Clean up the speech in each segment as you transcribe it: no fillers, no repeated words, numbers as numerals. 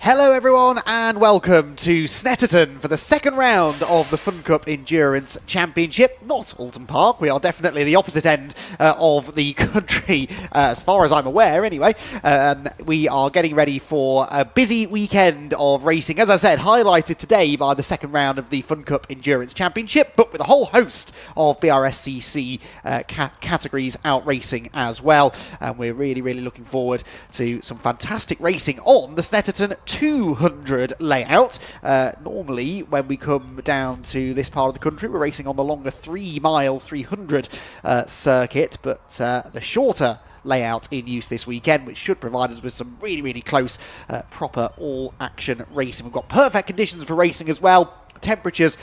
Hello everyone and welcome to Snetterton for the second round of the Fun Cup Endurance Championship. Not Alton Park, we are definitely the opposite end of the country, as far as I'm aware anyway. We are getting ready for a busy weekend of racing, as I said, highlighted today by the second round of the Fun Cup Endurance Championship, but with a whole host of BRSCC categories out racing as well. And we're really looking forward to some fantastic racing on the Snetterton 200 layout. Normally, when we come down to this part of the country, we're racing on the longer 3-mile 300 circuit, but the shorter layout in use this weekend, which should provide us with some really close, proper all-action racing. We've got perfect conditions for racing as well. Temperatures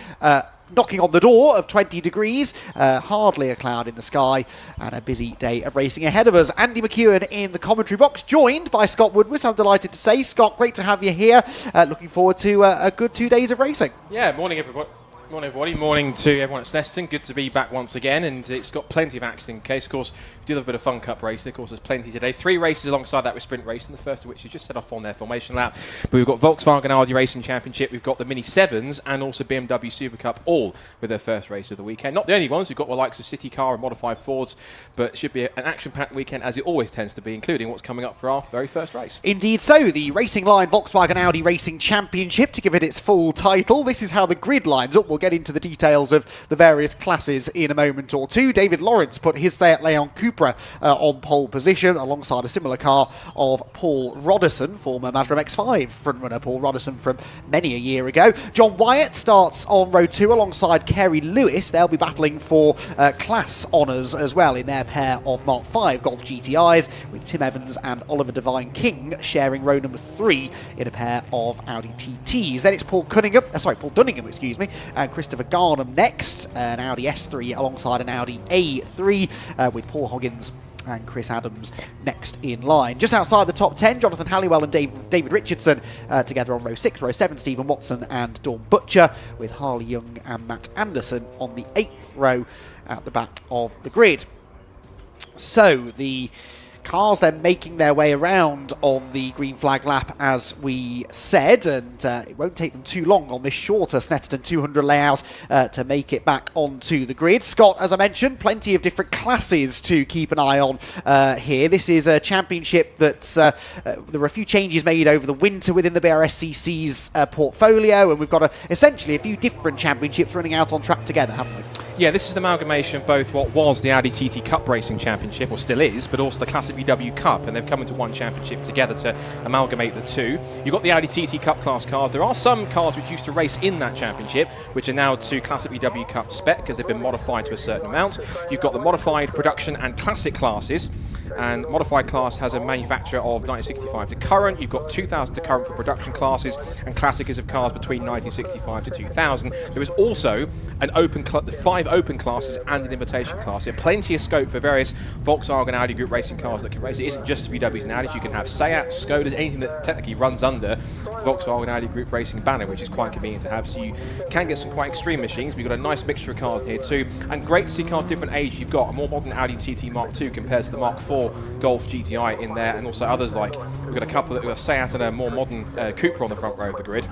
knocking on the door of 20 degrees, hardly a cloud in the sky, and a busy day of racing ahead of us. Andy McEwen in the commentary box, joined by Scott Woodward. I'm delighted to say, Scott, great to have you here. Looking forward to a good 2 days of racing. Yeah, morning everybody. Morning everybody, morning to everyone at Snetterton. Good to be back once again, and it's got plenty of action in case. Of course, we do have a bit of Fun Cup racing. Of course, there's plenty today. 3 races alongside that with sprint racing, the first of which is just set off on their formation lap. But we've got Volkswagen Audi Racing Championship, we've got the Mini 7s, and also BMW Super Cup, all with their first race of the weekend. Not the only ones, we've got the likes of City Car and Modified Fords, but it should be an action-packed weekend, as it always tends to be, including what's coming up for our very first race. Indeed so, the Racing Line Volkswagen Audi Racing Championship, to give it its full title. This is how the grid lines up. We'll get into the details of the various classes in a moment or two. David Lawrence put his Seat Leon Cupra on pole position alongside a similar car of Paul Roddison, former Mazda MX-5 frontrunner Paul Roddison from many a year ago. John Wyatt starts on row 2 alongside Kerry Lewis. They'll be battling for class honours as well in their pair of Mark 5 Golf GTIs, with Tim Evans and Oliver Devine King sharing row number 3 in a pair of Audi TTs. Then it's Paul Dunningham, and Christopher Garnham next, an Audi S3 alongside an Audi A3, with Paul Hoggins and Chris Adams next in line. Just outside the top 10, Jonathan Halliwell and David Richardson together on row 6. Row 7, Stephen Watson and Dawn Butcher, with Harley Young and Matt Anderson on the 8th row at the back of the grid. So the cars then making their way around on the green flag lap, as we said, and it won't take them too long on this shorter Snetterton 200 layout to make it back onto the grid. Scott, as I mentioned, plenty of different classes to keep an eye on here. This is a championship that there were a few changes made over the winter within the BRSCC's portfolio, and we've got essentially a few different championships running out on track together, haven't we? Yeah, this is an amalgamation of both what was the Audi TT Cup Racing Championship, or still is, but also the Classic VW Cup, and they've come into one championship together to amalgamate the two. You've got the Audi TT Cup class cars. There are some cars which used to race in that championship, which are now to Classic VW Cup spec because they've been modified to a certain amount. You've got the modified production and classic classes, and modified class has a manufacturer of 1965 to current. You've got 2000 to current for production classes, and classic is of cars between 1965 to 2000. There is also an the 5 open classes and an invitation class. There are plenty of scope for various Volkswagen Audi Group racing cars that can race. It isn't just VWs and Audis. You can have Seat, Skodas, anything that technically runs under the Volkswagen Audi Group racing banner, which is quite convenient to have. So you can get some quite extreme machines. We've got a nice mixture of cars here too, and great to see cars different ages. You've got a more modern Audi TT Mark II compared to the Mark IV Golf GTI in there, and also others like we've got a couple that we've got Seat and a more modern Cupra on the front row of the grid.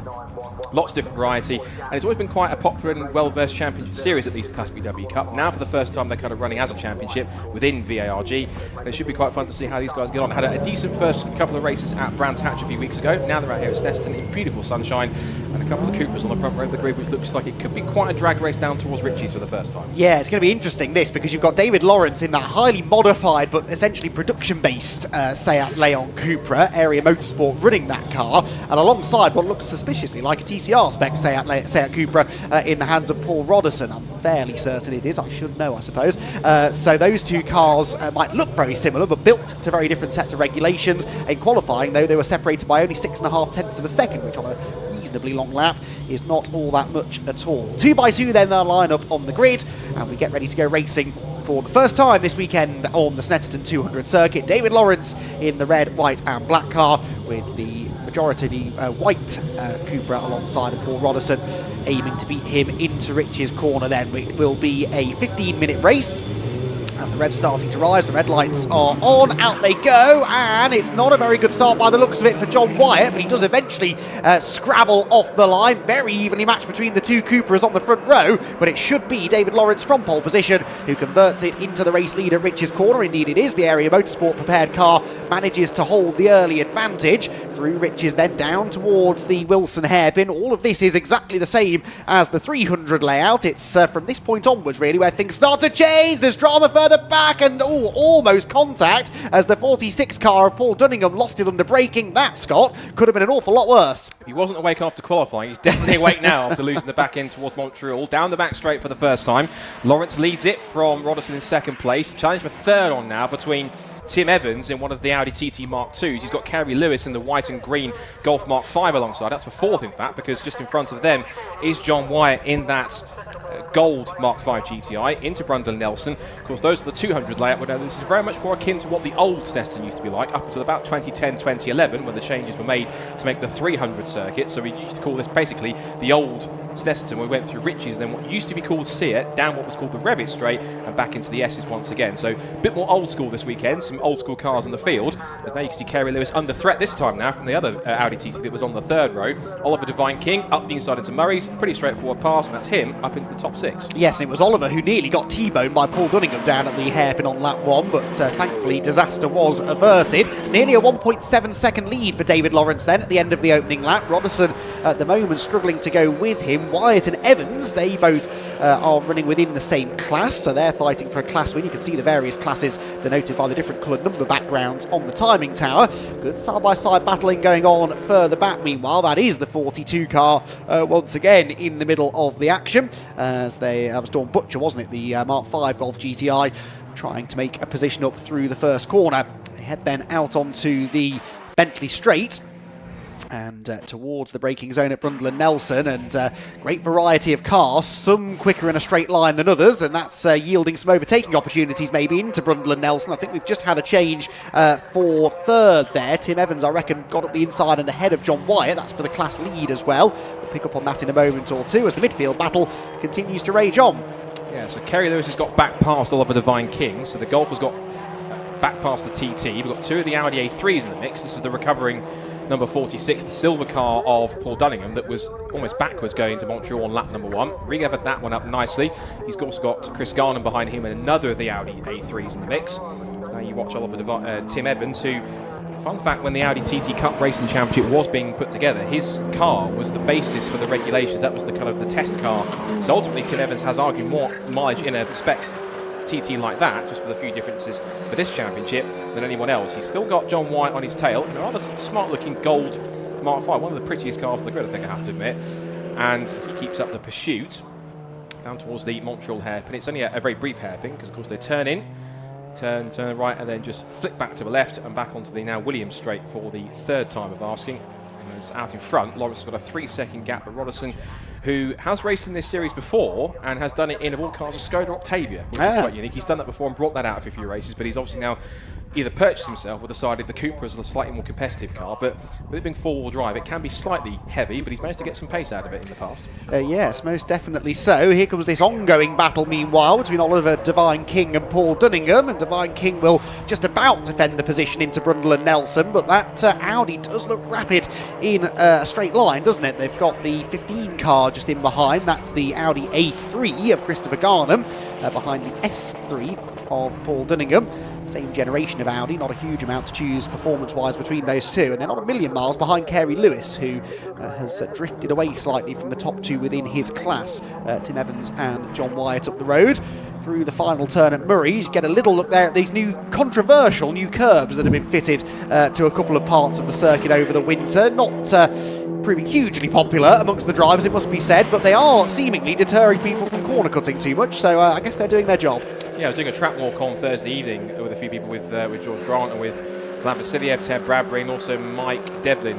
Lots of different variety, and it's always been quite a popular and well-versed championship series, at least Class VW Cup. Now for the first time they're kind of running as a championship within VARG, and it should be quite fun to see how these guys get on. Had a decent first couple of races at Brands Hatch a few weeks ago. Now they're out here at Snetterton in beautiful sunshine, and a couple of Cupras on the front row of the grid, which looks like it could be quite a drag race down towards Ritchie's for the first time. Yeah, it's going to be interesting this, because you've got David Lawrence in that highly modified but essentially production-based Seat Leon Cupra, Area Motorsport running that car, and alongside what looks suspiciously like a TCR spec Seat Cupra in the hands of Paul Roddison. I'm fairly certain it is. I should know, I suppose. So those two cars might look very similar, but built to very different sets of regulations. In qualifying, though, they were separated by only 6.5 tenths of a second, which on a reasonably long lap is not all that much at all. 2 by 2 then they'll line up on the grid, and we get ready to go racing for the first time this weekend on the Snetterton 200 circuit. David Lawrence in the red, white and black car, with the majority white Cupra alongside of Paul Roddison, aiming to beat him into Rich's corner. Then it will be a 15-minute race, and the Revs starting to rise, the red lights are on, out they go, and it's not a very good start by the looks of it for John Wyatt, but he does eventually scrabble off the line. Very evenly matched between the two Cooperers on the front row, but it should be David Lawrence from pole position who converts it into the race leader Rich's corner. Indeed it is. The Area Motorsport prepared car manages to hold the early advantage through Rich's, then down towards the Wilson hairpin. All of this is exactly the same as the 300 layout. It's from this point onwards really where things start to change. There's drama further back and almost contact as the 46 car of Paul Dunningham lost it under braking. That, Scott, could have been an awful lot worse. If he wasn't awake after qualifying, he's definitely awake now after losing the back end towards Montreal. Down the back straight for the first time. Lawrence leads it from Roderson in second place. Challenge for third on now between Tim Evans in one of the Audi TT Mark IIs. He's got Kerry Lewis in the white and green Golf Mark V alongside. That's for fourth, in fact, because just in front of them is John Wyatt in that gold Mark V GTI into Brundle Nelson. Of course, those are the 200 layout. This is very much more akin to what the old Snetterton used to be like up until about 2010, 2011, when the changes were made to make the 300 circuit. So we used to call this basically the old Snetterton. We went through Ritchie's, then what used to be called Seat, down what was called the Revit straight, and back into the S's once again. So a bit more old school this weekend, some old school cars in the field. As now you can see Kerry Lewis under threat this time now from the other Audi TT that was on the third row. Oliver Devine King up the inside into Murray's, pretty straightforward pass, and that's him up into the top six. Yes, it was Oliver who nearly got T-boned by Paul Dunningham down at the hairpin on lap 1, but thankfully disaster was averted. It's nearly a 1.7 second lead for David Lawrence then at the end of the opening lap. Roderson at the moment struggling to go with him. Wyatt and Evans, they both are running within the same class, so they're fighting for a class win. You can see the various classes denoted by the different coloured number backgrounds on the timing tower. Good side-by-side battling going on further back. Meanwhile, that is the 42 car once again in the middle of the action, as that was Dawn Butcher, wasn't it, the Mark V Golf GTI, trying to make a position up through the first corner. They head then out onto the Bentley straight and towards the braking zone at Brundle and Nelson, and great variety of cars, some quicker in a straight line than others, and that's yielding some overtaking opportunities maybe into Brundle and Nelson. I think we've just had a change for third there. Tim Evans, I reckon, got up the inside and ahead of John Wyatt. That's for the class lead as well. We'll pick up on that in a moment or two as the midfield battle continues to rage on. Yeah, so Kerry Lewis has got back past Oliver Devine King, so the Golf has got back past the TT. We've got two of the Audi A3s in the mix. This is the recovering number 46, the silver car of Paul Dunningham that was almost backwards going to Montreal on lap number 1. Re-gathered that one up nicely. He's also got Chris Garnham behind him and another of the Audi A3s in the mix. So now you watch Tim Evans, who, fun fact, when the Audi TT Cup Racing Championship was being put together, his car was the basis for the regulations. That was the kind of the test car. So ultimately Tim Evans has argued more mileage in a spec TT like that, just with a few differences for this championship, than anyone else. He's still got John Wyatt on his tail, and a rather smart looking gold Mark V, one of the prettiest cars on the grid, I think I have to admit. And as he keeps up the pursuit down towards the Montreal hairpin, it's only a very brief hairpin because of course they turn in, turn right, and then just flick back to the left and back onto the now Williams straight for the third time of asking. And it's out in front. Lawrence has got a 3-second gap, but Roderson, who has raced in this series before and has done it in, of all cars, a Skoda Octavia, which is quite unique. He's done that before and brought that out for a few races, but he's obviously now either purchased himself or decided the Cooper is a slightly more competitive car, but with it being four-wheel drive, it can be slightly heavy, but he's managed to get some pace out of it in the past. Yes, most definitely so. Here comes this ongoing battle, meanwhile, between Oliver Devine King and Paul Dunningham, and Devine King will just about defend the position into Brundle and Nelson, but that Audi does look rapid in a straight line, doesn't it? They've got the 15 car just in behind. That's the Audi A3 of Christopher Garnham, behind the S3 of Paul Dunningham. Same generation of Audi, not a huge amount to choose performance-wise between those two, and they're not a million miles behind Kerry Lewis, who has drifted away slightly from the top two within his class. Tim Evans and John Wyatt up the road. Through the final turn at Murray's, get a little look there at these controversial new curbs that have been fitted to a couple of parts of the circuit over the winter. Not proving hugely popular amongst the drivers, it must be said, but they are seemingly deterring people from corner cutting too much, so I guess they're doing their job. Yeah, I was doing a track walk on Thursday evening with a few people, with George Grant and with Vlad Vasiliev, Ted Bradbury, and also Mike Devlin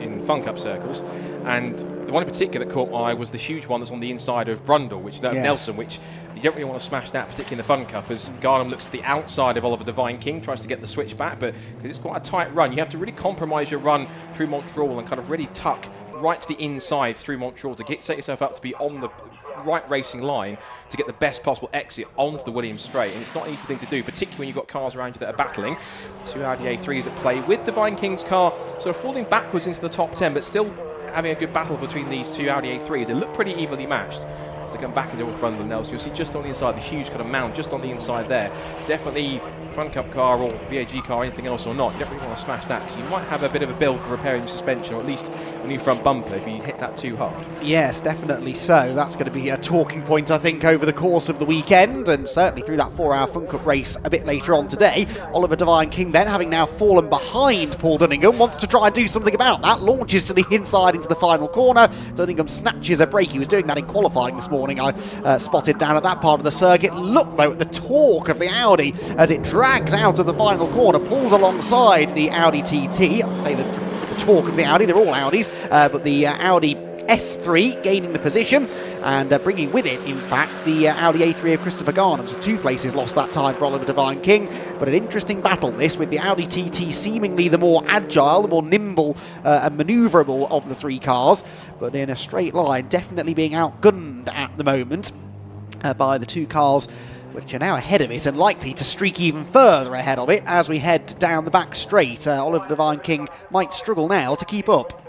in Fun Cup circles. And the one in particular that caught my eye was the huge one that's on the inside of Brundle, which Nelson, which you don't really want to smash that, particularly in the Fun Cup, as Garnham looks to the outside of Oliver Devine King, tries to get the switch back, but because it's quite a tight run, you have to really compromise your run through Montreal and kind of really tuck right to the inside through Montreal to set yourself up to be on the right racing line to get the best possible exit onto the Williams straight, and it's not an easy thing to do, particularly when you've got cars around you that are battling. 2 Audi A3s at play, with Divine King's car sort of falling backwards into the top 10, but still having a good battle between these 2 Audi A3s. They look pretty evenly matched. As they come back into Brundle and Nelson, you'll see just on the inside, the huge kind of mound just on the inside there. Definitely Fun Cup car or VAG car, anything else or not, you don't really want to smash that, because you might have a bit of a bill for repairing your suspension, or at least a new front bumper if you hit that too hard. Yes, definitely so. That's going to be a talking point, I think, over the course of the weekend, and certainly through that 4-hour Fun Cup race a bit later on today. Oliver Divine King then, having now fallen behind Paul Dunningham, wants to try and do something about that, launches to the inside into the final corner. Dunningham snatches a break. He was doing that in qualifying this morning. I spotted down at that part of the circuit. Look, though, at the torque of the Audi as it drags out of the final corner, pulls alongside the Audi TT. I'd say the torque of the Audi, they're all Audis, but the Audi S3 gaining the position and bringing with it, in fact, the Audi A3 of Christopher Garnham. So 2 places lost that time for Oliver Divine King, but an interesting battle this, with the Audi TT seemingly the more agile, the more nimble and manoeuvrable of the 3 cars, but in a straight line, definitely being outgunned at the moment by the 2 cars which are now ahead of it and likely to streak even further ahead of it as we head down the back straight. Oliver Divine King might struggle now to keep up.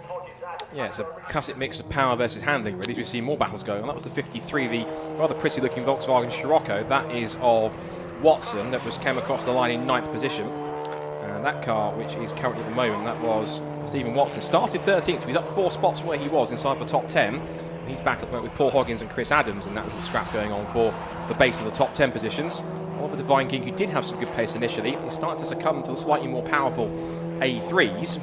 Yeah, it's a classic mix of power versus handling, really. We see more battles going on. That was the 53, the rather pretty-looking Volkswagen Scirocco. That is of Watson, that came across the line in 9th position. And that car, which is currently at the moment, that was Stephen Watson. Started 13th, so he's up 4 spots where he was inside the top 10. And he's back at the moment with Paul Hoggins and Chris Adams, and that little scrap going on for the base of the top 10 positions. Oliver Divine King, who did have some good pace initially, is starting to succumb to the slightly more powerful A3s.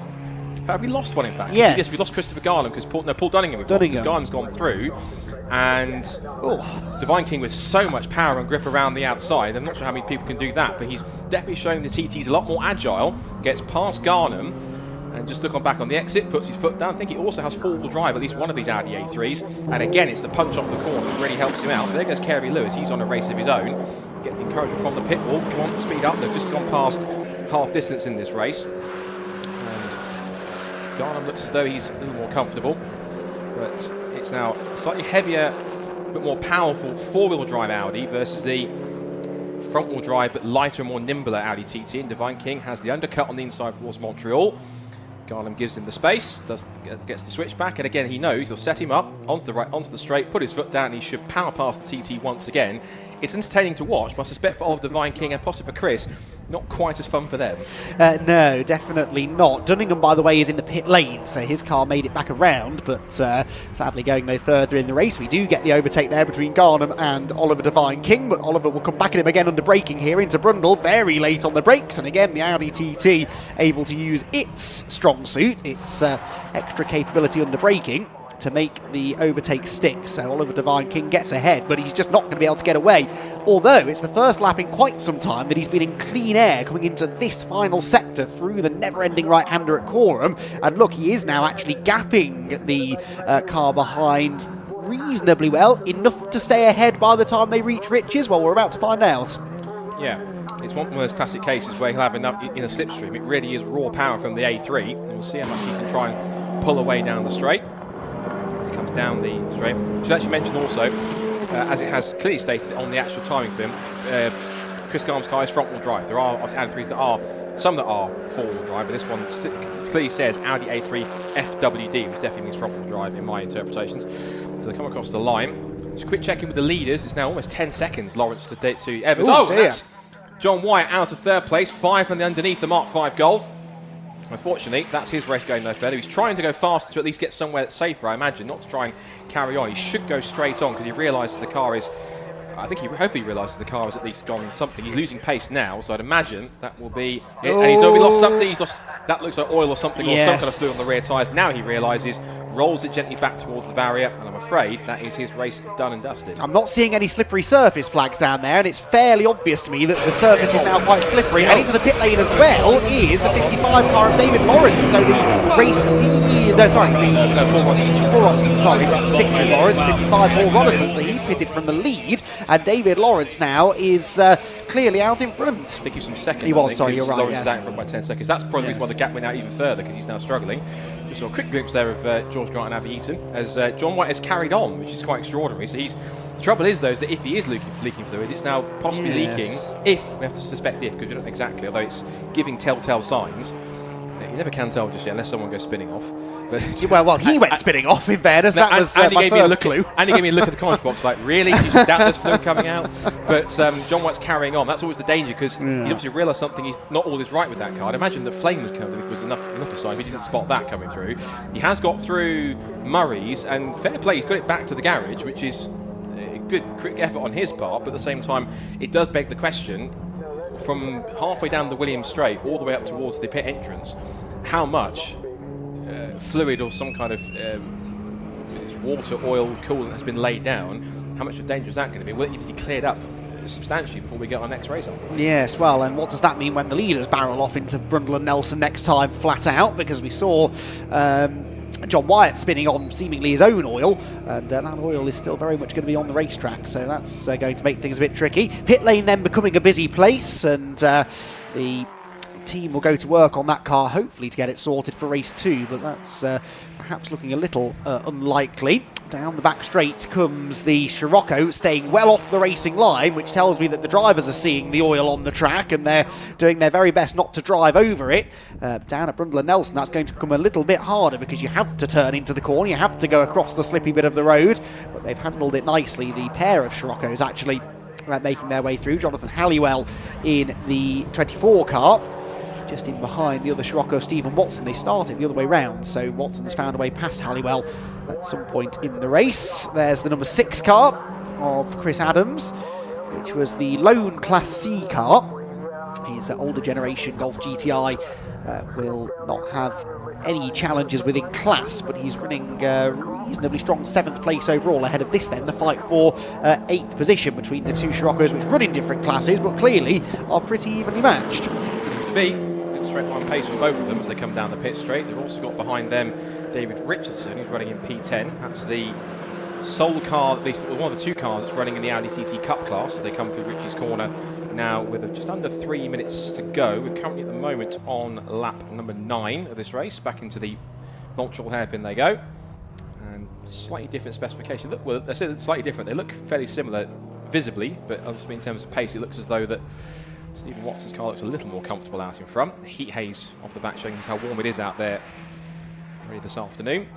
But we lost one, in fact. Yes, we lost Christopher Garnham because Paul Dunningham, because Garnham's gone through, and Divine King with so much power and grip around the outside. I'm not sure how many people can do that, but he's definitely showing the TT's a lot more agile. Gets past Garnham, and just look on back on the exit, puts his foot down. I think he also has 4-wheel drive, at least one of these Audi A3s. And again, it's the punch off the corner that really helps him out. But there goes Kerry Lewis. He's on a race of his own. Getting encouragement from the pit wall. Come on, speed up. They've just gone past half distance in this race. Garnham looks as though he's a little more comfortable, but it's now a slightly heavier but more powerful 4-wheel drive Audi versus the front-wheel drive but lighter and more nimbler Audi TT, and Divine King has the undercut on the inside towards Montreal. Garnham gives him the space, gets the switch back, and again he knows he'll set him up onto the right, onto the straight, put his foot down, and he should power past the TT once again. It's entertaining to watch, but I suspect for Oliver Divine King and possibly for Chris, not quite as fun for them. No, definitely not. Dunningham, by the way, is in the pit lane, so his car made it back around, but sadly going no further in the race. We do get the overtake there between Garnham and Oliver Divine King, but Oliver will come back at him again under braking here into Brundle, very late on the brakes, and again the Audi TT able to use its strong suit, its extra capability under braking, to make the overtake stick. So Oliver Divine King gets ahead, but he's just not going to be able to get away. Although it's the first lap in quite some time that he's been in clean air coming into this final sector through the never-ending right-hander at Coram. And look, he is now actually gapping the car behind reasonably well, enough to stay ahead by the time they reach Riches. Well, we're about to find out. Yeah, it's one of those classic cases where he'll have enough in a slipstream. It really is raw power from the A3, and we'll see how much he can try and pull away down the straight. As he comes down the straight. Should actually mention also, as it has clearly stated on the actual timing film, Chris Garnham's car is front-wheel drive. There are Audi 3s that are, some that are four-wheel drive, but this one clearly says Audi A3 FWD, which definitely means front-wheel drive in my interpretations. So they come across the line. Just a quick check-in with the leaders. It's now almost 10 seconds, Lawrence to Evans. Oh, dear. That's John Wyatt out of third place, 5 from the underneath the Mark 5 Golf. Unfortunately, that's his race going no further. He's trying to go faster to at least get somewhere that's safer, I imagine, not to try and carry on. He should go straight on because he realises the car is, hopefully he realises the car has at least gone something. He's losing pace now, so I'd imagine that will be it. And he's already lost something. He's lost, that looks like oil or something, or some kind of fluid on the rear tyres. Now he realises, rolls it gently back towards the barrier, and I'm afraid that is his race done and dusted. I'm not seeing any slippery surface flags down there, and it's fairly obvious to me that the surface is now quite slippery. And into the pit lane as well is the 55 car of David Lawrence. So the race, Paul Robinson, sorry, 6 is Lawrence, 55 Paul Robinson, so he's pitted from the lead, and David Lawrence now is clearly out in front. I think he was from second. He was, sorry, you're right. Lawrence yes. is out in front by 10 seconds. That's probably why the gap went out even further, because he's now struggling. Just saw a quick glimpse there of George Grant and Abby Eaton as John White has carried on, which is quite extraordinary. So the trouble is, though, is that if he is leaking fluid, it's now possibly leaking. If we have to suspect because we don't know exactly, although it's giving telltale signs. You never can tell just yet unless someone goes spinning off. But well, he went spinning off in fairness. That was my first clue. And he gave me a look at the comment box like, really? You just doubt there's fluid coming out? But John White's carrying on. That's always the danger because he's obviously realised something. Not all is right with that car. I'd imagine the flames coming was enough a sign. He didn't spot that coming through. He has got through Murray's, and fair play, he's got it back to the garage, which is a good quick effort on his part. But at the same time, it does beg the question, from halfway down the Williams Straight all the way up towards the pit entrance, how much fluid or some kind of water, oil, coolant has been laid down? How much of danger is that going to be? Will it need to be cleared up substantially before we get our next race on? Yes, well, and what does that mean when the leaders barrel off into Brundle and Nelson next time flat out? Because we saw John Wyatt spinning on seemingly his own oil, and that oil is still very much going to be on the racetrack, so that's going to make things a bit tricky. Pit lane then becoming a busy place, and the team will go to work on that car, hopefully to get it sorted for race 2, but that's perhaps looking a little unlikely. Down the back straight comes the Scirocco, staying well off the racing line, which tells me that the drivers are seeing the oil on the track and they're doing their very best not to drive over it. Down at Brundle and Nelson, that's going to become a little bit harder because you have to turn into the corner, you have to go across the slippy bit of the road, but they've handled it nicely. The pair of Sciroccos actually making their way through. Jonathan Halliwell in the 24 car, just in behind the other Scirocco, Stephen Watson. They started the other way round, so Watson's found a way past Halliwell at some point in the race. There's the number 6 car of Chris Adams, which was the lone Class C car. His older generation Golf GTI will not have any challenges within class, but he's running reasonably strong 7th place overall. Ahead of this then, the fight for 8th position between the two Sciroccos, which run in different classes, but clearly are pretty evenly matched. Seems to be. Straight line pace for both of them as they come down the pit straight. They've also got behind them David Richardson, who's running in P10. That's the sole car, at least one of the two cars that's running in the Audi TT Cup class. They come through Richie's corner now with just under 3 minutes to go. We're currently at the moment on lap number 9 of this race. Back into the Montreal hairpin they go. And slightly different specification. Well, I said it's slightly different. They look fairly similar visibly, but obviously in terms of pace, it looks as though that Stephen Watson's car looks a little more comfortable out in front. The heat haze off the back showing just how warm it is out there already this afternoon.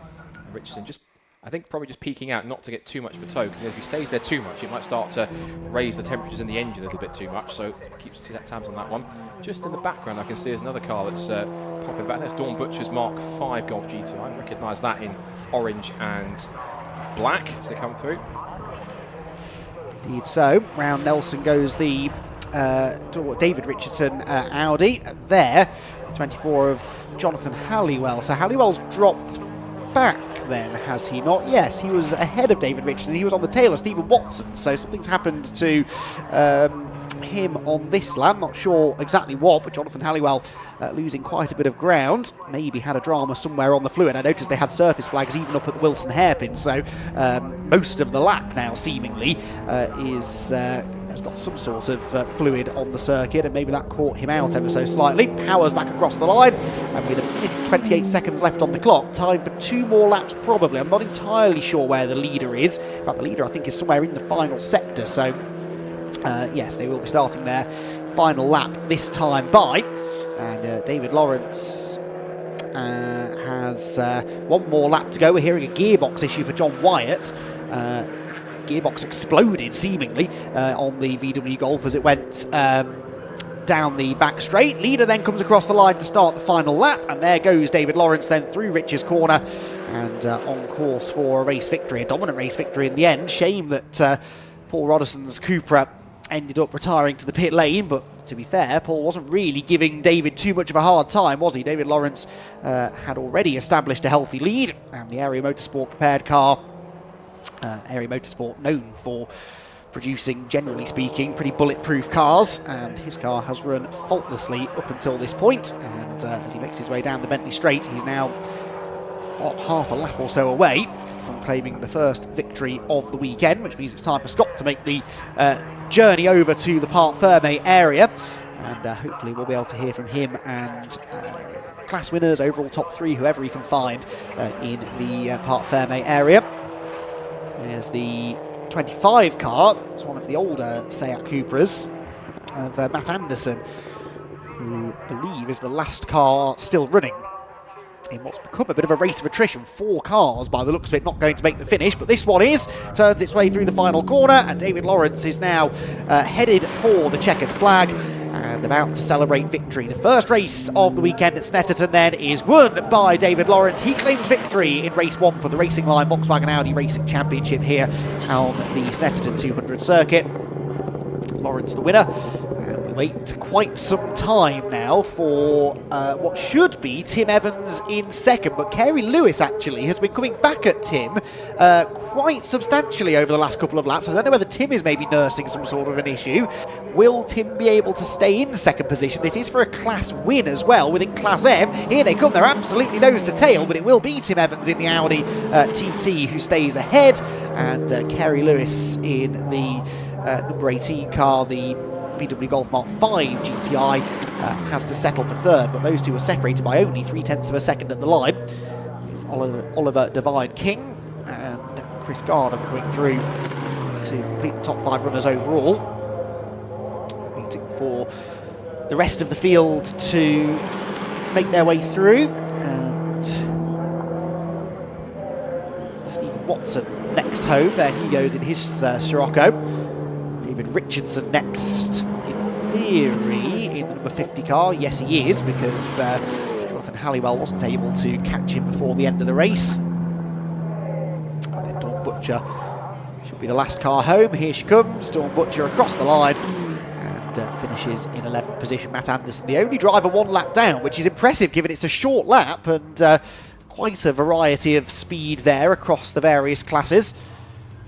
Richardson just, I think, probably just peeking out not to get too much of a tow, because if he stays there too much, it might start to raise the temperatures in the engine a little bit too much, so keeps tabs on that one. Just in the background, I can see there's another car that's popping back. There's Dawn Butcher's Mark V Golf GTI. I recognise that in orange and black as they come through. Indeed so. Round Nelson goes the David Richardson Audi. And there, the 24 of Jonathan Halliwell. So Halliwell's dropped back then, has he not? Yes, he was ahead of David Richardson. He was on the tail of Stephen Watson. So something's happened to him on this lap. Not sure exactly what, but Jonathan Halliwell losing quite a bit of ground. Maybe had a drama somewhere on the fluid. I noticed they had surface flags even up at the Wilson hairpin. So most of the lap now seemingly has got some sort of fluid on the circuit, and maybe that caught him out ever so slightly. Powers back across the line, and with a minute and 28 seconds left on the clock, time for 2 more laps probably. I'm not entirely sure where the leader is. In fact, the leader I think is somewhere in the final sector, so yes, they will be starting their final lap this time by. And David Lawrence has 1 more lap to go. We're hearing a gearbox issue for John Wyatt. Gearbox exploded seemingly on the VW Golf as it went down the back straight. Leader then comes across the line to start the final lap, and there goes David Lawrence then through Rich's corner and on course for a race victory, a dominant race victory in the end. Shame that Paul Roderson's Cupra ended up retiring to the pit lane, but to be fair, Paul wasn't really giving David too much of a hard time, was he? David Lawrence had already established a healthy lead, and the Area Motorsport prepared car, Area Motorsport known for producing, generally speaking, pretty bulletproof cars, and his car has run faultlessly up until this point. And as he makes his way down the Bentley Straight, he's now half a lap or so away from claiming the first victory of the weekend, which means it's time for Scott to make the journey over to the Parc Fermé area, and hopefully we'll be able to hear from him and class winners, overall top 3, whoever he can find in the Parc Fermé area. There's the 25 car. It's one of the older Seat Cupras of Matt Anderson, who I believe is the last car still running in what's become a bit of a race of attrition. 4 cars, by the looks of it, not going to make the finish, but this one is. Turns its way through the final corner, and David Lawrence is now headed for the checkered flag and about to celebrate victory. The first race of the weekend at Snetterton then is won by David Lawrence. He claims victory in race 1 for the Racing Line Volkswagen Audi Racing Championship here on the Snetterton 200 circuit. Lawrence the winner, and we wait quite some time now for what should be Tim Evans in second, but Kerry Lewis actually has been coming back at Tim quite substantially over the last couple of laps. I don't know whether Tim is maybe nursing some sort of an issue. Will Tim be able to stay in second position? This is for a class win as well within Class M. Here they come, they're absolutely nose to tail, but it will be Tim Evans in the Audi TT who stays ahead, and Kerry Lewis in the number 18 car, the VW Golf Mark 5 GTI, has to settle for third, but those two are separated by only 0.3 of a second at the line. Oliver Devine King and Chris Gardner coming through to complete the top 5 runners overall. Waiting for the rest of the field to make their way through, and Stephen Watson next home. There he goes in his Scirocco. David Richardson next, in theory, in the number 50 car. Yes, he is, because Jonathan Halliwell wasn't able to catch him before the end of the race. And then Dawn Butcher should be the last car home. Here she comes, Dawn Butcher across the line, and finishes in 11th position. Matt Anderson, the only driver 1 lap down, which is impressive given it's a short lap, and quite a variety of speed there across the various classes.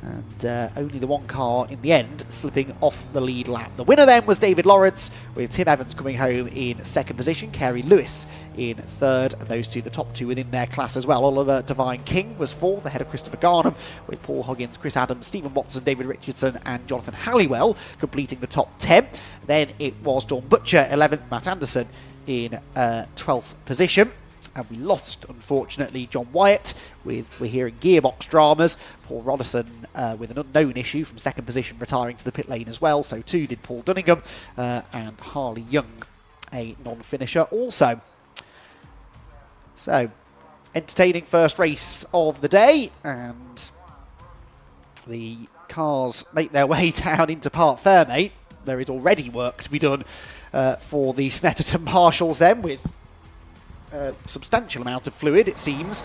And only the 1 car in the end slipping off the lead lap. The winner then was David Lawrence, with Tim Evans coming home in second position, Kerry Lewis in third, and those two the top 2 within their class as well. Oliver Devine King was fourth, ahead of Christopher Garnham, with Paul Huggins, Chris Adams, Stephen Watson, David Richardson and Jonathan Halliwell completing the top 10. Then it was Dawn Butcher 11th, Matt Anderson in 12th position. And we lost, unfortunately, John Wyatt we're hearing gearbox dramas. Paul Roderson with an unknown issue from second position, retiring to the pit lane as well. So too did Paul Dunningham, and Harley Young, a non-finisher also. So, entertaining first race of the day, and the cars make their way down into Parc Fermé. There is already work to be done for the Snetterton marshals then, with substantial amount of fluid, it seems,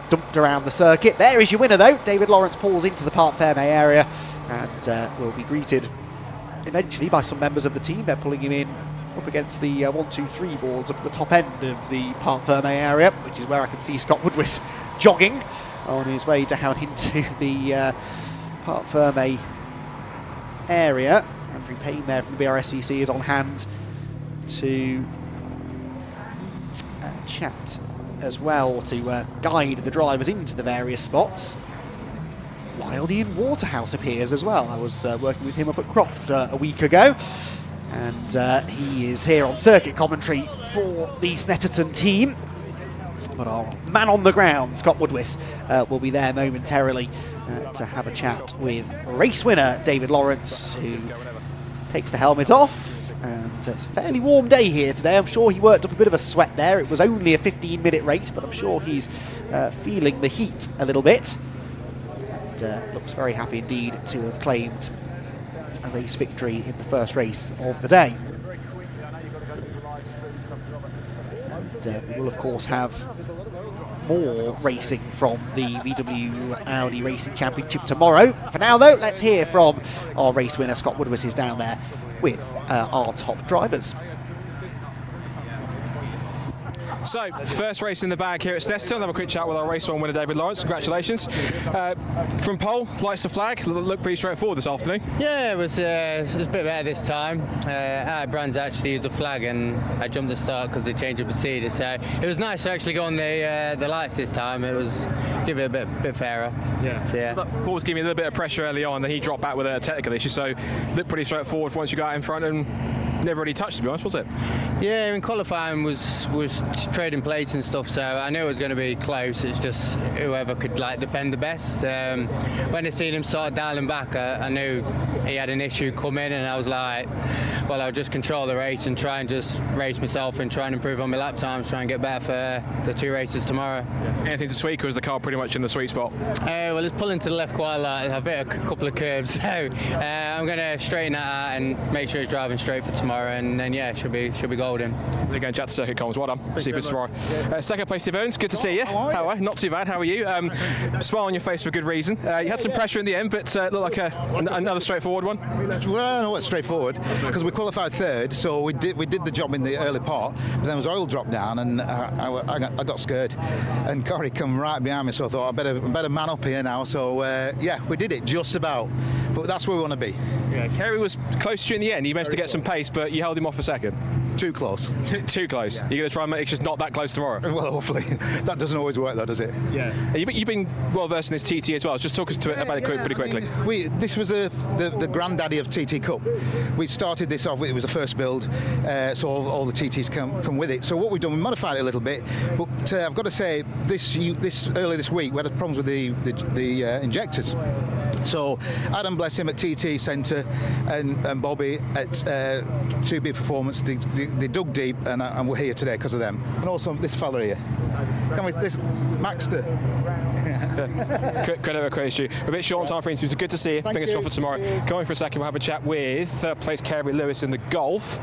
dumped around the circuit. There is your winner though. David Lawrence pulls into the Parc Fermé area and will be greeted eventually by some members of the team. They're pulling him in up against the 1, 2, 3 boards up at the top end of the Parc Fermé area, which is where I can see Scott Woodwis jogging on his way down into the Parc Fermé area. Andrew Payne there from the BRSCC is on hand to chat as well, to guide the drivers into the various spots. Wild Ian Waterhouse appears as well. I was working with him up at Croft a week ago, and he is here on circuit commentary for the Snetterton team. But our man on the ground, Scott Woodwis, will be there momentarily to have a chat with race winner David Lawrence, who takes the helmet off. And it's a fairly warm day here today. I'm sure he worked up a bit of a sweat there. It was only a 15-minute race, but I'm sure he's feeling the heat a little bit. And looks very happy indeed to have claimed a race victory in the first race of the day. And we will, of course, have more racing from the VW Audi Racing Championship tomorrow. For now, though, let's hear from our race winner. Scott Woodwis is down there with our top drivers. So, first race in the bag here at Snetterton. I'll have a quick chat with our race 1 winner David Lawrence. Congratulations. From pole, lights to flag, looked pretty straightforward this afternoon. Yeah, it was a bit better this time. Our brands actually used a flag, and I jumped the start because they changed the procedure. So it was nice to actually go on the lights this time. It was give it a bit fairer. Yeah. So, yeah. Paul was giving me a little bit of pressure early on, then he dropped back with a technical issue. So looked pretty straightforward once you got out in front, and never really touched, to be honest, was it? Yeah, in qualifying was trading plates and stuff, so I knew it was going to be close. It's just whoever could like defend the best. When I seen him start dialing back, I knew he had an issue coming, and I was like, well, I'll just control the race and try and just race myself and try and improve on my lap times, try and get better for the 2 races tomorrow. Anything to tweak, or is the car pretty much in the sweet spot? Well, it's pulling to the left quite a lot. I've hit a couple of curbs, so I'm going to straighten that out and make sure it's driving straight for tomorrow, and then yeah, should be golden. They're going to chat to Circuit Comms. Well done. See you for tomorrow. Second place, Steve Owens. Good to see you. How are you? Not too bad. How are you? Smile on your face for good reason. You had some pressure in the end, but looked like another straightforward one. Well, no, it's straightforward because we qualified third, so we did the job in the early part. But then there was oil drop down, and I got scared. And Corey come right behind me, so I thought I better man up here now. So yeah, we did it just about. But that's where we want to be. Yeah, Kerry was close to you in the end. You managed to get some pace, but you held him off a second. Too close. Too close. Yeah. You're going to try and make it just not that close tomorrow? Well, hopefully. That doesn't always work, though, does it? Yeah. You've been well versed in this TT as well. Just talk us about it pretty quickly. This was the granddaddy of TT Cup. We started this off. It was a first build, so all the TTs come with it. So what we've done, we modified it a little bit. But I've got to say, early this week, we had problems with the injectors. So Adam, bless him, at TT Centre, and Bobby at 2B Performance, they dug deep, and we're here today because of them. And also this fella here. This Maxter. Credit where you. A bit short on time for interviews. Good to see you. Fingers crossed for tomorrow. Going for a second, we'll have a chat with third place Kerry Lewis in the Golf.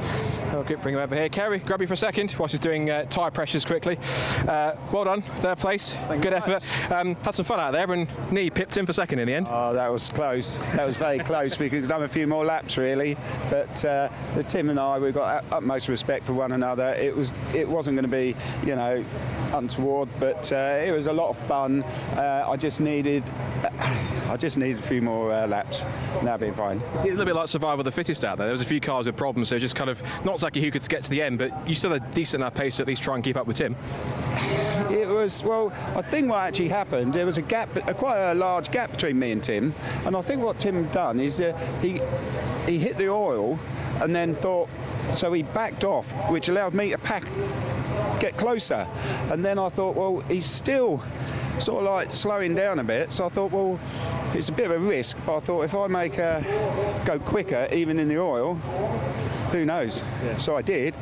Okay, bring him over here. Kerry, grab you for a second while she's doing tyre pressures quickly. Well done, third place. Good effort. Had some fun out there, and nearly pipped in for second in the end. Oh, that was close. That was very close. We could have done a few more laps, really. But Tim and I, we've got utmost respect for one another. It wasn't going to be, untoward, but it was a lot of fun. I just needed a few more laps. Now being fine. It's a little bit like survival of the fittest out there. There was a few cars with problems, so just kind of not exactly who could get to the end, but you still had a decent enough pace to at least try and keep up with Tim. It was, well, I think what actually happened, there was quite a large gap between me and Tim, and I think what Tim had done is he hit the oil and then thought, so he backed off, which allowed me to get closer, and then I thought, well, he's still sort of like slowing down a bit, so I thought, well, it's a bit of a risk, but I thought if I make go quicker even in the oil, who knows. Yeah. So I did,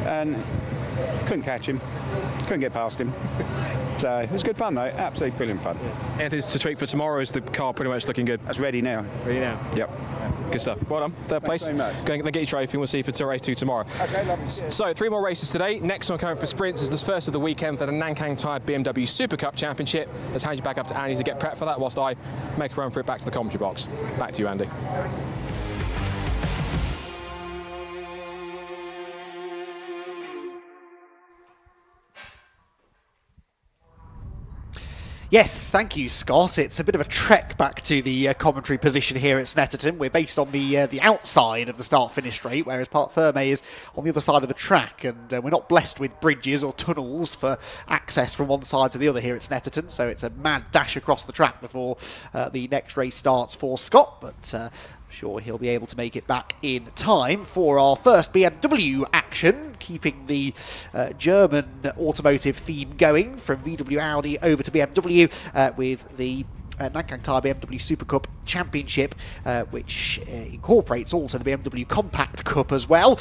and couldn't catch him, couldn't get past him. So it was good fun though, absolutely brilliant fun. Yeah. Anything to tweak for tomorrow? Is the car pretty much looking good? That's ready now. Ready now? Yep. Good stuff. Well done. Third place. Go and get your trophy, and we'll see you for race 2 tomorrow. Okay, lovely. So 3 more races today. Next one coming for sprints is the first of the weekend for the Nankang Tyre BMW Super Cup Championship. Let's hand you back up to Andy to get prepped for that whilst I make a run for it back to the commentary box. Back to you, Andy. Yes, thank you, Scott. It's a bit of a trek back to the commentary position here at Snetterton. We're based on the outside of the start-finish straight, whereas Parc Ferme is on the other side of the track, and we're not blessed with bridges or tunnels for access from one side to the other here at Snetterton, so it's a mad dash across the track before the next race starts for Scott, but sure he'll be able to make it back in time for our first BMW action, keeping the German automotive theme going from VW Audi over to BMW with the Nankang Tyre BMW Super Cup Championship, which incorporates also the BMW Compact Cup as well.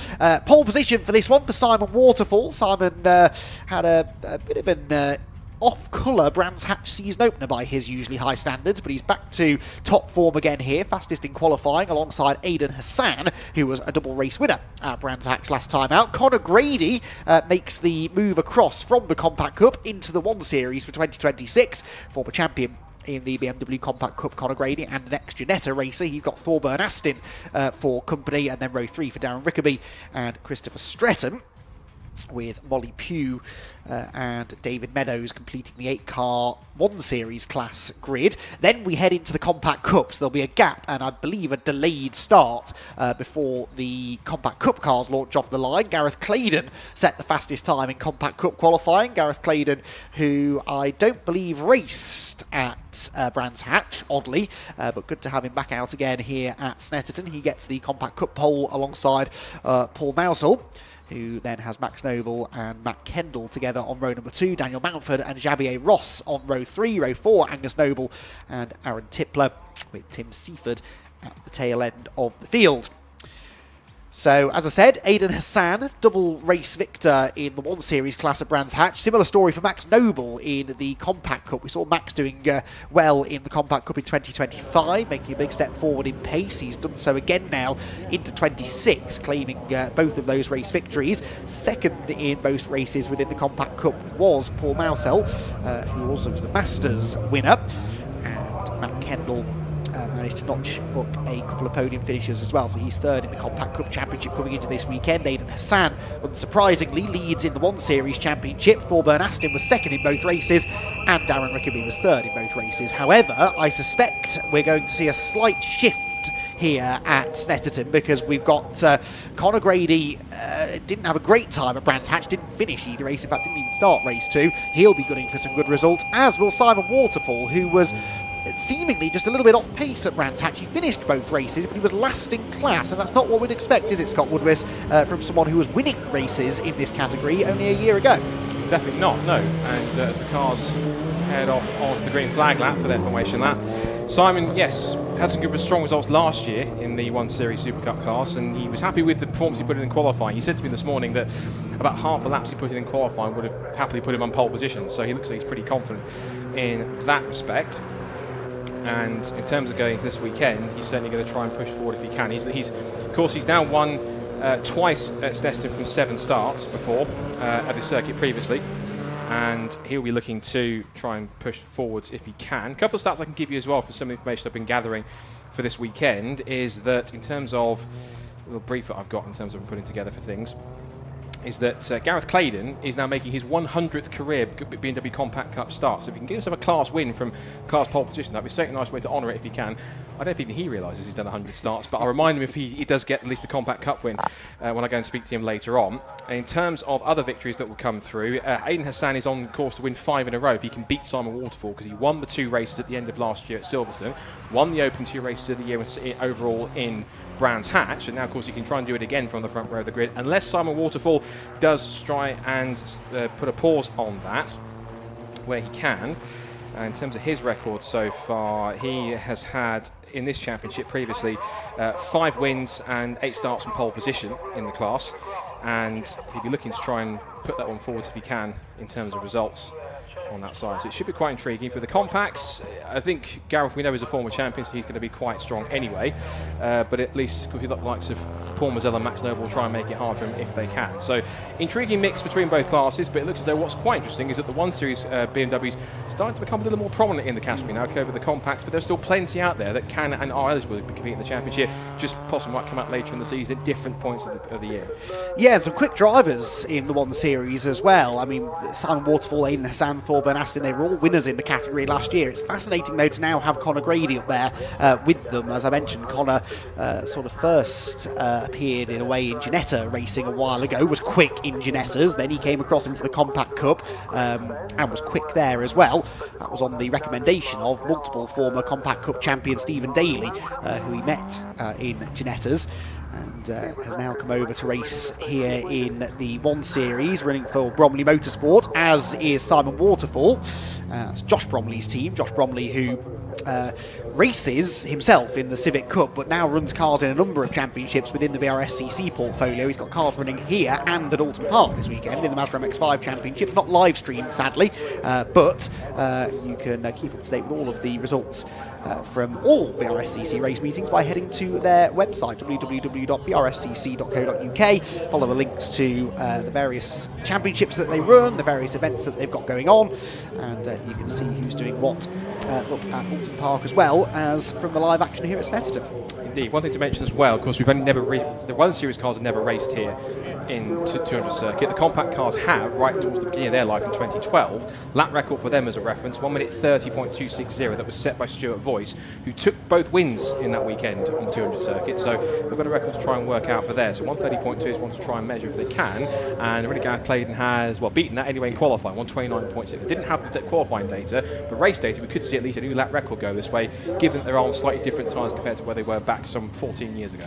Pole position for this one for Simon Waterfall. Simon had a bit of an off-colour Brands Hatch season opener by his usually high standards, but he's back to top form again here, fastest in qualifying alongside Aidan Hassan, who was a double race winner at Brands Hatch last time out. Conor Grady makes the move across from the Compact Cup into the 1 Series for 2026, former champion in the BMW Compact Cup, Conor Grady, and an ex-Ginetta racer. He's got Thorburn Aston for company, and then row 3 for Darren Rickaby and Christopher Stretton. with Molly Pugh and David Meadows completing the 8-car 1 Series class grid. Then we head into the Compact Cup, so there'll be a gap and I believe a delayed start before the Compact Cup cars launch off the line. Gareth Claydon set the fastest time in Compact Cup qualifying. Gareth Claydon, who I don't believe raced at Brands Hatch, oddly, but good to have him back out again here at Snetterton. He gets the Compact Cup pole alongside Paul Mousel, who then has Max Noble and Matt Kendall together on row number 2, Daniel Mountford and Javier Ross on row 3, row 4, Angus Noble and Aaron Tippler, with Tim Seaford at the tail end of the field. So, as I said, Aidan Hassan, double race victor in the 1 Series class at Brands Hatch. Similar story for Max Noble in the Compact Cup. We saw Max doing well in the Compact Cup in 2025, making a big step forward in pace. He's done so again now into 26, claiming both of those race victories. Second in most races within the Compact Cup was Paul Mousel, who also was the Masters winner. And Matt Kendall managed to notch up a couple of podium finishes as well, so he's third in the Compact Cup Championship coming into this weekend. Aidan Hassan, unsurprisingly, leads in the 1 Series Championship. Thorburn Aston was second in both races, and Darren Rickaby was third in both races. However, I suspect we're going to see a slight shift here at Snetterton, because we've got Conor Grady, didn't have a great time at Brands Hatch, didn't finish either race, in fact didn't even start race 2. He'll be gunning for some good results, as will Simon Waterfall, who was seemingly just a little bit off pace at Brands Hatch. He finished both races, but he was last in class, and that's not what we'd expect, is it, Scott Woodwis, from someone who was winning races in this category only a year ago? Definitely not, no. And as the cars head off onto the green flag lap for their formation lap, Simon, yes, had some good, strong results last year in the 1 Series Super Cup class, and he was happy with the performance he put in qualifying. He said to me this morning that about half the laps he put in qualifying would have happily put him on pole position, so he looks like he's pretty confident in that respect. And in terms of going this weekend, he's certainly going to try and push forward if he can. Of course, he's now won twice at Snetterton from 7 starts before at this circuit previously, and he'll be looking to try and push forwards if he can. A couple of stats I can give you as well for some of the information I've been gathering for this weekend is that, in terms of a little brief that I've got in terms of putting together for things, is that Gareth Claydon is now making his 100th career BMW Compact Cup start. So if he can get himself a class win from class pole position, that'd be certainly a nice way to honour it if he can. I don't think he realises he's done 100 starts, but I'll remind him if he does get at least the Compact Cup win when I go and speak to him later on. In terms of other victories that will come through, Aidan Hassan is on course to win 5 in a row if he can beat Simon Waterfall, because he won the 2 races at the end of last year at Silverstone, won the Open 2 races of the year overall in Brands Hatch, and now of course he can try and do it again from the front row of the grid, unless Simon Waterfall does try and put a pause on that where he can. In terms of his record so far, he has had in this championship previously 5 wins and 8 starts from pole position in the class, and he'll be looking to try and put that one forward if he can in terms of results on that side. So it should be quite intriguing for the compacts. I think Gareth, we know, is a former champion, so he's going to be quite strong anyway, but at least the likes of Paul Mazzella and Max Noble will try and make it hard for him if they can. So intriguing mix between both classes, but it looks as though what's quite interesting is that the 1 Series BMWs starting to become a little more prominent in the category now over the compacts, but there's still plenty out there that can and are eligible to compete in the championship, just possibly might come out later in the season at different points of the year. Yeah, and some quick drivers in the 1 Series as well. I mean, Simon Waterfall, Aidan Hassan, Thorburn Aston, they were all winners in the category last year. It's fascinating though to now have Conor Grady up there with them. As I mentioned, Conor sort of first appeared in a way in Ginetta racing a while ago, was quick in Ginettas, then he came across into the Compact Cup and was quick there as well. That was on the recommendation of multiple former Compact Cup champion Stephen Daly, who he met in Ginettas, and has now come over to race here in the 1 Series, running for Bromley Motorsport, as is Simon Waterfall. It's Josh Bromley's team. Josh Bromley, who races himself in the Civic Cup, but now runs cars in a number of championships within the VRSCC portfolio. He's got cars running here and at Alton Park this weekend in the Mazda MX-5 Championships. Not live streamed, sadly, but you can keep up to date with all of the results from all VRSCC race meetings by heading to their website, www.brscc.co.uk. Follow the links to the various championships that they run, the various events that they've got going on, and you can see who's doing what up at Alton Park, as well as from the live action here at Snetterton. Indeed. One thing to mention as well, of course, we've only never the 1 Series cars have never raced here into 200 circuit. The compact cars have, right towards the beginning of their life in 2012, lap record for them as a reference, 1 minute 30.260. That was set by Stuart Voice, who took both wins in that weekend on the 200 circuit. So they've got a record to try and work out for there. So 130.2 is one to try and measure if they can. And already Gareth Clayton has, well, beaten that anyway in qualifying, 129.6. They didn't have the qualifying data, but race data, we could see at least a new lap record go this way, given that they're on slightly different tyres compared to where they were back some 14 years ago.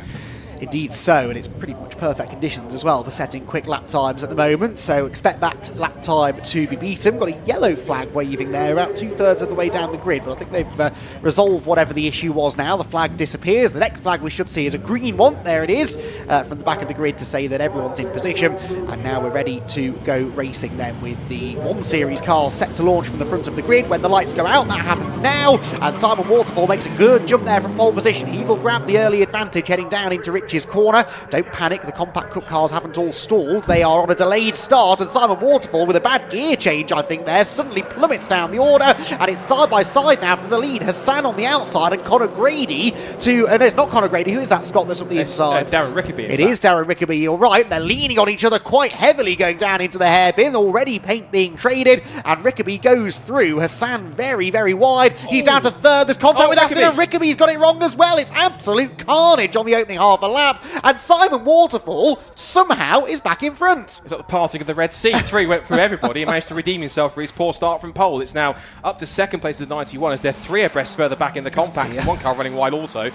Indeed so, and it's pretty much perfect conditions as well for setting quick lap times at the moment, so expect that lap time to be beaten. Got a yellow flag waving there about 2/3 of the way down the grid, but I think they've resolved whatever the issue was now. The flag disappears. The next flag we should see is a green one. There it is, from the back of the grid to say that everyone's in position, and now we're ready to go racing then with the 1 Series cars set to launch from the front of the grid. When the lights go out, that happens now, and Simon Waterfall makes a good jump there from pole position. He will grab the early advantage heading down into Rich's corner. Don't panic, the Compact Cup cars haven't all stalled. They are on a delayed start, and Simon Waterfall, with a bad gear change, I think there, suddenly plummets down the order, and it's side by side now from the lead. Hassan on the outside, and Conor Grady to... no, it's not Conor Grady. Who is that, Scott, that's up the inside? Darren Rickaby. It is Darren Rickaby, you're right. They're leaning on each other quite heavily going down into the hairpin. Already paint being traded, and Rickaby goes through. Hassan very, very wide. He's down to third. There's contact with Aston, and Rickaby's got it wrong as well. It's absolute carnage on the opening half a lap, and Simon Waterfall somehow is back in front. It's like the parting of the Red Sea. 3 went through everybody and managed to redeem himself for his poor start from pole. It's now up to second place of the 91 as they're 3 abreast further back in the compacts, and one car running wide also.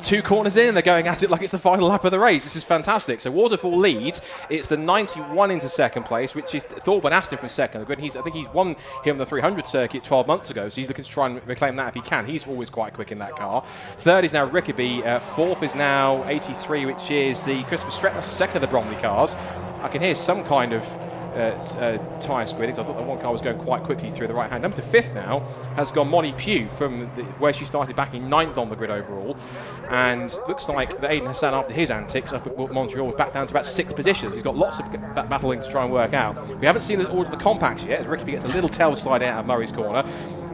2 corners in, and they're going at it like it's the final lap of the race. This is fantastic. So Waterfall leads. It's the 91 into second place, which is Thorburn Aston from second. I think he's won here on the 300 circuit 12 months ago, so he's looking to try and reclaim that if he can. He's always quite quick in that car. Third is now Rickaby. Fourth is now 83, which is the Christopher Stretton. That's the second of the Bromley cars. I can hear some kind of tyre squidding. I thought that one car was going quite quickly through the right hand. Number to 5th now has gone Molly Pugh from where she started back in 9th on the grid overall, and looks like that Aidan Hassan, after his antics up at Montreal, was back down to about 6th position. He's got lots of battling to try and work out. We haven't seen the order of the compacts yet as Rickaby gets a little tail slide out of Murray's corner.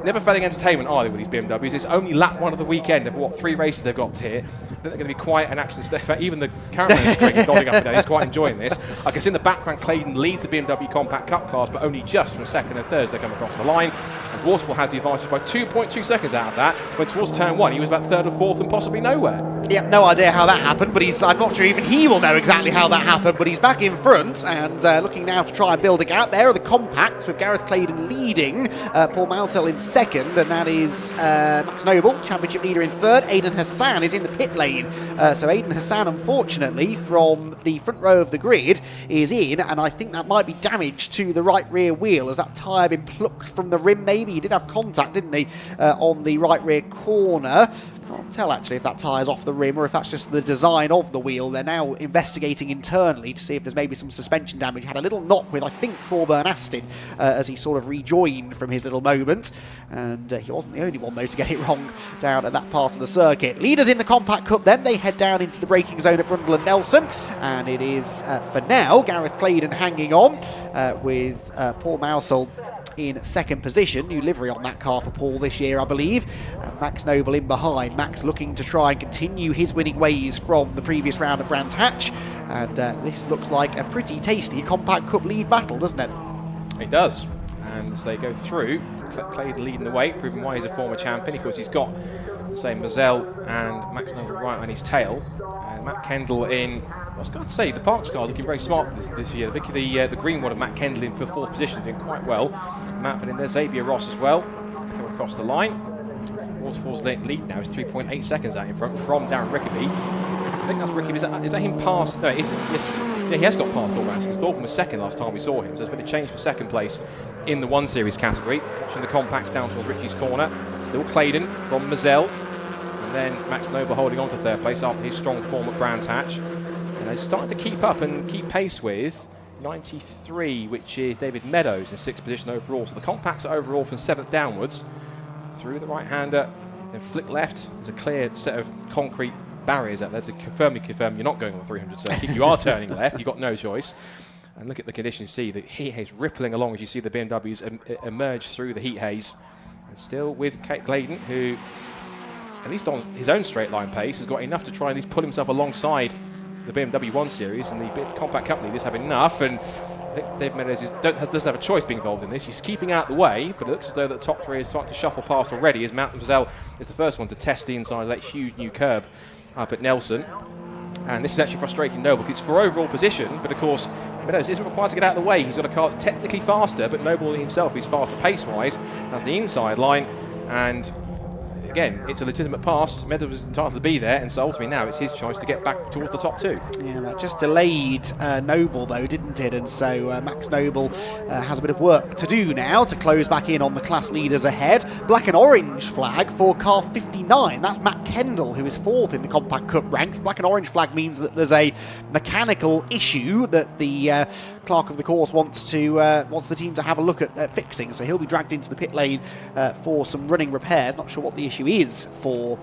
Never failing entertainment, are they, with these BMWs? It's only lap 1 of the weekend of what 3 races they've got here. I think they're going to be quite an action. In fact, even the cameraman is nodding up and down. He's quite enjoying this. I guess in the background, Clayton leads the BMW Compact Cup class, but only just from second and third as they come across the line. And Waterfall has the advantage by 2.2 seconds out of that. When towards turn 1, he was about 3rd or 4th and possibly nowhere. Yeah, no idea how that happened, but I'm not sure even he will know exactly how that happened, but he's back in front and looking now to try and build a gap. There are the compacts with Gareth Clayton leading, Paul Mansell in second, and that is Max Noble, championship leader, in third. Aidan Hassan is in the pit lane. So Aidan Hassan, unfortunately, from the front row of the grid, is in, and I think that might be damage to the right rear wheel. Has that tyre been plucked from the rim, maybe? He did have contact, didn't he, on the right rear corner. Can't tell actually if that tyre's off the rim or if that's just the design of the wheel. They're now investigating internally to see if there's maybe some suspension damage. Had a little knock with, I think, Thorburn Aston as he sort of rejoined from his little moment. And he wasn't the only one, though, to get it wrong down at that part of the circuit. Leaders in the Compact Cup then, they head down into the braking zone at Brundle and Nelson. And it is, for now, Gareth Clayton hanging on with Paul Mansell in second position. New livery on that car for Paul this year, I believe. Max Noble in behind. Max looking to try and continue his winning ways from the previous round at Brands Hatch. And this looks like a pretty tasty Compact Cup lead battle, doesn't it? It does. And as they go through, Clayton leading the way, proving why he's a former champion. Of course, he's got, say, Mazel and Max Noble right on his tail. Matt Kendall in, I was going to say, the Parks car looking very smart this year. The green one of Matt Kendall in for 4th position, doing quite well. Matt in there, Xavier Ross as well. They come across the line. Waterfall's lead now is 3.8 seconds out in front from Darren Rickaby. I think that's Rickaby. Is that him past? No, it isn't. Yes. Yeah, he has got past Thorburn because Thorburn was second last time we saw him. So there's been a change for second place in the 1 Series category. Watching the compacts down towards Richie's corner. Still Clayton from Mazel. And then Max Noble holding on to 3rd place after his strong form at Brands Hatch. And they're starting to keep up and keep pace with 93, which is David Meadows in 6th position overall. So the compacts are overall from 7th downwards. Through the right-hander, then flick left. There's a clear set of concrete barriers out there to confirm you're not going on the 300 circuit. You are turning left. You've got no choice. And look at the conditions. See the heat haze rippling along as you see the BMWs emerge through the heat haze. And still with Clayton, who, at least on his own straight line pace, has got enough to try and at least pull himself alongside the BMW 1 Series, and the Compact Cup leaders have enough. And I think Dave Meadows doesn't have a choice being involved in this. He's keeping out the way, but it looks as though the top three is starting to shuffle past already, as Mademoiselle is the first one to test the inside of that huge new curb up at Nelson. And this is actually frustrating Noble, because it's for overall position, but of course Meadows isn't required to get out of the way. He's got a car that's technically faster, but Noble himself is faster pace-wise, has the inside line, and again, it's a legitimate pass. Meadows was entitled to be there, and so ultimately now it's his choice to get back towards the top two. Yeah, that just delayed Noble though, didn't it? And so Max Noble has a bit of work to do now to close back in on the class leaders ahead. Black and orange flag for car 59. That's Matt Kendall, who is 4th in the Compact Cup ranks. Black and orange flag means that there's a mechanical issue that the clerk of the course wants the team to have a look at fixing. So he'll be dragged into the pit lane for some running repairs. Not sure what the issue is for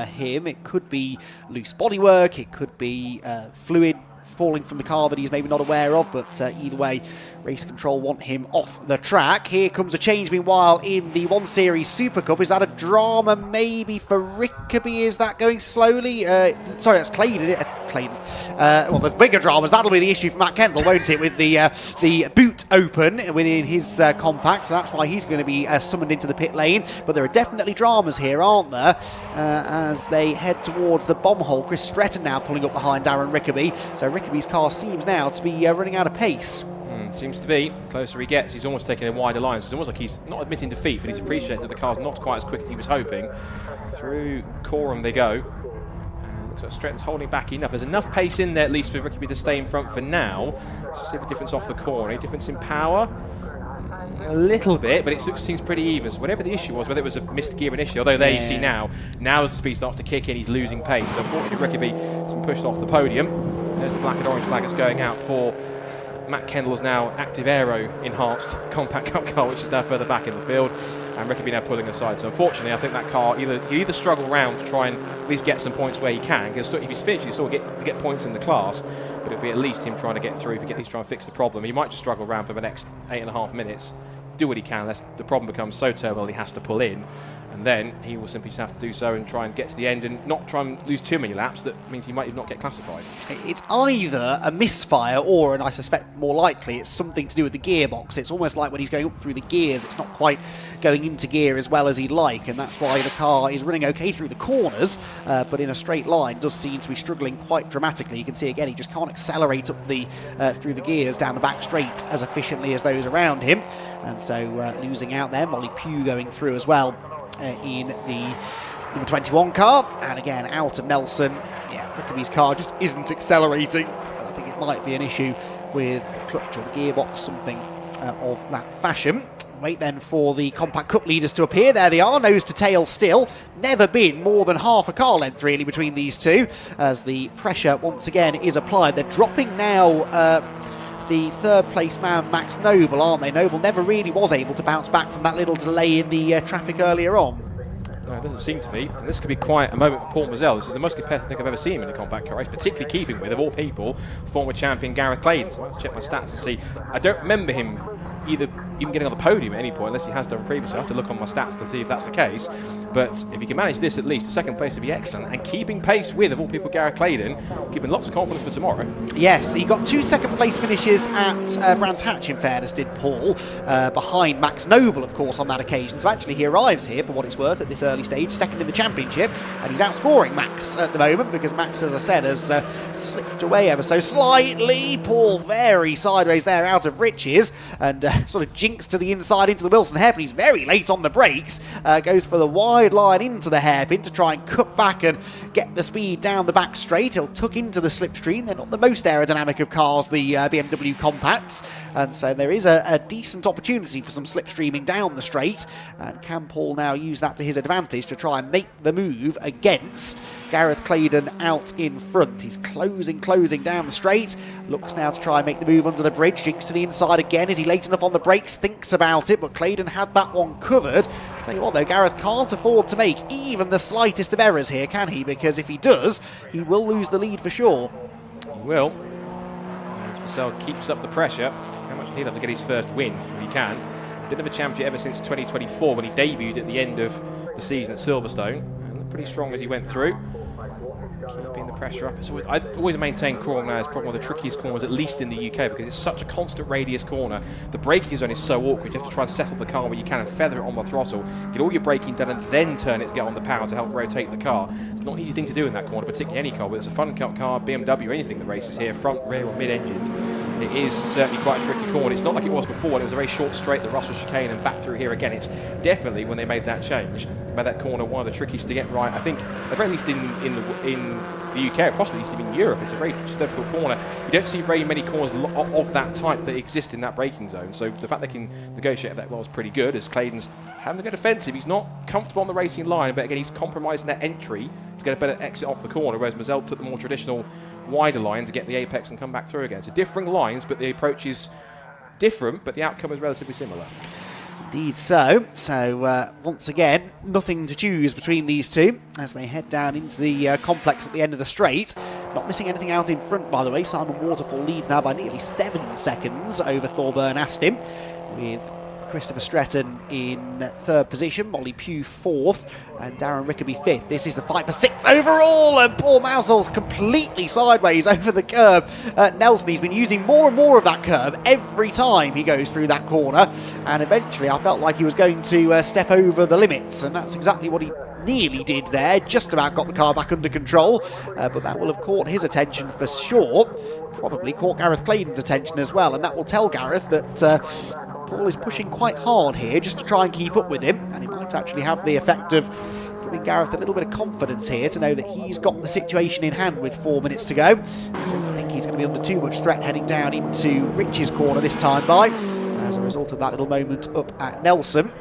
him. It could be loose bodywork, it could be fluid falling from the car that he's maybe not aware of, but either way, race control want him off the track. Here comes a change meanwhile in the 1 Series Super Cup. Is that a drama maybe for Rickaby? Is that going slowly? Sorry, that's Claydon. Well, there's bigger dramas. That'll be the issue for Matt Kendall, won't it, with the boot open within his compact. So that's why he's going to be summoned into the pit lane. But there are definitely dramas here, aren't there, as they head towards the bomb hole. Chris Snetterton now pulling up behind Darren Rickaby. So Rickaby's car seems now to be running out of pace. Seems to be. The closer he gets, he's almost taking a wider line. So it's almost like he's not admitting defeat, but he's appreciating that the car's not quite as quick as he was hoping. Through Coram they go. And looks like Stretton's holding back enough. There's enough pace in there, at least, for Rickaby to stay in front for now. Just see the difference off the corner. Any difference in power? A little bit, but it seems pretty even. So whatever the issue was, whether it was a missed gear initially, although there you see now as the speed starts to kick in, he's losing pace. So unfortunately, Rickaby has been pushed off the podium. There's the black and orange flag that's going out for Matt Kendall's now active aero enhanced Compact Cup car, which is now further back in the field, and Rickaby now pulling aside. So unfortunately, I think that car he'll either struggle around to try and at least get some points where he can, because if he's finished, he'll still get points in the class, but it'll be at least him trying to get through, if he at least try and fix the problem. He might just struggle around for the next 8.5 minutes, do what he can, unless the problem becomes so terrible he has to pull in, and then he will simply just have to do so and try and get to the end and not try and lose too many laps. That means he might not get classified. It's either a misfire or, and I suspect more likely, it's something to do with the gearbox. It's almost like when he's going up through the gears, it's not quite going into gear as well as he'd like, and that's why the car is running okay through the corners, but in a straight line does seem to be struggling quite dramatically. You can see again, he just can't accelerate up the through the gears down the back straight as efficiently as those around him, and so losing out there. Molly Pugh going through as well in the number 21 car, and again out of Nelson. Yeah, Rickaby's car just isn't accelerating, and I think it might be an issue with the clutch or the gearbox, something of that fashion. Wait then for the Compact Cup leaders to appear. There they are, nose to tail still. Never been more than half a car length really between these two, as the pressure once again is applied. They're dropping now the third place man Max Noble, aren't they? Noble never really was able to bounce back from that little delay in the traffic earlier on. No, it doesn't seem to be. And this could be quite a moment for Paul Mazel. This is the most competitive thing I've ever seen in a compact car race, particularly keeping with, of all people, former champion Gareth Claydon. So I have to check my stats and see. I don't remember him even getting on the podium at any point, unless he has done previously. I have to look on my stats to see if that's the case. But if he can manage this, at least the second place would be excellent. And keeping pace with, of all people, Gareth Claydon, giving lots of confidence for tomorrow. Yes, he got 2 second place finishes at Brands Hatch, in fairness, did Paul, behind Max Noble, of course, on that occasion. So actually he arrives here, for what it's worth, at this early stage, second in the championship, and he's outscoring Max at the moment, because Max, as I said, has slipped away ever so slightly. Paul very sideways there, out of riches, and sort of jinks to the inside into the Wilson hairpin. He's very late on the brakes, goes for the wide line into the hairpin to try and cut back and get the speed down the back straight. He'll tuck into the slipstream. They're not the most aerodynamic of cars, the BMW compacts, and so there is a decent opportunity for some slipstreaming down the straight, and can Paul now use that to his advantage to try and make the move against Gareth Claydon out in front. He's closing down the straight, looks now to try and make the move under the bridge, jinks to the inside again. Is he late enough on the brakes? Thinks about it, but Claydon had that one covered. Tell you what though, Gareth can't afford to make even the slightest of errors here, can he? Because if he does, he will lose the lead for sure. He will. As Marcel keeps up the pressure, how much he'll have to get his first win if he can. He's been of a champion ever since 2024 when he debuted at the end of the season at Silverstone. And pretty strong as he went through. Keeping the pressure up. I always maintain crawling now is probably one of the trickiest corners, at least in the UK, because it's such a constant radius corner. The braking zone is so awkward. You have to try and settle the car where you can and feather it on the throttle, get all your braking done, and then turn it to get on the power to help rotate the car. It's not an easy thing to do in that corner, particularly any car, whether it's a Fun Cup car, BMW, anything that races here, front, rear, or mid-engined. It is certainly quite a tricky corner. It's not like it was before when it was a very short straight, the Russell chicane, and back through here again. It's definitely, when they made that change, made that corner one of the trickiest to get right. I think, at the very least in the UK, possibly at least even in Europe, it's a very difficult corner. You don't see very many corners of that type that exist in that braking zone. So the fact they can negotiate that well is pretty good, as Clayton's having to go defensive. He's not comfortable on the racing line, but again, he's compromising that entry to get a better exit off the corner, whereas Mazel took the more traditional wider line to get the apex and come back through again. So different lines, but the approach is different, but the outcome is relatively similar. Indeed so. So once again, nothing to choose between these two as they head down into the complex at the end of the straight. Not missing anything out in front, by the way. Simon Waterfall leads now by nearly 7 seconds over Thorburn Aston, with Christopher Snetterton in 3rd position, Molly Pugh 4th, and Darren Rickaby 5th. This is the fight for 6th overall, and Paul Mousel's completely sideways over the curb. Nelson, he's been using more and more of that curb every time he goes through that corner, and eventually I felt like he was going to step over the limits, and that's exactly what he nearly did there. Just about got the car back under control, but that will have caught his attention for sure. Probably caught Gareth Clayton's attention as well, and that will tell Gareth that Paul is pushing quite hard here just to try and keep up with him, and it might actually have the effect of giving Gareth a little bit of confidence here to know that he's got the situation in hand with 4 minutes to go. I don't think he's going to be under too much threat heading down into Rich's corner this time by, as a result of that little moment up at Nelson.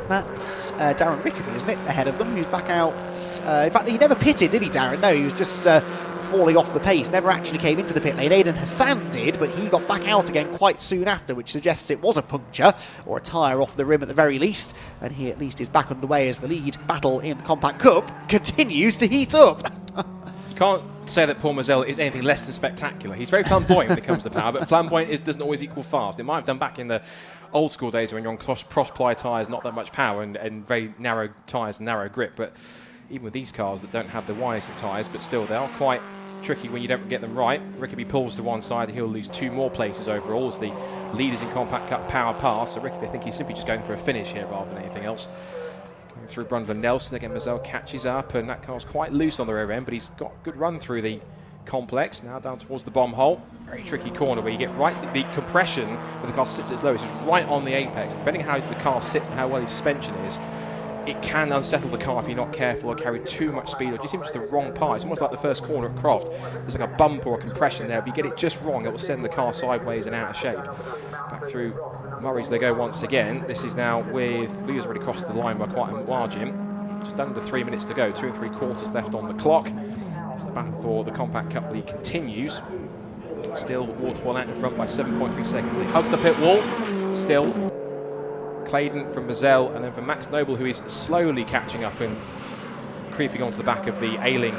That's Darren Rickaby, isn't it, ahead of them, who's back out. In fact, he never pitted, did he, Darren? No, he was just falling off the pace, never actually came into the pit lane. Aidan Hassan did, but he got back out again quite soon after, which suggests it was a puncture, or a tyre off the rim at the very least, and he at least is back underway as the lead battle in the Compact Cup continues to heat up. You can't say that Paul Mazel is anything less than spectacular. He's very flamboyant when it comes to power, but flamboyant doesn't always equal fast. It might have done back in the old school days when you're on cross-ply tyres, not that much power, and very narrow tyres and narrow grip, but even with these cars that don't have the widest of tyres, but still they are quite tricky when you don't get them right. Rickaby pulls to one side, he'll lose 2 more places overall as the leaders in Compact Cup power pass. So Rickaby, I think he's simply just going for a finish here rather than anything else. Going through Brundle and Nelson, again Mazel catches up, and that car's quite loose on the rear end, but he's got a good run through the complex. Now down towards the bomb hole. Very tricky corner where you get right to the compression where the car sits at its lowest is right on the apex. Depending on how the car sits and how well the suspension is, it can unsettle the car if you're not careful or carry too much speed or just seems the wrong part. It's almost like the first corner at Croft. There's like a bump or a compression there. If you get it just wrong, it will send the car sideways and out of shape. Back through Murray's they go once again. This is now with leaders already crossed the line by quite a margin. Just under 3 minutes to go, 2 3/4 left on the clock. As the battle for the Compact Cup lead continues. Still Waterfall out in front by 7.3 seconds. They hug the pit wall. Still Clayton from Mazel, and then from Max Noble, who is slowly catching up and creeping onto the back of the ailing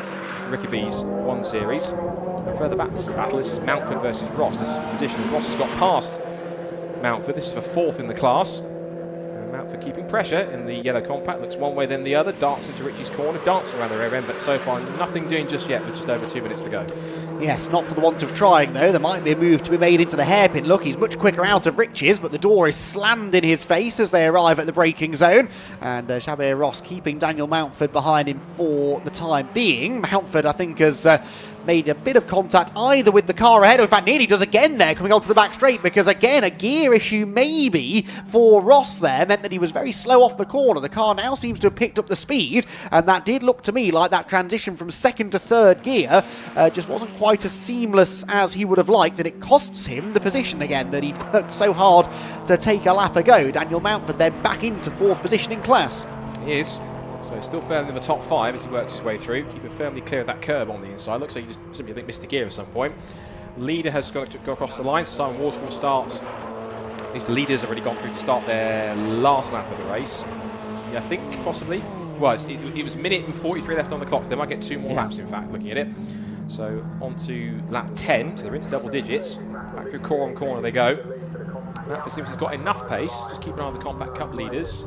Rickaby's 1 Series. And further back, this is the battle. This is Mountford versus Ross. This is for position. Ross has got past Mountford. This is for 4th in the class. Mountford keeping pressure in the yellow compact. Looks one way then the other. Darts into Richie's corner. Dancing around the rear end, but so far nothing doing just yet with just over 2 minutes to go. Yes, not for the want of trying though. There might be a move to be made into the hairpin. Look, he's much quicker out of Rich's, but the door is slammed in his face as they arrive at the braking zone. And Shabir Ross keeping Daniel Mountford behind him for the time being. Mountford, I think, has made a bit of contact either with the car ahead, or in fact nearly does again there coming onto the back straight, because again a gear issue maybe for Ross there meant that he was very slow off the corner. The car now seems to have picked up the speed, and that did look to me like that transition from 2nd to 3rd gear just wasn't quite as seamless as he would have liked, and it costs him the position again that he'd worked so hard to take a lap ago. Daniel Mountford then back into 4th position in class. He is. So still firmly in the top 5 as he works his way through, keeping firmly clear of that curb on the inside. Looks like he just simply, I think, missed a gear at some point. Leader has got to go across the line, so Simon Waterfall starts. At least the leaders have already gone through to start their last lap of the race. Yeah, I think, possibly. Well, it was 1 minute and 43 left on the clock. So they might get 2 more laps, in fact, looking at it. So on to lap 10, so they're into double digits. Back through corner on corner they go. Mountford seems he's got enough pace. Just keep an eye on the Compact Cup leaders.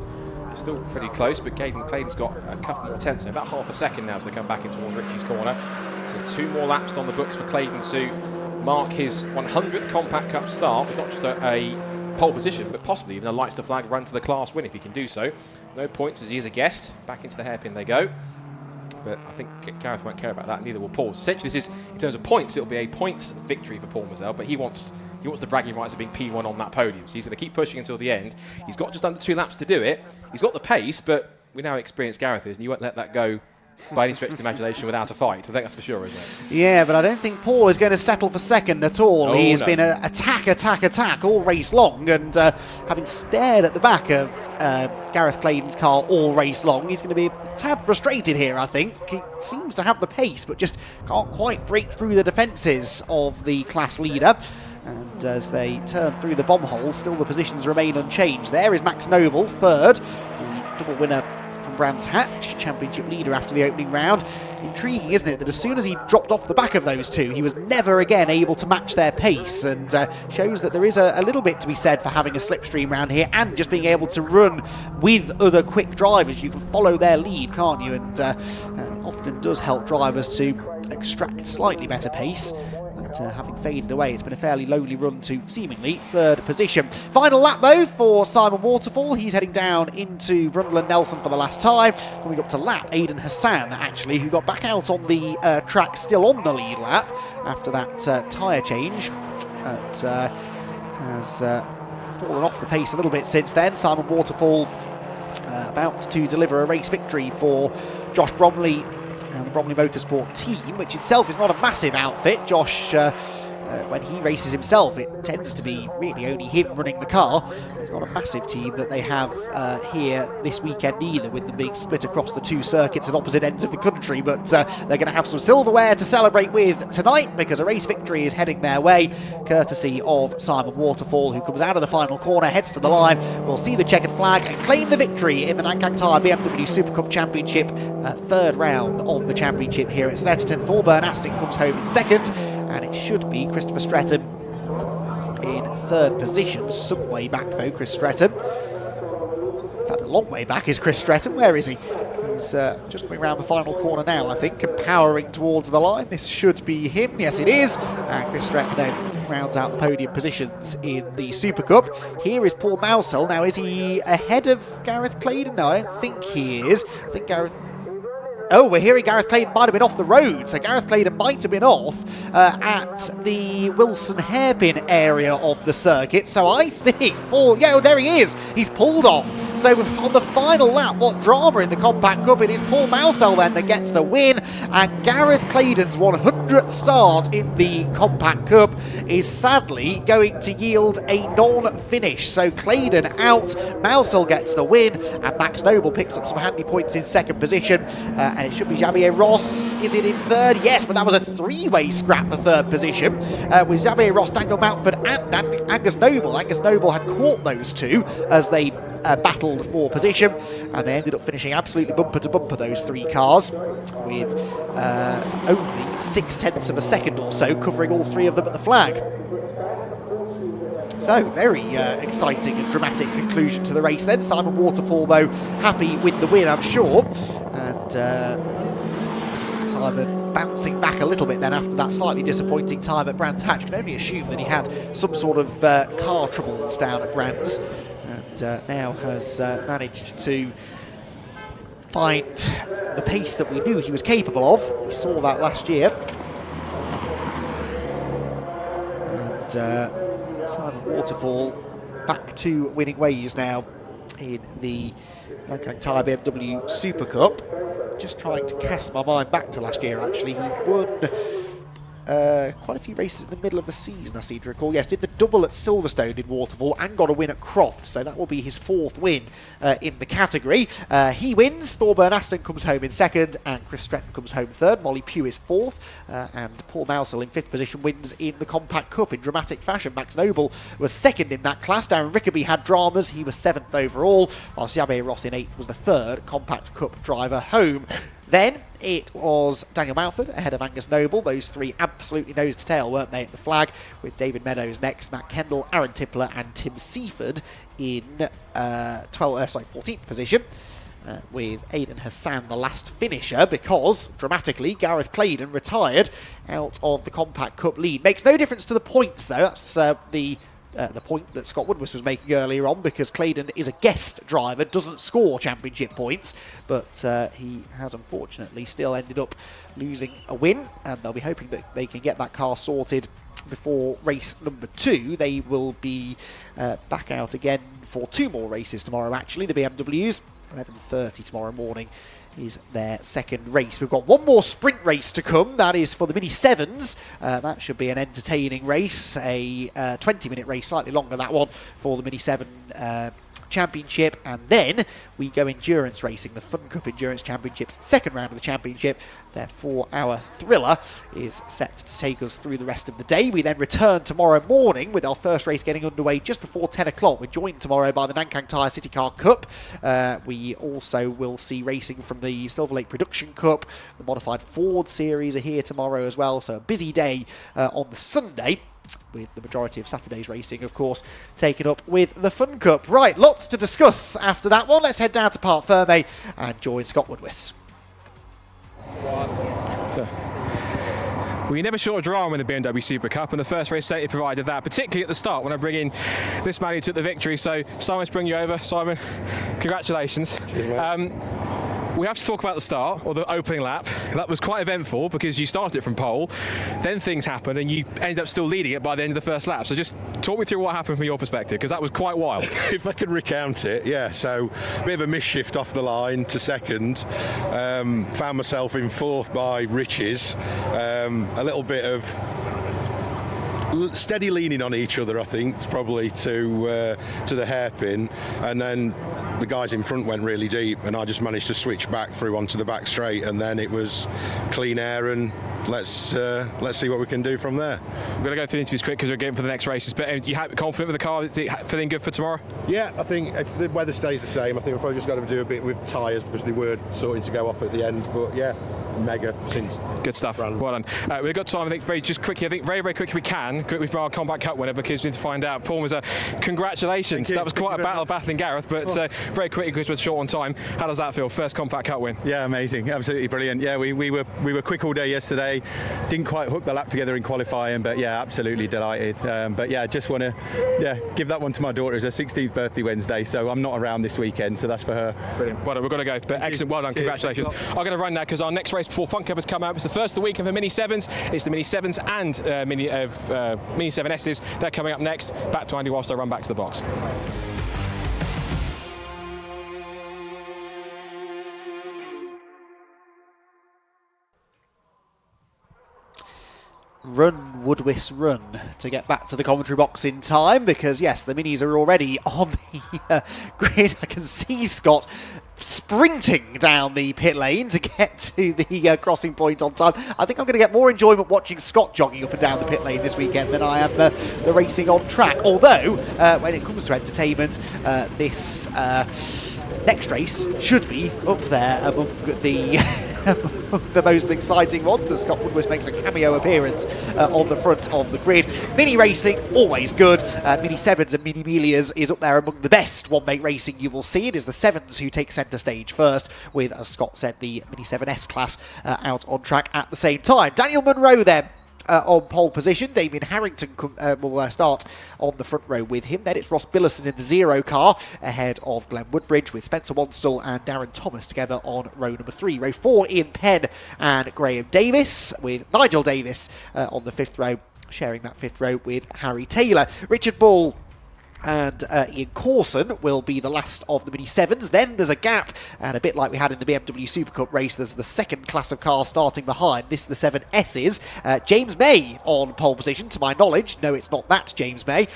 Still pretty close, but Clayton's got a couple more tenths, about half a second now as they come back in towards Richie's corner. So 2 more laps on the books for Clayton to mark his 100th Compact Cup start, with not just a pole position, but possibly even a lights to flag run to the class win if he can do so. No points as he is a guest. Back into the hairpin they go. But I think Gareth won't care about that, neither will Paul. Essentially, this is, in terms of points, it'll be a points victory for Paul Mazel, but he wants the bragging rights of being P1 on that podium. So he's going to keep pushing until the end. He's got just under 2 laps to do it. He's got the pace, but we now experience Gareth is, and you won't let that go by any stretch of the imagination without a fight. I think that's for sure, isn't it? Yeah, but I don't think Paul is going to settle for second at all. Oh, He's been attack all race long, and having stared at the back of Gareth Clayton's car all race long, he's going to be a tad frustrated here, I think. He seems to have the pace, but just can't quite break through the defences of the class leader. And as they turn through the bomb hole, still the positions remain unchanged. There is Max Noble, third, the double winner from Brands Hatch, championship leader after the opening round. Intriguing, isn't it, that as soon as he dropped off the back of those two, he was never again able to match their pace, and shows that there is a little bit to be said for having a slipstream round here and just being able to run with other quick drivers. You can follow their lead, can't you? And often does help drivers to extract slightly better pace. Having faded away, it's been a fairly lonely run to seemingly third position. Final lap though for Simon Waterfall. He's heading down into Brundle and Nelson for the last time. Coming up to lap, Aidan Hassan actually, who got back out on the track still on the lead lap after that tyre change. Has fallen off the pace a little bit since then. Simon Waterfall about to deliver a race victory for Josh Bromley and the Bromley Motorsport team, which itself is not a massive outfit. Josh, when he races himself, it tends to be really only him running the car. It's not a massive team that they have here this weekend either, with them being split across the 2 circuits at opposite ends of the country. But they're going to have some silverware to celebrate with tonight, because a race victory is heading their way, courtesy of Simon Waterfall, who comes out of the final corner, heads to the line, will see the checkered flag and claim the victory in the Nankang Tyre BMW Super Cup Championship, 3rd round of the championship here at Snetterton. Thorburn Aston comes home in 2nd, and it should be Christopher Stretton in 3rd position. Some way back though, Chris Stretton. In fact, a long way back is Chris Stretton. Where is he? He's just coming around the final corner now, I think, and powering towards the line. This should be him. Yes, it is. And Chris Stretton then rounds out the podium positions in the Super Cup. Here is Paul Mousel. Now, is he ahead of Gareth Clayton? No, I don't think he is. I think Gareth... Oh, we're hearing Gareth Clayton might have been off the road, so Gareth Clayton might have been off at the Wilson hairpin area of the circuit. So I think Paul, yeah, oh, there he is. He's pulled off. So on the final lap, what drama in the Compact Cup. It is Paul Mousel then that gets the win, and Gareth Clayton's 100th start in the Compact Cup is sadly going to yield a non-finish. So Clayton out, Mousel gets the win, and Max Noble picks up some handy points in 2nd position. And it should be Javier Ross. Is it in 3rd? Yes, but that was a 3-way scrap for 3rd position with Javier Ross, Daniel Mountford and Angus Noble. Angus Noble had caught those two as they battled for position, and they ended up finishing absolutely bumper to bumper, those 3 cars, with only 0.6 of a second or so covering all 3 of them at the flag. So, very exciting and dramatic conclusion to the race then. Simon Waterfall, though, happy with the win, I'm sure. And Simon bouncing back a little bit then after that slightly disappointing time at Brands Hatch. Can only assume that he had some sort of car troubles down at Brands, and now has managed to find the pace that we knew he was capable of. We saw that last year. And Simon Waterfall back to winning ways now in the Nankang Tyre BMW Super Cup. Just trying to cast my mind back to last year, actually. He won quite a few races in the middle of the season, I seem to recall. Yes, did the double at Silverstone in Waterfall and got a win at Croft, so that will be his 4th win in the category. He wins, Thorburn Aston comes home in 2nd, and Chris Stretton comes home 3rd. Molly Pugh is 4th, and Paul Mousel in 5th position wins in the Compact Cup in dramatic fashion. Max Noble was 2nd in that class. Darren Rickaby had dramas, he was 7th overall, while Xavier Ross in 8th was the 3rd Compact Cup driver home. Then it was Daniel Mountford ahead of Angus Noble. Those three absolutely nose to tail, weren't they, at the flag, with David Meadows next, Matt Kendall, Aaron Tippler and Tim Seaford in 14th position. With Aidan Hassan the last finisher, because, dramatically, Gareth Claydon retired out of the Compact Cup lead. Makes no difference to the points, though. That's the point that Scott Woodward was making earlier on, because Claydon is a guest driver, doesn't score championship points, but he has unfortunately still ended up losing a win, and they'll be hoping that they can get that car sorted before race number 2. They will be back out again for 2 more races tomorrow, actually, the BMWs. 11:30 tomorrow morning is their second race. We've got one more sprint race to come. That is for the Mini 7s. That should be an entertaining race. A 20-minute race, slightly longer that one, for the Mini 7 Championship. And then we go endurance racing, the Fun Cup Endurance Championships, second round of the championship. Their 4-hour thriller is set to take us through the rest of the day. We then return tomorrow morning with our first race getting underway just before 10 o'clock. We're joined tomorrow by the Nankang Tyre City Car Cup. We also will see racing from the Silver Lake Production Cup. The Modified Ford Series are here tomorrow as well, so a busy day on the Sunday, with the majority of Saturday's racing, of course, taken up with the Fun Cup. Right, lots to discuss after that one. Let's head down to Parc Fermé and join Scott Woodward. Well, you're never short of drama in the BMW Super Cup, and the first race certainly provided that, particularly at the start when I bring in this man who took the victory. So, Simon, let's bring you over. Simon, congratulations. Cheers, we have to talk about the start, or the opening lap. That was quite eventful because you started it from pole, then things happened and you ended up still leading it by the end of the first lap. So just talk me through what happened from your perspective, because that was quite wild. If I can recount it, yeah. So a bit of a misshift off the line to second. Found myself in 4th by Riches. A little bit of steady leaning on each other, I think, probably to the hairpin, and then the guys in front went really deep, and I just managed to switch back through onto the back straight, and then it was clean air, and let's see what we can do from there. We're going to go through the interviews quick because we're getting for the next races, but are you confident with the car? Is it feeling good for tomorrow? Yeah, I think if the weather stays the same, I think we've probably just got to do a bit with tyres because they were sorting to go off at the end, but yeah, mega since. Good stuff. Well done. We've got time, I think, very quickly we can, with our Compact Cup winner, because we need to find out. Paul was congratulations. That was quite a battle battling Gareth, but very quickly because we're short on time. How does that feel? First Compact Cup win? Yeah, amazing. Absolutely brilliant. Yeah, we were quick all day yesterday. Didn't quite hook the lap together in qualifying, but yeah, absolutely delighted. But yeah, just want to give that one to my daughter. It's her 16th birthday Wednesday, so I'm not around this weekend, so that's for her. Brilliant. Well done. We've got to go. But excellent. Well done. Cheers. Congratulations. I'm going to run now because our next race before Fun Cup has come out. It's the first of the week of the Mini 7s. It's the Mini 7s and Mini 7Ss. They're coming up next. Back to Andy whilst I run back to the box. Run, Woodwis, run to get back to the commentary box in time, because yes, the Minis are already on the grid. I can see Scott sprinting down the pit lane to get to the crossing point on time. I think I'm going to get more enjoyment watching Scott jogging up and down the pit lane this weekend than I am the racing on track. Although, when it comes to entertainment, this next race should be up there among the most exciting ones, as Scott Woodward makes a cameo appearance on the front of the grid. Mini racing, always good. Mini 7s and Mini Melias is up there among the best one-make racing you will see. It is the 7s who take centre stage first, with, as Scott said, the Mini 7S class out on track at the same time. Daniel Munro then on pole position. Damien Harrington will start on the front row with him. Then it's Ross Billison in the 0 car ahead of Glenn Woodbridge, with Spencer Wanstall and Darren Thomas together on row number 3. Row 4, Ian Penn and Graham Davis, with Nigel Davis on the 5th row, sharing that 5th row with Harry Taylor. Richard Ball and Ian Corson will be the last of the Mini 7s. Then there's a gap, and a bit like we had in the BMW Super Cup race, there's the second class of cars starting behind. This is the 7Ss. James May on pole position, to my knowledge. No, it's not that James May.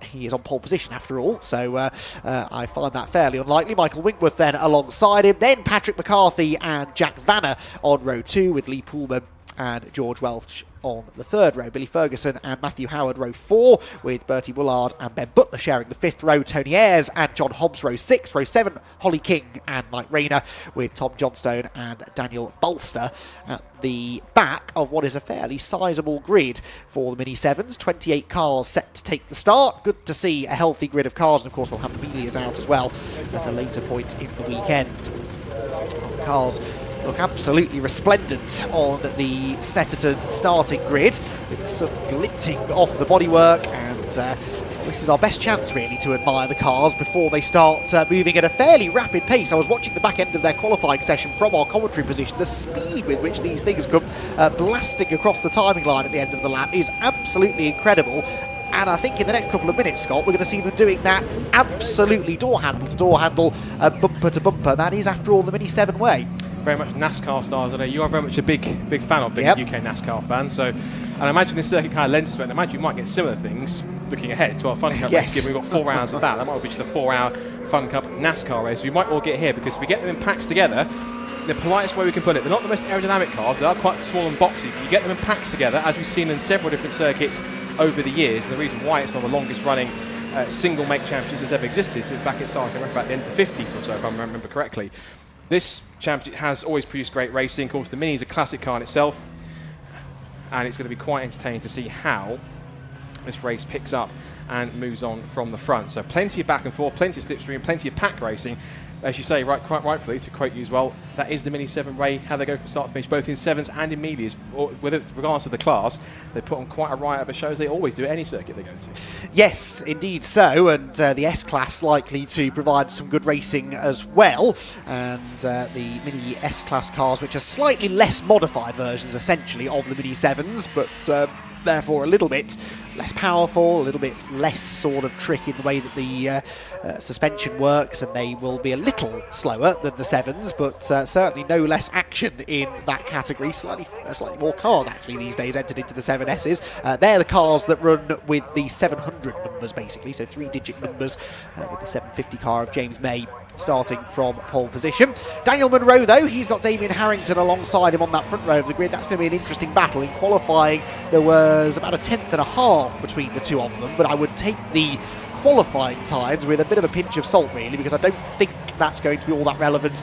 He is on pole position after all, so I find that fairly unlikely. Michael Winkworth then alongside him. Then Patrick McCarthy and Jack Vanner on row 2, with Lee Poolman and George Welch on the third row. Billy Ferguson and Matthew Howard row 4, with Bertie Woolard and Ben Butler sharing the 5th row. Tony Ayres and John Hobbs row 6. Row 7, Holly King and Mike Rayner, with Tom Johnstone and Daniel Bolster at the back of what is a fairly sizable grid for the Mini 7s. 28 cars set to take the start. Good to see a healthy grid of cars, and of course we'll have the Melias out as well at a later point in the weekend. Cars look absolutely resplendent on the Snetterton starting grid, with some glinting off the bodywork, and this is our best chance really to admire the cars before they start moving at a fairly rapid pace. I was watching the back end of their qualifying session from our commentary position. The speed with which these things come blasting across the timing line at the end of the lap is absolutely incredible. And I think in the next couple of minutes, Scott, we're going to see them doing that absolutely door handle to door handle, bumper to bumper. That is, after all, the Mini 7 way. Very much NASCAR stars. I know you are very much a big fan of being a UK NASCAR fan. So, and I imagine this circuit kind of lends to it. And I imagine you might get similar things looking ahead to our Fun Cup race. Given we've got 4 hours of that. That might be just a 4-hour Fun Cup NASCAR race. We might all get here because we get them in packs together. The politest way we can put it, they're not the most aerodynamic cars. They are quite small and boxy. But you get them in packs together, as we've seen in several different circuits over the years. And the reason why it's one of the longest running single make championships that's ever existed since back it started, I remember about the end of the 50s or so, if I remember correctly. This championship has always produced great racing. Of course, the Mini is a classic car in itself, and it's going to be quite entertaining to see how this race picks up and moves on from the front. So plenty of back and forth, plenty of slipstream, plenty of pack racing. As you say, quite rightfully, to quote you as well, that is the Mini 7 way, how they go from start to finish, both in 7s and in Melias. Regardless of the class, they put on quite a riot of a show, as they always do at any circuit they go to. Yes, indeed so, and the S-Class likely to provide some good racing as well, and the Mini S-Class cars, which are slightly less modified versions, essentially, of the Mini 7s, but therefore a little bit less powerful, a little bit less sort of trick in the way that the suspension works, and they will be a little slower than the 7s, but certainly no less action in that category. Slightly more cars actually these days entered into the 7Ss. They're the cars that run with the 700 numbers basically, so 3-digit numbers, with the 750 car of James May starting from pole position. Daniel Munro, though, he's got Damien Harrington alongside him on that front row of the grid. That's going to be an interesting battle. In qualifying, there was about a 10th and a half between the two of them, but I would take the qualifying times with a bit of a pinch of salt, really, because I don't think that's going to be all that relevant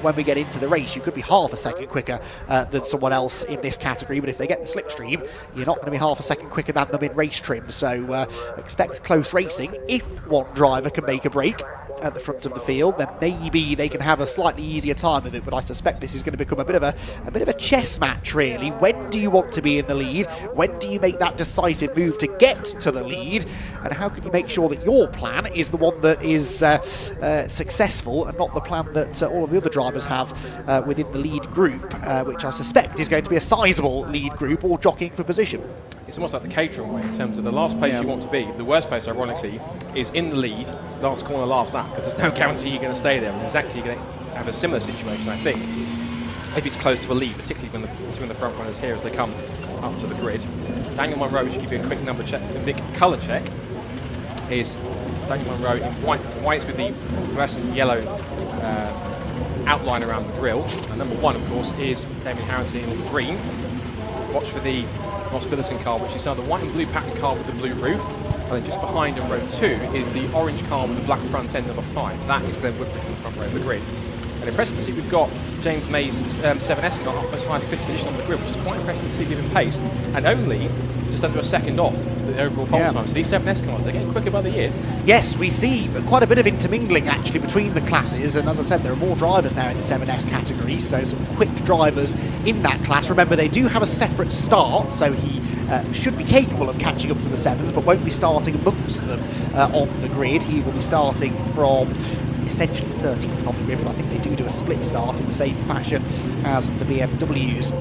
when we get into the race. You could be half a second quicker than someone else in this category, but if they get the slipstream, you're not going to be half a second quicker than them in race trim. So expect close racing. If one driver can make a break at the front of the field, then maybe they can have a slightly easier time of it, but I suspect this is going to become a bit of a chess match, really. When do you want to be in the lead? When do you make that decisive move to get to the lead? And how can you make sure that your plan is the one that is successful and not the plan that all of the other drivers have within the lead group, which I suspect is going to be a sizable lead group, all jockeying for position. It's almost like the catering way in terms of the last place you want to be. The worst place, ironically, is in the lead, last corner, last lap, because there's no guarantee you're going to stay there. And exactly going to have a similar situation, I think, if it's close to a lead, particularly when between the front runners here as they come up to the grid. Daniel Munro, should give you a quick number check, a big colour check, is Daniel Munro in whites with the fluorescent yellow outline around the grille. And number 1, of course, is Damien Harrington in green. Watch for the Ross Billison car, which is now the white and blue pattern car with the blue roof. And then just behind in row 2 is the orange car with the black front end, number 5. That is Glenn Woodbridge in the front row of the grid. And impressive to see we've got James May's 7S car up as high as 5th position on the grid, which is quite impressive to see given pace. And only just under a second off the overall pole time. So these 7S cars, they're getting quicker by the year. Yes, we see quite a bit of intermingling actually between the classes, and as I said, there are more drivers now in the 7S category, so some quick drivers in that class. Remember, they do have a separate start, so he should be capable of catching up to the 7s, but won't be starting amongst them on the grid. He will be starting from essentially 13th on the grid, but I think they do a split start in the same fashion as the BMWs.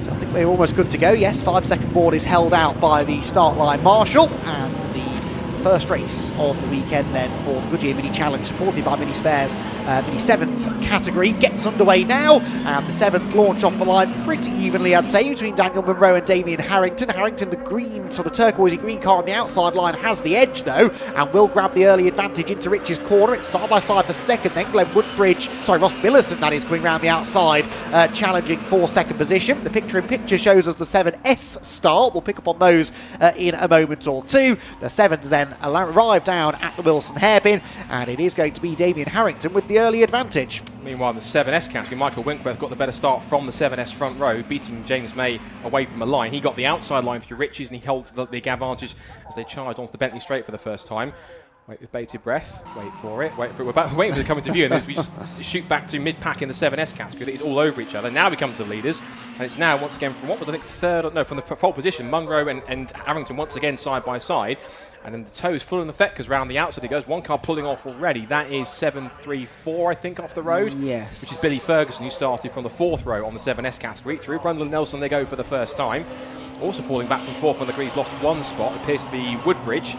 So I think we're almost good to go. Yes, 5-second board is held out by the start line marshal, and the first race of the weekend then for the Goodyear Mini Challenge, supported by Mini Spares. Mini 7s category gets underway now, and the 7s launch off the line pretty evenly, I'd say, between Daniel Munro and Damien Harrington. Harrington, the green, sort of turquoisey green car on the outside line, has the edge though, and will grab the early advantage into Rich's corner. It's side by side for second, then Ross Billison, that is, coming round the outside, challenging for second position. The picture-in-picture shows us the 7S start. We'll pick up on those in a moment or two. The 7s then arrive down at the Wilson hairpin, and it is going to be Damien Harrington with the early advantage. Meanwhile, in the 7S category, Michael Winkworth got the better start from the 7S front row, beating James May away from the line. He got the outside line through Riches, and he holds the advantage as they charge onto the Bentley straight for the first time. Wait with bated breath. Wait for it. We're waiting for it to come into view, and as we just shoot back to mid-pack in the 7S category, it's all over each other. Now we come to the leaders, and it's now once again from what was, I think, from the pole position, Munro and Harrington once again side by side. And then the toe is full in effect because round the outside he goes. One car pulling off already. That is 734, I think, off the road. Yes. Which is Billy Ferguson, who started from the 4th row on the 7S category. Through Brundle and Nelson they go for the first time. Also falling back from 4th on the grid, he's lost one spot. It appears to be Woodbridge.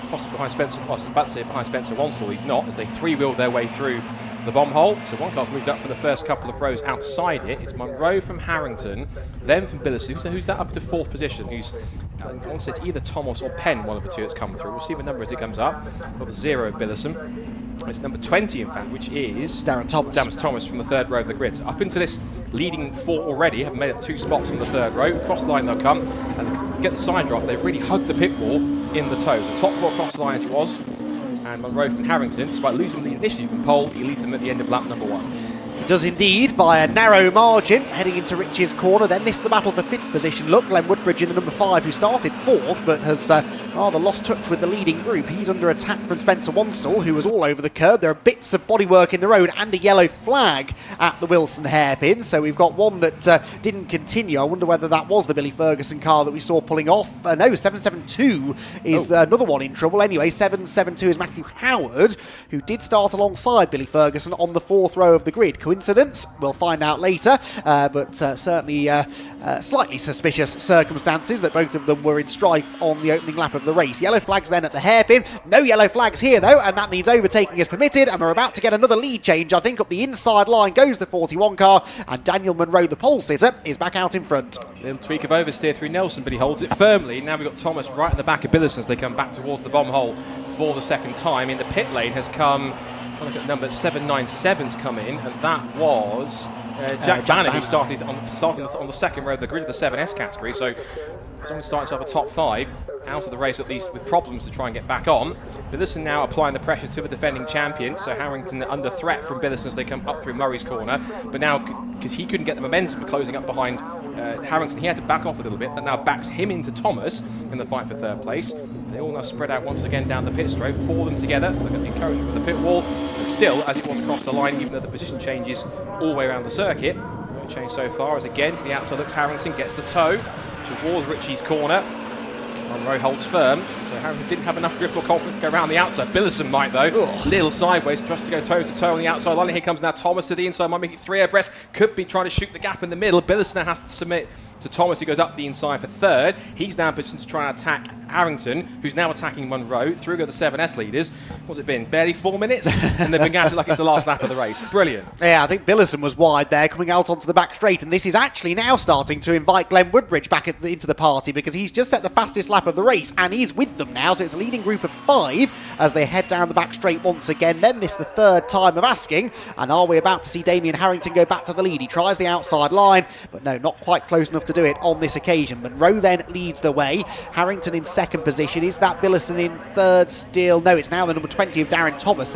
Possibly behind Spencer. I was about to say behind Spencer Wanstall. He's not, as they three-wheeled their way through the bomb hole. So one car's moved up for the first couple of rows outside it. It's Munro from Harrington, then from Billison. So who's that up to 4th position? Who's, I want to say it's either Thomas or Penn, one of the two that's come through. We'll see the number as it comes up. Got the 0 of Billison. It's number 20, in fact, which is Darren Thomas. Darren Thomas from the 3rd row of the grid. Up into this leading 4 already, have made up 2 spots from the 3rd row. Across the line they'll come, and get the side drop. They've really hugged the pit wall in the toes. So top 4 across the line as it was. And Munro from Harrington, despite losing the initially from pole, he leads them at the end of lap number 1. He does indeed, by a narrow margin, heading into Rich's corner, then missed the battle for 5th position. Look, Glenn Woodbridge in the number 5, who started 4th, but has rather lost touch with the leading group. He's under attack from Spencer Wanstall, who was all over the curb. There are bits of bodywork in the road and a yellow flag at the Wilson hairpin, so we've got one that didn't continue. I wonder whether that was the Billy Ferguson car that we saw pulling off. No, 772 is another one in trouble. Anyway, 772 is Matthew Howard, who did start alongside Billy Ferguson on the 4th row of the grid. Coincidence? We'll find out later, but certainly slightly suspicious circumstances that both of them were in strife on the opening lap of the race. Yellow flags then at the hairpin. No yellow flags here though, and that means overtaking is permitted, and we're about to get another lead change. I think up the inside line goes the 41 car, and Daniel Munro, the pole sitter, is back out in front. Little tweak of oversteer through Nelson, but he holds it firmly. Now we've got Thomas right at the back of Billison as they come back towards the bomb hole for the second time. In the pit lane has come, I'm trying to look at number 797's come in, and that was Jack Bannon, who started on the 2nd row of the grid of the 7S category. So as long as he starts off a top 5, out of the race at least with problems to try and get back on. Billison now applying the pressure to the defending champion, so Harrington under threat from Billison as they come up through Murray's corner, but now because he couldn't get the momentum of closing up behind Harrington, he had to back off a little bit. That now backs him into Thomas in the fight for 3rd place. They all now spread out once again down the pit straight, 4 of them together. Look at the encouragement with the pit wall, and still, as it was across the line, even though the position changes all the way around the circuit, no change so far, as again to the outside looks Harrington, gets the toe towards Richie's corner. Munro holds firm, so Harrington didn't have enough grip or confidence to go around the outside. Billison might though. Little sideways, tries to go toe to toe on the outside line. Here comes now Thomas to the inside, might make it 3 abreast. Could be trying to shoot the gap in the middle. Billison now has to submit to Thomas, who goes up the inside for 3rd. He's now in position to try and attack Harrington, who's now attacking Munro. Through go the 7S leaders. What's it been? Barely 4 minutes? And they've been at it like it's the last lap of the race. Brilliant. Yeah, I think Billison was wide there, coming out onto the back straight, and this is actually now starting to invite Glenn Woodbridge back into the party, because he's just set the fastest lap of the race, and he's with them now, so it's a leading group of 5 as they head down the back straight once again. Then this the 3rd time of asking, and are we about to see Damien Harrington go back to the lead? He tries the outside line, but no, not quite close enough to do it on this occasion. Munro then leads the way. Harrington in 2nd position. Is that Billison in 3rd still? No, it's now the number 20 of Darren Thomas.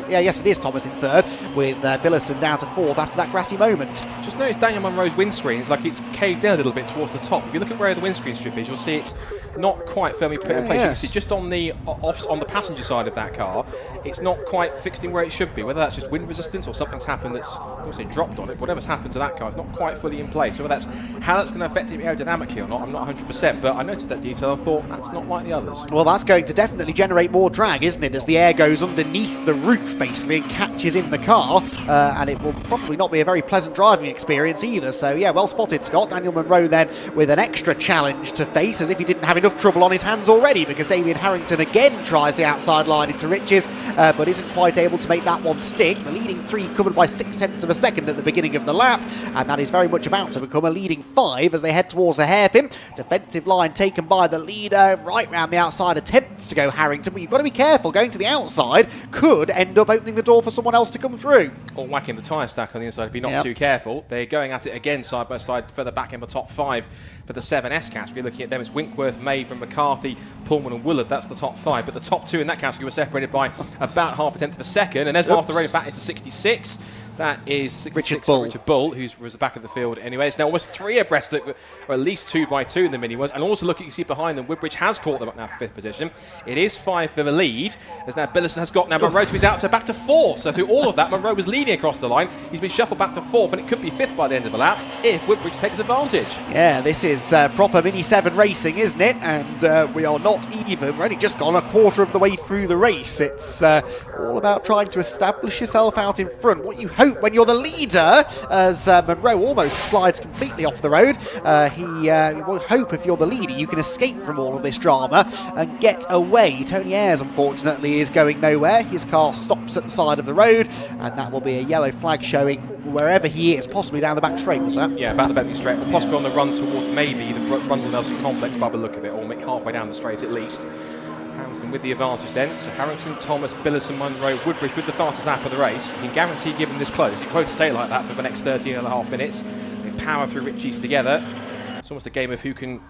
Yes, it is Thomas in 3rd, with Billison down to 4th after that grassy moment. Just notice Daniel Munro's windscreen is like it's caved in a little bit towards the top. If you look at where the windscreen strip is, you'll see it's not quite firmly put in place. Yes. You can see just on the passenger side of that car, it's not quite fixed in where it should be. Whether that's just wind resistance or something's happened that's, I don't want to say dropped on it, whatever's happened to that car, it's not quite fully in place. Whether that's how that's going to affect it aerodynamically or not, I'm not 100%, but I noticed that detail and thought that's not like the others. Well, that's going to definitely generate more drag, isn't it? as the air goes underneath the roof basically and catches in the car, and it will probably not be a very pleasant driving experience either. So yeah, well spotted, Scott. Daniel Munro then with an extra challenge to face, as if he didn't have enough trouble on his hands already, because Damien Harrington again tries the outside line into Riches, but isn't quite able to make that one stick. The leading 3 covered by 0.6 of a second at the beginning of the lap, and that is very much about to become a leading 5 as they head towards the hairpin. Defensive line taken by the leader, right round the outside, attempts to go Harrington, but you've got to be careful. Going to the outside could end up opening the door for someone else to come through. Or whacking the tyre stack on the inside if you're not too careful. They're going at it again side by side, further back in the top 5 for the 7S category. Looking at them, it's Winkworth, May from McCarthy, Pullman and Woolard. That's the top 5, but the top 2 in that category were separated by about 0.5 of a second, and there's Martha Road back into 66. That is 66 Richard Bull, who was the back of the field anyway. It's now almost 3 abreast that are at least 2 by 2 in the mini ones. And also look, you can see behind them, Woodbridge has caught them up now for 5th position. It is 5 for the lead, as now Billison has got now Munro to his outside back to 4th. So through all of that, Munro was leading across the line. He's been shuffled back to 4th, and it could be 5th by the end of the lap if Woodbridge takes advantage. Yeah, this is proper Mini 7 racing, isn't it? And we are not even. We're only just gone a quarter of the way through the race. It's all about trying to establish yourself out in front. What you hope when you're the leader, as Munro almost slides completely off the road. He will hope if you're the leader you can escape from all of this drama and get away. Tony Ayres unfortunately is going nowhere. His car stops at the side of the road, and that will be a yellow flag showing wherever he is, possibly down the back straight, was that? Yeah, about the Bentley straight, possibly on the run towards maybe the Rundle Nelson complex by the look of it, or halfway down the straight at least. Harrington with the advantage then. So Harrington, Thomas, Billison, Munro, Woodbridge with the fastest lap of the race. You can guarantee, given this close, it won't stay like that for the next 13.5 minutes. They power through Ritchie's together. It's almost a game of who can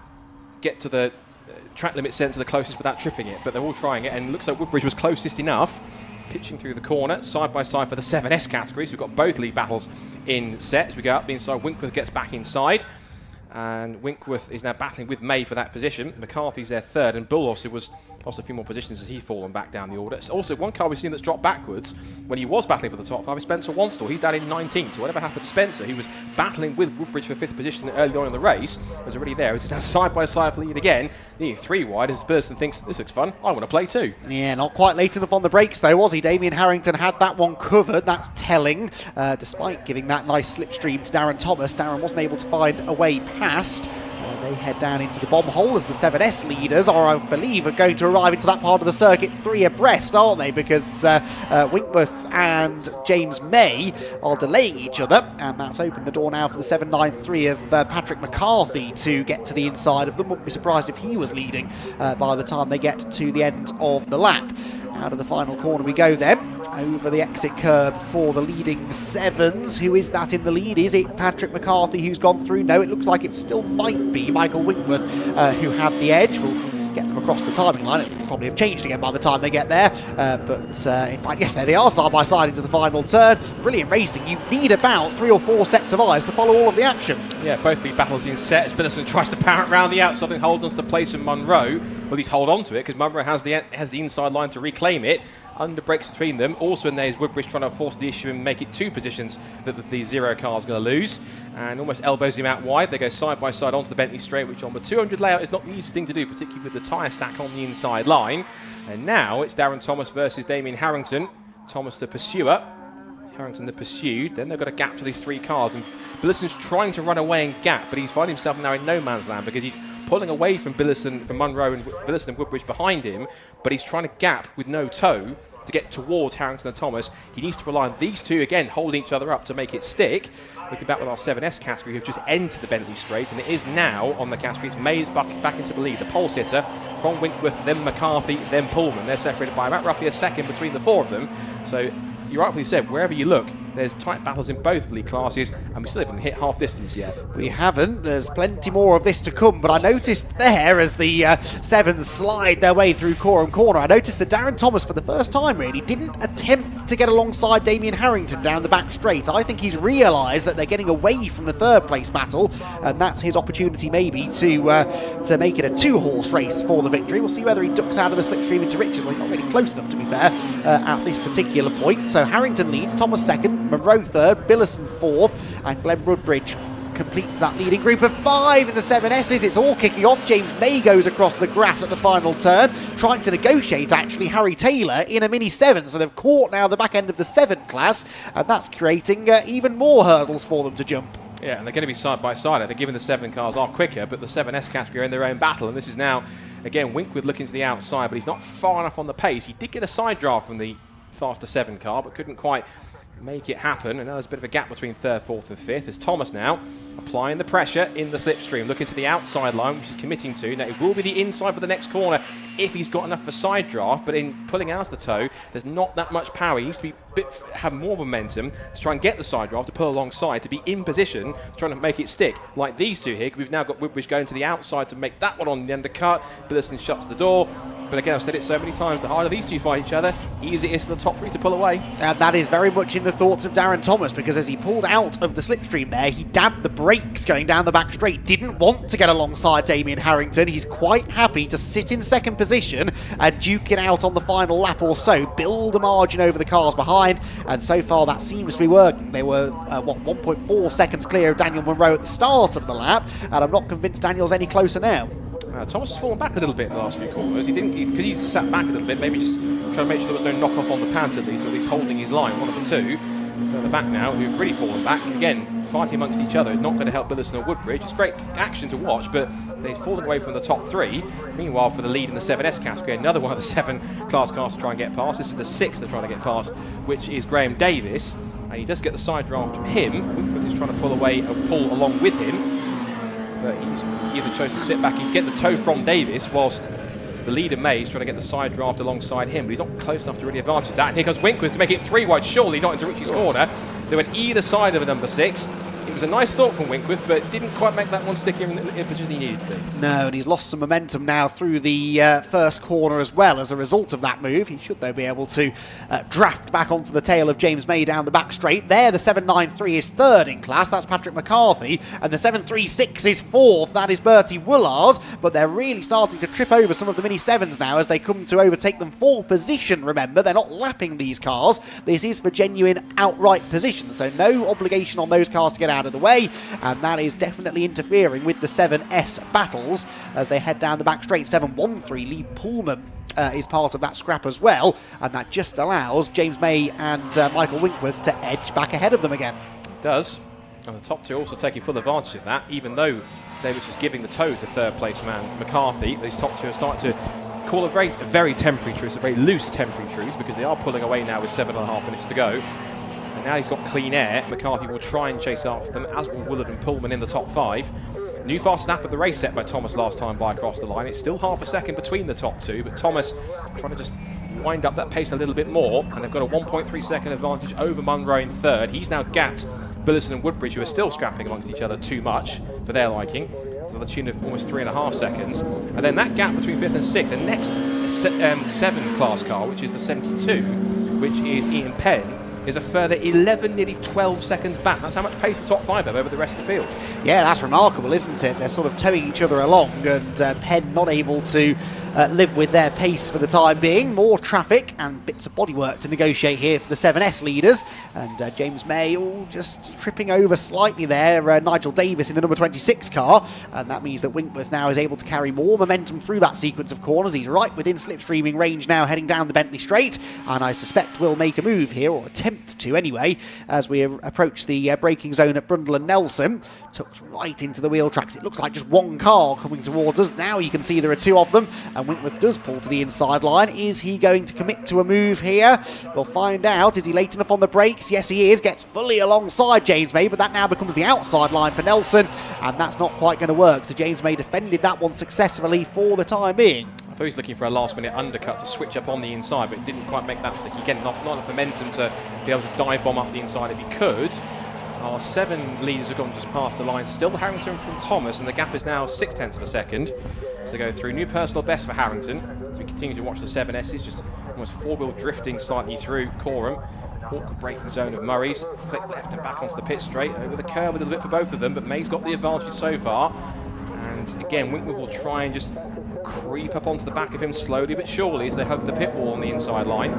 get to the track limit centre the closest without tripping it, but they're all trying it, and it looks like Woodbridge was closest enough. Pitching through the corner, side by side for the 7S categories. We've got both lead battles in set. As we go up the inside, Winkworth gets back inside. And Winkworth is now battling with May for that position. McCarthy's there 3rd, and Bull also lost a few more positions as he's fallen back down the order. It's also one car we've seen that's dropped backwards when he was battling for the top 5 is Spencer Wanstall. He's down in 19th. So whatever happened to Spencer, he was battling with Woodbridge for 5th position early on in the race, was already there. He's now side by side for the lead again. Nearly 3 wide as Burson thinks, this looks fun, I want to play too. Yeah, not quite late enough on the brakes though, was he? Damien Harrington had that one covered. That's telling, despite giving that nice slipstream to Darren Thomas. Darren wasn't able to find a way past. They head down into the bomb hole as the 7S leaders are, I believe, are going to arrive into that part of the circuit 3 abreast, aren't they? Because Winkworth and James May are delaying each other, and that's opened the door now for the 793 of Patrick McCarthy to get to the inside of them. Wouldn't be surprised if he was leading by the time they get to the end of the lap. Out of the final corner we go then, over the exit curb for the leading 7s. Who is that in the lead? Is it Patrick McCarthy who's gone through? No, it looks like it still might be Michael Winkworth who had the edge. We'll get them across the timing line. It will probably have changed again by the time they get there. But in fact, yes, there they are, side by side into the final turn. Brilliant racing. You need about 3 or 4 sets of eyes to follow all of the action. Yeah, both lead battles in set as Billison tries to power it round the outside and hold on to the place of Munro. Well, at least hold on to it, because Munro has the inside line to reclaim it. Under brakes between them. Also in there is Woodbridge trying to force the issue and make it 2 positions that the 0 car is going to lose. And almost elbows him out wide. They go side by side onto the Bentley straight, which on the 200 layout is not the easiest thing to do, particularly with the tyre stack on the inside line. And now it's Darren Thomas versus Damien Harrington. Thomas the pursuer, Harrington the pursued. Then they've got a gap to these 3 cars, and Billison's trying to run away and gap, but he's finding himself now in no man's land because he's pulling away from Billison, from Munro and Billison and Woodbridge behind him, but he's trying to gap with no toe to get towards Harrington and Thomas. He needs to rely on these 2 again holding each other up to make it stick. Looking back with our 7S category who've just entered the Bentley straight, and it is now on the category. It's Mays back into the lead. The pole sitter from Winkworth, then McCarthy, then Pullman. They're separated by about roughly a second between the 4 of them. So you rightfully said, wherever you look, there's tight battles in both league classes, and we still haven't hit half distance yet. We haven't. There's plenty more of this to come, but I noticed there, as the 7s slide their way through Coram Corner, I noticed that Darren Thomas, for the first time really, didn't attempt to get alongside Damien Harrington down the back straight. I think he's realised that they're getting away from the 3rd place battle, and that's his opportunity maybe to make it a 2-horse race for the victory. We'll see whether he ducks out of the slipstream into Richard. Well, he's not really close enough, to be fair, at this particular point. So Harrington leads, Thomas 2nd, Munro 3rd, Billison 4th, and Glenn Woodbridge completes that leading group of 5 in the 7S's. It's all kicking off. James May goes across the grass at the final turn, trying to negotiate actually Harry Taylor in a Mini 7. So they've caught now the back end of the 7 class, and that's creating even more hurdles for them to jump. Yeah, and they're going to be side by side. I think given the 7 cars are quicker, but the 7S category are in their own battle. And this is now, again, Winkworth looking to the outside, but he's not far enough on the pace. He did get a side draft from the faster 7 car, but couldn't quite make it happen. And now there's a bit of a gap between 3rd, 4th and 5th. There's Thomas now applying the pressure in the slipstream, looking to the outside line, which he's committing to. Now it will be the inside for the next corner if he's got enough for side draft, but in pulling out the toe, there's not that much power. He needs to be have more momentum to try and get the side draft, to pull alongside, to be in position, trying to make it stick. Like these two here, we've now got Woodbridge going to the outside to make that one on the undercut. Billerson shuts the door. But again, I've said it so many times, the harder these two fight each other, easier it is for the top 3 to pull away. And that is very much in the thoughts of Darren Thomas, because as he pulled out of the slipstream there, he dabbed the brakes going down the back straight, didn't want to get alongside Damien Harrington. He's quite happy to sit in 2nd position and duke it out on the final lap or so, build a margin over the cars behind, and so far that seems to be working. They were, 1.4 seconds clear of Daniel Munro at the start of the lap, and I'm not convinced Daniel's any closer now. Thomas has fallen back a little bit in the last few corners. He didn't, because he's sat back a little bit, maybe just trying to make sure there was no knock-off on the pads at least, or at least holding his line. One of the two further back now who've really fallen back. Again, fighting amongst each other is not going to help Billerson or Woodbridge. It's great action to watch, but they've fallen away from the top 3. Meanwhile, for the lead in the 7S category, another one of the 7 class cars to try and get past. This is the 6th they're trying to get past, which is Graham Davis. And he does get the side draft from him. Winkworth is trying to pull away and pull along with him, but he's either chosen to sit back. He's getting the toe from Davis, whilst the leader May is trying to get the side draft alongside him, but he's not close enough to really advantage that. And here comes Winkworth to make it 3 wide, surely not into Richie's corner. They went either side of the number 6. It was a nice thought from Winkworth, but didn't quite make that one stick in the position he needed to be. No, and he's lost some momentum now through the first corner as well as a result of that move. He should, though, be able to draft back onto the tail of James May down the back straight. There, the 793 is 3rd in class. That's Patrick McCarthy. And the 736 is 4th. That is Bertie Woolard. But they're really starting to trip over some of the Mini 7s now as they come to overtake them for position. Remember, they're not lapping these cars. This is for genuine outright position. So no obligation on those cars to get out of the way, and that is definitely interfering with the 7S battles as they head down the back straight. 713 Lee Pullman is part of that scrap as well, and that just allows James May and Michael Winkworth to edge back ahead of them again. It does, and the top 2 also taking full advantage of that, even though Davis was giving the toe to 3rd place man McCarthy. These top 2 are starting to call a very temporary truce, a very loose temporary truce, because they are pulling away now with 7.5 minutes to go. And now he's got clean air. McCarthy will try and chase after them, as will Willard and Pullman in the top 5. New fast snap of the race set by Thomas last time by across the line. It's still half a second between the top 2, but Thomas trying to just wind up that pace a little bit more, and they've got a 1.3 second advantage over Munro in 3rd. He's now gapped Billerson and Woodbridge, who are still scrapping amongst each other too much for their liking, to the tune of almost 3.5 seconds. And then that gap between 5th and 6th, the next 7 class car, which is the 72, which is Ian Penn, is a further 11, nearly 12 seconds back. That's how much pace the top 5 have over the rest of the field. Yeah, that's remarkable, isn't it? They're sort of towing each other along, and Penn not able to live with their pace for the time being. More traffic and bits of bodywork to negotiate here for the 7S leaders, and James May just tripping over slightly there Nigel Davis in the number 26 car, and that means that Winkworth now is able to carry more momentum through that sequence of corners. He's right within slipstreaming range now, heading down the Bentley Straight, and I suspect will make a move here, or attempt to anyway, as we approach the braking zone at Brundle and Nelson. Tucked right into the wheel tracks. It looks like just one car coming towards us. Now you can see there are 2 of them, and Winkworth does pull to the inside line. Is he going to commit to a move here? We'll find out. Is he late enough on the brakes? Yes, he is. Gets fully alongside James May, but that now becomes the outside line for Nelson, and that's not quite going to work. So James May defended that one successfully for the time being. I thought he was looking for a last-minute undercut to switch up on the inside, but didn't quite make that mistake. Again, not enough momentum to be able to dive bomb up the inside if he could. Our 7 leaders have gone just past the line. Still Harrington from Thomas, and the gap is now 0.6 of a second as they go through. New personal best for Harrington. As we continue to watch the 7S's, just almost 4-wheel drifting slightly through Coram. Awkward braking zone of Murray's. Flick left and back onto the pit straight. Over the curb a little bit for both of them, but May's got the advantage so far. And again, Winkworth will try and just creep up onto the back of him slowly but surely as they hug the pit wall on the inside line.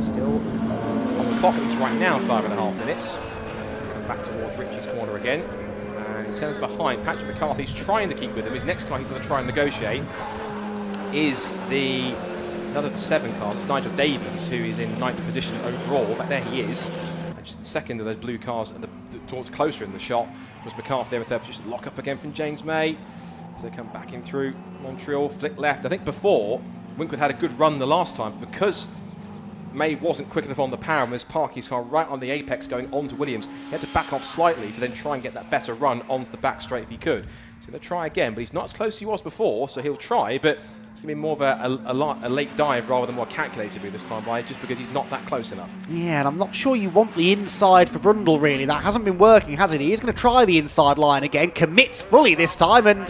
Still on the clock, at least right now, 5.5 minutes. As they come back towards Richie's corner again. He turns behind. Patrick McCarthy's trying to keep with him. His next car he's going to try and negotiate is another of the 7 cars. It's Nigel Davies, who is in 9th position overall. But there he is. And just the second of those blue cars towards closer in the shot was McCarthy there in 3rd position. Lock up again from James May as they come back in through Montreal. Flick left. I think before, Winkworth had a good run the last time because May wasn't quick enough on the power and was parking his car right on the apex going on to Williams. He had to back off slightly to then try and get that better run onto the back straight if he could. He's going to try again, but he's not as close as he was before, so he'll try, but it's going to be more of a late dive rather than more calculated this time by just because he's not that close enough. Yeah, and I'm not sure you want the inside for Brundle, really. That hasn't been working, has it? He is going to try the inside line again, commits fully this time, and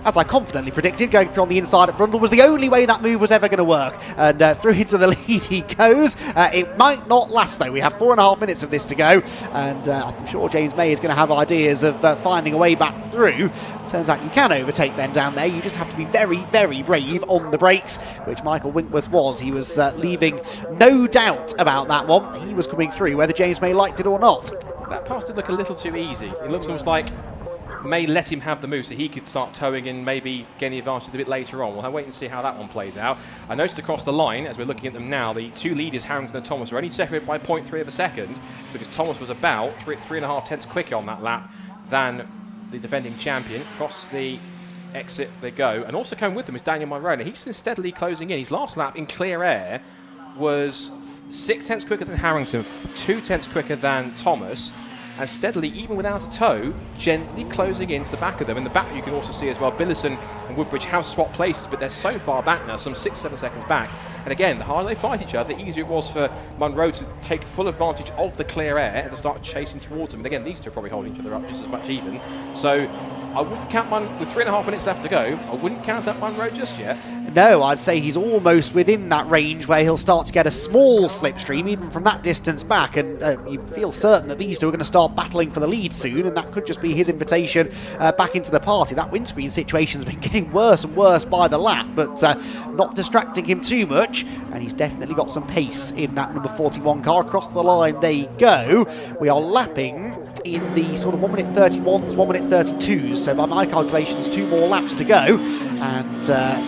as I confidently predicted, going through on the inside at Brundle was the only way that move was ever going to work. And through into the lead he goes. It might not last, though. We have 4.5 minutes of this to go, and I'm sure James May is going to have ideas of finding a way back through. Turns out you can overtake then down there. You just have to be very, very brave on the brakes, which Michael Winkworth was. He was leaving no doubt about that one. He was coming through, whether James May liked it or not. That pass did look a little too easy. It looks almost like May let him have the move so he could start towing and maybe getting the advantage a bit later on. We'll wait and see how that one plays out. I noticed across the line, as we're looking at them now, the 2 leaders, Harrington and Thomas, are only separated by 0.3 of a second because Thomas was about 3.5 tenths quicker on that lap than the defending champion. Across the exit they go. And also coming with them is Daniel Munro. Now, he's been steadily closing in. His last lap in clear air was 6 tenths quicker than Harrington, 2 tenths quicker than Thomas, and steadily, even without a tow, gently closing into the back of them. In the back you can also see as well, Billison and Woodbridge have swapped places, but they're so far back now, some 6-7 seconds back. And again, the harder they fight each other, the easier it was for Munro to take full advantage of the clear air and to start chasing towards them. And again, these two are probably holding each other up just as much even. So I wouldn't count with 3.5 minutes left to go, I wouldn't count up Munro just yet. No, I'd say he's almost within that range where he'll start to get a small slipstream even from that distance back, and you feel certain that these two are going to start battling for the lead soon, and that could just be his invitation back into the party. That windscreen situation's been getting worse and worse by the lap, but not distracting him too much, and he's definitely got some pace in that number 41 car. Across the line they go. We are lapping in the sort of 1 minute 31s, 1 minute 32s, so by my calculations 2 more laps to go, and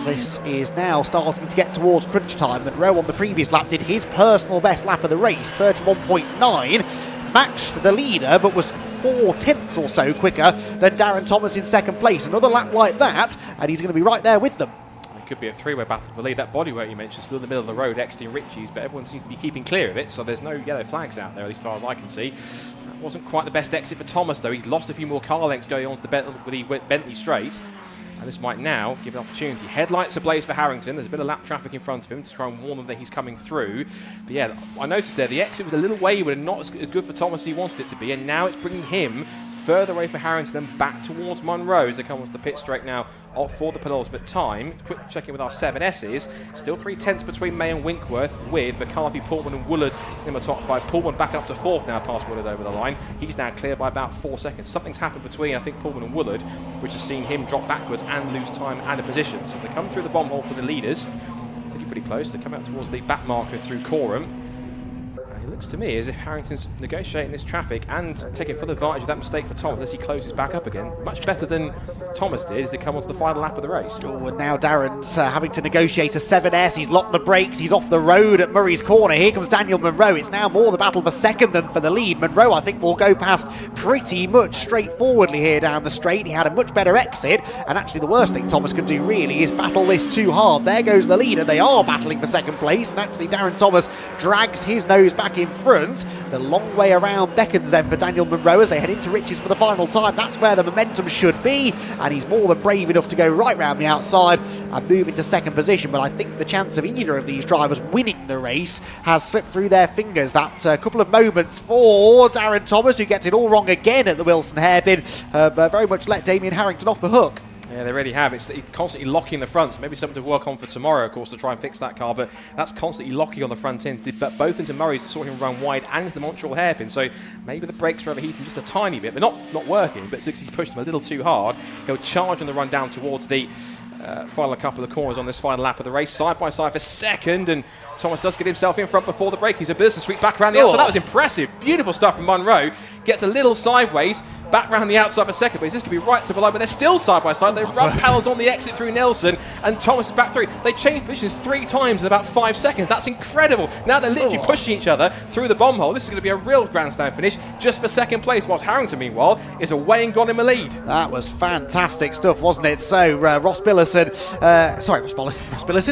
this is now starting to get towards crunch time. Monroe on the previous lap did his personal best lap of the race, 31.9, matched the leader but was 4 tenths or so quicker than Darren Thomas in 2nd place. Another lap like that and he's going to be right there with them. It could be a 3-way battle for the lead. That bodyweight you mentioned is still in the middle of the road, Exton Ritchie's, but everyone seems to be keeping clear of it, so there's no yellow flags out there, at least as far as I can see. That wasn't quite the best exit for Thomas, though. He's lost a few more car lengths going on to the Bentley straight, and this might now give an opportunity. Headlights ablaze for Harrington. There's a bit of lap traffic in front of him to try and warn them that he's coming through. But yeah, I noticed there the exit was a little wayward and not as good for Thomas as he wanted it to be, and now it's bringing him further away for Harrington and back towards Munro as they come onto the pit straight now for the penultimate time. Quick checking with our 7S's. Still 3 tenths between May and Winkworth, with McCarthy, Pullman and Woolard in the top 5. Pullman back up to 4th now past Woolard over the line. He's now clear by about 4 seconds. Something's happened between, I think, Pullman and Woolard, which has seen him drop backwards and lose time and a position. So they come through the bomb hole for the leaders. It's looking pretty close. They come out towards the back marker through Coram. It looks to me as if Harrington's negotiating this traffic and taking full advantage of that mistake for Thomas as he closes back up again. Much better than Thomas did as they come onto the final lap of the race. Oh, and now Darren's having to negotiate a 7S. He's locked the brakes. He's off the road at Murray's Corner. Here comes Daniel Munro. It's now more the battle for 2nd than for the lead. Munro, I think, will go past pretty much straightforwardly here down the straight. He had a much better exit, and actually the worst thing Thomas can do really is battle this too hard. There goes the leader. They are battling for 2nd place, and actually Darren Thomas drags his nose back in front. The long way around beckons then for Daniel Munro as they head into Riches for the final time. That's where the momentum should be, and he's more than brave enough to go right round the outside and move into 2nd position. But I think the chance of either of these drivers winning the race has slipped through their fingers. That couple of moments for Darren Thomas, who gets it all wrong again at the Wilson hairpin, very much let Damien Harrington off the hook. Yeah, they really have. It's constantly locking the fronts. Maybe something to work on for tomorrow, of course, to try and fix that car. But that's constantly locking on the front end, both into Murray's that saw him run wide and into the Montreal hairpin. So maybe the brakes are overheating just a tiny bit. They're not working, but since he pushed them a little too hard, he'll charge on the run down towards the final couple of corners on this final lap of the race. Side by side for 2nd, and Thomas does get himself in front before the break. He's a business sweep back around the outside. That was impressive. Beautiful stuff from Munro. Gets a little sideways, back round the outside for second place. This could be right to below, but they're still side by side. They run panels on the exit through Nelson, and Thomas is back through. They changed positions 3 times in about 5 seconds. That's incredible. Now they're literally pushing each other through the bomb hole. This is going to be a real grandstand finish just for second place, whilst Harrington, meanwhile, is away and gone in the lead. That was fantastic stuff, wasn't it? So Ross Billison,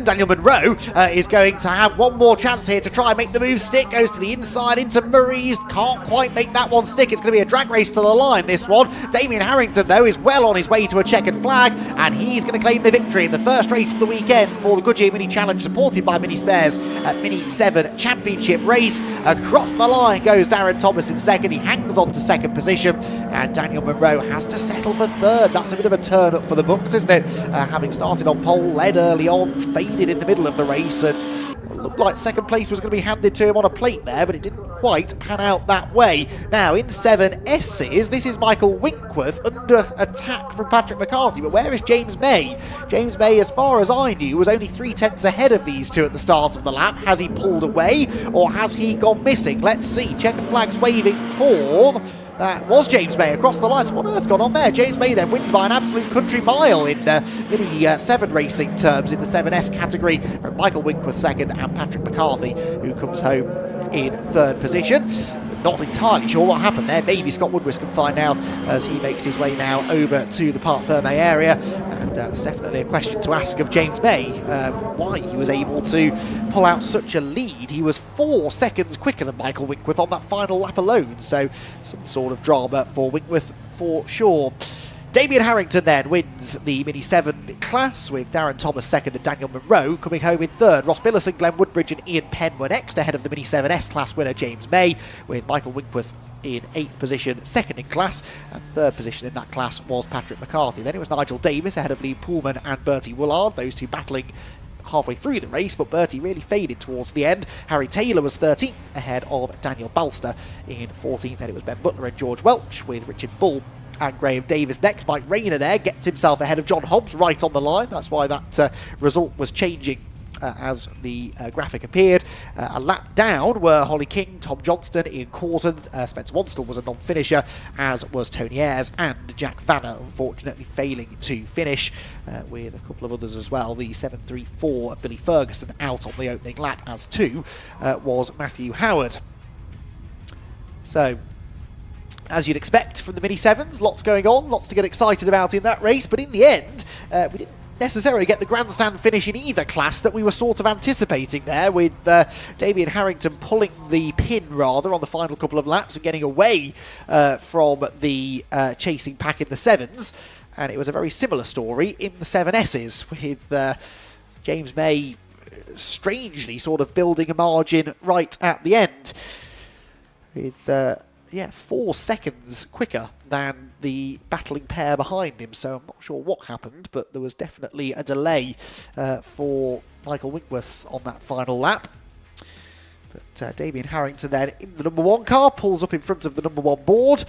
Daniel Munro is going to have one more chance here to try and make the move stick. Goes to the inside into Murray's, can't quite make that one stick. It's going to be a drag race to the line, this one. Damien Harrington, though, is well on his way to a checkered flag, and he's going to claim the victory in the first race of the weekend for the Goodyear Mini Challenge, supported by Mini Spares at Mini 7 Championship race. Across the line goes Darren Thomas in second. He hangs on to second position, and Daniel Munro has to settle for third. That's a bit of a turn up for the books, isn't it? Having started on pole, led early on, faded in the middle of the race, and looked like second place was going to be handed to him on a plate there, but it didn't quite pan out that way. Now, in 7S's, this is Michael Winkworth under attack from Patrick McCarthy, but where is James May? James May, as far as I knew, was only 3/10 ahead of these two at the start of the lap. Has he pulled away, or has he gone missing? Let's see. Checkered flags waving for... That was James May across the line. So what on earth's gone on there? James May then wins by an absolute country mile in Mini 7 racing terms in the 7S category, from Michael Winkworth second and Patrick McCarthy, who comes home in third position. Not entirely sure what happened there. Maybe Scott Woodward can find out as he makes his way now over to the Parc Fermé area. And it's definitely a question to ask of James May, why he was able to pull out such a lead. He was 4 seconds quicker than Michael Winkworth on that final lap alone. So some sort of drama for Winkworth for sure. Damien Harrington then wins the Mini 7 class, with Darren Thomas second and Daniel Munro coming home in third. Ross Billison, Glenn Woodbridge and Ian Penn were next, ahead of the Mini 7S class winner James May, with Michael Winkworth in 8th position, second in class, and third position in that class was Patrick McCarthy. Then it was Nigel Davis ahead of Lee Pullman and Bertie Woolard, those two battling halfway through the race, but Bertie really faded towards the end. Harry Taylor was 13th ahead of Daniel Balster in 14th, and it was Ben Butler and George Welch with Richard Bull and Graham Davis next. Mike Rayner there gets himself ahead of John Hobbs right on the line. That's why that result was changing as the graphic appeared. A lap down were Holly King, Tom Johnston, Ian Corson, Spencer Wanstall was a non-finisher, as was Tony Ayres, and Jack Vanner unfortunately failing to finish, with a couple of others as well. The 734 Billy Ferguson out on the opening lap, as too was Matthew Howard. So, as you'd expect from the Mini 7s, lots going on, lots to get excited about in that race, but in the end, we didn't necessarily get the grandstand finish in either class that we were sort of anticipating there, with Damien Harrington pulling the pin rather on the final couple of laps and getting away from the chasing pack in the 7s. And it was a very similar story in the 7Ss, with James May strangely sort of building a margin right at the end, with 4 seconds quicker than the battling pair behind him. So I'm not sure what happened, but there was definitely a delay for Michael Winkworth on that final lap. But Damien Harrington then in the number 1 car pulls up in front of the number 1 board,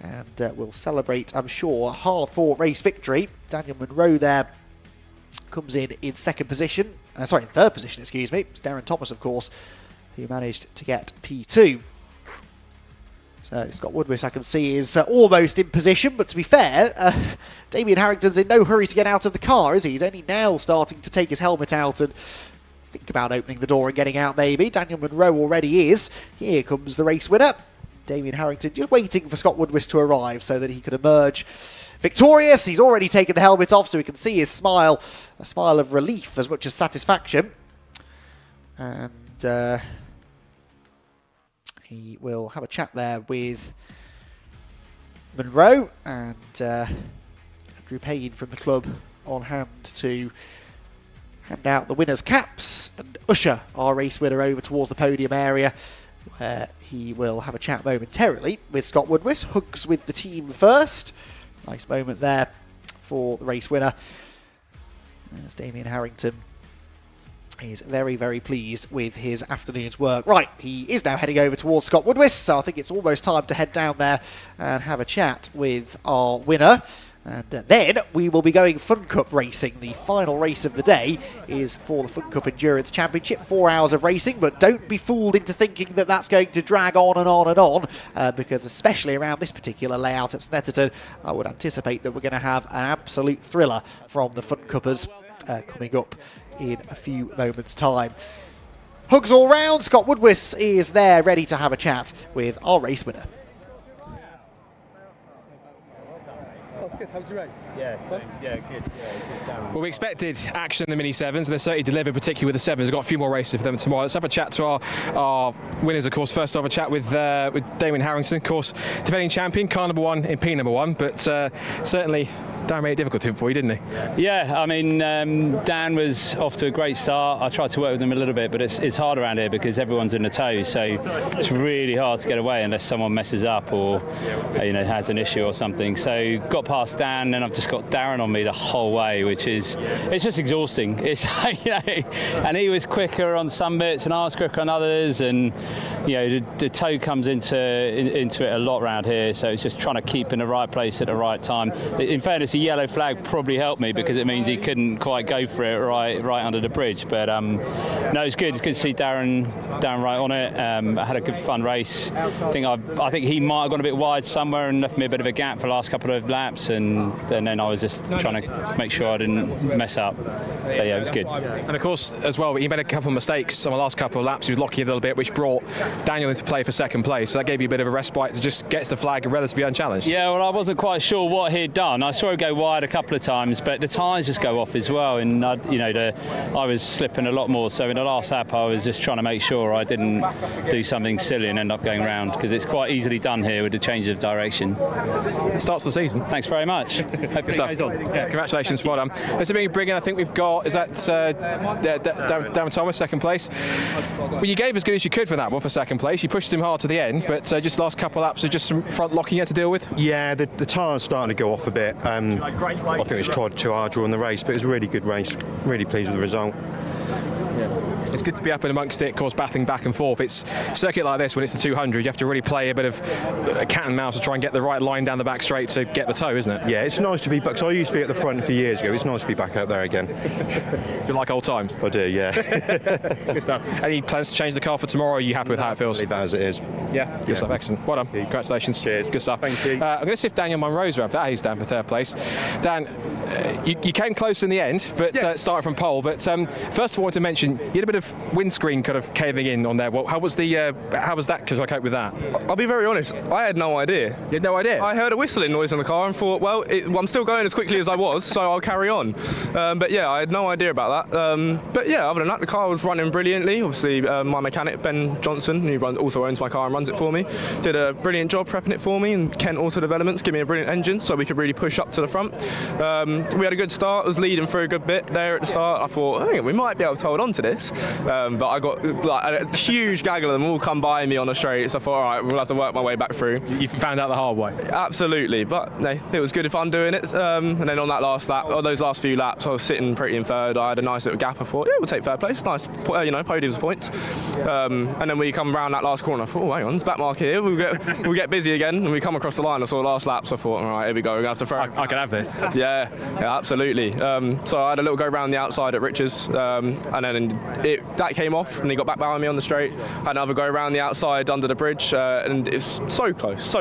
and will celebrate, I'm sure, a hard-fought race victory. Daniel Munro there comes in third position, excuse me. It's Darren Thomas, of course, who managed to get P2. So Scott Woodward, I can see, is almost in position, but to be fair, Damien Harrington's in no hurry to get out of the car, is he? He's only now starting to take his helmet out and think about opening the door and getting out, maybe. Daniel Munro already is. Here comes the race winner. Damien Harrington just waiting for Scott Woodward to arrive so that he could emerge victorious. He's already taken the helmet off, so we can see his smile, a smile of relief as much as satisfaction. And he will have a chat there with Munro, and Drew Payne from the club on hand to hand out the winners' caps and usher our race winner over towards the podium area, where he will have a chat momentarily with Scott Woodward. Hugs with the team first. Nice moment there for the race winner, as Damien Harrington is very, very pleased with his afternoon's work. Right, he is now heading over towards Scott Woodward, so I think it's almost time to head down there and have a chat with our winner. And then we will be going Fun Cup racing. The final race of the day is for the Fun Cup Endurance Championship. 4 hours of racing, but don't be fooled into thinking that that's going to drag on and on and on, because especially around this particular layout at Snetterton, I would anticipate that we're going to have an absolute thriller from the Fun Cuppers coming up in a few moments' time. Hugs all round. Scott Woodwiss is there ready to have a chat with our race winner. Good. How was your race? Good. Well, we expected action in the Mini 7s, and they certainly delivered, particularly with the 7s. We've got a few more races for them tomorrow. Let's have a chat to our winners, of course. First, I'll have a chat with Damien Harrington, of course, defending champion, car number 1 in P number 1, but certainly Dan made it difficult for you, didn't he? Yeah, I mean, Dan was off to a great start. I tried to work with him a little bit, but it's hard around here because everyone's in the tow, so it's really hard to get away unless someone messes up or has an issue or something. So got past Dan, and I've just got Darren on me the whole way, which is it's just exhausting. It's and he was quicker on some bits, and I was quicker on others, and the tow comes into it a lot around here. So it's just trying to keep in the right place at the right time. In fairness, a yellow flag probably helped me because it means he couldn't quite go for it right under the bridge. But no, it's good. It's good to see Darren right on it. I had a good fun race. I think he might have gone a bit wide somewhere and left me a bit of a gap for the last couple of laps, and then I was just trying to make sure I didn't mess up. So yeah, it was good. And of course, as well, he made a couple of mistakes on the last couple of laps. He was locking a little bit, which brought Daniel into play for second place. So that gave you a bit of a respite to just get to the flag relatively unchallenged. Yeah, well, I wasn't quite sure what he'd done. I saw him go wide a couple of times, but the tyres just go off as well, and I was slipping a lot more. So in the last lap, I was just trying to make sure I didn't do something silly and end up going round, because it's quite easily done here with the change of direction. It starts the season. Thanks very much. Hopefully it goes on. Yeah, congratulations, well done. Let's bring in, I think we've got, is that Darren Thomas, second place. Well, you gave as good as you could for that one for second place. You pushed him hard to the end, but just last couple of laps, just some front locking you had to deal with? Yeah, the tyre's starting to go off a bit. I think it's tried too hard during the race, but it was a really good race. Really pleased with the result. It's good to be up and amongst it, of course, battling back and forth. It's a circuit like this, when it's the 200, you have to really play a bit of cat and mouse to try and get the right line down the back straight to get the tow, isn't it? Yeah, it's nice to be back. So I used to be at the front a few years ago. It's nice to be back out there again. Do you like old times? I do, yeah. Good stuff. Any plans to change the car for tomorrow, or are you happy with how it feels? Leave that as it is. Yeah, good stuff, excellent. Well done. Congratulations. Cheers. Good stuff. Thank you. I'm going to see if Daniel Munro's around for that. He's down for third place. Dan, you came close in the end, but started from pole. But first of all, I want to mention, you had a bit of windscreen kind of caving in on there. Well, how was that? Because I cope with that. I'll be very honest, I had no idea. You had no idea? I heard a whistling noise in the car and thought, well, I'm still going as quickly as I was, so I'll carry on. But yeah, I had no idea about that. But yeah, other than that, the car was running brilliantly. Obviously, my mechanic, Ben Johnson, who also owns my car and runs it for me, did a brilliant job prepping it for me, and Kent Auto Developments gave me a brilliant engine so we could really push up to the front. We had a good start. I was leading for a good bit there at the start. I thought, hey, we might be able to hold on to this. But I got like a huge gaggle of them all come by me on the straight, so I thought, all right, we'll have to work my way back through. You found out the hard way? Absolutely, but no, it was good fun doing it. And then on that last lap, or those last few laps, I was sitting pretty in third. I had a nice little gap. I thought, yeah, we'll take third place. Nice, podiums points. And then we come round that last corner. I thought, oh, hang on, there's back mark here. We'll get busy again. And we come across the line. I saw the last lap, so I thought, all right, here we go. We're going to have to throw. I can have this. Yeah, absolutely. So I had a little go round the outside at Richards, and then that came off, and he got back behind me on the straight. Had another go around the outside under the bridge, and it's so close.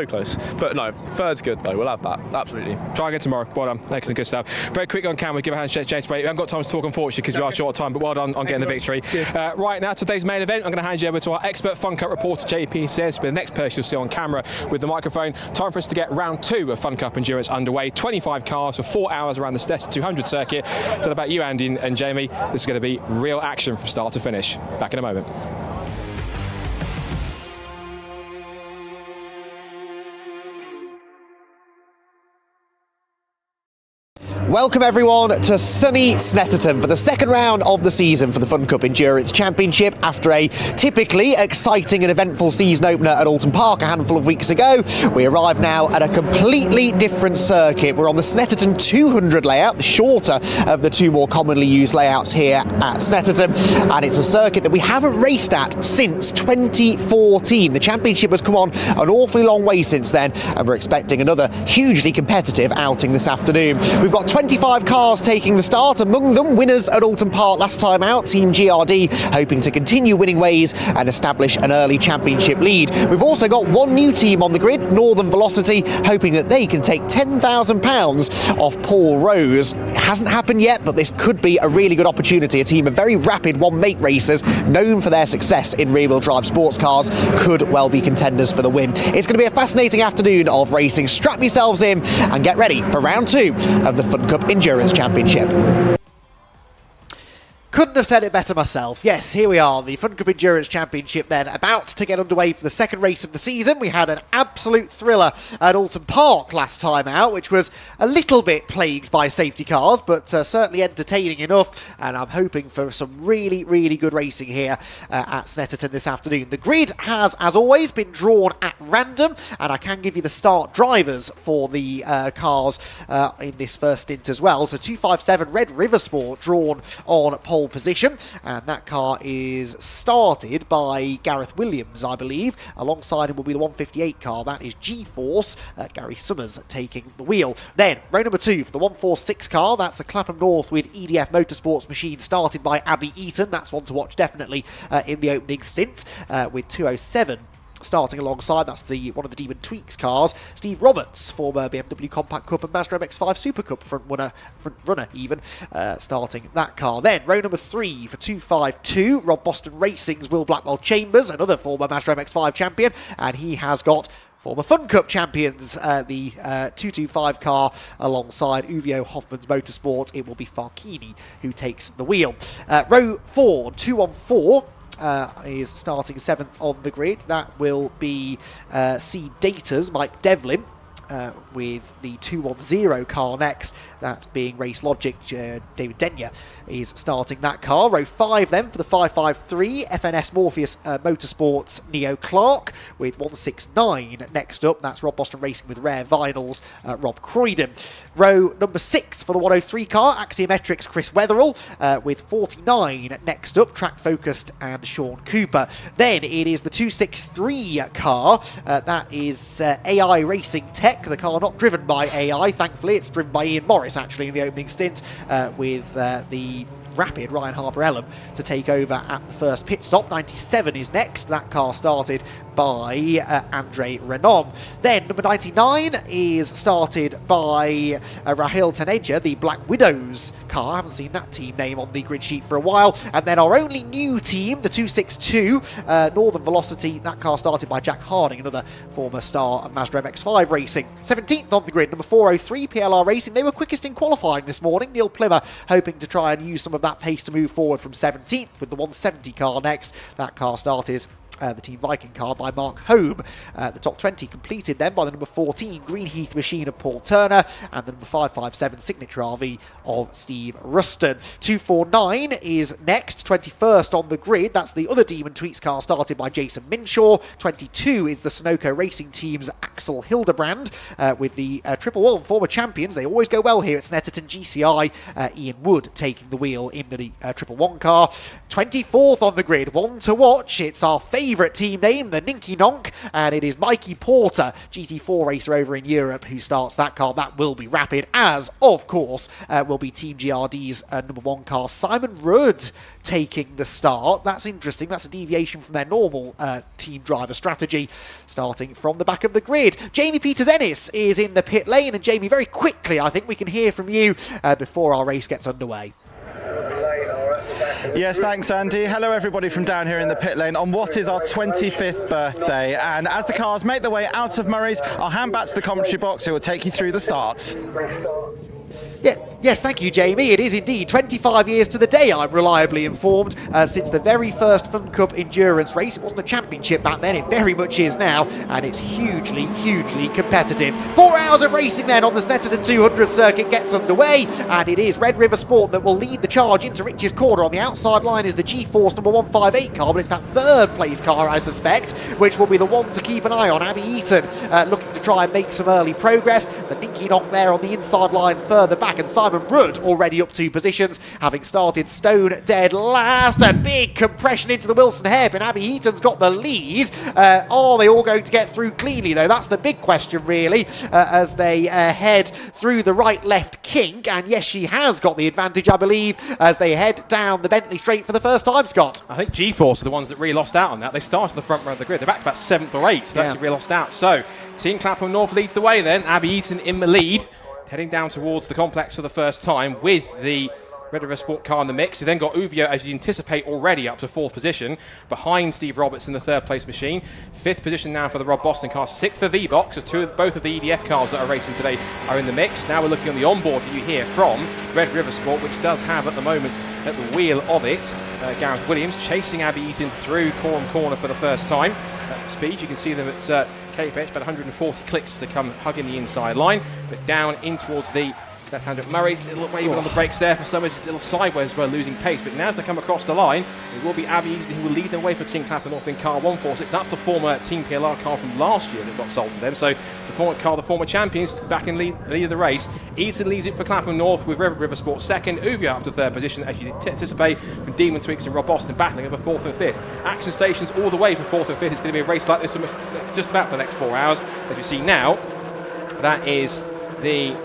But no, third's good though. We'll have that. Absolutely. Try again tomorrow. Well done. Excellent, good stuff. Very quick on camera. Give a hand to James Wade. We haven't got time to talk, unfortunately, because we are short of time. But well done on getting the victory. Right now, today's main event. I'm going to hand you over to our expert Fun Cup reporter, JP Says. But the next person you'll see on camera with the microphone. Time for us to get round 2 of Fun Cup Endurance underway. 25 cars for 4 hours around the Snetterton 200 circuit. Don't know about you, Andy and Jamie. This is going to be real action from start to finish. Back in a moment. Welcome everyone to sunny Snetterton for the second round of the season for the Fun Cup Endurance Championship. After a typically exciting and eventful season opener at Alton Park a handful of weeks ago, we arrive now at a completely different circuit. We're on the Snetterton 200 layout, the shorter of the two more commonly used layouts here at Snetterton, and it's a circuit that we haven't raced at since 2014. The championship has come on an awfully long way since then, and we're expecting another hugely competitive outing this afternoon. We've got 25 cars taking the start, among them winners at Alton Park last time out, Team GRD, hoping to continue winning ways and establish an early championship lead. We've also got one new team on the grid, Northern Velocity, hoping that they can take £10,000 off Paul Rose. It hasn't happened yet, but this could be a really good opportunity. A team of very rapid one-make racers, known for their success in rear-wheel drive sports cars, could well be contenders for the win. It's going to be a fascinating afternoon of racing. Strap yourselves in and get ready for round 2 of the Fun Cup Endurance Championship. Couldn't have said it better myself. Yes, here we are, the Fun Cup Endurance Championship then, about to get underway for the second race of the season. We had an absolute thriller at Alton Park last time out, which was a little bit plagued by safety cars, but certainly entertaining enough, and I'm hoping for some really, really good racing here at Snetterton this afternoon. The grid has, as always, been drawn at random, and I can give you the start drivers for the cars in this first stint as well. So 257 Red River Sport drawn on pole position, and that car is started by Gareth Williams, I believe. Alongside him will be the 158 car, that is G-Force, Gary Summers taking the wheel. Then row number 2 for the 146 car, that's the Clapham North with EDF Motorsports machine, started by Abby Eaton. That's one to watch definitely in the opening stint, with 207 starting alongside. That's one of the Demon Tweaks cars. Steve Roberts, former BMW Compact Cup and Mazda MX-5 Super Cup front runner even, starting that car. Then row number 3 for 252, Rob Boston Racing's Will Blackwell Chambers, another former Mazda MX-5 champion, and he has got former Fun Cup champions, the 225 car alongside Uvio Hoffman's Motorsport. It will be Farchini who takes the wheel. Row 4, 214, is starting 7th on the grid. That will be C Data's Mike Devlin, with the 210 car next, that being Race Logic. David Denyer is starting that car. Row 5 then for the 553, FNS Morpheus Motorsports Neo Clark, with 169 next up. That's Rob Boston Racing with Rare Vinyls, Rob Croydon. Row number 6 for the 103 car, Axiometrics Chris Wetherall, with 49 next up, Track Focused and Sean Cooper. Then it is the 263 car, that is AI Racing Tech, the car not driven by AI, thankfully. It's driven by Ian Morris actually in the opening stint, with the rapid Ryan Harper-Ellum to take over at the first pit stop. 97 is next. That car started by Andre Renom. Then number 99 is started by Rahil Taneja, the Black Widows car. I haven't seen that team name on the grid sheet for a while. And then our only new team, the 262 Northern Velocity. That car started by Jack Harding, another former star of Mazda MX-5 Racing. 17th on the grid, number 403 PLR Racing. They were quickest in qualifying this morning. Neil Plimmer hoping to try and use some of that pace to move forward from 17th with the 170 car next. That car started, the Team Viking car, by Mark Home. The top 20 completed then by the number 14 Greenheath Machine of Paul Turner and the number 557 Signature RV of Steve Ruston. 249 is next, 21st on the grid. That's the other Demon Tweaks car started by Jason Minshaw. 22 is the Sunoco Racing Team's Axel Hildebrand, with the 111 former champions. They always go well here at Snetterton GCI. Ian Wood taking the wheel in the 111 car. 24th on the grid, one to watch. It's our favourite team name, the Ninky Nonk, and it is Mikey Porter, GT4 racer over in Europe, who starts that car. That will be rapid, as, of course, will be Team GRD's number 1 car, Simon Rudd, taking the start. That's interesting. That's a deviation from their normal team driver strategy, starting from the back of the grid. Jamie Peters-Ennis is in the pit lane, and Jamie, very quickly, I think we can hear from you before our race gets underway. Yes, thanks, Andy. Hello, everybody from down here in the pit lane on what is our 25th birthday. And as the cars make their way out of Murray's, I'll hand back to the commentary box who will take you through the start. Yeah, Yes, thank you, Jamie. It is indeed 25 years to the day, I'm reliably informed, since the very first Fun Cup endurance race. It wasn't a championship back then, it very much is now, and it's hugely, hugely competitive. 4 hours of racing then on the Snetterton 200 circuit gets underway, and it is Red River Sport that will lead the charge into Rich's corner. On the outside line is the G-Force number 158 car, but it's that third place car, I suspect, which will be the one to keep an eye on. Abby Eaton looking to try and make some early progress. The Ninky Knock there on the inside line further back, and Simon Rudd already up 2 positions, having started stone dead last. A big compression into the Wilson hairpin. Abby Eaton's got the lead. Are they all going to get through cleanly, though? That's the big question, really, as they head through the right-left kink. And yes, she has got the advantage, I believe, as they head down the Bentley Straight for the first time, Scott. I think G-Force are the ones that really lost out on that. They started the front row of the grid. They're back to about 7th or 8th. They actually really lost out. So, Team Clapham North leads the way then. Abby Eaton in the lead, heading down towards the complex for the first time with the Red River Sport car in the mix. You then got Uvio, as you anticipate, already up to 4th position, behind Steve Roberts in the 3rd place machine. 5th position now for the Rob Boston car, 6th for V-Box. So both of the EDF cars that are racing today are in the mix. Now we're looking on the onboard view here from Red River Sport, which does have at the moment at the wheel of it Gareth Williams chasing Abby Eaton through Coram Corner for the first time. At speed, you can see them at Cape Edge, about 140 clicks to come hugging the inside line, but down in towards the left hand of Murray's. Little waving on the brakes there for some reason, a little sideways as well, losing pace. But now as they come across the line, it will be Abby Eaton who will lead the way for Team Clapham North in car 146. That's the former Team PLR car from last year that got sold to them. So the former car, the former champions, back in lead of the race. Eaton leads it for Clapham North with Red River Sport second. Uvio up to 3rd position, as you anticipate, from Demon Twigs and Rob Boston battling over 4th and 5th. Action stations all the way for 4th and 5th. It's going to be a race like this for just about for the next 4 hours. As you see now, that is the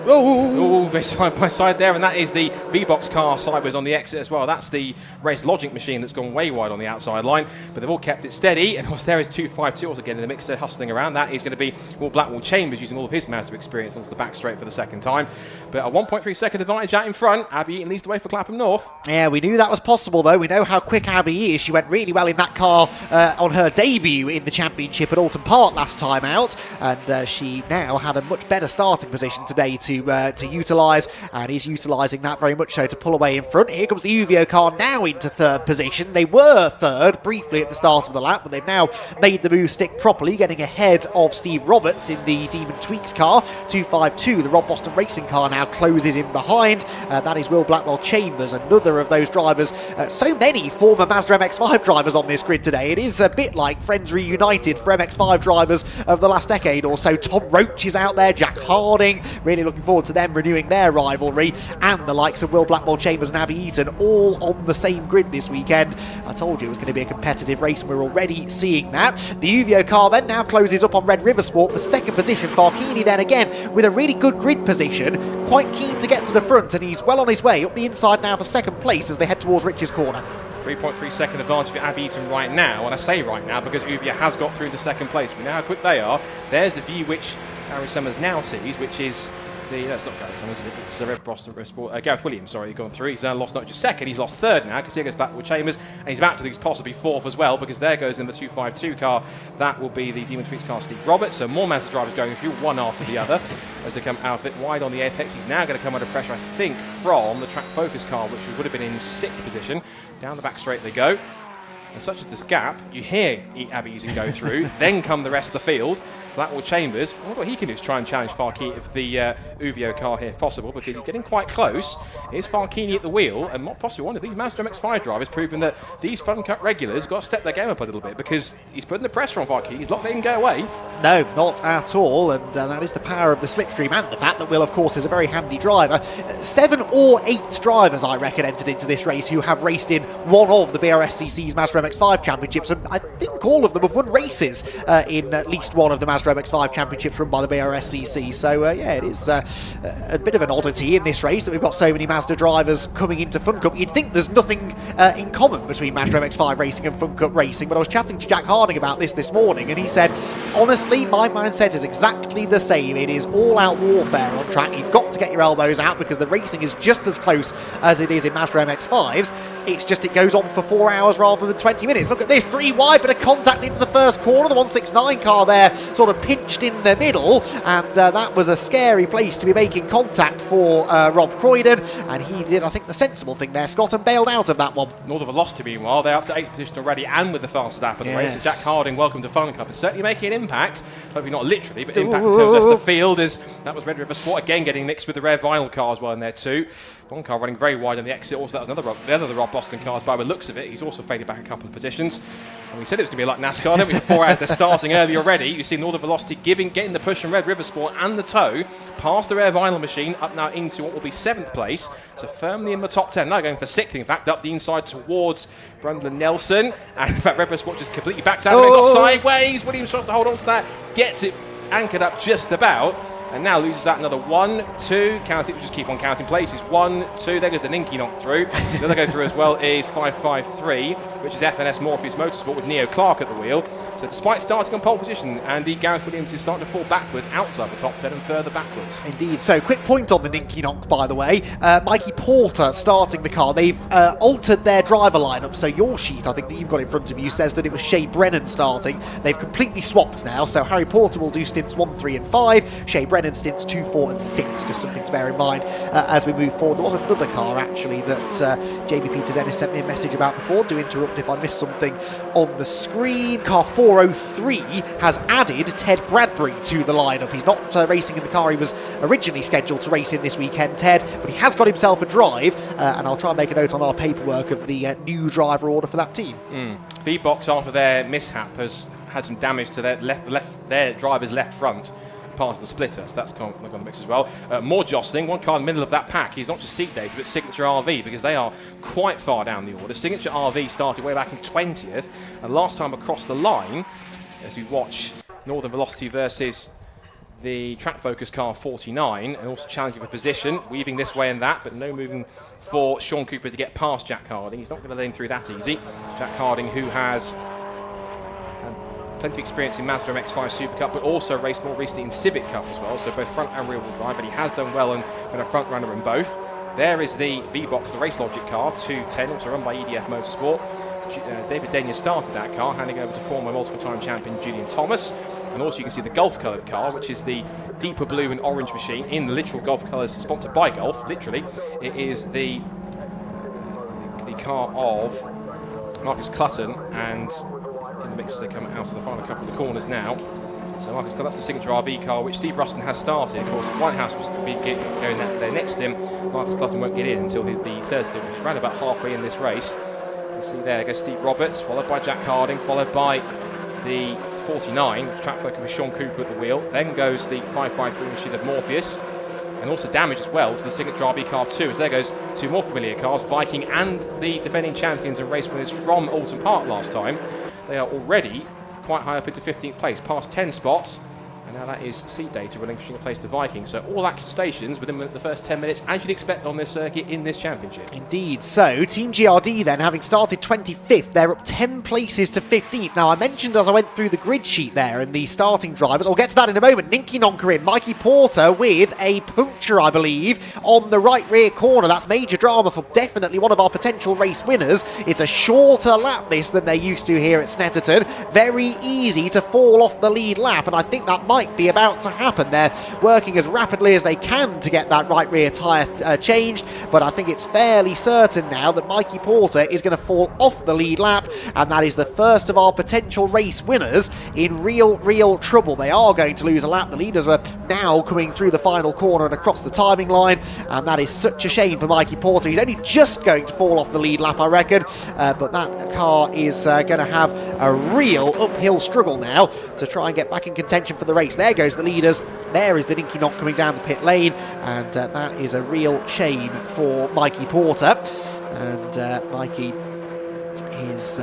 side by side there, and that is the V-Box car sideways on the exit as well. That's the Race Logic machine that's gone way wide on the outside line, but they've all kept it steady. And of course there is 252 also getting in the mix. They're hustling around. That is going to be Will Blackwell Chambers using all of his Mazda experience onto the back straight for the second time. But a 1.3 second advantage out in front. Abby Eaton leads the way for Clapham North. Yeah, we knew that was possible, though. We know how quick Abby is. She went really well in that car on her debut in the championship at Alton Park last time out, and she now had a much better starting position today to utilise, and is utilising that very much so to pull away in front. Here comes the Uvio car now into 3rd position. They were 3rd briefly at the start of the lap, but they've now made the move stick properly, getting ahead of Steve Roberts in the Demon Tweaks car. 252, the Rob Boston Racing car now closes in behind. That is Will Blackwell Chambers, another of those drivers. So many former Mazda MX-5 drivers on this grid today. It is a bit like Friends Reunited for MX-5 drivers of the last decade or so. Tom Roach is out there, Jack Harding, really looking forward to them renewing their rivalry, and the likes of Will Blackwell Chambers and Abby Eaton all on the same grid this weekend. I told you it was going to be a competitive race, and we're already seeing that. The Uvio car then now closes up on Red River Sport for 2nd position. Farkini then again with a really good grid position, quite keen to get to the front, and he's well on his way up the inside now for 2nd place as they head towards Rich's corner. 3.3 second advantage for Abby Eaton right now, and I say right now because Uvio has got through to 2nd place. We know how quick they are. There's the view which Gary Summers now sees, which is it's not Gary Summers, it's Red Boston Sport. Gareth Williams, sorry, he's gone through. He's now lost not just 2nd, he's lost 3rd now, because here goes back with Chambers, and he's about to lose possibly 4th as well, because there goes in the 252 car. That will be the Demon Tweaks car, Steve Roberts. So more Mazda drivers going through, one after the other, as they come out of it wide on the apex. He's now going to come under pressure, I think, from the Track Focus car, which would have been in 6th position. Down the back straight they go. And such as this gap, you hear Abby Eaton go through, then come the rest of the field. Blackwell Chambers, I wonder what he can do is try and challenge Farkini of the Uvio car here if possible, because he's getting quite close. Here's Farkini at the wheel, and possibly one of these Mazda MX-5 drivers proving that these Fun Cup regulars have got to step their game up a little bit, because he's putting the pressure on Farkini. He's not letting him go away. No, not at all, and that is the power of the slipstream and the fact that Will, of course, is a very handy driver. 7 or 8 drivers, I reckon, entered into this race who have raced in one of the BRSCC's Mazda MX-5 championships, and I think all of them have won races in at least one of the Mazda MX-5 championships run by the BRSCC. So yeah, it is a bit of an oddity in this race that we've got so many Mazda drivers coming into Fun Cup. You'd think there's nothing in common between Mazda MX-5 racing and Fun Cup racing, but I was chatting to Jack Harding about this morning, and he said, honestly, my mindset is exactly the same. It is all-out warfare on track. You've got to get your elbows out because the racing is just as close as it is in Mazda MX-5s. It's just it goes on for 4 hours rather than 20 minutes. Look at this, 3 wide, but a contact into the first corner. The 169 car there sort of pinched in the middle, and that was a scary place to be making contact for Rob Croydon, and he did, I think, the sensible thing there, Scott, and bailed out of that one. Northern Velocity, meanwhile, they're up to 8th position already and with the fastest lap of the race. Yes. So Jack Harding, welcome to Fun Cup, is certainly making an impact. Hopefully not literally, but impact in terms of the field. That was Red River Sport again getting mixed with the rare vinyl car as well in there too. One car running very wide on the exit. Also, that was the other Rob Boston cars by the looks of it. He's also faded back a couple of positions. And we said it was going to be like NASCAR, didn't we? Before out they're starting early already. You see Northern Velocity getting the push from Red River Sport and the tow past the rare vinyl machine up now into what will be 7th place. So firmly in the top 10. Now going for 6th, in fact, up the inside towards Brundle Nelson. And in fact, Red River Sport just completely backs out and got sideways. Williams tries to hold on to that, gets it anchored up just about. And now loses that another 1, 2, count it, we'll just keep on counting places. 1, 2, there goes the Ninky knock through. The other go through as well is 553, which is FNS Morpheus Motorsport with Neo Clark at the wheel. So despite starting on pole position, Andy, Gareth Williams is starting to fall backwards outside the top 10 and further backwards. Indeed. So quick point on the Ninky knock, by the way. Mikey Porter starting the car. They've altered their driver lineup. So your sheet, I think that you've got in front of you, says that it was Shea Brennan starting. They've completely swapped now. So Harry Porter will do stints 1, 3 and 5. Shea Brennan stints 2, 4 and 6. Just something to bear in mind as we move forward. There was another car actually that Jamie Peters Ennis sent me a message about before. Do interrupt if I miss something on the screen. Car 403 has added Ted Bradbury to the lineup. He's not racing in the car he was originally scheduled to race in this weekend, Ted, but he has got himself a drive, and I'll try and make a note on our paperwork of the new driver order for that team. V-Box, after their mishap, has had some damage to their driver's left front past the splitter, so that's gone the mix as well. More jostling, one car in the middle of that pack. He's not just Seat Data, but Signature RV, because they are quite far down the order. Signature RV started way back in 20th, and last time across the line, as we watch Northern Velocity versus the Track Focus car 49, and also challenging for position, weaving this way and that, but no moving for Sean Cooper to get past Jack Harding. He's not going to let him through that easy. Jack Harding, who has plenty of experience in Mazda MX-5 Super Cup, but also raced more recently in Civic Cup as well, so both front and rear wheel drive, and he has done well and been a front runner in both. There is the V-Box, the Race Logic car, 210, also run by EDF Motorsport. David Denyer started that car, handing over to former multiple-time champion Julian Thomas. And also you can see the Gulf-coloured car, which is the deeper blue and orange machine in the literal Gulf colours, sponsored by Gulf, literally. It is the car of Marcus Clutton, and in the mix as they come out of the final couple of the corners now. So Marcus Clutton, that's the Signature RV car, which Steve Ruston has started. Of course, Whitehouse was going there next to him. Marcus Clutton won't get in until the third stint, which is around about halfway in this race. You see there goes Steve Roberts, followed by Jack Harding, followed by the 49, Track Focus with Sean Cooper at the wheel. Then goes the 553 machine of Morpheus, and also damage as well to the Signature RV car 2, as there goes two more familiar cars, Viking and the defending champions and race winners from Alton Park last time. They are already quite high up into 15th place, past 10 spots. And now that is Seat Data relinquishing a place to Viking. So all action stations within the first 10 minutes, as you'd expect on this circuit in this championship. Indeed. So Team GRD then, having started 25th, they're up 10 places to 15th. Now I mentioned as I went through the grid sheet there and the starting drivers, I'll get to that in a moment. Ninky Nonker in, Mikey Porter with a puncture, I believe, on the right rear corner. That's major drama for definitely one of our potential race winners. It's a shorter lap this than they're used to here at Snetterton. Very easy to fall off the lead lap, and I think that might be about to happen. They're working as rapidly as they can to get that right rear tyre changed, but I think it's fairly certain now that Mikey Porter is going to fall off the lead lap, and that is the first of our potential race winners in real trouble. They are going to lose a lap. The leaders are now coming through the final corner and across the timing line, and that is such a shame for Mikey Porter. He's only just going to fall off the lead lap, I reckon, but that car is going to have a real uphill struggle now to try and get back in contention for the race. There goes the leaders. There is the Ninky Knock coming down the pit lane, and that is a real shame for Mikey Porter. And Mikey is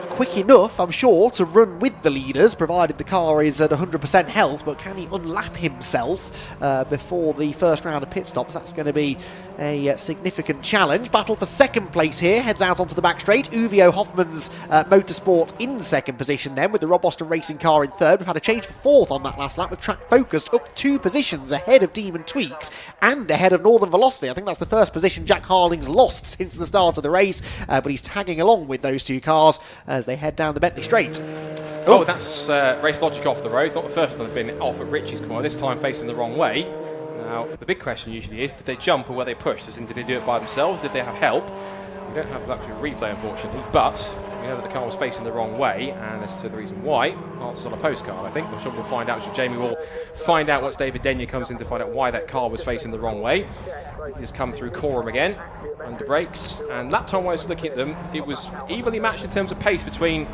quick enough, I'm sure, to run with the leaders, provided the car is at 100% health, but can he unlap himself before the first round of pit stops? That's going to be a significant challenge. Battle for second place here, heads out onto the back straight. Uvio Hoffman's Motorsport in second position then, with the Rob Boston Racing car in third. We've had a change for fourth on that last lap, with Track Focused up 2 positions ahead of Demon Tweaks and ahead of Northern Velocity. I think that's the first position Jack Harling's lost since the start of the race, but he's tagging along with those 2 cars as they head down the Bentley Straight. Oh, that's Race Logic off the road. Not the first time they've been off at Richie's corner, this time facing the wrong way. Now, the big question usually is, did they jump or were they pushed? As in, did they do it by themselves? Did they have help? We don't have the luxury of replay, unfortunately, but we know that the car was facing the wrong way, and as to the reason why, answers on a postcard, I think. I'm sure we'll find out. So Jamie will find out once David Denyer comes in to find out why that car was facing the wrong way. He's come through Coram again, under brakes, and lap time-wise, looking at them, it was evenly matched in terms of pace between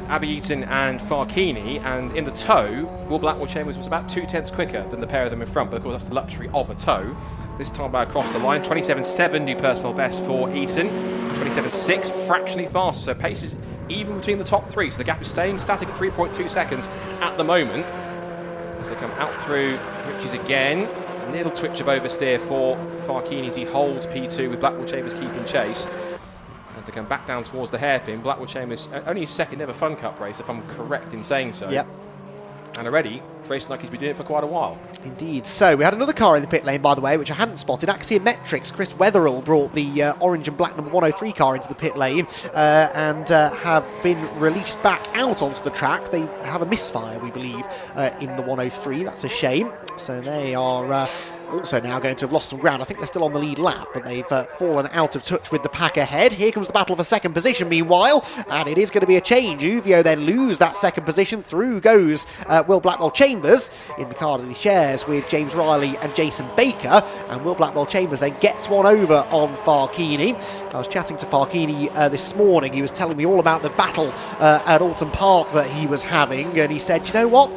Abby Eaton and Farkini, and in the tow, Will Blackwell Chambers was about 2/10 quicker than the pair of them in front, but of course that's the luxury of a tow. This time by across the line, 27.7 new personal best for Eaton, 27.6 fractionally faster, so pace is even between the top 3, so the gap is staying static at 3.2 seconds at the moment. As they come out through Richie's again, a little twitch of oversteer for Farkini as he holds P2 with Blackwell Chambers keeping chase. As they come back down towards the hairpin, Blackwell Chambers, only his second ever Fun Cup race, if I'm correct in saying so. Yep. And already, racing like he's been doing it for quite a while. Indeed. So, we had another car in the pit lane, by the way, which I hadn't spotted. Axiometrics, Chris Wetherill brought the orange and black number 103 car into the pit lane and have been released back out onto the track. They have a misfire, we believe, in the 103. That's a shame. So they are also now going to have lost some ground. I think they're still on the lead lap, but they've fallen out of touch with the pack ahead. Here comes the battle for second position, meanwhile, and it is going to be a change. Uvio then lose that second position. Through goes Will Blackwell Chambers in the car that he shares with James Riley and Jason Baker, and Will Blackwell Chambers then gets one over on Farkini. I was chatting to Farkini this morning. He was telling me all about the battle at Alton Park that he was having, and he said, you know what?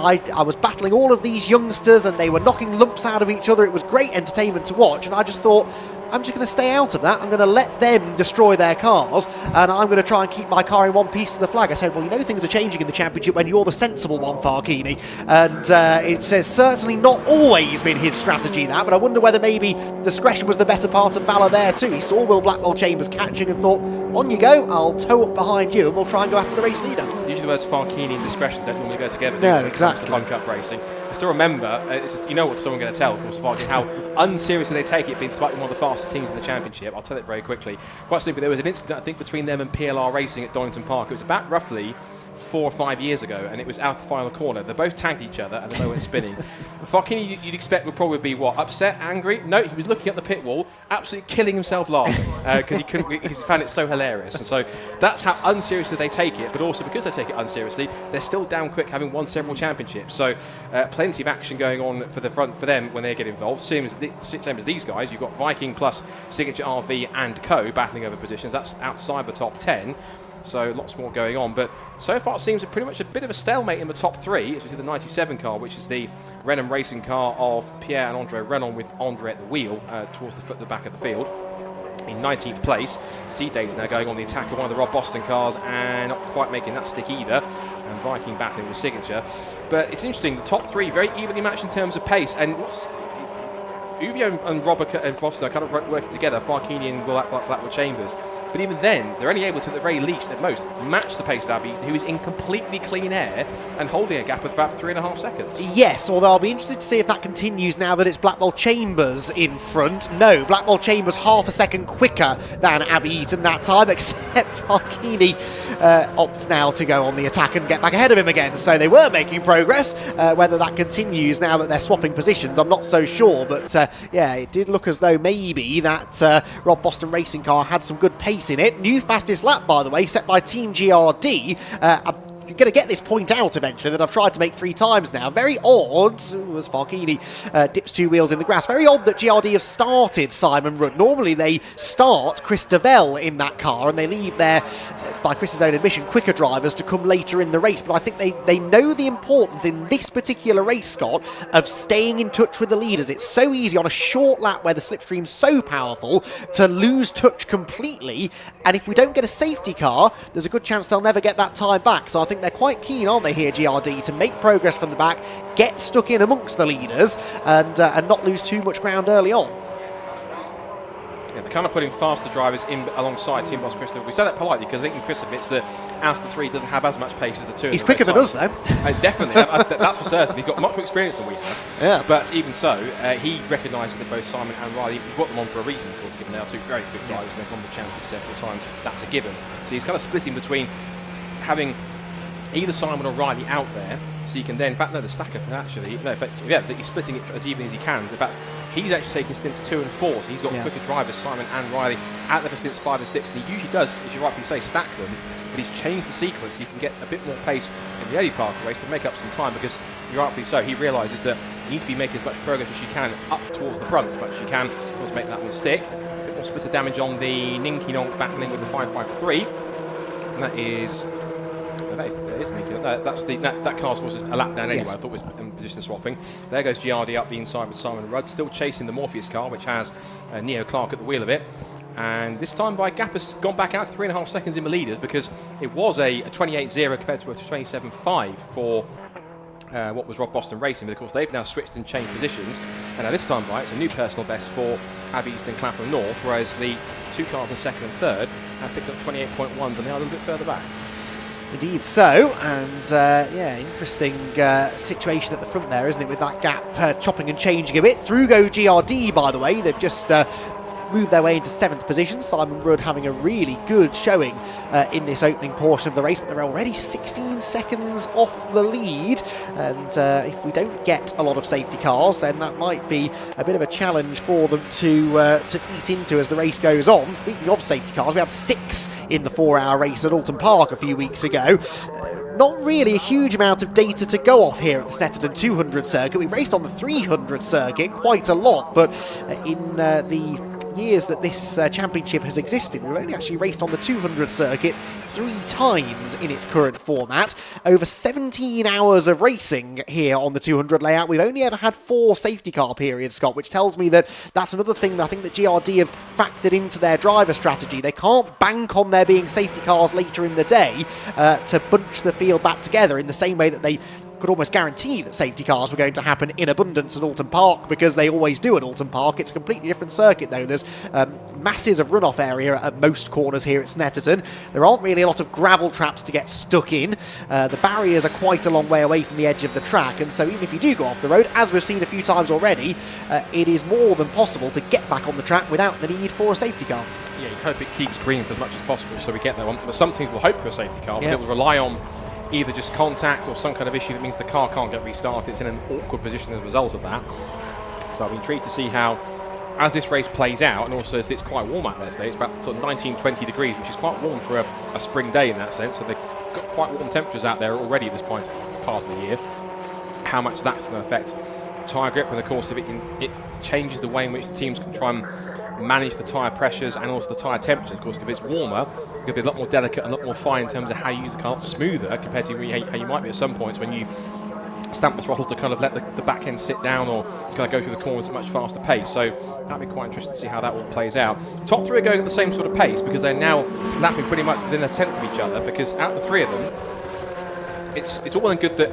I was battling all of these youngsters and they were knocking lumps out of each other. It was great entertainment to watch, and I just thought, I'm just going to stay out of that. I'm going to let them destroy their cars, and I'm going to try and keep my car in one piece of the flag. I said, well, you know, things are changing in the championship when you're the sensible one, Farkini. And it says certainly not always been his strategy, that, but I wonder whether maybe discretion was the better part of valour there too. He saw Will Blackwell Chambers catching and thought, on you go, I'll tow up behind you and we'll try and go after the race leader. Usually the words Farkini and discretion don't normally go together. No, exactly. Fun Cup racing. I still remember, you know what someone's going to tell, of course, Farkini, how unseriously they take it being slightly one of the faster teams in the championship. I'll tell it very quickly. Quite simply, there was an incident, I think, between them and PLR Racing at Donington Park. It was about roughly 4 or 5 years ago, and it was out the final corner. They both tagged each other, and the motor went spinning. Farkini, you'd expect, would probably be, what, upset, angry? No, he was looking at the pit wall, absolutely killing himself laughing, because he found it so hilarious. And so that's how unseriously they take it, but also because they take it unseriously, they're still down quick, having won several championships. So plenty of action going on for the front for them when they get involved. Same as these guys. You've got Viking plus Signature RV and Co battling over positions. That's outside the top 10. So lots more going on, but so far it seems pretty much a bit of a stalemate in the top 3. As you see, the 97 car, which is the Renault racing car of Pierre and Andre Renault, with Andre at the wheel towards the back of the field. In 19th place, C-Day's now going on the attack of one of the Rob Boston cars and not quite making that stick either. And Viking battling with Signature. But it's interesting, the top 3 very evenly matched in terms of pace. And what's Uvio and Robert and Boston are kind of working together, Farkini and Blackwell Chambers. But even then, they're only able to, at the very least, at most, match the pace of Abby, who is in completely clean air and holding a gap of about 3.5 seconds. Yes, although I'll be interested to see if that continues now that it's Blackwell Chambers in front. No, Blackwell Chambers half a second quicker than Abby Eaton that time, except Farkini opts now to go on the attack and get back ahead of him again. So they were making progress. Whether that continues now that they're swapping positions, I'm not so sure. But yeah, it did look as though maybe that Rob Boston racing car had some good pace in it. New fastest lap, by the way, set by Team GRD. I'm going to get this point out eventually that I've tried to make 3 times now. Very odd, as Farkini dips 2 wheels in the grass, very odd that GRD have started Simon Rudd. Normally they start Chris Devell in that car and they leave their by Chris's own admission, quicker drivers to come later in the race. But I think they know the importance in this particular race, Scott, of staying in touch with the leaders. It's so easy on a short lap where the slipstream's so powerful to lose touch completely. And if we don't get a safety car, there's a good chance they'll never get that time back. So I think they're quite keen, aren't they, here, GRD, to make progress from the back, get stuck in amongst the leaders, and not lose too much ground early on. Yeah, they're kind of putting faster drivers in alongside Team Boss Chris. We say that politely because I think Chris admits that out of the three doesn't have as much pace as the two. He's quicker than us, though. Definitely, that's for certain. He's got much more experience than we have. Yeah. But even so, he recognises that both Simon and Riley, he got them on for a reason, of course, given they are two very good drivers and they've won the championship several times. That's a given. So he's kind of splitting between having either Simon or Riley out there, so you can then, in fact, no, the stack up actually, no, that he's splitting it as evenly as he can. In fact, he's actually taking stints 2 and 4, so he's got quicker drivers, Simon and Riley, at the stints 5 and 6, and he usually does, as you rightly say, stack them, but he's changed the sequence so you can get a bit more pace in the early part of the race to make up some time, because you're rightly so, he realises that you need to be making as much progress as you can up towards the front, as much as you can, to make that one stick. A bit more split of damage on the Ninky Nonk battling with the 553, and that is that car's was a lap down anyway. Yes. I thought it was in position swapping. There goes Giardi up the inside with Simon Rudd, still chasing the Morpheus car, which has Neo Clark at the wheel of it. And this time by gap has gone back out 3.5 seconds in the leaders, because it was a 28.0 compared to a 27.5 for what was Rob Boston Racing, but of course they've now switched and changed positions, and now this time by it's a new personal best for Abbey East and Clapham North, whereas the two cars in second and third have picked up 28.1s and they are a little bit further back. Indeed so, and interesting situation at the front there, isn't it, with that gap chopping and changing a bit. Through go GRD, by the way. They've just moved their way into 7th position. Simon Rudd having a really good showing in this opening portion of the race, but they're already 16 seconds off the lead, and if we don't get a lot of safety cars, then that might be a bit of a challenge for them to eat into as the race goes on. Speaking of safety cars, we had 6 in the 4-hour race at Alton Park a few weeks ago. Not really a huge amount of data to go off here at the Snetterton 200 circuit. We raced on the 300 circuit quite a lot, but in the years that this championship has existed, we've only actually raced on the 200 circuit 3 times in its current format. Over 17 hours of racing here on the 200 layout. We've only ever had 4 safety car periods, Scott, which tells me that that's another thing that I think that GRD have factored into their driver strategy. They can't bank on there being safety cars later in the day to bunch the field back together in the same way that they could almost guarantee that safety cars were going to happen in abundance at Alton Park, because they always do at Alton Park. It's a completely different circuit though. There's masses of runoff area at most corners here at Snetterton. There aren't really a lot of gravel traps to get stuck in. The barriers are quite a long way away from the edge of the track, and so even if you do go off the road, as we've seen a few times already, it is more than possible to get back on the track without the need for a safety car. Yeah, you hope it keeps green for as much as possible so we get there. But some teams will hope for a safety car, but it will rely on either just contact or some kind of issue that means the car can't get restarted. It's in an awkward position as a result of that. So I'm intrigued to see how, as this race plays out, and also as it's quite warm out there today, it's about sort of 19-20 degrees, which is quite warm for a spring day in that sense, so they've got quite warm temperatures out there already at this part of the year. How much that's going to affect tyre grip, and of course if it changes the way in which the teams can try and manage the tyre pressures and also the tyre temperatures. Of course, if it's warmer, it's going to be a lot more delicate and a lot more fine in terms of how you use the car, smoother compared to how you might be at some points when you stamp the throttle to kind of let the back end sit down, or kind of go through the corners at a much faster pace. So that'll be quite interesting to see how that all plays out. Top 3 are going at the same sort of pace because they're now lapping pretty much within a tenth of each other, because out of the 3 of them, it's all well and good that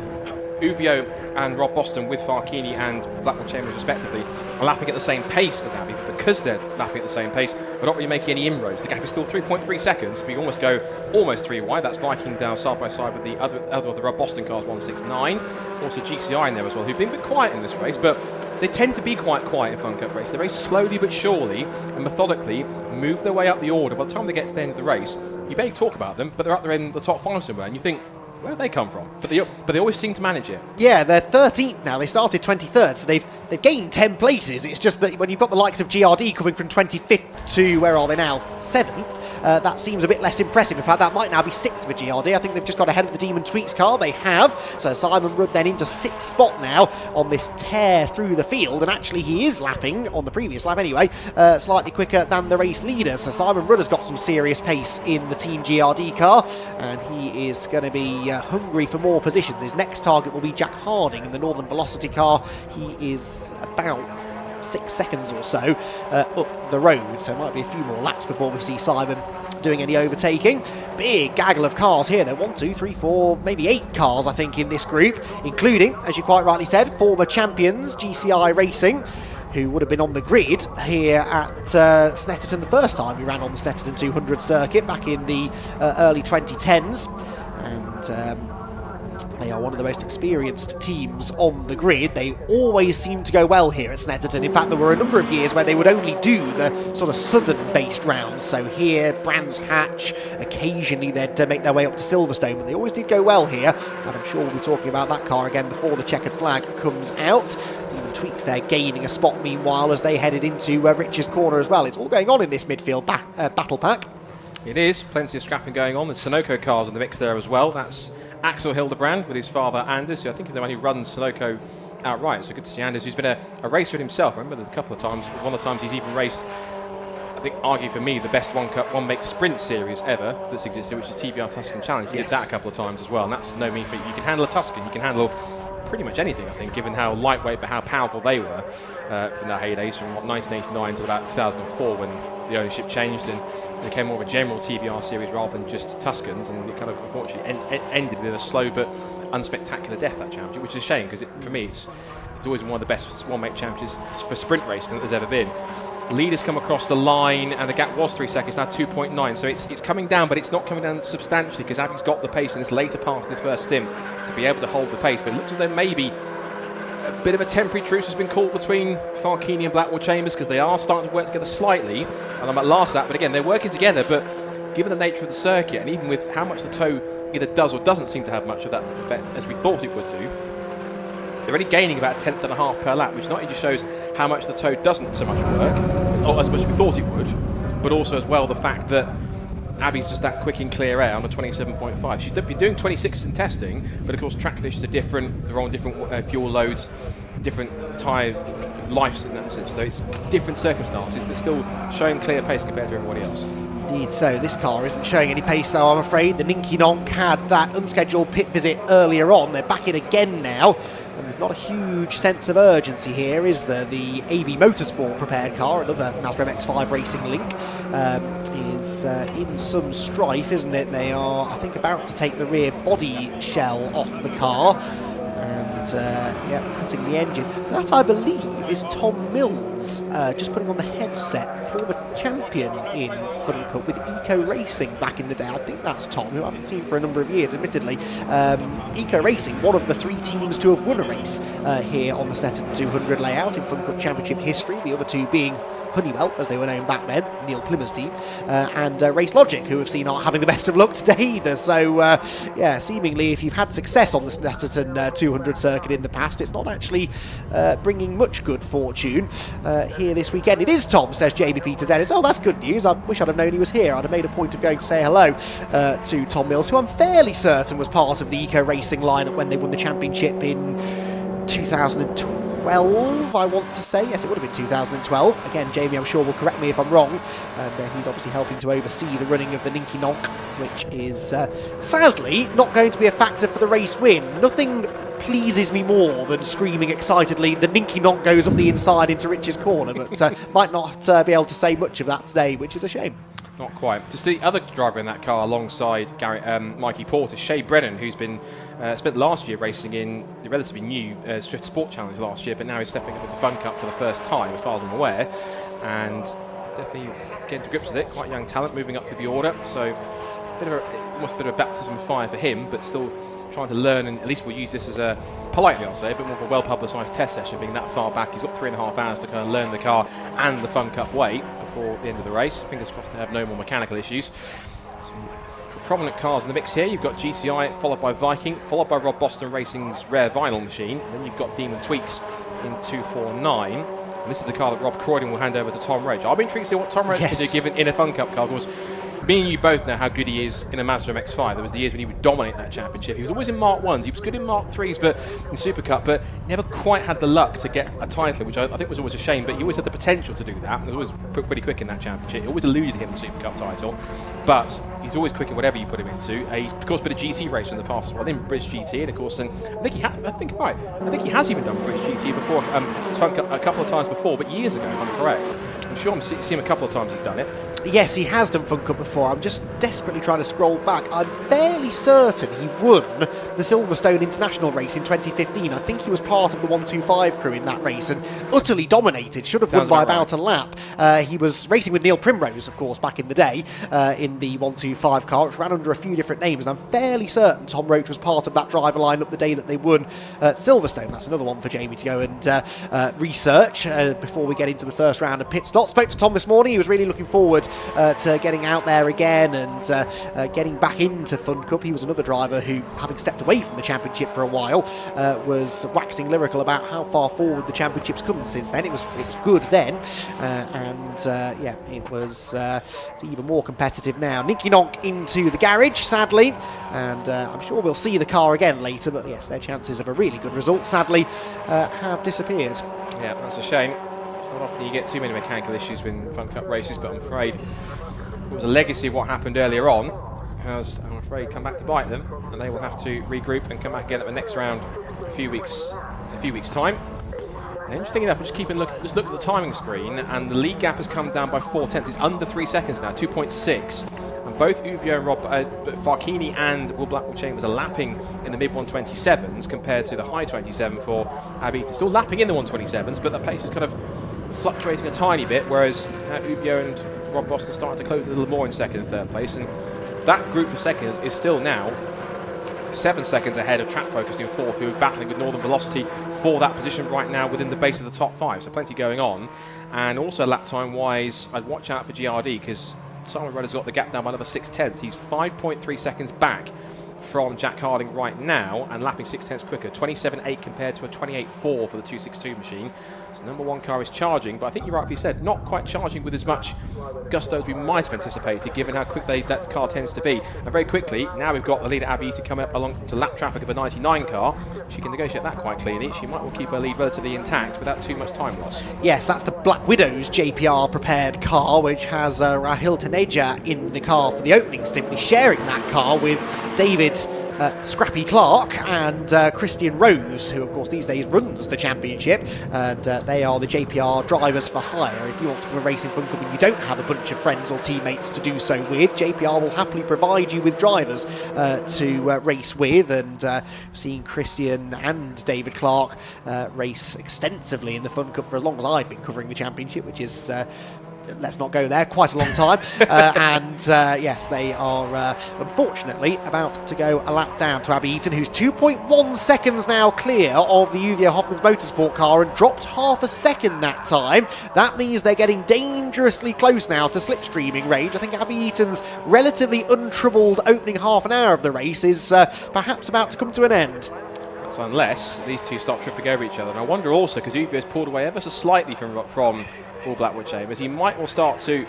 Uvio and Rob Boston with Farkini and Blackwell Chambers respectively are lapping at the same pace as Abbey, but because they're lapping at the same pace, we're not really making any inroads. The gap is still 3.3 seconds. We almost go almost 3 wide. That's Viking down side by side with the other of the Rob Boston cars, 169. Also GCI in there as well, who've been a bit quiet in this race, but they tend to be quite quiet in Fun Cup race. They very slowly but surely and methodically move their way up the order. By the time they get to the end of the race, you barely talk about them, but they're up there in the top 5 somewhere, and you think, where have they come from? But they always seem to manage it. Yeah, they're 13th now. They started 23rd, so they've gained 10 places. It's just that when you've got the likes of GRD coming from 25th to, where are they now, 7th, that seems a bit less impressive. In fact, that might now be 6th for GRD. I think they've just got ahead of the Demon Tweaks car. They have. So Simon Rudd then into 6th spot now on this tear through the field, and actually he is lapping, on the previous lap anyway, slightly quicker than the race leader. So Simon Rudd has got some serious pace in the Team GRD car, and he is going to be hungry for more positions. His next target will be Jack Harding in the Northern Velocity car. He is about 6 seconds or so up the road, so it might be a few more laps before we see Simon doing any overtaking. Big gaggle of cars here. There are 1, 2, 3, 4, maybe 8 cars, I think, in this group, including, as you quite rightly said, former champions GCI Racing, who would have been on the grid here at Snetterton the first time we ran on the Snetterton 200 circuit back in the early 2010s. And they are one of the most experienced teams on the grid. They always seem to go well here at Snetterton. In fact, there were a number of years where they would only do the sort of southern-based rounds. So here, Brands Hatch, occasionally they'd make their way up to Silverstone, but they always did go well here. And I'm sure we'll be talking about that car again before the checkered flag comes out. Demon Tweaks there gaining a spot meanwhile as they headed into Rich's corner as well. It's all going on in this midfield battle pack. It is. Plenty of scrapping going on. The Sunoco cars in the mix there as well. That's Axel Hildebrand with his father Anders, who I think is the one who runs Sunoco outright. So good to see Anders, who's been a racer himself. I remember there's a couple of times, one of the times he's even raced, I think, argue for me, the best one make sprint series ever that's existed, which is TVR Tuscan Challenge. He did that a couple of times as well, and that's no mean feat. You can handle a Tuscan, you can handle pretty much anything, I think, given how lightweight but how powerful they were from their heydays, from 1989 to about 2004 when the ownership changed and became more of a general TVR series rather than just Tuscans, and it kind of unfortunately ended with a slow but unspectacular death, that championship, which is a shame because for me it's always been one of the best one-make championships for sprint racing that there's ever been. Leaders come across the line and the gap was 3 seconds, now 2.9, so it's coming down, but it's not coming down substantially because Abby's got the pace in this later part of this first stint to be able to hold the pace, but it looks as though maybe a bit of a temporary truce has been called between Farkini and Blackwell Chambers because they are starting to work together slightly, and I might last that, but again, they're working together, but given the nature of the circuit and even with how much the tow either does or doesn't seem to have much of that effect as we thought it would do, they're only gaining about 1/10.5 per lap, which not only just shows how much the tow doesn't so much work, or as much as we thought it would, but also as well the fact that Abby's just that quick in clear air on a 27.5. She's been doing 26s in testing, but of course track conditions are different. They're on different fuel loads, different tyre lives in that sense. So it's different circumstances, but still showing clear pace compared to everybody else. Indeed, so this car isn't showing any pace though, I'm afraid. The Ninky Nonk had that unscheduled pit visit earlier on. They're back in again now. And there's not a huge sense of urgency here, is there? The AB Motorsport prepared car, another Mazda MX-5 Racing Link, is in some strife, isn't it? They are, I think, about to take the rear body shell off the car and, cutting the engine. That, I believe, is Tom Mills, just putting on the headset, former champion in Fun Cup with Eco Racing back in the day. I think that's Tom, who I haven't seen for a number of years, admittedly. Eco Racing, one of the 3 teams to have won a race here on the Snetterton 200 layout in Fun Cup Championship history, the other 2 being Honeywell, as they were known back then, Neil Plymouth's team, and Race Logic, who have seen not having the best of luck today either. So, seemingly if you've had success on the Snetterton 200 circuit in the past, it's not actually bringing much good fortune here this weekend. It is Tom, says Jamie Peters Ennis. Oh, that's good news. I wish I'd have known he was here. I'd have made a point of going to say hello to Tom Mills, who I'm fairly certain was part of the Eco Racing lineup when they won the championship in 2012. I want to say. Yes, it would have been 2012. Again, Jamie, I'm sure, will correct me if I'm wrong. And he's obviously helping to oversee the running of the Ninky Nonk, which is sadly not going to be a factor for the race win. Nothing pleases me more than screaming excitedly, the Ninky Nonk goes up the inside into Rich's corner, but might not be able to say much of that today, which is a shame. Not quite. Just the other driver in that car alongside Mikey Porter, Shay Brennan, who's been spent last year racing in the relatively new Swift Sport Challenge last year, but now he's stepping up into Fun Cup for the first time, as far as I'm aware, and definitely getting to grips with it. Quite young talent, moving up through the order, so almost a bit of a baptism of fire for him, but still trying to learn, and at least we'll use this as a, politely I'll say, a bit more of a well-publicised test session, being that far back. He's got 3.5 hours to kind of learn the car and the Fun Cup way before the end of the race. Fingers crossed they have no more mechanical issues. Some prominent cars in the mix here. You've got GCI, followed by Viking, followed by Rob Boston Racing's rare vinyl machine, and then you've got Demon Tweaks in 249. And this is the car that Rob Croydon will hand over to Tom Roach. I'll be intrigued to see what Tom Roach can do given in a Fun Cup car. Because me and you both know how good he is in a Mazda MX-5. There was the years when he would dominate that championship. He was always in Mark 1s. He was good in Mark 3s, but in Super Cup, but never quite had the luck to get a title, which I think was always a shame. But he always had the potential to do that. He was always pretty quick in that championship. It always eluded him the Super Cup title, but he's always quick in whatever you put him into. He's of course been a GT racer in the past as well. Then British GT, and of course, and I think he has even done British GT before, a couple of times before, but years ago, if I'm correct. I'm sure I've seen him a couple of times he's done it. Yes, he has done Fun Cup before. I'm just desperately trying to scroll back. I'm fairly certain he won the Silverstone International race in 2015. I think he was part of the 125 crew in that race and utterly dominated. Should have won by about a lap. He was racing with Neil Primrose, of course, back in the day in the 125 car, which ran under a few different names. And I'm fairly certain Tom Roach was part of that driver lineup the day that they won Silverstone. That's another one for Jamie to go and research before we get into the first round of pit stop. Spoke to Tom this morning. He was really looking forward to getting out there again and getting back into Fun Cup. He was another driver who, having stepped away from the championship for a while, was waxing lyrical about how far forward the championship's come since then. It was good then, and it was even more competitive now. Nicky Nonk into the garage, sadly, and I'm sure we'll see the car again later, but yes, their chances of a really good result, sadly, have disappeared. Yeah, that's a shame. It's not often you get too many mechanical issues with Fun Cup races, but I'm afraid it was a legacy of what happened earlier on, has, I'm afraid, come back to bite them, and they will have to regroup and come back again at the next round a few weeks time. And interesting enough, just look at the timing screen, and the lead gap has come down by 0.4. It's under 3 seconds now, 2.6. And both Uvio and Farchini and Will Blackwell Chambers are lapping in the mid 127s compared to the high 27 for Abita. Still lapping in the 127s, but the pace is kind of fluctuating a tiny bit, whereas Uvio and Rob Boston starting to close a little more in second and third place, and that group for second is still now 7 seconds ahead of Track Focused in fourth, who are battling with Northern Velocity for that position right now within the base of the top 5, so plenty going on. And also lap time wise, I'd watch out for GRD, because Simon Rudder's got the gap down by another 6/10. He's 5.3 seconds back from Jack Harding right now, and lapping 6/10 quicker, 27.8 compared to a 28.4 for the 262 machine. So number one car is charging, but I think you rightly said, not quite charging with as much gusto as we might have anticipated, given how quick that car tends to be. And very quickly, now we've got the leader Abby to come up along to lap traffic of a 99 car. She can negotiate that quite cleanly. She might well keep her lead relatively intact without too much time loss. Yes, that's the Black Widow's JPR prepared car, which has Rahil Taneja in the car for the opening stint. He's sharing that car with David Scrappy Clark and Christian Rose, who of course these days runs the championship, and they are the JPR drivers for hire. If you want to come and race in Fun Cup and you don't have a bunch of friends or teammates to do so with, JPR will happily provide you with drivers to race with, and seeing Christian and David Clark race extensively in the Fun Cup for as long as I've been covering the championship, which is let's not go there, quite a long time. Yes, they are unfortunately about to go a lap down to Abby Eaton, who's 2.1 seconds now clear of the Uvio Hoffman's Motorsport car and dropped half a second that time. That means they're getting dangerously close now to slipstreaming range. I think Abby Eaton's relatively untroubled opening half an hour of the race is perhaps about to come to an end. That's unless these two stop tripping over each other. And I wonder also, because Uvio's pulled away ever so slightly from All Blackwood Chambers, he might well start to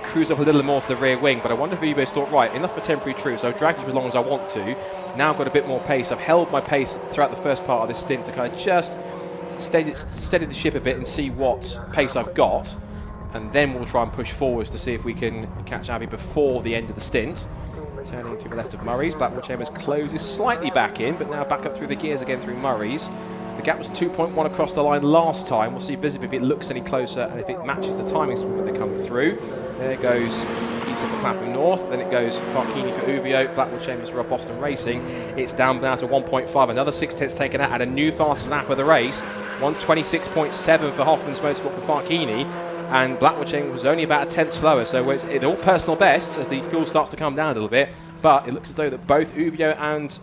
cruise up a little more to the rear wing, but I wonder if Uvio's thought, right, enough for temporary truce, I've dragged you for as long as I want to, now I've got a bit more pace, I've held my pace throughout the first part of this stint to kind of just steady the ship a bit and see what pace I've got, and then we'll try and push forwards to see if we can catch Abby before the end of the stint. Turning through the left of Murray's, Blackwood Chambers closes slightly back in, but now back up through the gears again through Murray's. The gap was 2.1 across the line last time. We'll see visibly if it looks any closer and if it matches the timings when they come through. There goes East for Clapham North, then it goes Farchini for Uvio, Blackwood Chambers for Boston Racing. It's down now to 1.5, another 6/10 taken out, and a new fastest lap of the race. 126.7 for Hoffman's Motorsport for Farchini, and Blackwood Chambers was only about a tenth slower, so it's all personal bests as the fuel starts to come down a little bit, but it looks as though that both Uvio and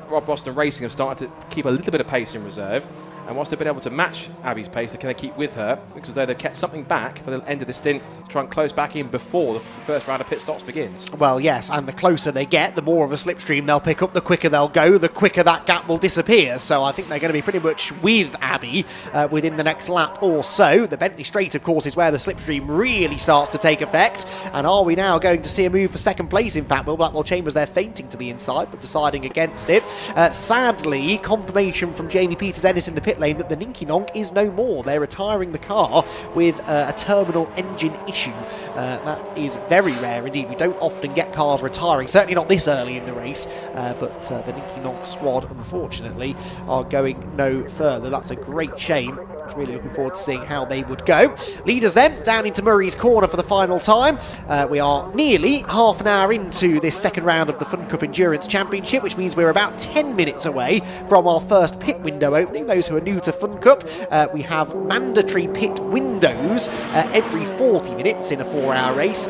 Rob Boston Racing have started to keep a little bit of pace in reserve, And whilst they've been able to match Abby's pace, can they keep with her? Because though they've kept something back for the end of the stint to try and close back in before the first round of pit stops begins. Well, yes, and the closer they get, the more of a slipstream they'll pick up, the quicker they'll go, the quicker that gap will disappear. So I think they're going to be pretty much with Abby within the next lap or so. The Bentley Straight, of course, is where the slipstream really starts to take effect. And are we now going to see a move for second place? In fact, Will Blackwell Chambers there fainting to the inside, but deciding against it. Sadly, confirmation from Jamie Peters-Ennis in the pit lane that the Ninky Nonk is no more. They're retiring the car with a terminal engine issue. That is very rare indeed. We don't often get cars retiring, certainly not this early in the race, but the Ninky Nonk squad, unfortunately, are going no further. That's a great shame. I was really looking forward to seeing how they would go. Leaders then down into Murray's Corner for the final time. We are nearly half an hour into this second round of the Fun Cup Endurance Championship, which means we're about 10 minutes away from our first pit window opening. Those who are new to Fun Cup, we have mandatory pit windows every 40 minutes in a 4-hour race,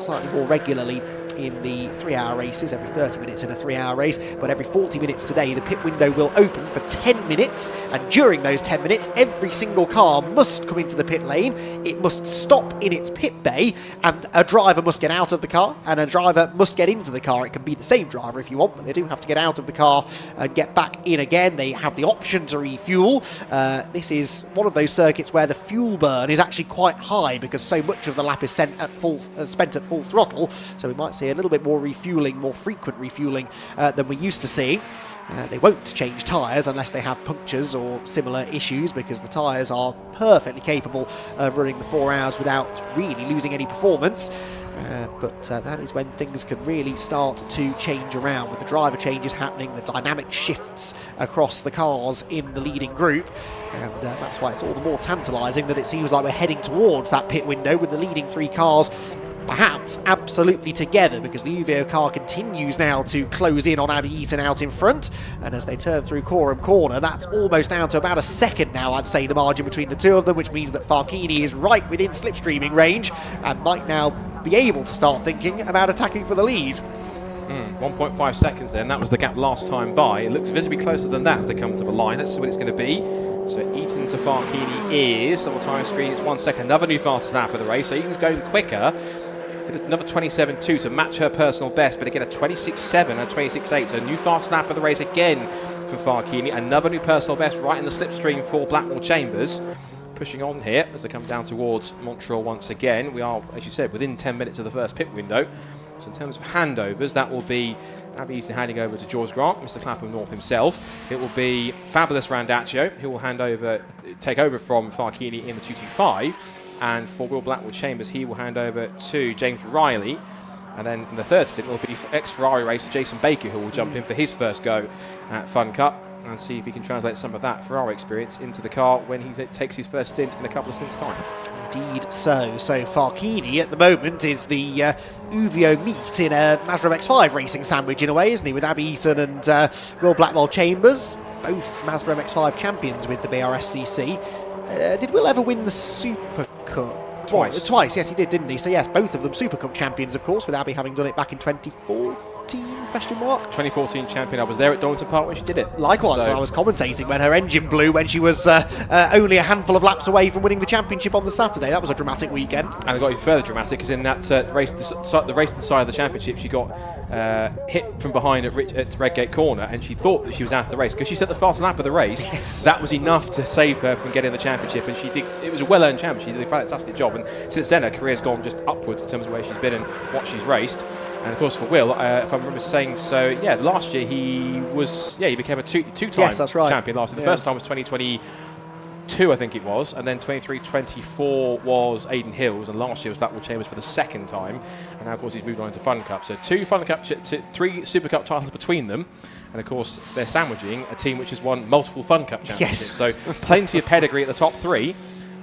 slightly more regularly in the 3-hour races, every 30 minutes in a 3-hour race, but every 40 minutes today the pit window will open for 10 minutes, and during those 10 minutes every single car must come into the pit lane, it must stop in its pit bay, and a driver must get out of the car and a driver must get into the car. It can be the same driver if you want, but they do have to get out of the car and get back in again. They have the option to refuel. This is one of those circuits where the fuel burn is actually quite high because so much of the lap is spent at full throttle, so we might see a little bit more refueling, more frequent refueling than we're used to seeing. They won't change tyres unless they have punctures or similar issues, because the tyres are perfectly capable of running the 4 hours without really losing any performance. But that is when things can really start to change around, with the driver changes happening, the dynamic shifts across the cars in the leading group, and that's why it's all the more tantalising that it seems like we're heading towards that pit window with the leading 3 cars perhaps absolutely together, because the UVO car continues now to close in on Abby Eaton out in front, and as they turn through Coram Corner, that's almost down to about a second now, I'd say, the margin between the two of them, which means that Farkini is right within slipstreaming range and might now be able to start thinking about attacking for the lead. 1.5 seconds then, that was the gap last time by. It looks visibly closer than that as they come to the line. Let's see what it's going to be. So Eaton to Farkini is, double time screen, it's 1 second, another new fastest lap of the race, so Eaton's going quicker. Did another 27.2 to match her personal best, but again a 26.7 and a 26.8, so new fast lap of the race again for Farkini. Another new personal best right in the slipstream for Blackwell Chambers. Pushing on here as they come down towards Montreal once again. We are, as you said, within 10 minutes of the first pit window. So in terms of handovers, that will be Abby Eaton handing over to George Grant, Mr. Clapham North himself. It will be Fabulous Randaccio, who will take over from Farkini in the 225. And for Will Blackwell Chambers, he will hand over to James Riley. And then in the third stint will be ex-Ferrari racer Jason Baker, who will jump in for his first go at Fun Cup and see if he can translate some of that Ferrari experience into the car when he takes his first stint in a couple of stints' time. Indeed so. So Farkini at the moment is the Uvio meat in a Mazda MX-5 racing sandwich in a way, isn't he? With Abby Eaton and Will Blackwell Chambers, both Mazda MX-5 champions with the BRSCC. Did Will ever win the Super Cup? Twice, yes, he did, didn't he? So yes, both of them Super Cup champions, of course, with Abby having done it back in 2014, question mark? 2014 champion. I was there at Donington Park when she did it. Likewise, so I was commentating when her engine blew when she was only a handful of laps away from winning the championship on the Saturday. That was a dramatic weekend. And it got even further dramatic because in that race, the race to the side of the championship, she got hit from behind at Redgate Corner, and she thought that she was out of the race because she set the fastest lap of the race. Yes. That was enough to save her from getting the championship, and she did. It was a well-earned championship. She did a fantastic job, and since then her career's gone just upwards in terms of where she's been and what she's raced. And of course for Will, if I remember saying so, yeah, last year he became a two-time yes, that's right. champion last year. The first time was 2022, I think it was, and then 23-24 was Aidan Hills, and last year was Blackwell Chambers for the second time, and now of course he's moved on into Fun Cup. So 2 Fun Cup, 3 Super Cup titles between them, and of course they're sandwiching a team which has won multiple Fun Cup championships. Yes. So plenty of pedigree at the top 3.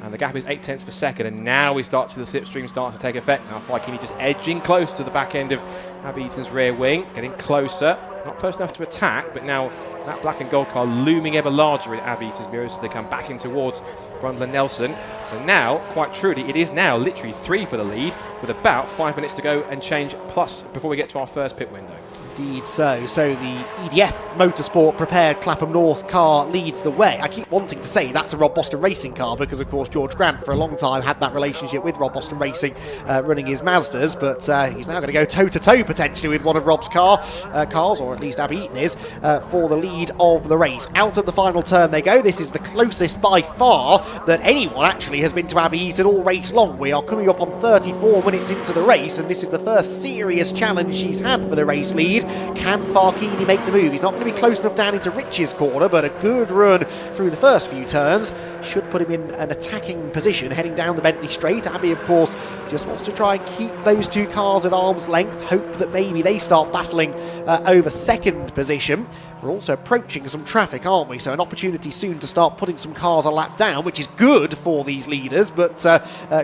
And the gap is 0.8 per second, and now we start to the slipstream start to take effect. Now Farkini just edging close to the back end of Abby Eaton's rear wing, getting closer, not close enough to attack, but now that black and gold car looming ever larger in Abby Eaton's mirrors as they come back in towards Brundle Nelson. So now, quite truly, it is now literally 3 for the lead, with about 5 minutes to go and change plus before we get to our first pit window. Indeed so. So the EDF Motorsport prepared Clapham North car leads the way. I keep wanting to say that's a Rob Boston Racing car because, of course, George Grant for a long time had that relationship with Rob Boston Racing running his Mazdas, but he's now going to go toe-to-toe potentially with one of Rob's cars, or at least Abby Eaton is, for the lead of the race. Out of the final turn they go. This is the closest by far that anyone actually has been to Abby Eaton all race long. We are coming up on 34 minutes into the race, and this is the first serious challenge she's had for the race lead. Can Farkini make the move? He's not going to be close enough down into Rich's corner, but a good run through the first few turns should put him in an attacking position heading down the Bentley Straight. Abby, of course, just wants to try and keep those two cars at arm's length, hope that maybe they start battling over second position. We're also approaching some traffic, aren't we? So an opportunity soon to start putting some cars a lap down, which is good for these leaders, but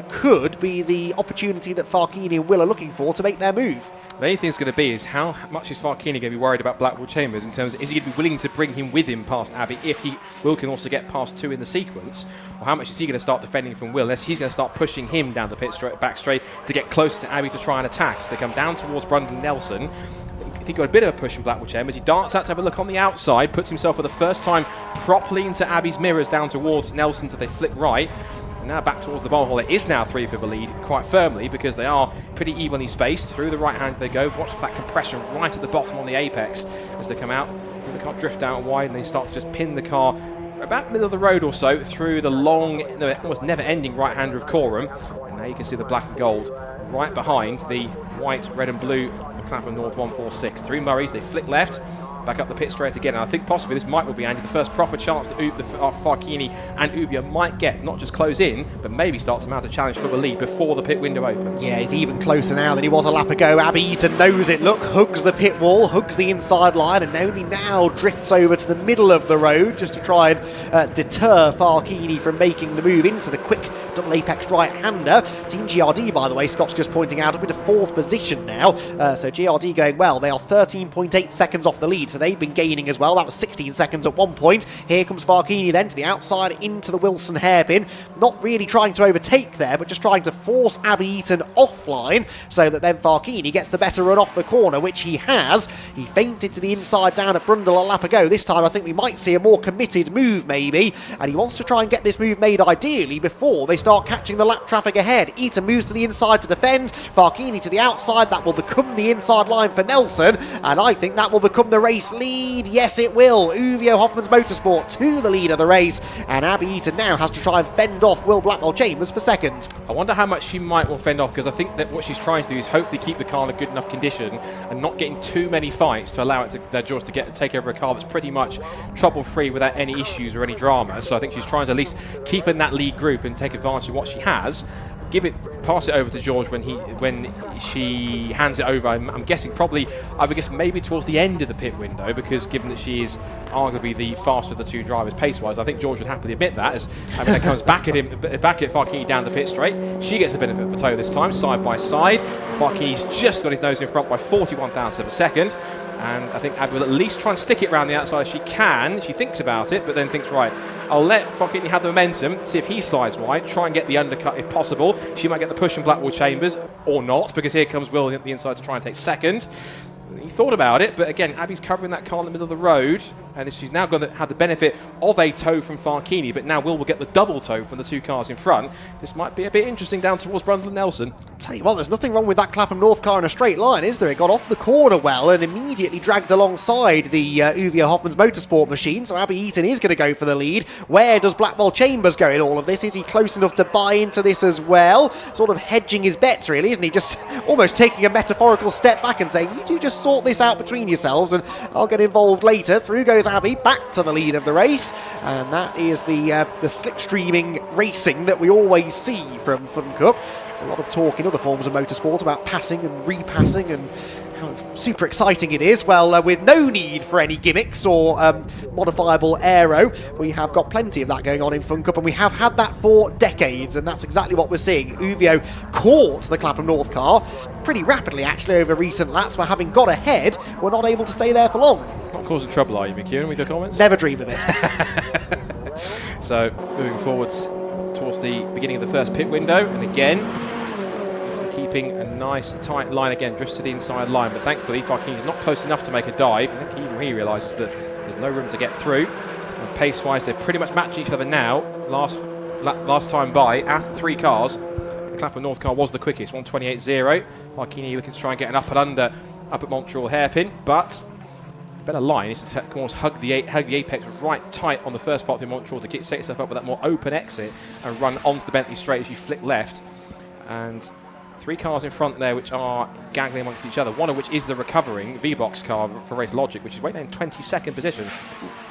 could be the opportunity that Farkini and Will are looking for to make their move. The only thing that's going to be is how much is Farkini going to be worried about Blackwell Chambers in terms of, is he going to be willing to bring him with him past Abby if Will can also get past two in the sequence, or how much is he going to start defending from Will unless he's going to start pushing him down the back straight to get closer to Abby to try and attack. So they come down towards Brundle Nelson. I think he got a bit of a push from Blackwell Chambers. He darts out to have a look on the outside, puts himself for the first time properly into Abby's mirrors down towards Nelson, so they flick right. And now back towards the ball hole. It is now 3 for the lead quite firmly because they are pretty evenly spaced. Through the right hand they go. Watch for that compression right at the bottom on the apex as they come out. And they can't drift out wide and they start to just pin the car about middle of the road or so through the long, almost never-ending right-hander of Coram. And now you can see the black and gold right behind the white, red and blue of Clapham North 146. Through Murray's, they flick left. Back up the pit straight again, and I think possibly this might well be, Andy, the first proper chance that Farkini and Uvia might get, not just close in, but maybe start to mount a challenge for the lead before the pit window opens. Yeah, he's even closer now than he was a lap ago. Abby Eaton knows it. Look, hugs the pit wall, hugs the inside line, and only now drifts over to the middle of the road just to try and deter Farkini from making the move into the quick double apex right-hander. Team GRD, by the way, Scott's just pointing out, up into 4th position now. So GRD going well. They are 13.8 seconds off the lead, so they've been gaining as well. That was 16 seconds at one point. Here comes Farkini then to the outside into the Wilson hairpin. Not really trying to overtake there, but just trying to force Abby Eaton offline so that then Farkini gets the better run off the corner, which he has. He feinted to the inside down at Brundle a lap ago. This time I think we might see a more committed move maybe, and he wants to try and get this move made ideally before they start catching the lap traffic ahead. Eaton moves to the inside to defend. Farkini to the outside. That will become the inside line for Nelson, and I think that will become the race lead. Yes, it will. Uvio Hoffman's Motorsport to the lead of the race, and Abby Eaton now has to try and fend off Will Blackwell Chambers for second. I wonder how much she might well fend off, because I think that what she's trying to do is hopefully keep the car in a good enough condition and not getting too many fights to allow it to George to take over a car that's pretty much trouble-free without any issues or any drama. So I think she's trying to at least keep in that lead group and take advantage of what she has. Pass it over to George when she hands it over. I'm guessing probably, I would guess maybe towards the end of the pit window, because given that she is arguably the faster of the two drivers pace-wise, I think George would happily admit that, as that comes back at Farkini down the pit straight. She gets the benefit of a tow this time, side by side. Farkini's just got his nose in front by 41 thousandths of a second. And I think Abby will at least try and stick it around the outside if she can. She thinks about it, but then thinks, right, I'll let Farkini have the momentum, see if he slides wide, try and get the undercut if possible. She might get the push from Blackwell Chambers, or not, because here comes Will at the inside to try and take second. He thought about it, but again, Abby's covering that car in the middle of the road, and she's now going to have the benefit of a tow from Farkini, but now Will get the double tow from the two cars in front. This might be a bit interesting down towards Brundle Nelson. Tell you what, there's nothing wrong with that Clapham North car in a straight line, is there? It got off the corner well and immediately dragged alongside the Uvio Hoffman's Motorsport machine, so Abby Eaton is going to go for the lead. Where does Blackwell Chambers go in all of this? Is he close enough to buy into this as well? Sort of hedging his bets, really, isn't he? Just almost taking a metaphorical step back and saying, you two just sort this out between yourselves and I'll get involved later. Through goes Abby, back to the lead of the race, and that is the slipstreaming racing that we always see from Fun Cup. There's a lot of talk in other forms of motorsport about passing and repassing and how super exciting it is. Well, with no need for any gimmicks or modifiable aero, we have got plenty of that going on in Fun Cup, and we have had that for decades, and that's exactly what we're seeing. Uvio caught the Clapham North car pretty rapidly, actually, over recent laps, but having got ahead, we're not able to stay there for long. Not causing trouble, are you, McKeown, with your comments? Never dream of it. So, moving forwards towards the beginning of the first pit window, and again, some key keeping a nice tight line again, drifts to the inside line, but thankfully Farkini's not close enough to make a dive. I think even he realises that there's no room to get through. And pace-wise, they're pretty much matching each other now. Last time by, out of 3 cars, the Clapham North car was the quickest, 1:28.0. Farkini looking to try and get an up and under up at Montreal hairpin, but better line is to almost hug the apex right tight on the first part of Montreal to set yourself up with that more open exit and run onto the Bentley straight as you flick left. And 3 cars in front there which are gangling amongst each other, one of which is the recovering V-Box car for Race Logic, which is way down in 22nd position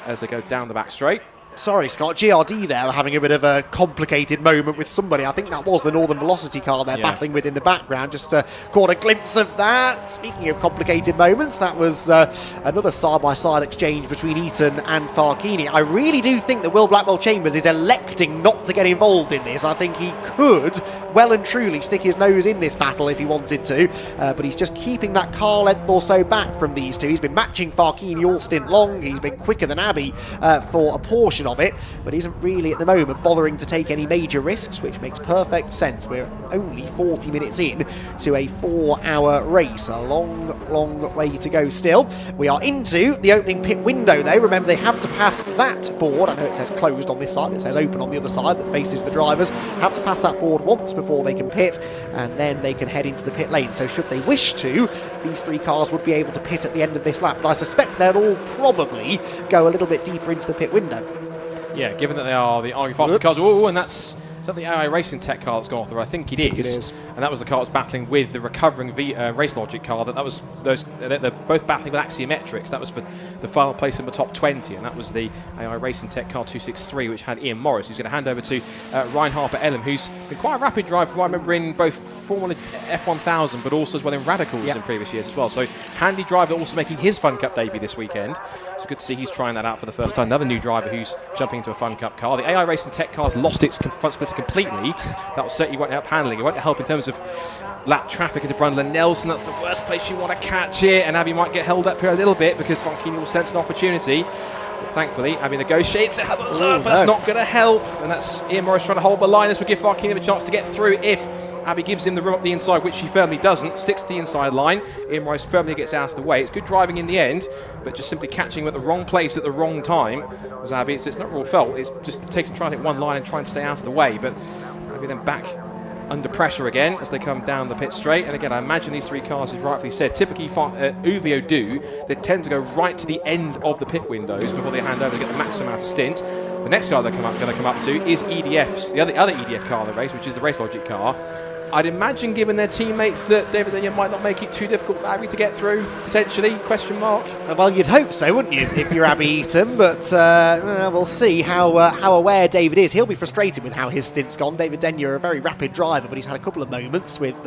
as they go down the back straight. Sorry, Scott, GRD there having a bit of a complicated moment with somebody. I think that was the Northern Velocity car they're battling with in the background. Just caught a glimpse of that. Speaking of complicated moments, that was another side-by-side exchange between Eaton and Farkini. I really do think that Will Blackwell-Chambers is electing not to get involved in this. I think he could well and truly stick his nose in this battle if he wanted to, but he's just keeping that car length or so back from these two. He's been matching Farkini all stint long. He's been quicker than Abbey for a portion of it, but isn't really at the moment bothering to take any major risks, which makes perfect sense. We're only 40 minutes in to a 4-hour race. A long way to go still. We are into the opening pit window though. Remember, they have to pass that board. I know it says closed on this side, it says open on the other side that faces the drivers. Have to pass that board once before they can pit, and then they can head into the pit lane. So should they wish to, these 3 cars would be able to pit at the end of this lap, but I suspect they'll all probably go a little bit deeper into the pit window. Yeah, given that they are the Argue Faster cars. Oh, and that's the AI Racing Tech car that's gone off there. I think it is. And that was the car that's battling with the recovering Race Logic car. They're both battling with Axiometrics. That was for the final place in the top 20, and that was the AI Racing Tech car 263, which had Ian Morris, who's going to hand over to Ryan Harper-Ellam, who's been quite a rapid driver from what I remember in both Formula F1000, but also as well in Radicals in previous years as well. So handy driver, also making his Fun Cup debut this weekend. It's good to see he's trying that out for the first time. Another new driver who's jumping into a Fun Cup car. The AI Racing Tech car's lost its front splitter completely. That will certainly won't help handling. It won't help in terms of lap traffic into Brundle and Nelson. That's the worst place you want to catch it, and Abbey might get held up here a little bit because Farkini will sense an opportunity. But thankfully, Abbey negotiates. It has a look, but that's not going to help. And that's Ian Morris trying to hold the line. This will give Farkini a chance to get through if Abbey gives him the room up the inside, which he firmly doesn't. Sticks to the inside line. Ian Morris firmly gets out of the way. It's good driving in the end, but just simply catching him at the wrong place at the wrong time was Abbey. It's not real fault. It's just trying to take one line and trying to stay out of the way. But Abbey then back under pressure again as they come down the pit straight. And again, I imagine these 3 cars, as rightfully said, typically Uvio do, they tend to go right to the end of the pit windows before they hand over to get the maximum amount of stint. The next car they're going to come up to is EDF's, the other EDF car of the race, which is the Race Logic car. I'd imagine, given their teammates, that David Linear might not make it too difficult for Abbey to get through, potentially, question mark. Well, you'd hope so, wouldn't you, if you're Abbey Eaton, but we'll see how aware David is. He'll be frustrated with how his stint's gone. David Denyer, a very rapid driver, but he's had a couple of moments with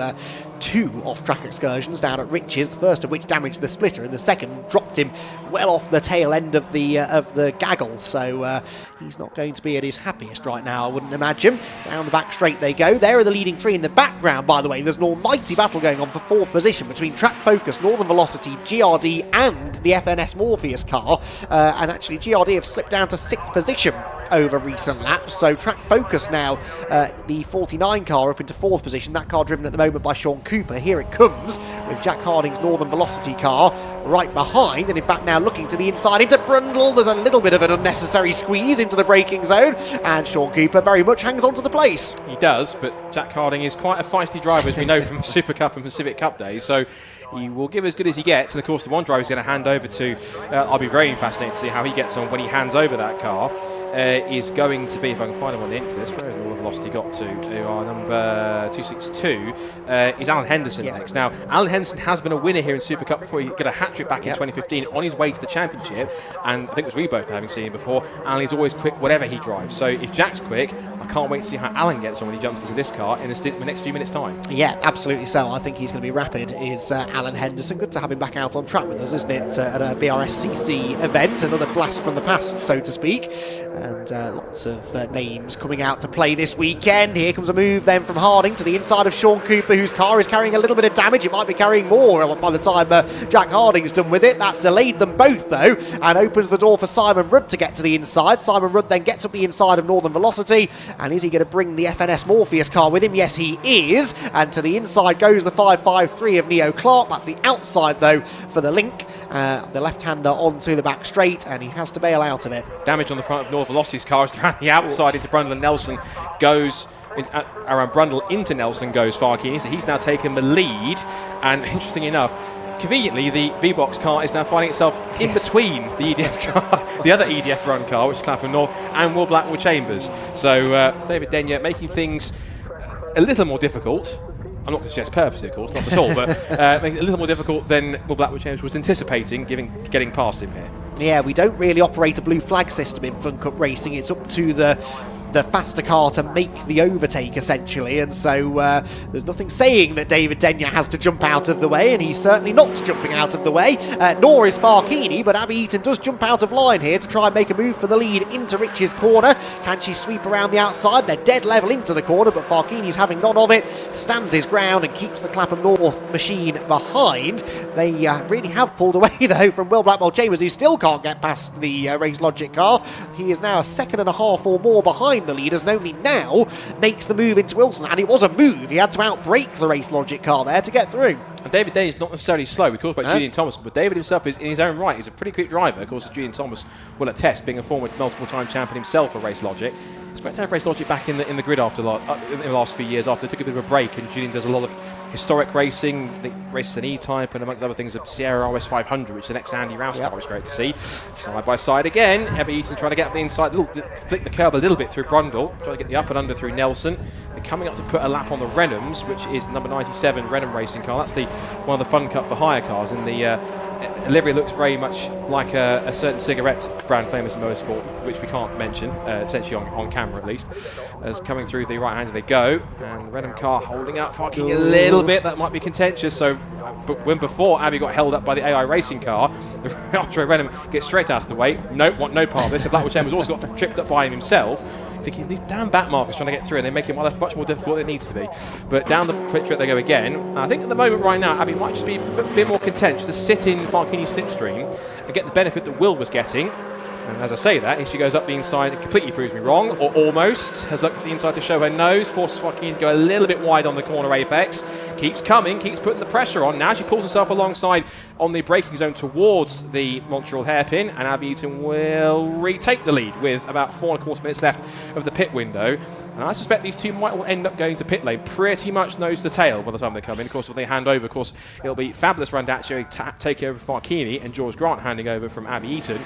2 off-track excursions down at Riches, the first of which damaged the splitter, and the second dropped him well off the tail end of the gaggle, so he's not going to be at his happiest right now, I wouldn't imagine. Down the back straight they go. There are the leading 3 in the background, by the way. There's an almighty battle going on for 4th position between Track Focus, Northern Velocity, GRD and the FNS Morpheus car, and actually GRD have slipped down to 6th position over recent laps, so Track Focus now, the 49 car up into 4th position. That car driven at the moment by Sean Cooper. Here it comes with Jack Harding's Northern Velocity car right behind, and in fact now looking to the inside into Brundle. There's a little bit of an unnecessary squeeze into the braking zone, and Sean Cooper very much hangs on to the place. He does, but Jack Harding is quite a feisty driver, as we know from Super Cup and Pacific Cup days, so he will give as good as he gets. And of course the one driver he's going to hand over to, I'll be very fascinated to see how he gets on when he hands over that car, is going to be, if I can find him on the interest, where has Northern Velocity got to? Our number 262 is Alan Henderson next. Now, Alan Henderson has been a winner here in Super Cup before. He got a hat-trick back in 2015 on his way to the championship, and I think as we both having seen him before, Alan is always quick whatever he drives. So if Jack's quick, I can't wait to see how Alan gets on when he jumps into this car in the next few minutes' time. Yeah, absolutely so. I think he's going to be rapid, is Alan Henderson. Good to have him back out on track with us, isn't it, at a BRSCC event, another blast from the past, so to speak. And lots of names coming out to play this weekend. Here comes a move then from Harding to the inside of Sean Cooper, whose car is carrying a little bit of damage. It might be carrying more by the time Jack Harding's done with it. That's delayed them both, though, and opens the door for Simon Rudd to get to the inside. Simon Rudd then gets up the inside of Northern Velocity. And is he going to bring the FNS Morpheus car with him? Yes, he is. And to the inside goes the 553 of Neo Clark. That's the outside, though, for the Link. The left-hander onto the back straight, and he has to bail out of it. Damage on the front of North Velocity's car is around the outside into Brundle, and Nelson goes around Brundle into Nelson goes Farkini, so he's now taken the lead. And interesting enough, conveniently, the V-Box car is now finding itself in between the EDF car, the other EDF run car, which is Clapham North, and Will Blackwell Chambers. So David Denyer making things a little more difficult. I'm not going to suggest purposely, of course, not at all, but making it a little more difficult than Will Blackwell Chambers was anticipating, getting past him here. Yeah, we don't really operate a blue flag system in Fun Cup racing. It's up to the faster car to make the overtake, essentially, and so there's nothing saying that David Denyer has to jump out of the way, and he's certainly not jumping out of the way, nor is Farkini, but Abby Eaton does jump out of line here to try and make a move for the lead into Rich's corner. Can she sweep around the outside? They're dead level into the corner, but Farkini's having none of it, stands his ground and keeps the Clapham North machine behind. They really have pulled away, though, from Will Blackwell Chambers, who still can't get past the Race Logic car. He is now a second and a half or more behind the leaders, and only now makes the move into Wilson. And it was a move. He had to outbrake the Race Logic car there to get through. And David Day is not necessarily slow. We talked about Julian Thomas, but David himself is in his own right. He's a pretty quick driver. Of course, Julian Thomas will attest, being a former multiple-time champion himself for Race Logic. It's great to have Race Logic back in the grid after in the last few years after they took a bit of a break, and Julian does a lot of historic racing, I think races an E-Type, and amongst other things, a Sierra RS 500, which is the next Andy Rouse car, which is great to see. Side by side again, Abby Eaton trying to get up the inside, flick the curb a little bit through Brundle, trying to get the up and under through Nelson. They're coming up to put a lap on the Renhams, which is the number 97 Renham racing car. That's one of the Fun Cup for hire cars, and the livery looks very much like a certain cigarette brand famous in motorsport, which we can't mention, essentially on camera at least. As coming through the right hand they go, and the Renham car holding up Farkini a little bit. That might be contentious. So when before Abby got held up by the AI racing car, the Ultra Renham gets straight out of the way. Want no part of this. So Blackwell Chambers also got tripped up by him himself, thinking these damn back markers trying to get through, and they make it much more difficult than it needs to be. But down the pit straight they go again. And I think at the moment right now, Abby might just be a bit more content just to sit in Farkini's slipstream and get the benefit that Will was getting. And as I say that, she goes up the inside, it completely proves me wrong, or almost, has looked at the inside to show her nose, forces Farkini to go a little bit wide on the corner apex, keeps coming, keeps putting the pressure on. Now she pulls herself alongside on the braking zone towards the Montreal hairpin, and Abby Eaton will retake the lead with about 4.25 minutes left of the pit window. And I suspect these two might end up going to pit lane pretty much nose to tail by the time they come in. Of course, when they hand over, of course, it'll be Fabulous Randaccio taking over Farkini and George Grant handing over from Abby Eaton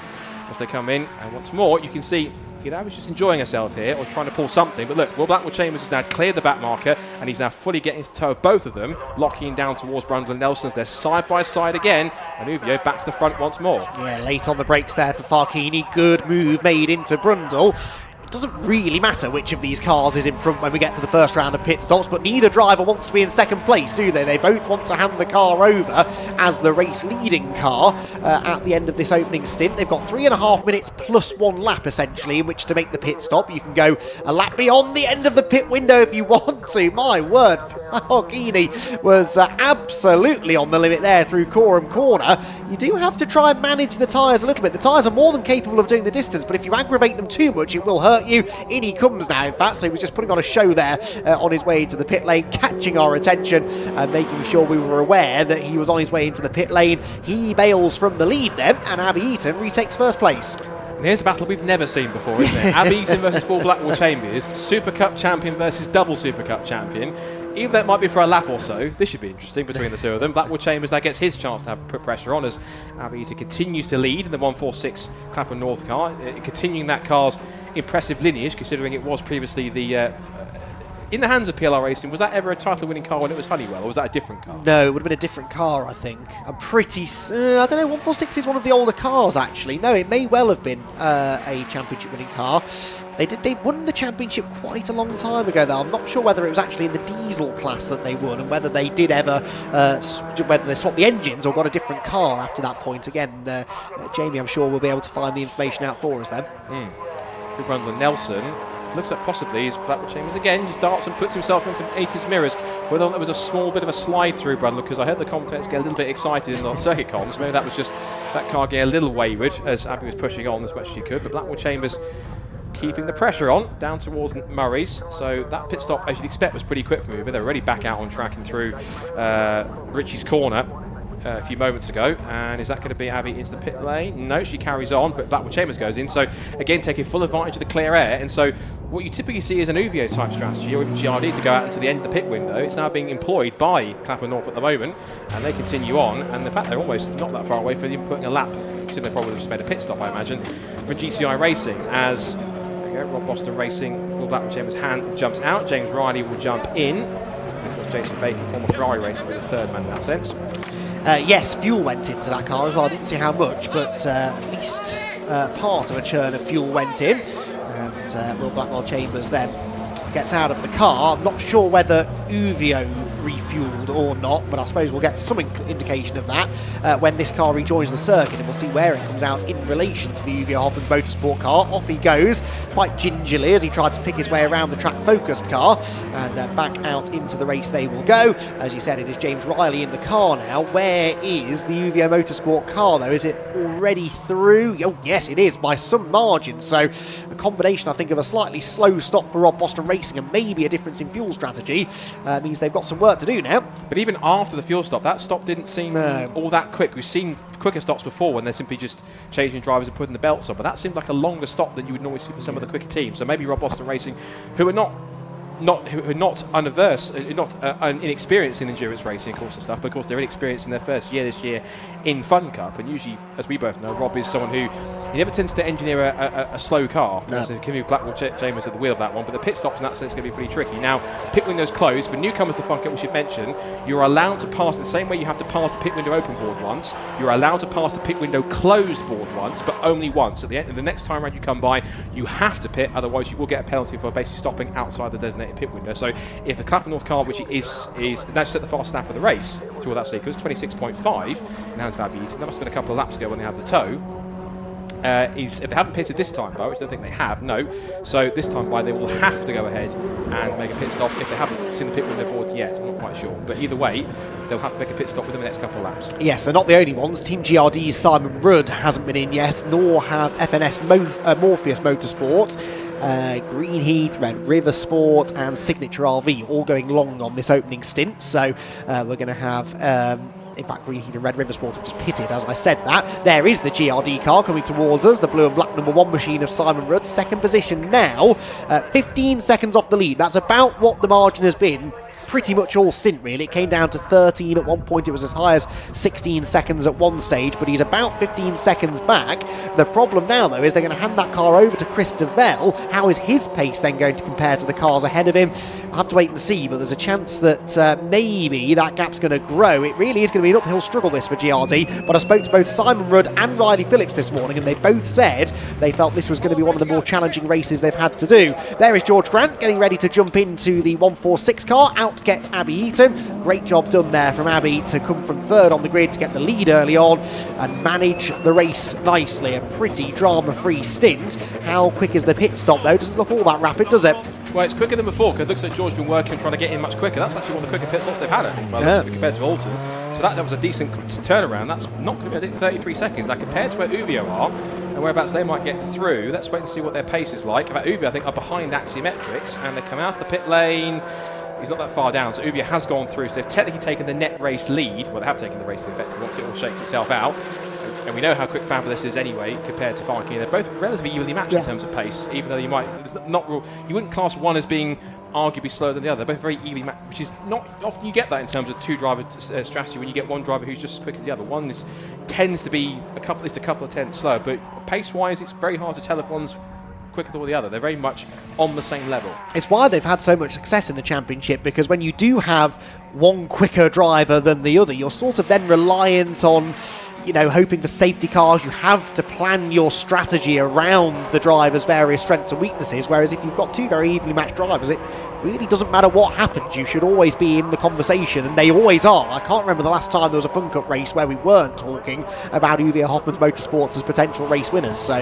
as they come in. And once more, you can see Abby's just enjoying herself here, or trying to pull something. But look, Will Blackwell Chambers has now cleared the back marker, and he's now fully getting to tow of both of them, locking down towards Brundle and Nelson. They're side by side again, and Uvio back to the front once more. Yeah, late on the brakes there for Farkini. Good move made into Brundle. It doesn't really matter which of these cars is in front when we get to the first round of pit stops, but neither driver wants to be in second place, do they? They both want to hand the car over as the race leading car at the end of this opening stint. They've got 3.5 minutes plus 1 lap, essentially, in which to make the pit stop. You can go a lap beyond the end of the pit window if you want to. My word, Farkini was absolutely on the limit there through Coram Corner. You do have to try and manage the tyres a little bit. The tyres are more than capable of doing the distance, but if you aggravate them too much, it will hurt you. In he comes now, in fact, so he was just putting on a show there on his way into the pit lane, catching our attention and making sure we were aware that he was on his way into the pit lane. He bails from the lead then, and Abby Eaton retakes first place. And here's a battle we've never seen before, isn't it? Abby Eaton versus Will Blackwell Chambers, Super Cup champion versus double Super Cup champion. Even though it might be for a lap or so, this should be interesting between the two of them. Blackwell Chambers now gets his chance to have put pressure on as Abby Eaton continues to lead in the 146 Clapham North car, continuing that car's impressive lineage, considering it was previously the in the hands of PLR Racing. Was that ever a title-winning car when it was Honeywell, or was that a different car? No, it would have been a different car, I think. I'm pretty... I don't know, 146 is one of the older cars, actually. No, it may well have been a championship-winning car. They won the championship quite a long time ago, though. I'm not sure whether it was actually in the diesel class that they won, and whether they did ever, whether they swapped the engines or got a different car after that point. Again, Jamie, I'm sure, will be able to find the information out for us then. with Rundle and Nelson. Looks like possibly is Blackwood Chambers again just darts and puts himself into his mirrors. Whether or not there was a small bit of a slide through Brundle, because I heard the commentators get a little bit excited in the circuit comms. Maybe that was just that car getting a little wayward as Abbey was pushing on as much as she could. But Blackwood Chambers keeping the pressure on down towards Murray's. So that pit stop, as you'd expect, was pretty quick for Mover. They're already back out on track and through Richie's corner a few moments ago. And is that going to be Abby into the pit lane? No, she carries on, but Blackwood Chambers goes in. So again, taking full advantage of the clear air. And so what you typically see is an Uvio type strategy, or even GRD, to go out into the end of the pit window. It's now being employed by Clapham North at the moment, and they continue on. And the fact they're almost not that far away from even putting a lap, so they probably just made a pit stop, I imagine, for GCI Racing. As there you go, Rob Boston Racing, Will Blackwood Chambers' hand jumps out. James Riley will jump in. And of course, Jason Baker, former Ferrari racer, with the third man in that sense. Yes, fuel went into that car as well. I didn't see how much, but at least part of a churn of fuel went in. And Will Blackwell Chambers then gets out of the car. I'm not sure whether Uvio refueled or not, but I suppose we'll get some indication of that when this car rejoins the circuit, and we'll see where it comes out in relation to the Uvio Hoppers Motorsport car. Off he goes, quite gingerly, as he tried to pick his way around the track-focused car, and back out into the race they will go. As you said, it is James Riley in the car now. Where is the Uvio Motorsport car, though? Is it already through? Oh, yes, it is, by some margin. So a combination, I think, of a slightly slow stop for Rob Boston Racing and maybe a difference in fuel strategy means they've got some work to do now. But even after the fuel stop, that stop didn't seem all that quick. We've seen quicker stops before when they're simply just changing drivers and putting the belts on, but that seemed like a longer stop than you would normally see for some of the quicker teams. So maybe Rob Boston Racing, who are not inexperienced in endurance racing, of course, and stuff, but of course they're inexperienced in their first year this year in Fun Cup. And usually, as we both know, Rob is someone who he never tends to engineer a slow car. No. So Blackwood Chambers at the wheel of that one, but the pit stops in that sense are going to be pretty tricky. Now, pit windows closed for newcomers to Fun Cup. We should mention you're allowed to pass the same way you have to pass the pit window open board once. You're allowed to pass the pit window closed board once, but only once. At the end, the next time around you come by, you have to pit. Otherwise, you will get a penalty for basically stopping outside the designated pit window. So if the Clapham North car, which is that's at the fast snap of the race through all that sequence, 26.5 in hands of Abby Eaton. That must have been a couple of laps ago when they had the tow. If they haven't pitted this time by, which I don't think they have, no. So this time by, they will have to go ahead and make a pit stop if they haven't seen the pit window board yet. I'm not quite sure. But either way, they'll have to make a pit stop within the next couple of laps. Yes, they're not the only ones. Team GRD's Simon Rudd hasn't been in yet, nor have FNS Morpheus Motorsport. Greenheath, Red River Sport and Signature RV all going long on this opening stint. So we're going to have... in fact, Greenheath and Red River Sport have just pitted as I said that. There is the GRD car coming towards us, the blue and black number 1 machine of Simon Rudd. Second position now, 15 seconds off the lead. That's about what the margin has been pretty much all stint, really. It came down to 13 at one point. It was as high as 16 seconds at one stage, but he's about 15 seconds back. The problem now, though, is they're going to hand that car over to Chris Devell. How is his pace then going to compare to the cars ahead of him? I'll have to wait and see, but there's a chance that maybe that gap's going to grow. It really is going to be an uphill struggle, this, for GRD, but I spoke to both Simon Rudd and Riley Phillips this morning, and they both said they felt this was going to be one of the more challenging races they've had to do. There is George Grant getting ready to jump into the 146 car. Out gets Abby Eaton. Great job done there from Abby to come from third on the grid to get the lead early on and manage the race nicely. A pretty drama-free stint. How quick is the pit stop, though? Doesn't look all that rapid, does it? Well, it's quicker than before, because it looks like George's been working trying to get in much quicker. That's actually one of the quicker pit stops they've had, I think, compared to Alton. So that was a decent turnaround. That's not going to be, I think, 33 seconds. Now, compared to where Uvio are and whereabouts they might get through, let's wait and see what their pace is like. About Uvio, I think, are behind Axiometrics, and they come out of the pit lane. He's not that far down, so Uvio has gone through, so they've technically taken the net race lead. Well, they have taken the race lead, effectively, once it all shakes itself out. And we know how quick Fabulous is anyway compared to Farkey. They're both relatively evenly matched in terms of pace, even though you wouldn't class one as being arguably slower than the other. They're both very evenly matched, which is not often you get that in terms of two-driver strategy when you get one driver who's just as quick as the other. One tends to be at least a couple of tenths slower, but pace-wise, it's very hard to tell if one's quicker than the other. They're very much on the same level. It's why they've had so much success in the championship, because when you do have one quicker driver than the other, you're sort of then reliant on, hoping for safety cars. You have to plan your strategy around the driver's various strengths and weaknesses, whereas if you've got two very evenly matched drivers, it really doesn't matter what happens, you should always be in the conversation, and they always are. I can't remember the last time there was a Fun Cup race where we weren't talking about Uwe Hoffmann's Motorsports as potential race winners. So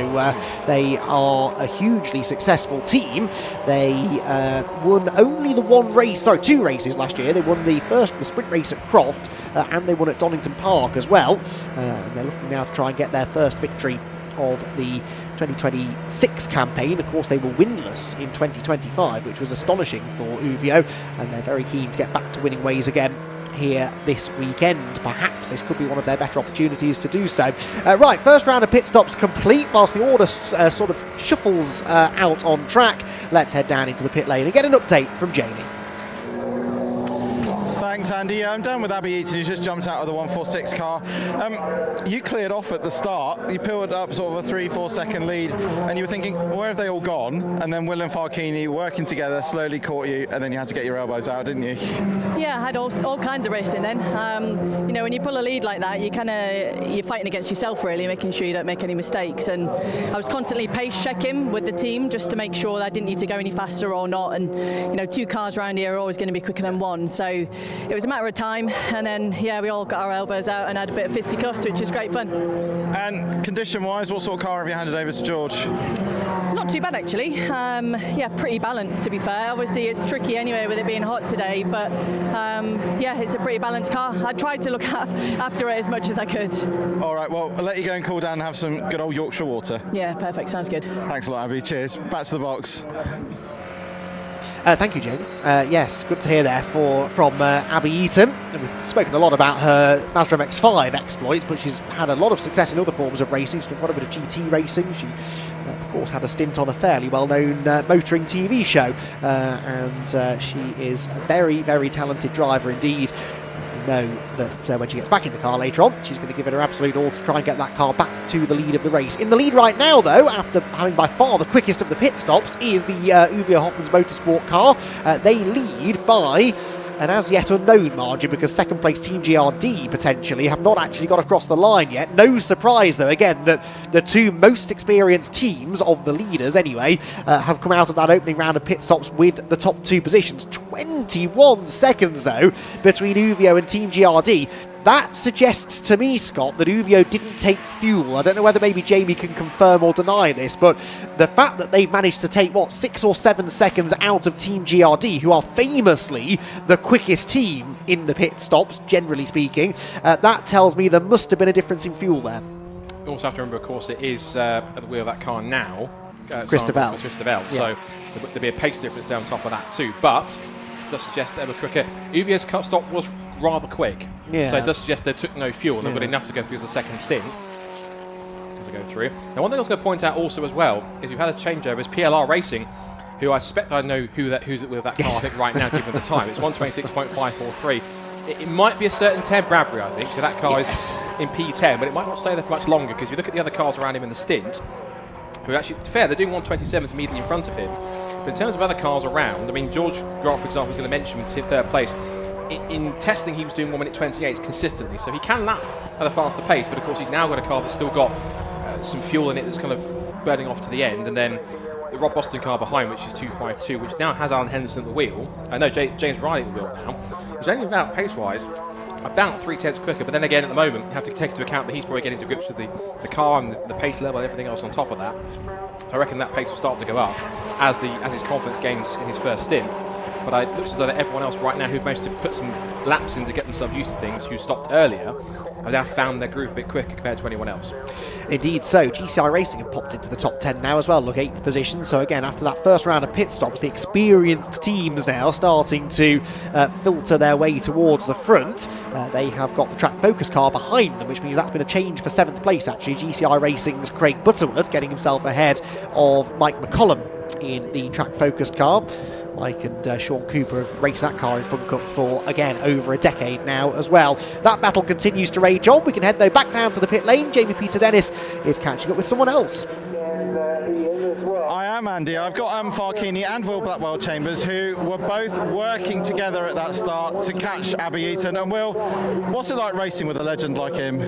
they are a hugely successful team. They won only two races last year. They won the sprint race at Croft, and they won at Donington Park as well. And they're looking now to try and get their first victory of the 2026 campaign. Of course, they were winless in 2025, which was astonishing for Uvio, and they're very keen to get back to winning ways again here this weekend. Perhaps this could be one of their better opportunities to do so. Right, first round of pit stops complete. Whilst the order sort of shuffles out on track, let's head down into the pit lane and get an update from Jamie. Thanks, Andy. I'm down with Abby Eaton, who's just jumped out of the 146 car. You cleared off at the start. You built up sort of a 3-4 second lead, and you were thinking, where have they all gone? And then Will and Farkini working together slowly caught you, and then you had to get your elbows out, didn't you? Yeah, I had all kinds of racing then. You know, when you pull a lead like that, you're fighting against yourself really, making sure you don't make any mistakes. And I was constantly pace checking with the team just to make sure that I didn't need to go any faster or not. And you know, 2 cars around here are always going to be quicker than 1, so it was a matter of time. And then yeah, we all got our elbows out and had a bit of fisticuffs, which was great fun. And condition-wise, what sort of car have you handed over to George? Not too bad actually. Yeah, pretty balanced to be fair. Obviously it's tricky anyway with it being hot today, but yeah, it's a pretty balanced car. I tried to look after it as much as I could. All right, well, I'll let you go and cool down and have some good old Yorkshire water. Yeah, perfect, sounds good. Thanks a lot, Abby. Cheers. Back to the box. Thank you, Jamie. Yes, good to hear there from Abby Eaton. And we've spoken a lot about her Mazda MX-5 exploits, but she's had a lot of success in other forms of racing. She's done quite a bit of GT racing. She, of course, had a stint on a fairly well-known motoring TV show, and she is a very, very talented driver indeed. Know that when she gets back in the car later on, she's going to give it her absolute all to try and get that car back to the lead of the race. In the lead right now, though, after having by far the quickest of the pit stops, is the Uwe Hoffmann's Motorsport car. They lead by an as yet unknown margin, because second place Team GRD potentially have not actually got across the line yet. No surprise though, again, that the 2 most experienced teams of the leaders anyway have come out of that opening round of pit stops with the top 2 positions. 21 seconds though between Uvio and Team GRD. That suggests to me, Scott, that Uvio didn't take fuel. I don't know whether maybe Jamie can confirm or deny this, but the fact that they've managed to take, 6 or 7 seconds out of Team GRD, who are famously the quickest team in the pit stops, generally speaking, that tells me there must have been a difference in fuel there. You also have to remember, of course, it is at the wheel of that car now. Christopher. Yeah. So there'll be a pace difference there on top of that too, but it does suggest they were quicker. Uvio's cut stop was rather quick, so it does suggest they took no fuel. They've got enough to go through the second stint as they go through. Now, one thing I was going to point out also as well is you've had a changeover. It's PLR Racing, who I suspect I know who's with that car. I think right now, given the time, it's 126.543. It might be a certain Ted Bradbury, I think, because that car is in P10, but it might not stay there for much longer, because you look at the other cars around him in the stint, who actually, to be fair, they're doing 127s immediately in front of him. But in terms of other cars around, I mean, George Grant, for example, is going to mention in 3rd place. In testing, he was doing 1 minute 28 consistently, so he can lap at a faster pace, but of course he's now got a car that's still got some fuel in it that's kind of burning off to the end, and then the Rob Boston car behind, which is 252, which now has Alan Henderson at the wheel. James Riley at the wheel now. He's only out pace-wise about 3/10 quicker, but then again, at the moment, you have to take into account that he's probably getting to grips with the car and the pace level and everything else on top of that. I reckon that pace will start to go up as his confidence gains in his first stint. But it looks as though that everyone else right now who've managed to put some laps in to get themselves used to things, who stopped earlier, have now found their groove a bit quicker compared to anyone else. Indeed so. GCI Racing have popped into the top 10 now as well, look, 8th position. So again, after that first round of pit stops, the experienced teams now starting to filter their way towards the front. They have got the track focus car behind them, which means that's been a change for 7th place actually. GCI Racing's Craig Butterworth getting himself ahead of Mike McCollum in the track focused car. Mike and Sean Cooper have raced that car in Fun Cup for, again, over a decade now as well. That battle continues to rage on. We can head, though, back down to the pit lane. Jamie Peters-Ennis is catching up with someone else. I am, Andy. I've got Farkini and Will Blackwell Chambers, who were both working together at that start to catch Abby Eaton. And Will, what's it like racing with a legend like him?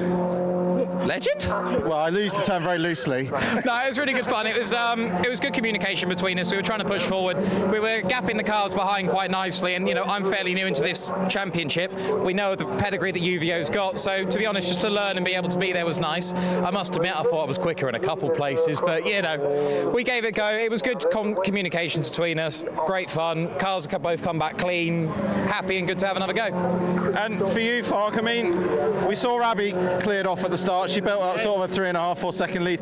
Legend? Well, I use the term very loosely. No, it was really good fun. It was good communication between us. We were trying to push forward. We were gapping the cars behind quite nicely, and I'm fairly new into this championship. We know the pedigree that UVO's got, so to be honest, just to learn and be able to be there was nice. I must admit, I thought I was quicker in a couple places, but we gave it a go. It was good communications between us. Great fun. Cars have both come back clean, happy, and good to have another go. And for you, Fark, I mean, we saw Abby cleared off at the start. She built up sort of a 3.5-4 second lead.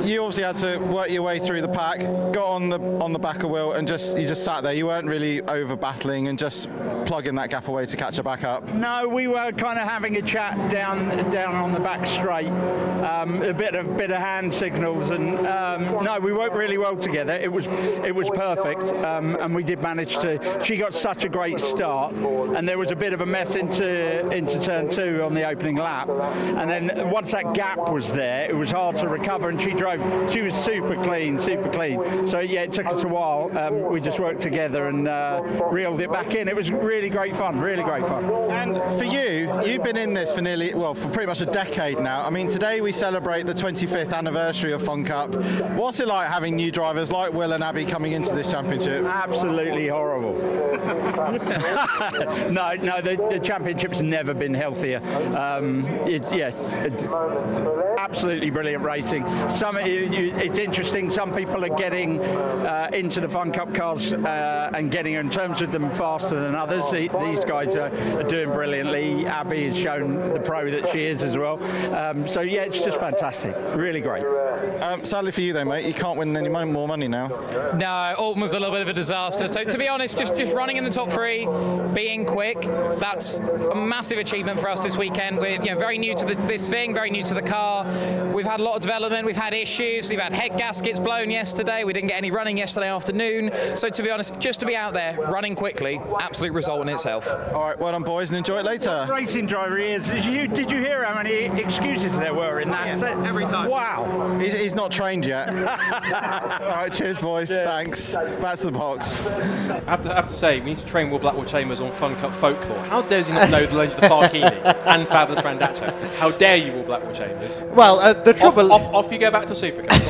You obviously had to work your way through the pack, got on the back of Will, and you just sat there. You weren't really over battling and just plugging that gap away to catch her back up. No, we were kind of having a chat down on the back straight, a bit of hand signals, and no, we worked really well together. It was perfect, and we did manage to. She got such a great start, and there was a bit of a mess into turn 2 on the opening lap, and then once that gap was there, it was hard to recover, and she was super clean. So yeah, it took us a while. We just worked together and reeled it back in. It was really great fun. And for you've been in this for pretty much a decade now. I mean, today we celebrate the 25th anniversary of Fun Cup. What's it like having new drivers like Will and Abby coming into this championship? Absolutely horrible. No, the championship's never been healthier. It's absolutely brilliant racing. It's interesting. Some people are getting into the Fun Cup cars and getting in terms with them faster than others. These guys are doing brilliantly. Abby has shown the pro that she is as well. So yeah, it's just fantastic. Really great. Sadly for you though, mate, you can't win any more money now. No, Alton was a little bit of a disaster. So to be honest, just running in the top 3, being quick, that's a massive achievement for us this weekend. We're very new to this thing, very new to the car. We've had a lot of development, we've had issues, we've had head gaskets blown yesterday, we didn't get any running yesterday afternoon. So to be honest, just to be out there, running quickly, absolute result in itself. All right, well done boys, and enjoy it later. Racing driver he is. Did you hear how many excuses there were in that? Every time. Wow. He's not trained yet. All right, cheers boys, thanks. Back to the box. I have to say, we need to train Will Blackwell Chambers on Fun Cup folklore. How dare you not know the legend of Farkini and Fabulous Randaccio? How dare you, Will Blackwell Chambers? Well, the trouble... Off you go back to Super Cup.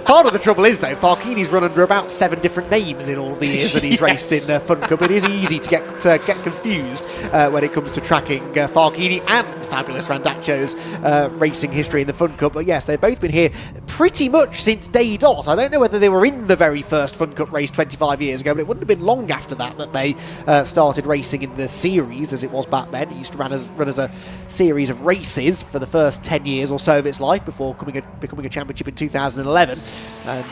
Part of the trouble is, though, Farkini's run under about 7 different names in all the years that he's raced in Fun Cup. It is easy to get confused when it comes to tracking Farkini and Fabulous Randaccio's racing history in the Fun Cup. But yes, they've both been here pretty much since day dot. I don't know whether they were in the very first Fun Cup race 25 years ago, but it wouldn't have been long after that they started racing in the series, as it was back then. It used to run as a series of races for the first 10 years or so of its life before becoming a championship in 2011. And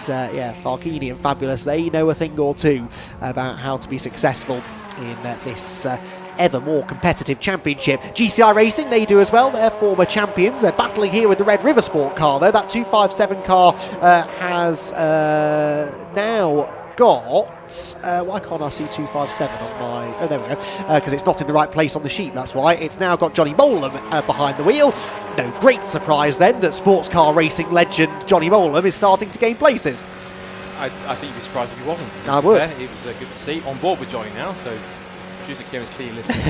Farkini and Fabulous, they know a thing or two about how to be successful in this ever more competitive championship. GCI Racing, they do as well. They're former champions. They're battling here with the Red River Sport car, though. That 257 car has now got... why can't I see 257 on my... Oh, there we go. Because it's not in the right place on the sheet, that's why. It's now got Johnny Molam behind the wheel. No great surprise then that sports car racing legend Johnny Molam is starting to gain places. I think you'd be surprised if he wasn't. I would. It was good to see. On board with Johnny now, so... Producer Kieran's clearly listening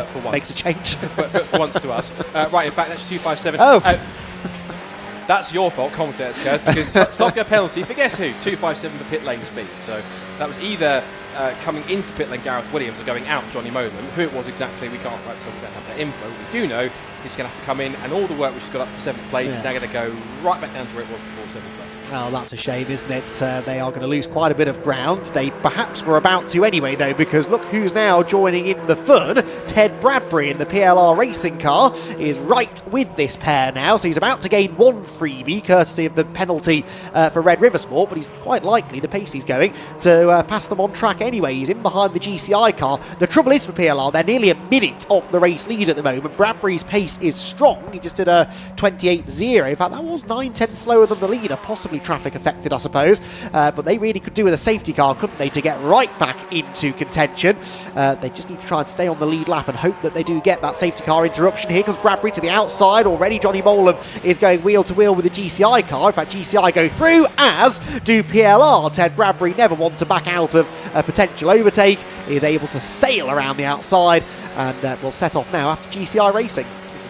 for once. Makes a change. for once to us. Right, in fact, that's 257. Oh. That's your fault, commentators, Kaz, because Stop Go penalty, but guess who? 257 for pit lane speed. So that was either coming into pit lane Gareth Williams or going out Johnny Molam. Who it was exactly, we can't tell, we don't have that info. What we do know he's going to have to come in, and all the work which has got up to 7th place is now going to go right back down to where it was before 7th place. Well, that's a shame, isn't it? They are going to lose quite a bit of ground. They perhaps were about to anyway, though, because look who's now joining in the fun. Ted Bradbury in the PLR racing car is right with this pair now, so he's about to gain 1 freebie, courtesy of the penalty for Red River Sport, but he's quite likely, the pace he's going, to pass them on track anyway. He's in behind the GCI car. The trouble is for PLR, they're nearly a minute off the race lead at the moment. Bradbury's pace is strong. He just did a 28.0. In fact, that was 9/10 slower than the leader, possibly traffic affected, I suppose. But they really could do with a safety car, couldn't they, to get right back into contention. They just need to try and stay on the lead lap and hope that they do get that safety car interruption. Here comes Bradbury to the outside already. Johnny Molam is going wheel to wheel with the GCI car. In fact, GCI go through, as do PLR. Ted Bradbury, never one to back out of a potential overtake, is able to sail around the outside and will set off now after GCI Racing.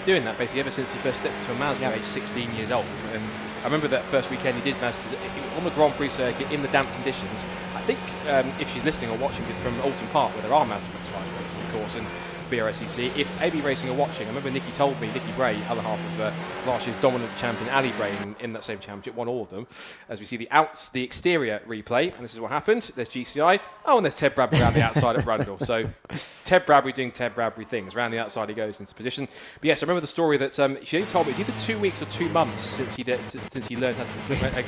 doing that basically ever since he first stepped into a Mazda age 16 years old. And I remember that first weekend he did Mazdas on the Grand Prix circuit in the damp conditions. I think if she's listening or watching it from Alton Park, where there are Mazda MX-5 racing, of course, and BRSEC, if AB Racing are watching, I remember Nikki told me, Nikki Bray, other half of last year's dominant champion Ali Bray in that same championship, won all of them. As we see the exterior replay, and this is what happened. There's GCI. Oh, and there's Ted Bradbury around the outside at Brundle. So just Ted Bradbury doing Ted Bradbury things. Around the outside he goes into position. But yes, I remember the story that she only told me it's either 2 weeks or 2 months since he learned how to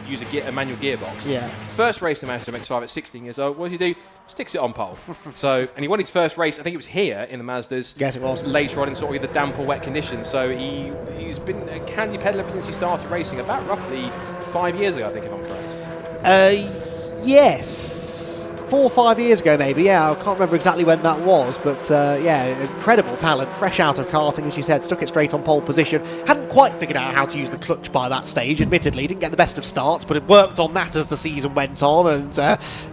use a manual gearbox. Yeah. First race in the Mazda MX-5 at 16 years old. What does he do? Sticks it on pole. So, and he won his first race, I think it was here in the Mazdas. Yes, it was. Later on in sort of the damp or wet conditions. So he's been a candy peddler ever since he started racing, about roughly 5 years ago, I think, if I'm correct. Yes. 4 or 5 years ago, maybe. Yeah, I can't remember exactly when that was, but yeah, incredible talent, fresh out of karting, as you said, stuck it straight on pole position. Hadn't quite figured out how to use the clutch by that stage, admittedly. Didn't get the best of starts, but it worked on that as the season went on, and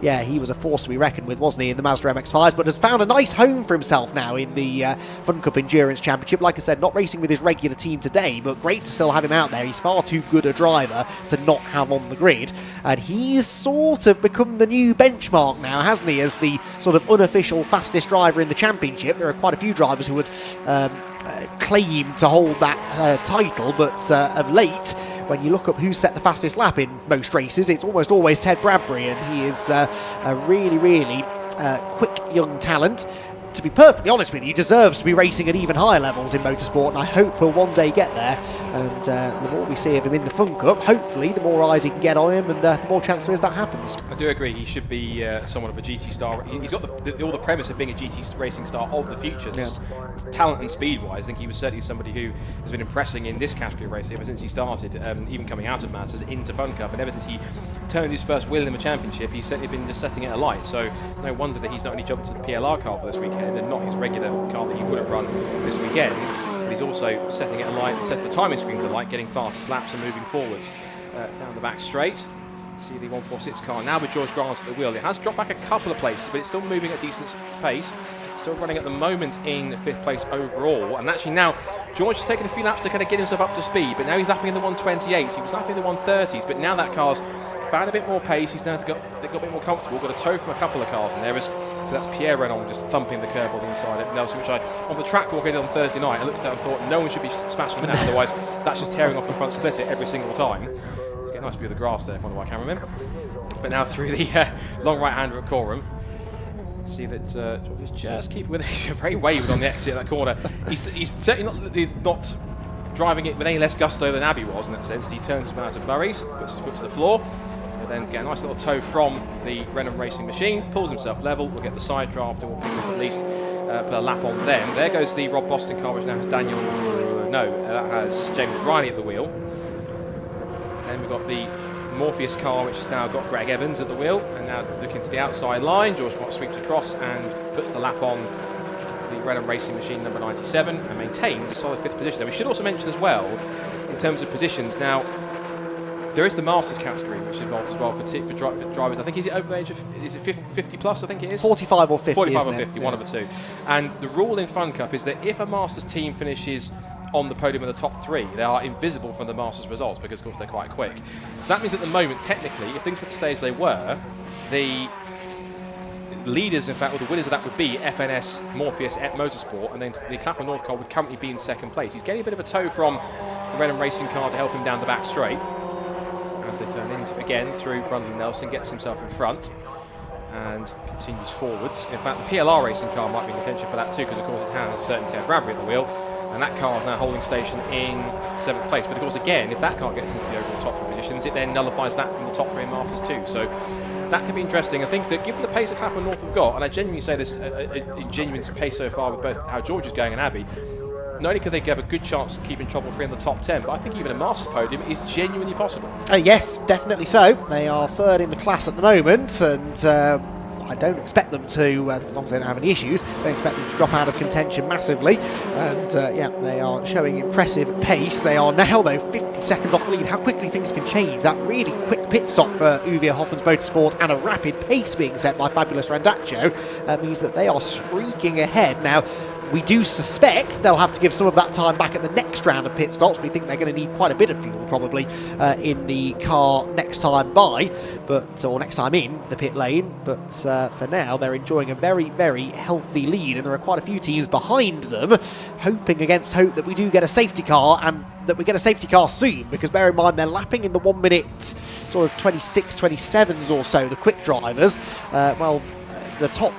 yeah, he was a force to be reckoned with, wasn't he, in the Mazda MX-5s, but has found a nice home for himself now in the Fun Cup Endurance Championship. Like I said, not racing with his regular team today, but great to still have him out there. He's far too good a driver to not have on the grid, and he's sort of become the new benchmark now, hasn't he, as the sort of unofficial fastest driver in the championship. There are quite a few drivers who would claim to hold that title, but of late, when you look up who's set the fastest lap in most races, it's almost always Ted Bradbury, and he is a really, really quick young talent. To be perfectly honest with you, deserves to be racing at even higher levels in motorsport, and I hope he'll one day get there. And the more we see of him in the Fun Cup, hopefully the more eyes he can get on him, and the more chance there is that happens. I do agree, he should be somewhat of a GT star. He's got all the premise of being a GT racing star of the future. Yeah. Talent and speed-wise, I think he was certainly somebody who has been impressing in this category of racing ever since he started, even coming out of Mazdas into Fun Cup, and ever since he turned his first wheel in the championship, he's certainly been just setting it alight. So no wonder that he's not only jumped to the PLR car for this weekend, and not his regular car that he would have run this weekend, but he's also setting it alight, set the timing screens alight, getting fastest laps and moving forwards down the back straight. See the 146 car now with George Grant at the wheel. It has dropped back a couple of places, but it's still moving at a decent pace. Still running at the moment in 5th place overall, and actually now George has taken a few laps to kind of get himself up to speed, but now he's lapping in the 128s. He was lapping in the 130s, but now that car's found a bit more pace. He's now got a bit more comfortable. Got a tow from a couple of cars in there. So that's Pierre Renaud just thumping the curb on the inside at Nelson, which on the track walk I did on Thursday night, I looked at that and thought no one should be smashing that, otherwise that's just tearing off the front split every single time. It's getting a nice view of the grass there, if one of our cameramen. But now through the long right-hander at Coram. See that George is just keeping with it. He's very wayward on the exit of that corner. He's certainly not driving it with any less gusto than Abbey was in that sense. He turns him out of Murray's, puts his foot to the floor, and then get a nice little tow from the Renault Racing machine, pulls himself level, we'll get the side draft, and we'll pick up at least per lap on them. There goes the Rob Boston car, which now has that has James Riley at the wheel. And then we've got the Morpheus car, which has now got Greg Evans at the wheel, and now looking to the outside line. George Scott sweeps across and puts the lap on the Renault Racing machine number 97 and maintains a solid 5th position. Now, we should also mention as well, in terms of positions, now there is the Masters category, which involves as well for drivers. I think is it over the age of, is it 50 plus? I think it is 45 or 50. 45 or 50, one of the two. And the rule in Fun Cup is that if a Masters team finishes on the podium in the top 3, they are invisible from the Masters results because, of course, they're quite quick. So that means at the moment, technically, if things were to stay as they were, the leaders, in fact, or the winners of that would be FNS, Morpheus, Motorsport, and then the Clapham North car would currently be in 2nd place. He's getting a bit of a tow from the Renault Racing car to help him down the back straight. As they turn into again through Brundle Nelson, gets himself in front and continues forwards. In fact, the PLR Racing car might be in contention for that too, because of course it has certain Ted Bradbury at the wheel, and that car is now holding station in 7th place. But of course, again, if that car gets into the overall top 3 positions, it then nullifies that from the top 3 in Masters too. So that could be interesting. I think that given the pace that Clapham North have got, and I genuinely say this in genuine pace so far with both how George is going and Abbey, not only could they have a good chance of keeping trouble free in the top 10, but I think even a Masters podium is genuinely possible. Yes, definitely so. They are 3rd in the class at the moment, and I don't expect them to, as long as they don't have any issues, I don't expect them to drop out of contention massively. And yeah, they are showing impressive pace. They are now, though, 50 seconds off the lead. How quickly things can change. That really quick pit stop for Uvia Hoffman's Motorsport and a rapid pace being set by Fabulous Randaccio means that they are streaking ahead. Now, We do suspect they'll have to give some of that time back at the next round of pit stops. We think they're going to need quite a bit of fuel probably in the car next time by, or next time in the pit lane. But for now, they're enjoying a very, very healthy lead, and there are quite a few teams behind them, hoping against hope that we do get a safety car, and that we get a safety car soon, because bear in mind they're lapping in the 1 minute sort of 26, 27s or so, the quick drivers. The top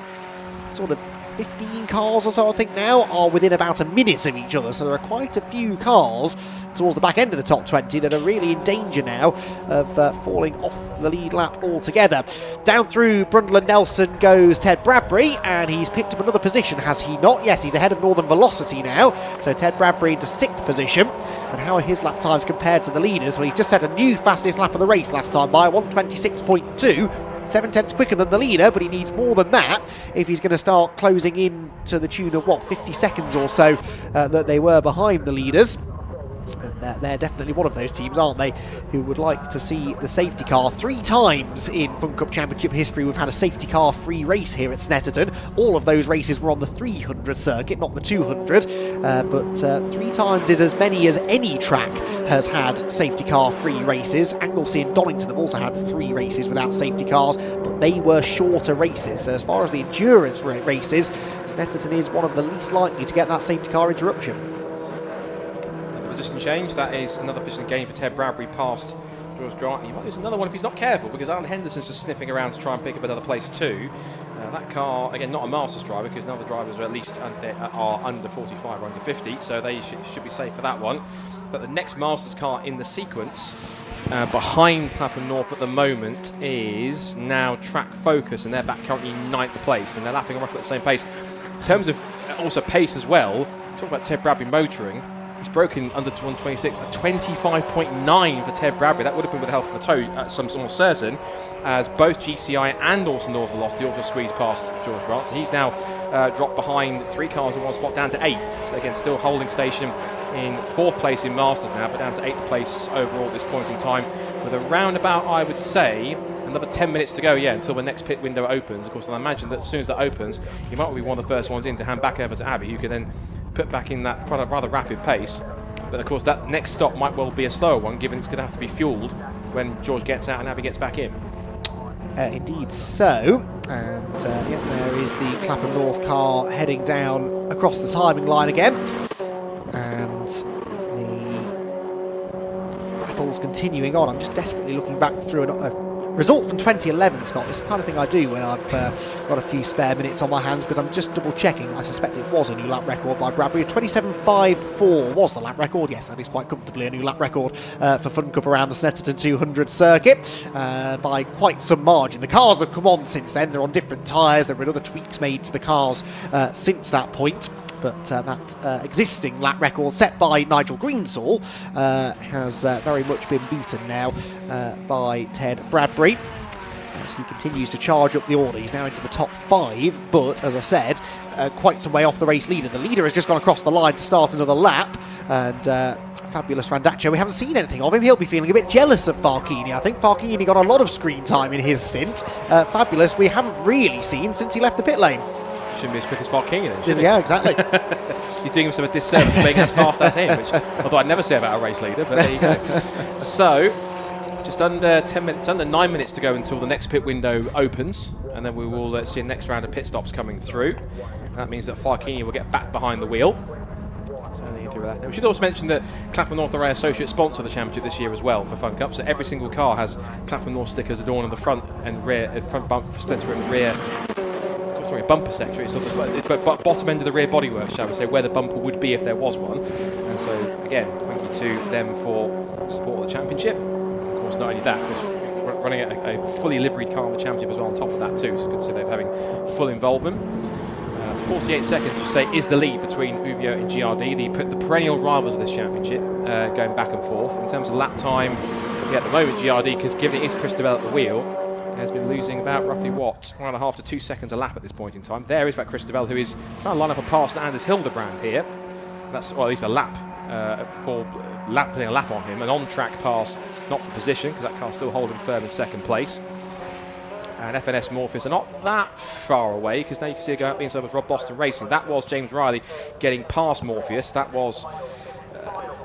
sort of 15 cars or so, I think now, are within about a minute of each other, so there are quite a few cars towards the back end of the top 20 that are really in danger now of falling off the lead lap altogether. Down through Brundle and Nelson goes Ted Bradbury, and he's picked up another position, has he not? Yes, he's ahead of Northern Velocity now, so Ted Bradbury into 6th position. And how are his lap times compared to the leaders? Well, he's just set a new fastest lap of the race last time by 1:26.2, 7 tenths quicker than the leader, but he needs more than that if he's going to start closing in to the tune of, 50 seconds or so that they were behind the leaders. And they're definitely one of those teams, aren't they, who would like to see the safety car. 3 times in Fun Cup Championship history we've had a safety car free race here at Snetterton. All of those races were on the 300 circuit, not the 200, but 3 times is as many as any track has had safety car free races. Anglesey and Donington have also had 3 races without safety cars, but they were shorter races. So as far as the endurance races, Snetterton is one of the least likely to get that safety car interruption. Position change, that is another position gain for Ted Bradbury past George Grant. He might lose another one if he's not careful, because Alan Henderson's just sniffing around to try and pick up another place too. That car, again, not a Masters driver, because none of the drivers are at least under 45 or under 50, so they should be safe for that one. But the next Masters car in the sequence behind Clapham North at the moment is now Track Focus, and they're back currently 9th place, and they're lapping roughly at the same pace. In terms of also pace as well, talk about Ted Bradbury motoring. He's broken under 126 at 25.9 for Ted Bradbury. That would have been with the help of a toe, I'm almost certain, as both GCI and also Northern Velocity also squeezed past George Grant. So he's now dropped behind 3 cars in one spot, down to 8th. So again, still holding station in 4th place in Masters now, but down to 8th place overall at this point in time, with around about, I would say, another 10 minutes to go, until the next pit window opens. Of course, I imagine that as soon as that opens, he might be one of the first ones in to hand back over to Abby, who can then put back in that rather rapid pace. But of course that next stop might well be a slower one, given it's going to have to be fuelled when George gets out and Abby gets back in. Indeed so, and there is the Clapham North car heading down across the timing line again, and the battle's continuing on. I'm just desperately looking back through a result from 2011, Scott. It's the kind of thing I do when I've got a few spare minutes on my hands, because I'm just double checking. I suspect it was a new lap record by Bradbury. 27.54 was the lap record. Yes, that is quite comfortably a new lap record for Fun Cup around the Snetterton 200 circuit by quite some margin. The cars have come on since then. They're on different tyres. There have been other tweaks made to the cars since that point. But that existing lap record set by Nigel Greensall has very much been beaten now by Ted Bradbury, as he continues to charge up the order. He's now into the top 5, but as I said, quite some way off the race leader. The leader has just gone across the line to start another lap, and Fabulous Randaccio, we haven't seen anything of him. He'll be feeling a bit jealous of Farchini. I think Farchini got a lot of screen time in his stint. Fabulous, we haven't really seen since he left the pit lane. Shouldn't be as quick as Farchini then, should he? Yeah, exactly. He's doing himself a disservice being as fast as him, which although I'd never say about a race leader, but there you go. So, just under 10 minutes, under 9 minutes to go until the next pit window opens, and then we will see a next round of pit stops coming through. And that means that Farchini will get back behind the wheel. So we should also mention that Clapham North are our associate sponsor of the championship this year as well for Fun Cup. So every single car has Clapham North stickers adorning the front and rear, front bumper splitter and rear. Sorry, bumper section. It's sort of bottom end of the rear bodywork, shall we say, where the bumper would be if there was one. And so again, thank you to them for support of the championship. Of course, not only that, but running a fully liveried car on the championship as well on top of that too. So good to see they're having full involvement. 48 seconds, you say, is the lead between Uvio and GRD, the perennial rivals of this championship, going back and forth. In terms of lap time, at the moment, GRD, because given it is Chris Devell at the wheel, has been losing about roughly, 1.5 to 2 seconds a lap at this point in time. There is that Chris Devell, who is trying to line up a pass to Anders Hildebrand here. That's, well, at least a lap, putting a lap on him. An on-track pass, not for position, because that car's still holding firm in second place. and FNS Morpheus are not that far away, because now you can see it go up the inside with Rob Boston Racing. That was James Riley getting past Morpheus. That was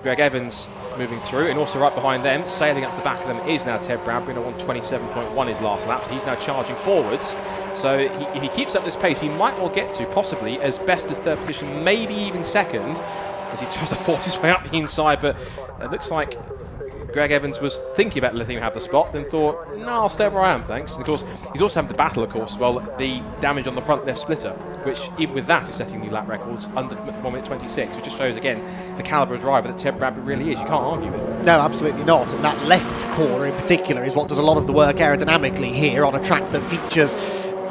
Greg Evans moving through, and also right behind them, sailing up to the back of them, is now Ted Bradbury on 1:27.1 his last lap. He's now charging forwards. So if he keeps up this pace, he might well get to possibly as best as third position, maybe even second, as he tries to force his way up the inside. But it looks like Greg Evans was thinking about letting him have the spot, then thought, no, I'll stay where I am, thanks. And of course, he's also having the battle, of course, as well, the damage on the front left splitter, which even with that is setting new lap records under 1:26, which just shows again the calibre of driver that Ted Bradbury really is. You can't argue it. No, absolutely not. And that left corner in particular is what does a lot of the work aerodynamically here on a track that features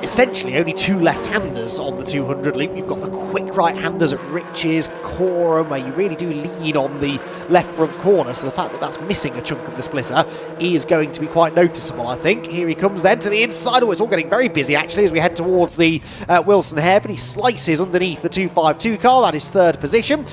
essentially only two left-handers on the 200 loop. You've got the quick right-handers at Riches, Coram, where you really do lean on the left front corner, so the fact that that's missing a chunk of the splitter is going to be quite noticeable, I think. Here he comes then to the inside. Oh, it's all getting very busy actually as we head towards the Wilson hairpin. He slices underneath the 252 car. That is third position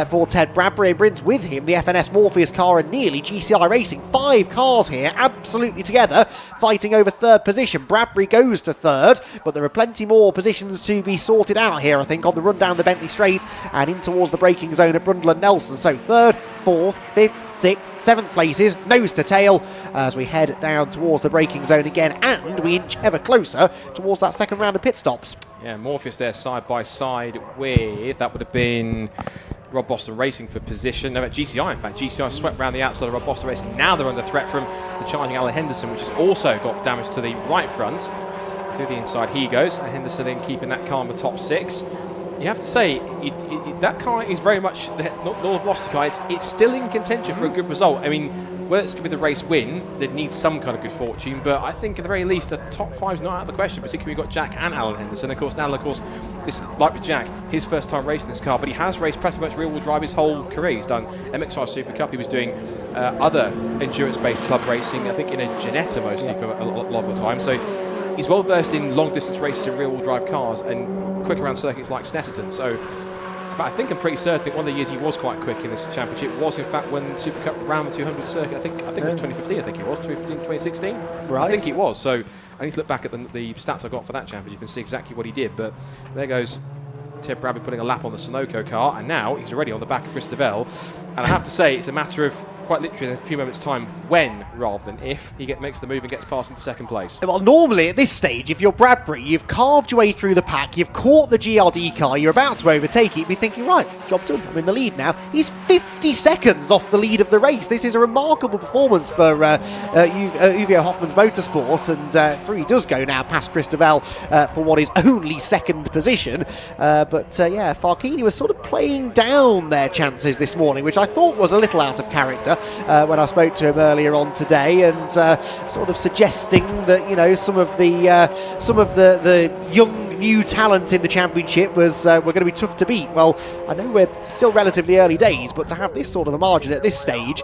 for Ted Bradbury, and brings with him the FNS Morpheus car and nearly GCI Racing. 5 cars here absolutely together fighting over third position. Bradbury goes to third, but there are plenty more positions to be sorted out here, I think, on the run down the Bentley Straight and in towards the braking zone at Brundle and Nelson. So third, fourth, fifth, sixth, seventh places, nose to tail, as we head down towards the braking zone again, and we inch ever closer towards that second round of pit stops. Yeah, Morpheus there side by side with, that would have been Rob Boston Racing for position. No, at GCI, in fact. GCI swept round the outside of Rob Boston Racing. Now they're under threat from the charging Alan Henderson, which has also got damage to the right front. Through the inside he goes, and Henderson then keeping that car in the top 6. You have to say, that car is very much the North Velocity car. It's still in contention for a good result. I mean, whether it's going to be the race win, they'd need some kind of good fortune, but I think at the very least, the top 5 is not out of the question, particularly we've got Jack and Alan Henderson. Of course, now, this is like with Jack, his first time racing this car, but he has raced pretty much rear-wheel drive his whole career. He's done MXR Super Cup, he was doing other endurance-based club racing, I think in a Ginetta mostly for a lot of the time. So he's well versed in long distance races in rear wheel drive cars and quick around circuits like Snetterton. So, but I think I'm pretty certain that one of the years he was quite quick in this championship was in fact when the Super Cup ran the 200 circuit. I think it was 2015. I think it was 2015, 2016. Right. I think it was. So I need to look back at the stats I got for that championship and see exactly what he did. But there goes Ted Bradbury putting a lap on the Sunoco car, and now he's already on the back of Chris Devell. And I have to say, it's a matter of quite literally in a few moments' time when rather than if he makes the move and gets past into second place. Well, normally at this stage, if you're Bradbury, you've carved your way through the pack, you've caught the GRD car, you're about to overtake it, you'd be thinking, right, job done, I'm in the lead now. He's 50 seconds off the lead of the race. This is a remarkable performance for Uvio Hoffman's Motorsport, and through he does go now past Chris Devell for what is only second position. But yeah, Farchini was sort of playing down their chances this morning, which I thought was a little out of character when I spoke to him earlier on today, and sort of suggesting that, you know, some of the young new talent in the championship were going to be tough to beat. Well, I know we're still relatively early days, but to have this sort of a margin at this stage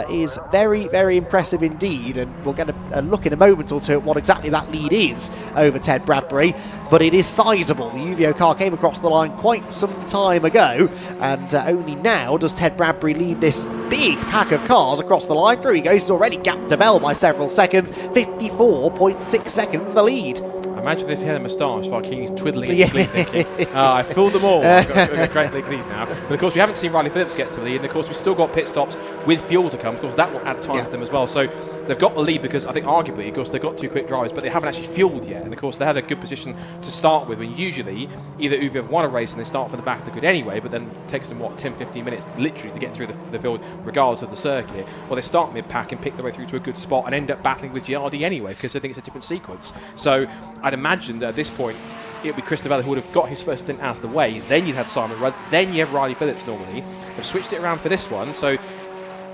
is very, very impressive indeed, and we'll get a look in a moment or two at what exactly that lead is over Ted Bradbury, but it is sizable. The Uvio car came across the line quite some time ago, and only now does Ted Bradbury lead this big pack of cars across the line. Through he goes. He's already gapped Devell by several seconds. 54.6 seconds the lead. Imagine if he had a moustache, Farchini's twiddling his sleeve thinking, I fooled them all, I've got a great lead now. But of course we haven't seen Riley Phillips get to the lead, and of course we've still got pit stops with fuel to come. Of course that will add time to them as well. So they've got the lead because I think arguably, of course, they've got 2 quick drivers, but they haven't actually fueled yet. And of course they had a good position to start with, when usually either Uvio have won a race and they start from the back of the grid anyway, but then it takes them, 10-15 minutes literally to get through the field regardless of the circuit. Or they start mid-pack and pick their way through to a good spot and end up battling with GRD anyway, because I think it's a different sequence. So I'd imagine that at this point it would be Chris Devell who would have got his first stint out of the way, then you'd had Simon Rudd, then you have Riley Phillips normally. They've switched it around for this one, so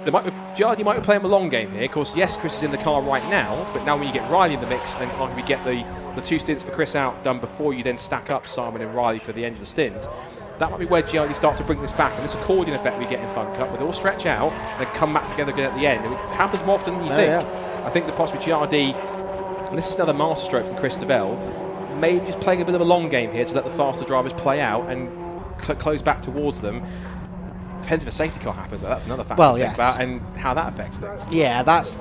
GRD might be playing a long game here. Of course, yes, Chris is in the car right now, but now when you get Riley in the mix and arguably get the 2 stints for Chris out done before you then stack up Simon and Riley for the end of the stint, that might be where GRD start to bring this back, and this accordion effect we get in Fun Cup, where they all stretch out and come back together again at the end. It happens more often than you think. Yeah. I think that possibly GRD, and this is another masterstroke from Chris Devell, maybe just playing a bit of a long game here to let the faster drivers play out and close back towards them. Depends if a safety car happens, though. That's another factor Well, to think yes. about, and how that affects things. Yeah, that's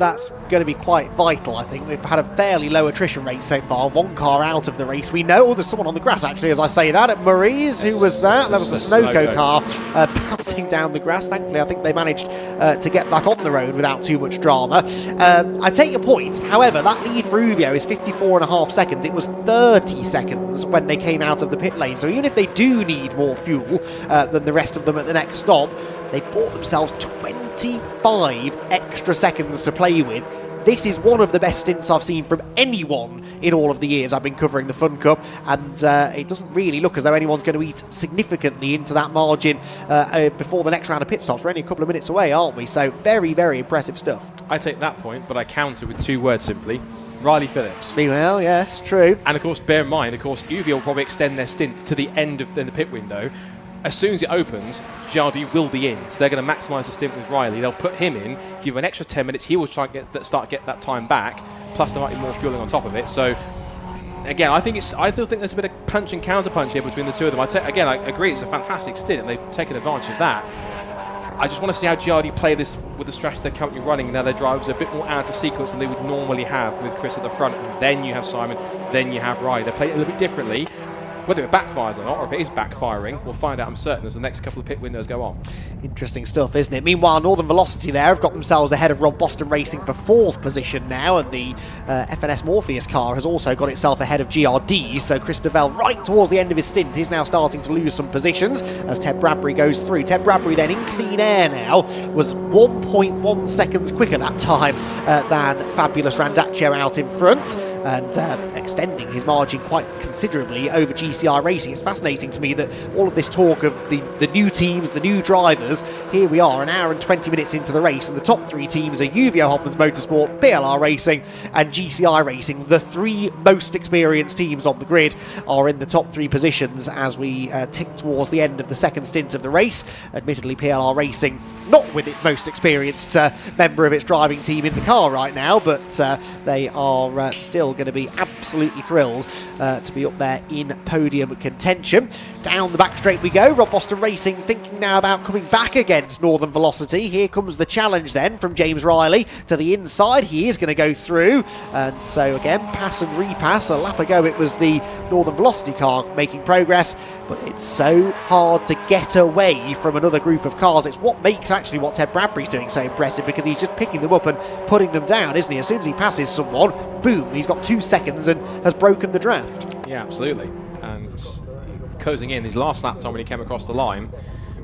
going to be quite vital, I think. We've had a fairly low attrition rate so far. One car out of the race. We know there's someone on the grass, actually, as I say that, at Marie's. Who was that? That was the Sunoco car pelting down the grass. Thankfully, I think they managed to get back on the road without too much drama. I take your point. However, that lead for Uvio is 54.5 seconds. It was 30 seconds when they came out of the pit lane. So even if they do need more fuel than the rest of them at the next stop, they've bought themselves 25 extra seconds to play with. This is one of the best stints I've seen from anyone in all of the years I've been covering the Fun Cup, and it doesn't really look as though anyone's going to eat significantly into that margin before the next round of pit stops. We're only a couple of minutes away, aren't we? So very, very impressive stuff. I take that point, but I counter with 2 words simply. Riley Phillips. Well, yes, true. And of course, bear in mind, Uvio will probably extend their stint to the end of the pit window. As soon as it opens, Jardy will be in. So they're going to maximise the stint with Riley. They'll put him in, give him an extra 10 minutes. He will try and get that time back. Plus, there might be more fueling on top of it. So, again, I still think there's a bit of punch and counter punch here between the two of them. I agree, it's a fantastic stint, and they've taken advantage of that. I just want to see how Jardy play this with the strategy they're currently running. Now their drivers are a bit more out of sequence than they would normally have with Chris at the front. And then you have Simon, then you have Riley. They play it a little bit differently. Whether it backfires or not, or if it is backfiring, we'll find out, I'm certain, as the next couple of pit windows go on. Interesting stuff, isn't it? Meanwhile, Northern Velocity there have got themselves ahead of Rob Boston Racing for 4th position now, and the FNS Morpheus car has also got itself ahead of GRD, so Chris Devell, right towards the end of his stint, is now starting to lose some positions as Ted Bradbury goes through. Ted Bradbury then in clean air now was 1.1 seconds quicker that time than Fabulous Randaccio out in front, and extending his margin quite considerably over GCI Racing. It's fascinating to me that all of this talk of the new teams, the new drivers, here we are an hour and 20 minutes into the race, and the top 3 teams are Uvio Hoffman's Motorsport, PLR Racing and GCI Racing. The 3 most experienced teams on the grid are in the top 3 positions as we tick towards the end of the second stint of the race. Admittedly, PLR Racing not with its most experienced member of its driving team in the car right now, but they are still going to be absolutely thrilled to be up there in podium contention. Down the back straight we go. Rob Boston Racing thinking now about coming back against Northern Velocity. Here comes the challenge then from James Riley to the inside. He is going to go through, and so again, pass and repass. A lap ago it was the Northern Velocity car making progress, but it's so hard to get away from another group of cars. It's what makes actually what Ted Bradbury's doing so impressive, because he's just picking them up and putting them down, isn't he? As soon as he passes someone, boom, he's got 2 seconds and has broken the draft. Yeah, absolutely. And closing in his last lap time when he came across the line,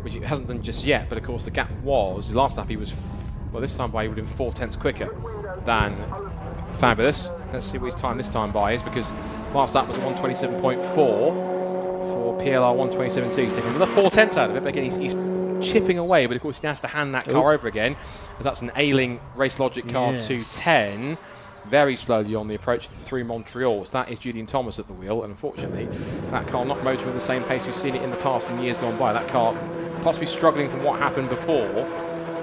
which he hasn't done just yet, but of course the gap was, his last lap he was, well, this time by he would have been 4 tenths quicker than Fabulous. Let's see what his time this time by is, because last lap was 127.4 for PLR 127.2. He's taking another 4 tenths out of it, but again he's chipping away, but of course he has to hand that car over again, as that's an Ailing Race Logic car 210. Very slowly on the approach through Montreal. So that is Julian Thomas at the wheel, and unfortunately that car not motoring at the same pace we've seen it in the past in years gone by. That car possibly struggling from what happened before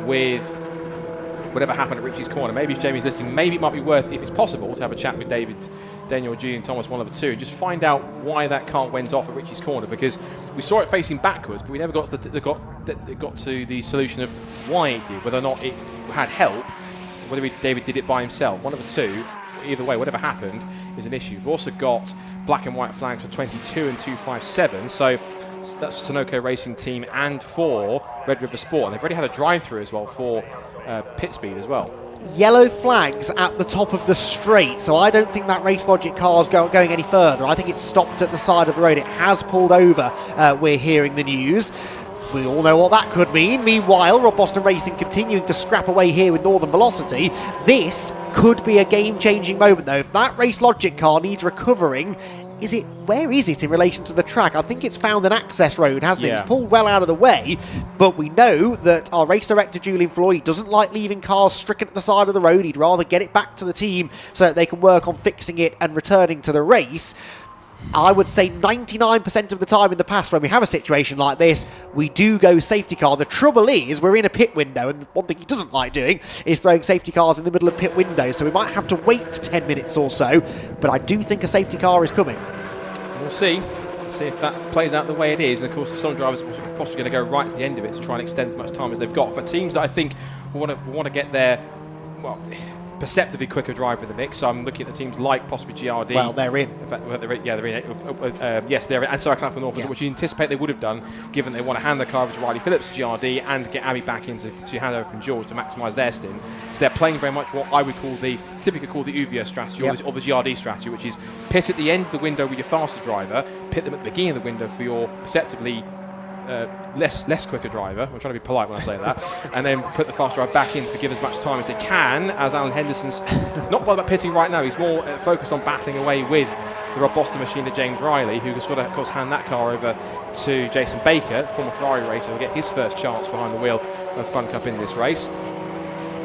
with whatever happened at Ritchie's Corner. Maybe if Jamie's listening, maybe it might be worth, if it's possible, to have a chat with Daniel, Julian Thomas, one of the two, and just find out why that car went off at Ritchie's Corner, because we saw it facing backwards, but we never got to the solution of why it did, whether or not it had help, whether David did it by himself. One of the two. Either way, whatever happened is an issue. We've also got black and white flags for 22 and 257, so that's Sunoco Racing Team and for Red River Sport, and they've already had a drive-through as well for pit speed as well. Yellow flags at the top of the straight, so I don't think that Race Logic car is going any further. I think it's stopped at the side of the road. It has pulled over, we're hearing the news. We all know what that could mean. Meanwhile, Rob Boston Racing continuing to scrap away here with Northern Velocity. This could be a game-changing moment, though. If that Race Logic car needs recovering, where is it in relation to the track? I think it's found an access road, hasn't it? It's pulled well out of the way, but we know that our race director, Julian Floyd, doesn't like leaving cars stricken at the side of the road. He'd rather get it back to the team so that they can work on fixing it and returning to the race. I would say 99% of the time in the past when we have a situation like this, we do go safety car. The trouble is we're in a pit window, and one thing he doesn't like doing is throwing safety cars in the middle of pit windows, so we might have to wait 10 minutes or so, but I do think a safety car is coming. We'll see. See if that plays out the way it is. And of course, some drivers are possibly going to go right to the end of it to try and extend as much time as they've got. For teams that I think will want to get their, well, perceptively quicker driver in the mix. So I'm looking at the teams like possibly GRD. Well, they're in. In fact, they're in. Yes, they're in. And so Clapham North, which you anticipate they would have done, given they want to hand the car over to Riley Phillips, GRD, and get Abby back in to hand over from George to maximise their stint. So they're playing very much what I would typically call the UVO strategy, or the GRD strategy, which is pit at the end of the window with your faster driver, pit them at the beginning of the window for your perceptively less quicker driver. I'm trying to be polite when I say that, and then put the fast driver back in to give as much time as they can. As Alan Henderson's not bothered about pitting right now, he's more focused on battling away with the Rob Boston machine to James Riley, who's got to, of course, hand that car over to Jason Baker, former Ferrari racer, who will get his first chance behind the wheel of Fun Cup in this race.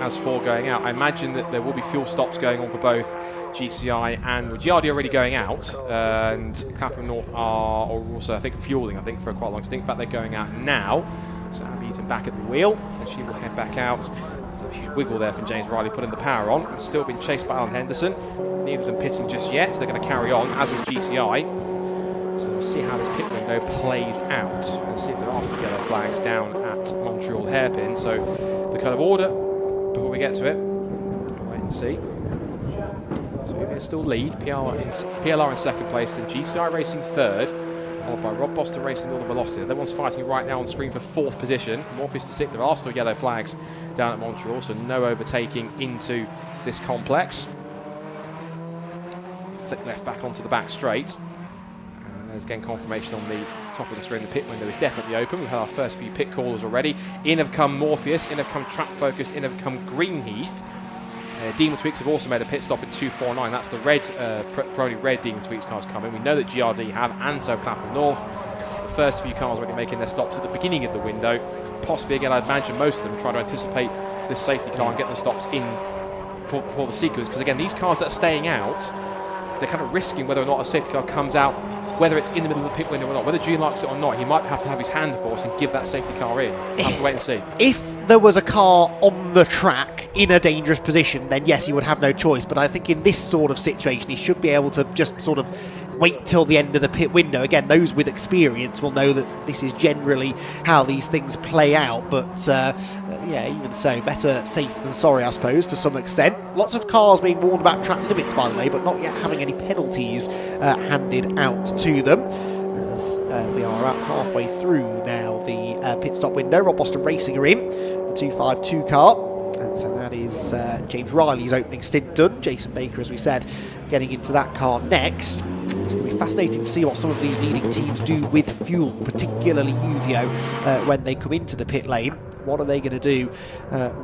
As for going out, I imagine that there will be fuel stops going on for both GCI and GRD already going out, and Clapham North are also, I think, fueling, for quite a long stint. In fact, they're going out now. So Abby Eaton back at the wheel, and she will head back out. There's a huge wiggle there from James Riley putting the power on. And still being chased by Alan Henderson. Neither of them pitting just yet, so they're going to carry on, as is GCI. So we'll see how this pit window plays out, and see if there are still yellow flags down at Montreal Hairpin. So the kind of order before we get to it, we'll wait and see. So UVA still lead, PLR in second place, then GCI racing third, followed by Rob Boston racing all the velocity. They're the ones fighting right now on screen for fourth position. Morpheus to sixth. There are still yellow flags down at Montreal, so no overtaking into this complex. Flick left back onto the back straight. And there's again confirmation on the top of the screen. The pit window is definitely open. We've had our first few pit callers already. In have come Morpheus, in have come Track Focus, in have come Greenheath. Demon Tweaks have also made a pit stop at 249. That's the red, probably red Demon Tweaks cars coming. We know that GRD have, and so Clapham North. So the first few cars already making their stops at the beginning of the window. Possibly, again, I'd imagine most of them trying to anticipate this safety car and get the stops in for the sequence. Because again, these cars that are staying out, they're kind of risking whether or not a safety car comes out, whether it's in the middle of the pit window or not. Whether June likes it or not, he might have to have his hand force and give that safety car in. We'll have to wait and see. If there was a car on the track in a dangerous position, then yes, he would have no choice. But I think in this sort of situation, he should be able to just sort of wait till the end of the pit window. Again, those with experience will know that this is generally how these things play out. But yeah, even so, better safe than sorry, I suppose, to some extent. Lots of cars being warned about track limits, by the way, but not yet having any penalties handed out to them. As we are at halfway through now the pit stop window. Rob Boston Racing are in, the 252 car. And so that is James Riley's opening stint done. Jason Baker, as we said, getting into that car next. It's going to be fascinating to see what some of these leading teams do with fuel, particularly UVO, when they come into the pit lane. What are they going to do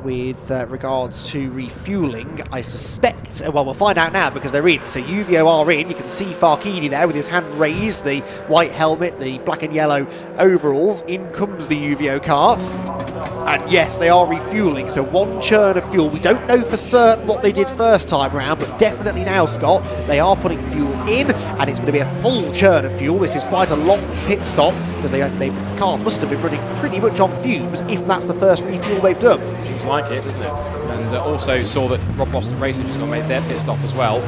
with regards to refuelling? I suspect, well, we'll find out now because they're in. So UVO are in. You can see Farkini there with his hand raised, the white helmet, the black and yellow overalls. In comes the UVO car. And yes, they are refueling. So one churn of fuel. We don't know for certain what they did first time around, but definitely now, Scott, they are putting fuel in, and it's going to be a full churn of fuel. This is quite a long pit stop because the car must have been running pretty much on fumes if that's the first refuel they've done. Seems like it, doesn't it? And also saw that Rob Boston Racing just going to make their pit stop as well.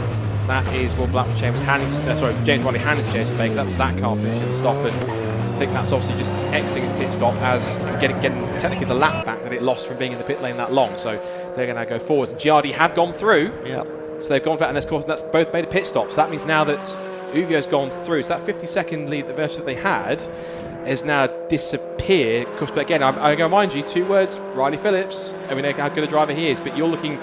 That is Will Blackman James James Riley handed to Jason Baker. That was that car finishing the stop, and I think that's obviously just exiting the pit stop as getting technically the lap back that it lost from being in the pit lane that long. So they're going to go forwards. And GRD have gone through. Yeah. So they've gone back, and of course that's both made a pit stop. So that means now that UVO's gone through, so that 50-second lead that they had has now disappeared. Of course, but again, I'm going to remind you, 2 words, Riley Phillips. I mean, how good a driver he is, but you're looking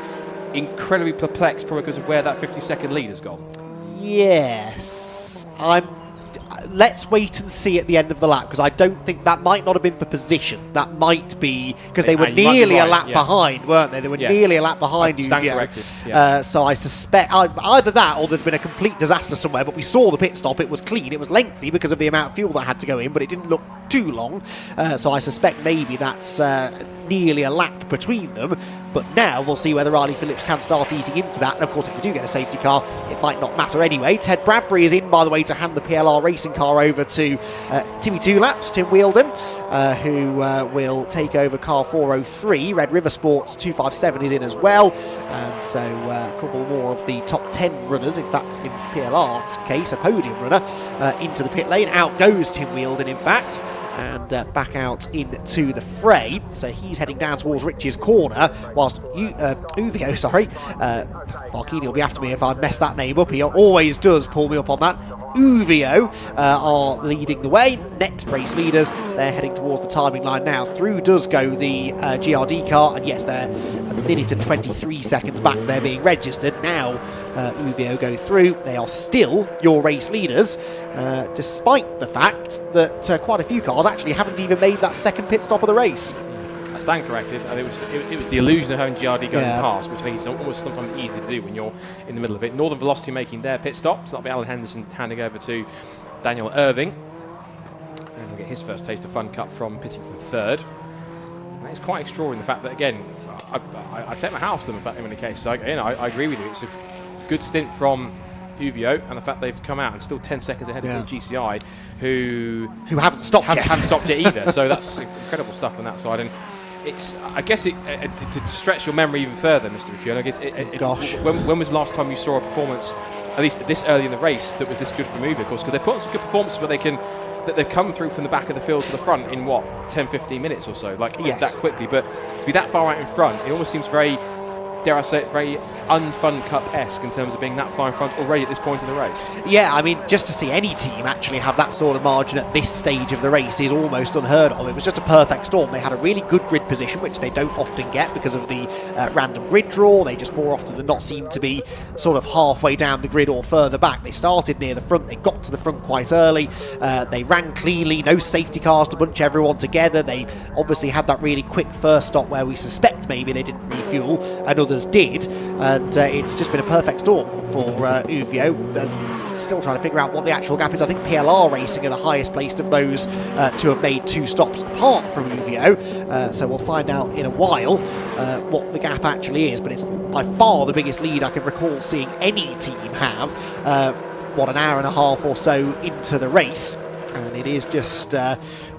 incredibly perplexed probably because of where that 50-second lead has gone. Yes. Let's wait and see at the end of the lap, because I don't think that might not have been for position. That might be because they were nearly a lap behind, weren't they? They were nearly a lap behind UVO. So I suspect either that or there's been a complete disaster somewhere. But we saw the pit stop. It was clean. It was lengthy because of the amount of fuel that had to go in, but it didn't look too long. So I suspect maybe that's nearly a lap between them. But now we'll see whether Riley Phillips can start eating into that. And of course, if we do get a safety car, it might not matter anyway. Ted Bradbury is in, by the way, to hand the PLR racing car over to Timmy Two Laps, Tim Wheeldon, who will take over car 403. Red River Sports 257 is in as well. And so a couple more of the top 10 runners, in fact, in PLR's case, a podium runner, into the pit lane. Out goes Tim Wheeldon, in fact, and back out into the fray. So he's heading down towards Rich's corner, whilst Uvio, Farkini will be after me if I mess that name up. He always does pull me up on that. Uvio are leading the way. Net race leaders, they're heading towards the timing line now. Through does go the GRD car, and yes, they're a minute and 23 seconds back. They're being registered. Now Uvio go through. They are still your race leaders, despite the fact that quite a few cars actually haven't even made that second pit stop of the race. I stand corrected, and it was the illusion of having GRD going past, which I think is almost sometimes easy to do when you're in the middle of it. Northern Velocity making their pit stop, so that'll be Alan Henderson handing over to Daniel Irving, and he'll get his first taste of Fun Cup from pitting from third. And it's quite extraordinary the fact that, again, I take my hat off to them in fact in many cases. I agree with you. It's a good stint from Uvio, and the fact they've come out and still 10 seconds ahead of the GCI, who haven't stopped yet. Haven't stopped yet either. So that's incredible stuff on that side. And it's, I guess, to stretch your memory even further, Mr. McKeown, Gosh. When was the last time you saw a performance, at least this early in the race, that was this good from Uvio? Of course, because they put on some good performances where they've come through from the back of the field to the front in 10-15 minutes or so, that quickly. But to be that far out in front, it almost seems very, dare I say it, very unfun cup-esque in terms of being that far in front already at this point in the race. Yeah, I mean, just to see any team actually have that sort of margin at this stage of the race is almost unheard of. It was just a perfect storm. They had a really good grid position, which they don't often get because of the random grid draw. They just more often than not seem to be sort of halfway down the grid or further back. They started near the front. They got to the front quite early. They ran cleanly, no safety cars to bunch everyone together. They obviously had that really quick first stop where we suspect maybe they didn't refuel and others did. And it's just been a perfect storm for Uvio. Still trying to figure out what the actual gap is. I think PLR Racing are the highest placed of those to have made 2 stops apart from Uvio. So we'll find out in a while what the gap actually is. But it's by far the biggest lead I can recall seeing any team have, an hour and a half or so into the race. And it is just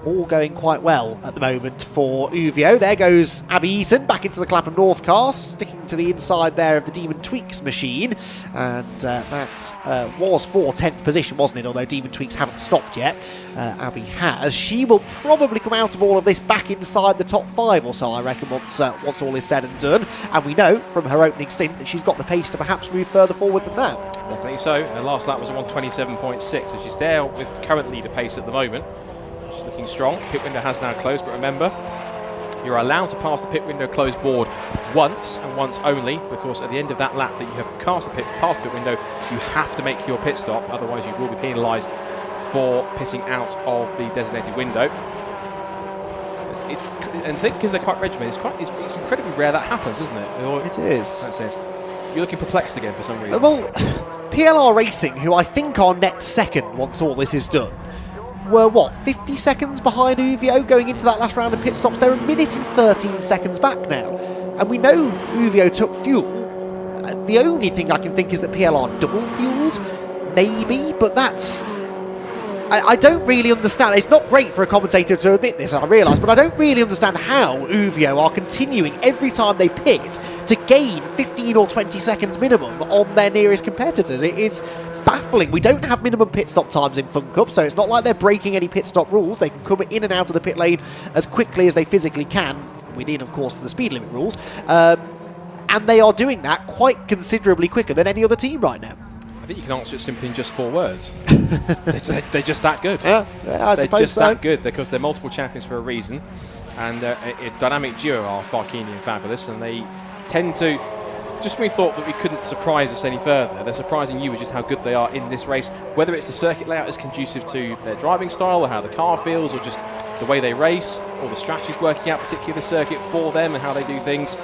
all going quite well at the moment for Uvio. There goes Abby Eaton back into the Clapham North car, sticking to the inside there of the Demon Tweaks machine. And that was for 10th position, wasn't it? Although Demon Tweaks haven't stopped yet. Abby has. She will probably come out of all of this back inside the top 5 or so, I reckon, once all is said and done. And we know from her opening stint that she's got the pace to perhaps move further forward than that. Definitely so. Her last lap was a 1:27.6, so she's there with current leader pace at the moment. She's looking strong. Pit window has now closed, but remember, you're allowed to pass the pit window closed board once and once only, because at the end of that lap that you have past the pit window, you have to make your pit stop, otherwise you will be penalised for pitting out of the designated window. And I think because they're quite regimented, it's incredibly rare that happens, isn't it? It is. That says you're looking perplexed again for some reason. Well, PLR Racing, who I think are net second once all this is done, were 50 seconds behind Uvio going into that last round of pit stops. They're a minute and 13 seconds back now, and we know Uvio took fuel. The only thing I can think is that PLR double fueled, maybe, but that's... I don't really understand. It's not great for a commentator to admit this, I realise, but I don't really understand how Uvio are continuing every time they pit to gain 15 or 20 seconds minimum on their nearest competitors. It is baffling. We don't have minimum pit stop times in Fun Cup, so it's not like they're breaking any pit stop rules. They can come in and out of the pit lane as quickly as they physically can, within, of course, the speed limit rules. And they are doing that quite considerably quicker than any other team right now. I think you can answer it simply in just 4 words. They're just that good. Yeah, I suppose so. They're just that good because they're multiple champions for a reason. And a dynamic duo are Farkini and Fabulous, and they tend to... Just when we thought that we couldn't surprise us any further, they're surprising you with just how good they are in this race. Whether it's the circuit layout is conducive to their driving style or how the car feels or just the way they race or the strategies working out particularly the circuit for them and how they do things.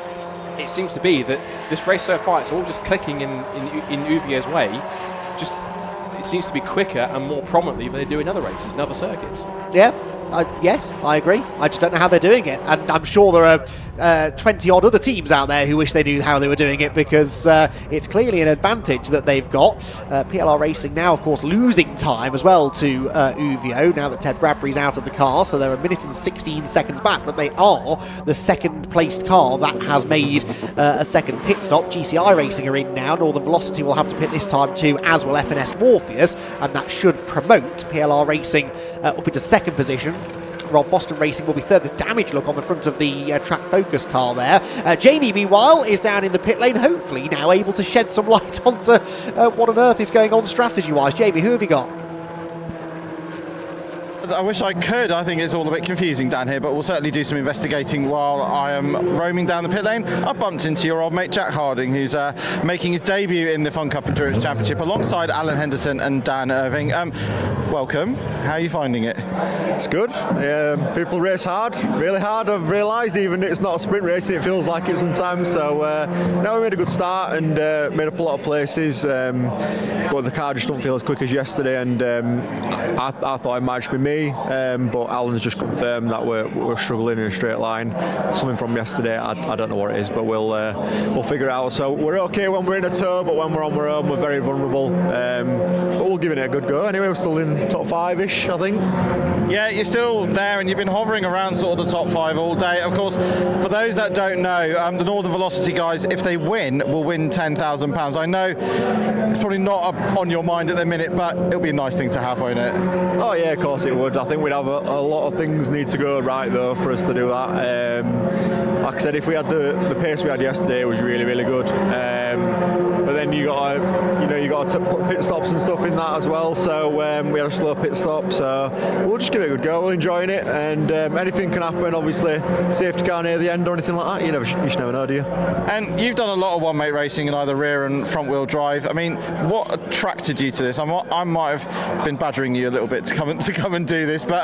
It seems to be that this race so far, it's all just clicking in Uvio's way. Just it seems to be quicker and more prominently than they do in other races and other circuits. Yeah, Yes, I agree. I just don't know how they're doing it. And I'm sure there are 20-odd other teams out there who wish they knew how they were doing it, because it's clearly an advantage that they've got. PLR Racing now, of course, losing time as well to Uvio now that Ted Bradbury's out of the car, so they're 1 minute and 16 seconds back, but they are the second-placed car that has made a second pit stop. GCI Racing are in now. Northern Velocity will have to pit this time too, as will FNS Morpheus, and that should promote PLR Racing up into second position. Rob Boston Racing will be third. There's damage look on the front of the Track Focus car there. Jamie, meanwhile, is down in the pit lane, hopefully now able to shed some light onto what on earth is going on strategy-wise. Jamie, who have you got? I wish I could. I think it's all a bit confusing down here, but we'll certainly do some investigating while I am roaming down the pit lane. I bumped into your old mate Jack Harding, who's making his debut in the Fun Cup Endurance Championship alongside Alan Henderson and Dan Irving. Welcome. How are you finding it? It's good. People race hard, really hard. I've realised even it's not a sprint racing, it feels like it sometimes. So now we made a good start and made up a lot of places, but the car just don't feel as quick as yesterday, and I thought it might just be me. But Alan's just confirmed that we're struggling in a straight line. Something from yesterday, I don't know what it is, but we'll figure it out. So we're okay when we're in a tow, but when we're on our own, we're very vulnerable. But we'll give it a good go. Anyway, we're still in top 5-ish, I think. Yeah, you're still there, and you've been hovering around sort of the top 5 all day. Of course, for those that don't know, the Northern Velocity guys, if they win, will win £10,000. I know it's probably not on your mind at the minute, but it'll be a nice thing to have, won't it? Oh yeah, of course it would. I think we'd have a lot of things need to go right though for us to do that. Like I said, if we had the pace we had yesterday, it was really, really good. But then you got to put pit stops and stuff in that as well. So we had a slow pit stop. So we'll just give it a good go. We're enjoying it, and anything can happen. Obviously, safety car near the end or anything like that. You should never know, do you? And you've done a lot of one-mate racing in either rear and front-wheel drive. I mean, what attracted you to this? I might have been badgering you a little bit to come and do this, but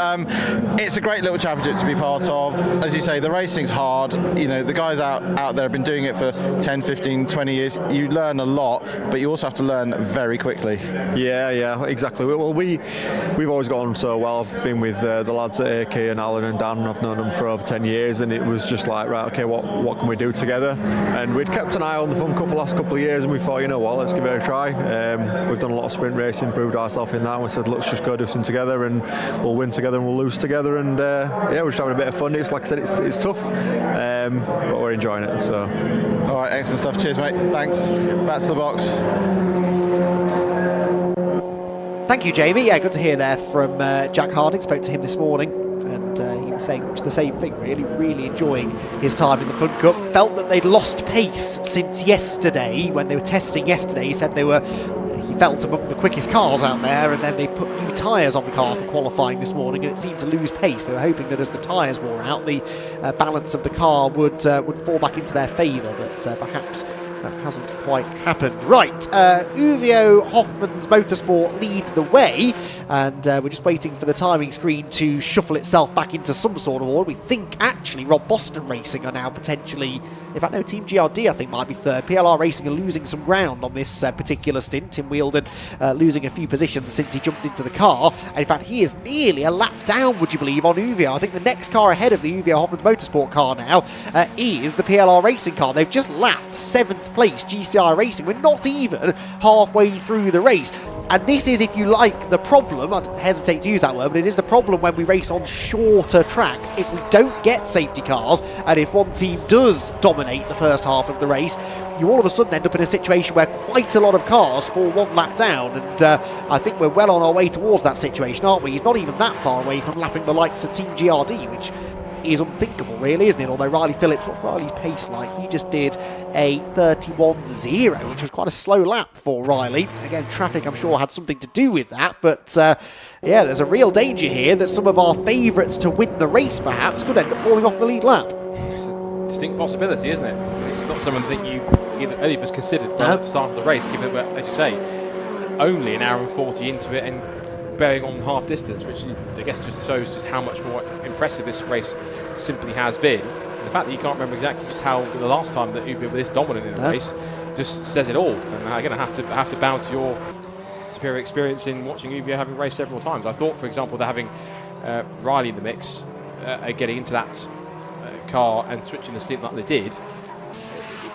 it's a great little championship to be part of. As you say, the racing's hard. The guys out there have been doing it for 10, 15, 20 years. You learn a lot, but you also have to learn very quickly. Yeah, exactly. Well, we've always got on so well. I've been with the lads at AK and Alan and Dan. I've known them for over 10 years, and it was just like, right, okay, what can we do together? And we'd kept an eye on the Fun Cup for the last couple of years, and we thought, you know what, let's give it a try. We've done a lot of sprint racing, proved ourselves in that, and we said, let's just go do something together, and we'll win together and we'll lose together, and we're just having a bit of fun. It's like I said, it's tough, but we're enjoying it. So. All right, excellent stuff. Cheers, mate. Thanks. Back to the box. Thank you, Jamie. Yeah, good to hear there from Jack Harding. Spoke to him this morning, and he was saying much the same thing, really enjoying his time in the Fun Cup. Felt that they'd lost pace since yesterday. When they were testing yesterday, he said he felt among the quickest cars out there, and then they put new tyres on the car for qualifying this morning, and it seemed to lose pace. They were hoping that as the tyres wore out, the balance of the car would fall back into their favour, but perhaps that hasn't quite happened. Right, Uvio Hoffman's Motorsport lead the way, and we're just waiting for the timing screen to shuffle itself back into some sort of order. We think actually Rob Boston Racing are now potentially, in fact no, Team GRD I think might be third. PLR Racing are losing some ground on this particular stint. Tim Wheeldon losing a few positions since he jumped into the car, and in fact he is nearly a lap down, would you believe, on Uvio. I think the next car ahead of the Uvio Hoffman's Motorsport car now is the PLR Racing car. They've just lapped 7th place GCI Racing. We're not even halfway through the race. And this is, if you like, the problem. I hesitate to use that word, but it is the problem when we race on shorter tracks. If we don't get safety cars, and if one team does dominate the first half of the race, you all of a sudden end up in a situation where quite a lot of cars fall one lap down. And I think we're well on our way towards that situation, aren't we? He's not even that far away from lapping the likes of Team GRD, which is unthinkable, really, isn't it? Although Riley Phillips, what's Riley's pace like? He just did a 31.0, which was quite a slow lap for Riley. Again, traffic, I'm sure, had something to do with that, but yeah, there's a real danger here that some of our favourites to win the race, perhaps, could end up falling off the lead lap. It's a distinct possibility, isn't it? It's not something that any of us considered at the start of the race, given that, as you say, only an hour and 40 into it, and bearing on half distance, which I guess just shows just how much more impressive this race simply has been. And the fact that you can't remember exactly just how the last time that Uvio were this dominant in a race just says it all. And again, I have to bow to your superior experience in watching Uvio having raced several times. I thought, for example, they're having Riley in the mix, getting into that car and switching the stint like they did.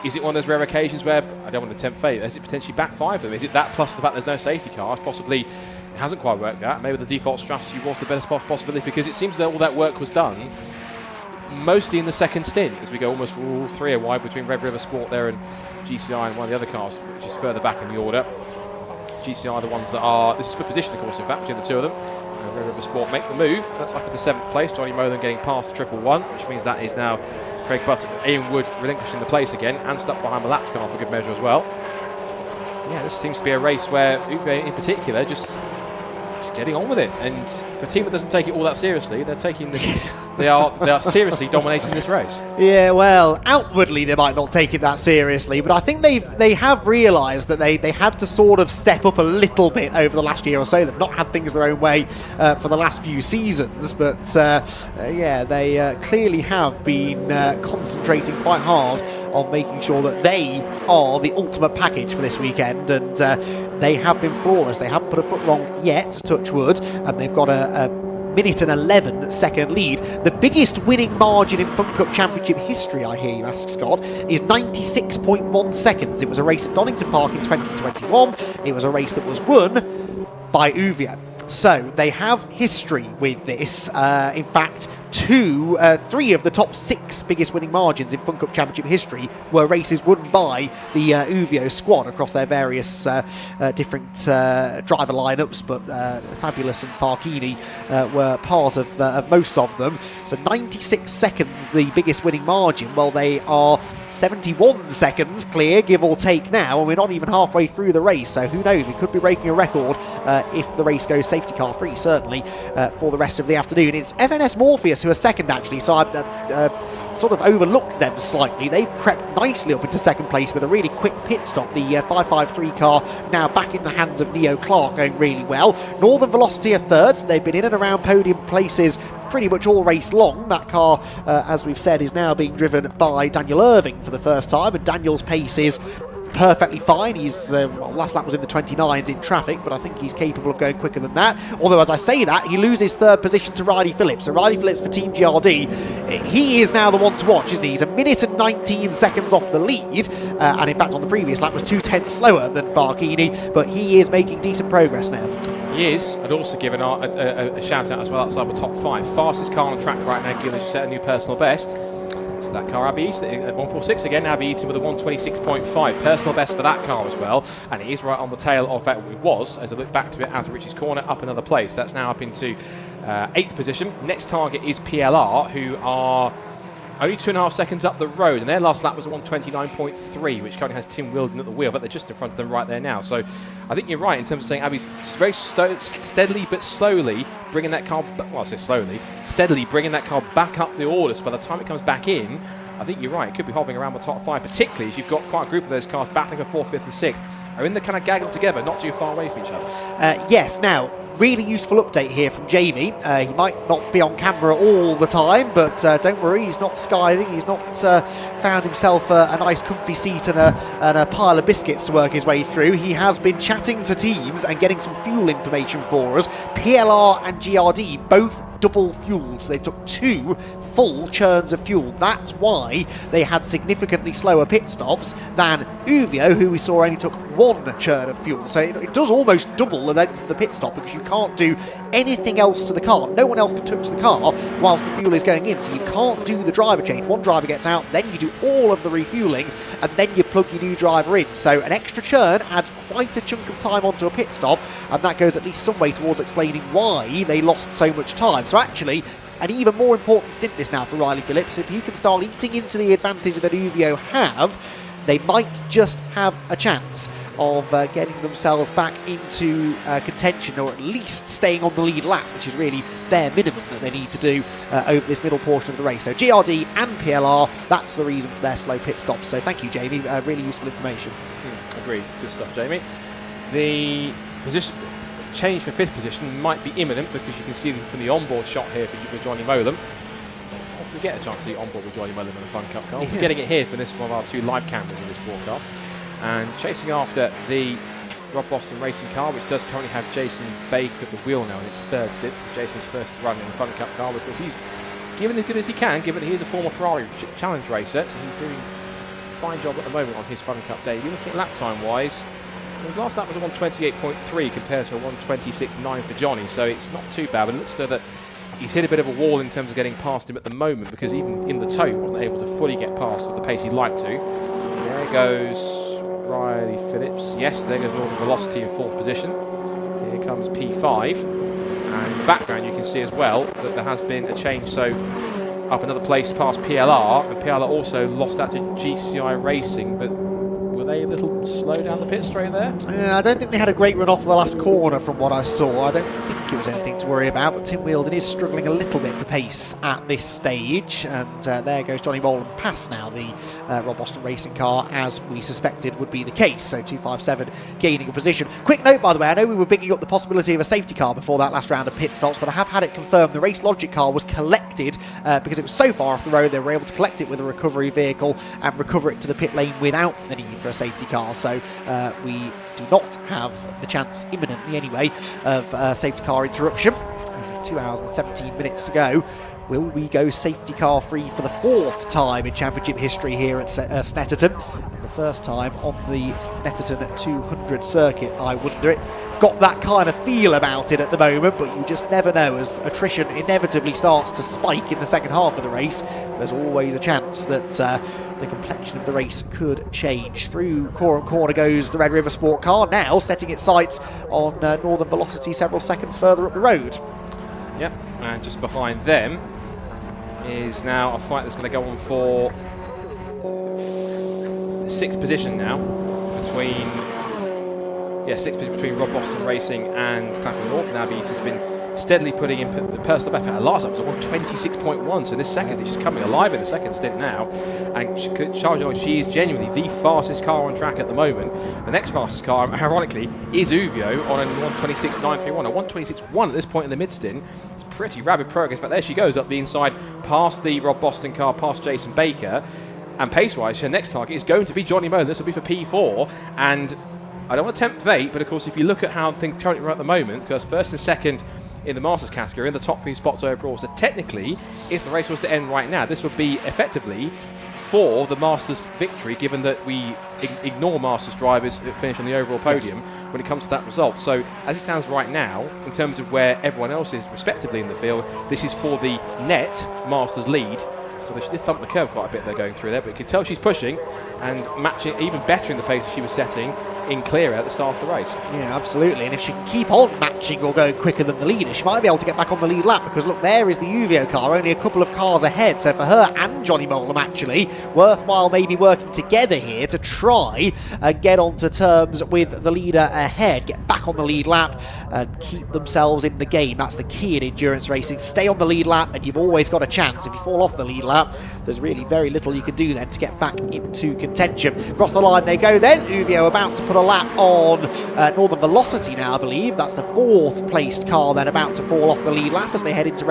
Is it one of those rare occasions where, I don't want to tempt fate, has it potentially backfired for them? Is it that plus the fact there's no safety cars? Possibly it hasn't quite worked out. Maybe the default strategy was the best possibility, because it seems that all that work was done mostly in the second stint, as we go almost all 3 wide between Red River Sport there and GCI and one of the other cars, which is further back in the order. GCI are the ones that are, this is for position of course in fact, between the two of them. Red River Sport make the move. That's up into 7th place. Johnny Molan getting past the 111, which means that is now Craig Butt, Ian Wood relinquishing the place again, and stuck behind the lapped car for good measure as well. Yeah, this seems to be a race where Uwe in particular just getting on with it, and for a team that doesn't take it all that seriously, they're taking this. they are seriously dominating this race. Yeah, well, outwardly they might not take it that seriously, but I think they have realised that they had to sort of step up a little bit over the last year or so. They've not had things their own way for the last few seasons, but yeah, they clearly have been concentrating quite hard on making sure that they are the ultimate package for this weekend, and they have been flawless. They haven't put a foot wrong yet, touch wood, and they've got a minute and 11 second lead. The biggest winning margin in Fun Cup Championship history, I hear you ask, Scott, is 96.1 seconds. It was a race at Donington Park in 2021. It was a race that was won by Uwe. So they have history with this. In fact, 3 of the top 6 biggest winning margins in Fun Cup Championship history were races won by the Uvio squad across their various different driver lineups, but Fabulous and Farkini were part of most of them. So 96 seconds, the biggest winning margin. Well, they are 71 seconds clear, give or take now, and we're not even halfway through the race, so who knows, we could be breaking a record if the race goes safety car free, certainly, for the rest of the afternoon. It's FNS Morpheus who are second, actually, so I sort of overlooked them slightly. They've crept nicely up into second place with a really quick pit stop. The 553 car now back in the hands of Neo Clark, going really well. Northern Velocity are third, so they've been in and around podium places pretty much all race long. That car, as we've said, is now being driven by Daniel Irving for the first time, and Daniel's pace is perfectly fine. He's last lap was in the 29s in traffic, but I think he's capable of going quicker than that. Although, as I say that, he loses 3rd position to Riley Phillips. So Riley Phillips for Team GRD, he is now the one to watch, isn't he? He's a minute and 19 seconds off the lead, and in fact on the previous lap was 2/10 slower than Farkini, but he is making decent progress now. He is. I'd also give a shout out as well outside the top 5. Fastest car on the track right now, Gillish set a new personal best. So that car, Abby Eaton at 146 again. Abby Eaton with a 126.5 personal best for that car as well, and it is right on the tail of that. It was, as I look back to it, out of Richie's corner, up another place. That's now up into 8th position. Next target is PLR, who are only 2.5 seconds up the road, and their last lap was a 129.3, which currently has Tim Wilden at the wheel, but they're just in front of them right there now. So I think you're right in terms of saying Abby's very steadily but slowly bringing that car, well, I say slowly, steadily bringing that car back up the order. So by the time it comes back in, I think you're right, it could be hovering around the top 5, particularly as you've got quite a group of those cars battling for 4th, 5th and 6th, are in the kind of gaggle together, not too far away from each other. Yes, now, really useful update here from Jamie. He might not be on camera all the time, but don't worry, he's not skiving. He's not found himself a nice comfy seat and a pile of biscuits to work his way through. He has been chatting to teams and getting some fuel information for us. PLR and GRD both double fueled, so they took 2 full churns of fuel. That's why they had significantly slower pit stops than Uvio, who we saw only took 1 churn of fuel. So it does almost double the length of the pit stop, because you can't do anything else to the car. No one else can touch the car whilst the fuel is going in, so you can't do the driver change. One driver gets out, then you do all of the refueling, and then you plug your new driver in. So an extra churn adds quite a chunk of time onto a pit stop, and that goes at least some way towards explaining why they lost so much time. So actually, an even more important stint this now for Riley Phillips. If he can start eating into the advantage that Uvio have, they might just have a chance of getting themselves back into contention, or at least staying on the lead lap, which is really bare minimum that they need to do over this middle portion of the race. So GRD and PLR, that's the reason for their slow pit stops. So thank you, Jamie. Really useful information. Agreed. Good stuff, Jamie. The position change for 5th position might be imminent, because you can see from the onboard shot here for Johnny Molan. If we get a chance to see onboard with Johnny Molan in a Fun Cup car, we're getting it here for this one of our 2 live cameras in this broadcast. And chasing after the Rob Boston racing car, which does currently have Jason Baker at the wheel now in its third stint. It's Jason's first run in the Fun Cup car, because he's given as good as he can, given that he is a former Ferrari challenge racer, so he's doing a fine job at the moment on his Fun Cup debut. Looking at lap time wise, his last lap was a 1:28.3 compared to a 1:26.9 for Johnny, so it's not too bad, but it looks so that he's hit a bit of a wall in terms of getting past him at the moment, because even in the tow he wasn't able to fully get past at the pace he'd like to. There goes Riley Phillips. Yes, there goes Northern Velocity in 4th position. Here comes P5. And in the background you can see as well that there has been a change. So up another place past PLR, and PLR also lost out to GCI Racing, but were they a little slow down the pit straight there? Yeah, I don't think they had a great run off the last corner from what I saw. I don't think it was anything to worry about, but Tim Wheeldon is struggling a little bit for pace at this stage. And there goes Johnny Molan past now the Rob Boston racing car, as we suspected would be the case. So 257 gaining a position. Quick note, by the way, I know we were bigging up the possibility of a safety car before that last round of pit stops, but I have had it confirmed the Race Logic car was collected because it was so far off the road. They were able to collect it with a recovery vehicle and recover it to the pit lane without the need for a safety car. So we do not have the chance, imminently anyway, of safety car interruption. Only 2 hours and 17 minutes to go. Will we go safety car free for the 4th time in championship history here at Snetterton? And the first time on the Snetterton 200 circuit, I wonder. It got that kind of feel about it at the moment, but you just never know. As attrition inevitably starts to spike in the second half of the race, there's always a chance that the complexion of the race could change. Through corner goes the Red River Sport car, now setting its sights on Northern Velocity several seconds further up the road. Yep, and just behind them is now a fight that's going to go on for 6th position now between 6th position between Rob Boston Racing and Clapham North. Now Abby has been steadily putting in personal effort. Her last up was a 1:26.1, so this second, she's coming alive in the second stint now, and she is genuinely the fastest car on track at the moment. The next fastest car, ironically, is Uvio on a 1:26.931, a 1:26.1 at this point in the mid-stint. It's pretty rapid progress. In fact, there she goes up the inside past the Rob Boston car, past Jason Baker, and pace-wise, her next target is going to be Johnny Molan. This will be for P4, and I don't want to tempt fate, but of course, if you look at how things currently are at the moment, because first and second in the Masters category, in the top 3 spots overall, so technically, if the race was to end right now, this would be effectively for the Masters victory, given that we ignore Masters drivers that finish on the overall podium when it comes to that result. So, as it stands right now, in terms of where everyone else is respectively in the field, this is for the net Masters lead. Although she did thump the curb quite a bit there going through there, but you can tell she's pushing and matching, even bettering the pace that she was setting in clear at the start of the race. Yeah, absolutely. And if she can keep on matching or going quicker than the leader, she might be able to get back on the lead lap, because look, there is the Uvio car, only a couple of cars ahead. So for her and Johnny Molan, actually, worthwhile maybe working together here to try and get onto terms with the leader ahead, get back on the lead lap and keep themselves in the game. That's the key in endurance racing. Stay on the lead lap and you've always got a chance. If you fall off the lead lap, there's really very little you can do then to get back into contention. Across the line they go then. Uvio about to put a lap on Northern Velocity now, I believe. That's the 4th placed car then about to fall off the lead lap as they head into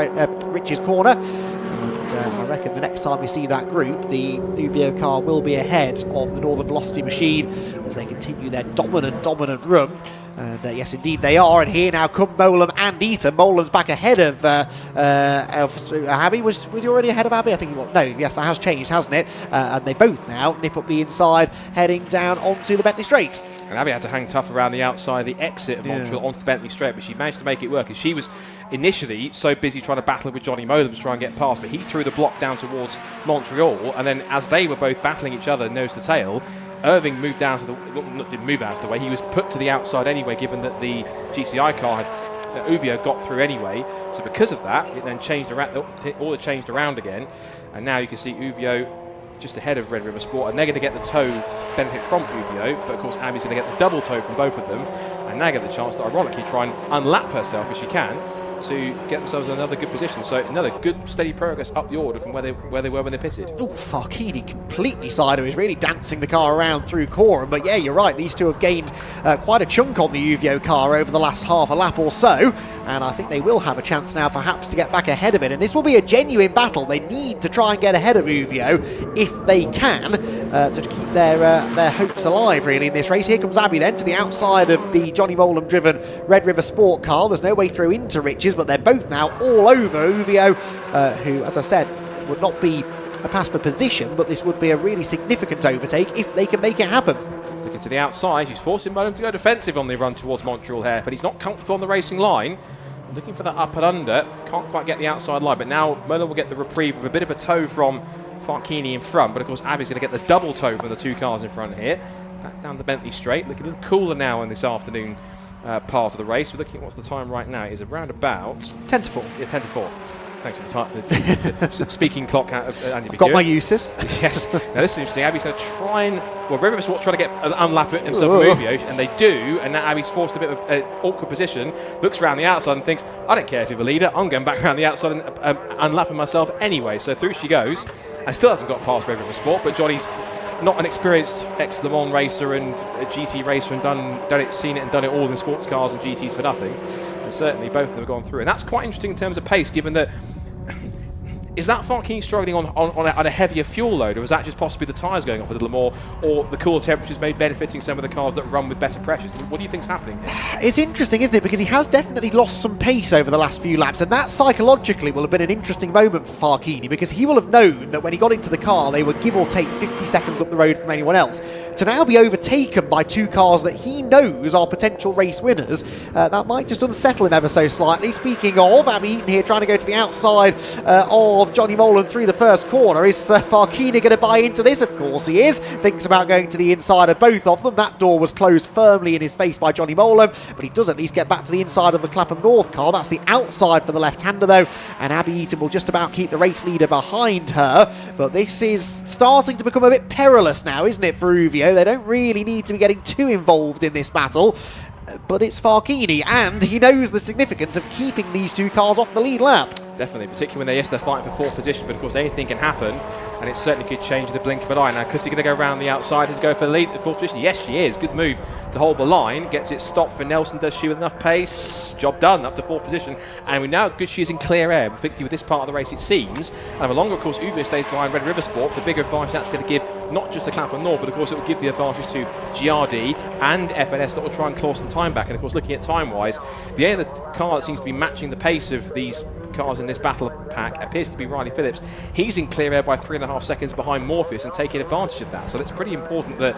Rich's corner. And I reckon the next time we see that group, the Uvio car will be ahead of the Northern Velocity machine as they continue their dominant run. And yes, indeed they are. And here now come Molan and Eaton. Molan's back ahead of Abby. Was he already ahead of Abby? I think he was. No, yes, that has changed, hasn't it? And they both now nip up the inside, heading down onto the Bentley Straight. And Abby had to hang tough around the outside, the exit of Montreal onto the Bentley Straight, but she managed to make it work. And she was initially so busy trying to battle with Johnny Molan to try and get past, but he threw the block down towards Montreal. And then as they were both battling each other nose to tail, Irving moved down to the, didn't move out of the way, he was put to the outside anyway, given that the GCI car had, Uvio got through anyway. So because of that, it then changed around, all it changed around again. And now you can see Uvio just ahead of Red River Sport, and they're going to get the tow benefit from Uvio, but of course Abby's going to get the double tow from both of them, and now get the chance to ironically try and unlap herself if she can to get themselves in another good position. So another good steady progress up the order from where they were when they pitted. Oh, Farkini completely sideways, really dancing the car around through Coram. But yeah, you're right, these two have gained quite a chunk on the Uvio car over the last half a lap or so. and I think they will have a chance now perhaps to get back ahead of it, and this will be a genuine battle. They need to try and get ahead of Uvio if they can, to keep their hopes alive really in this race. Here comes Abby then to the outside of the Johnny Molam driven Red River Sport car. There's no way through into Riches, but they're both now all over Uvio, who, as I said, would not be a pass for position, but this would be a really significant overtake if they can make it happen. Looking to the outside, he's forcing Molam to go defensive on the run towards Montreal Hare, but he's not comfortable on the racing line. Looking for that up and under, can't quite get the outside line, but now Molam will get the reprieve with a bit of a tow from Farkini in front, but of course Abby's going to get the double tow from the two cars in front here. Back down the Bentley straight, looking a little cooler now in this afternoon part of the race. We're looking at what's the time right now. It is around about 10 to 4. Yeah, 10 to 4. Thanks for the time. The speaking clock out of Andy. I've got my uses. Yes. Now this is interesting. Abby's going to try and, well, Red River Sport's trying to get an unlap himself from Uvio, and they do, and now Abby's forced a bit of an awkward position, looks around the outside and thinks, I don't care if you're the leader, I'm going back around the outside and unlapping myself anyway. So through she goes, and still hasn't got past Red River Sport, but Johnny's not an experienced ex-Le Mans racer and a GT racer and seen it and done it all in sports cars and GTs for nothing. And certainly both of them have gone through. And that's quite interesting in terms of pace, given that is that Farkini struggling on a heavier fuel load, or is that just possibly the tyres going off a little more, or the cooler temperatures maybe benefiting some of the cars that run with better pressures? What do you think's happening here? It's interesting, isn't it? Because he has definitely lost some pace over the last few laps, and that psychologically will have been an interesting moment for Farkini, because he will have known that when he got into the car, they were give or take 50 seconds up the road from anyone else. To now be overtaken by two cars that he knows are potential race winners, that might just unsettle him ever so slightly. Speaking of, Abby Eaton here trying to go to the outside of Johnny Molam through the first corner. Is Farkini going to buy into this? Of course he is. Thinks about going to the inside of both of them. That door was closed firmly in his face by Johnny Molam, but he does at least get back to the inside of the Clapham North car. That's the outside for the left-hander though, and Abby Eaton will just about keep the race leader behind her. But this is starting to become a bit perilous now, isn't it, for Uvio? They don't really need to be getting too involved in this battle, but it's Farkini, and he knows the significance of keeping these two cars off the lead lap. Definitely, particularly when they're fighting for fourth position, but of course anything can happen, and it certainly could change in the blink of an eye. Now, Cussy going to go around the outside and go for the lead, the fourth position. Yes, she is. Good move to hold the line. Gets it stopped for Nelson. Does she with enough pace? Job done, up to fourth position. And we know how good she is in clear air, particularly with this part of the race, it seems. And the longer, of course, Uvio stays behind Red River Sport, the bigger advantage that's going to give not just the Clapham North, but of course it will give the advantage to GRD and FNS that will try and claw some time back. And of course, looking at time-wise, the only car that seems to be matching the pace of these cars in this battle pack appears to be Riley Phillips. He's in clear air by 3.5 seconds behind Morpheus and taking advantage of that. So it's pretty important that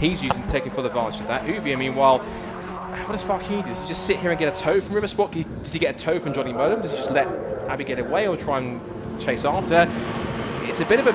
he's taking full advantage of that. Uvio, meanwhile, what does Farkini do? Does he just sit here and get a tow from River Sport? Does he get a tow from Johnny Molam? Does he just let Abby get away or try and chase after her? It's a bit of an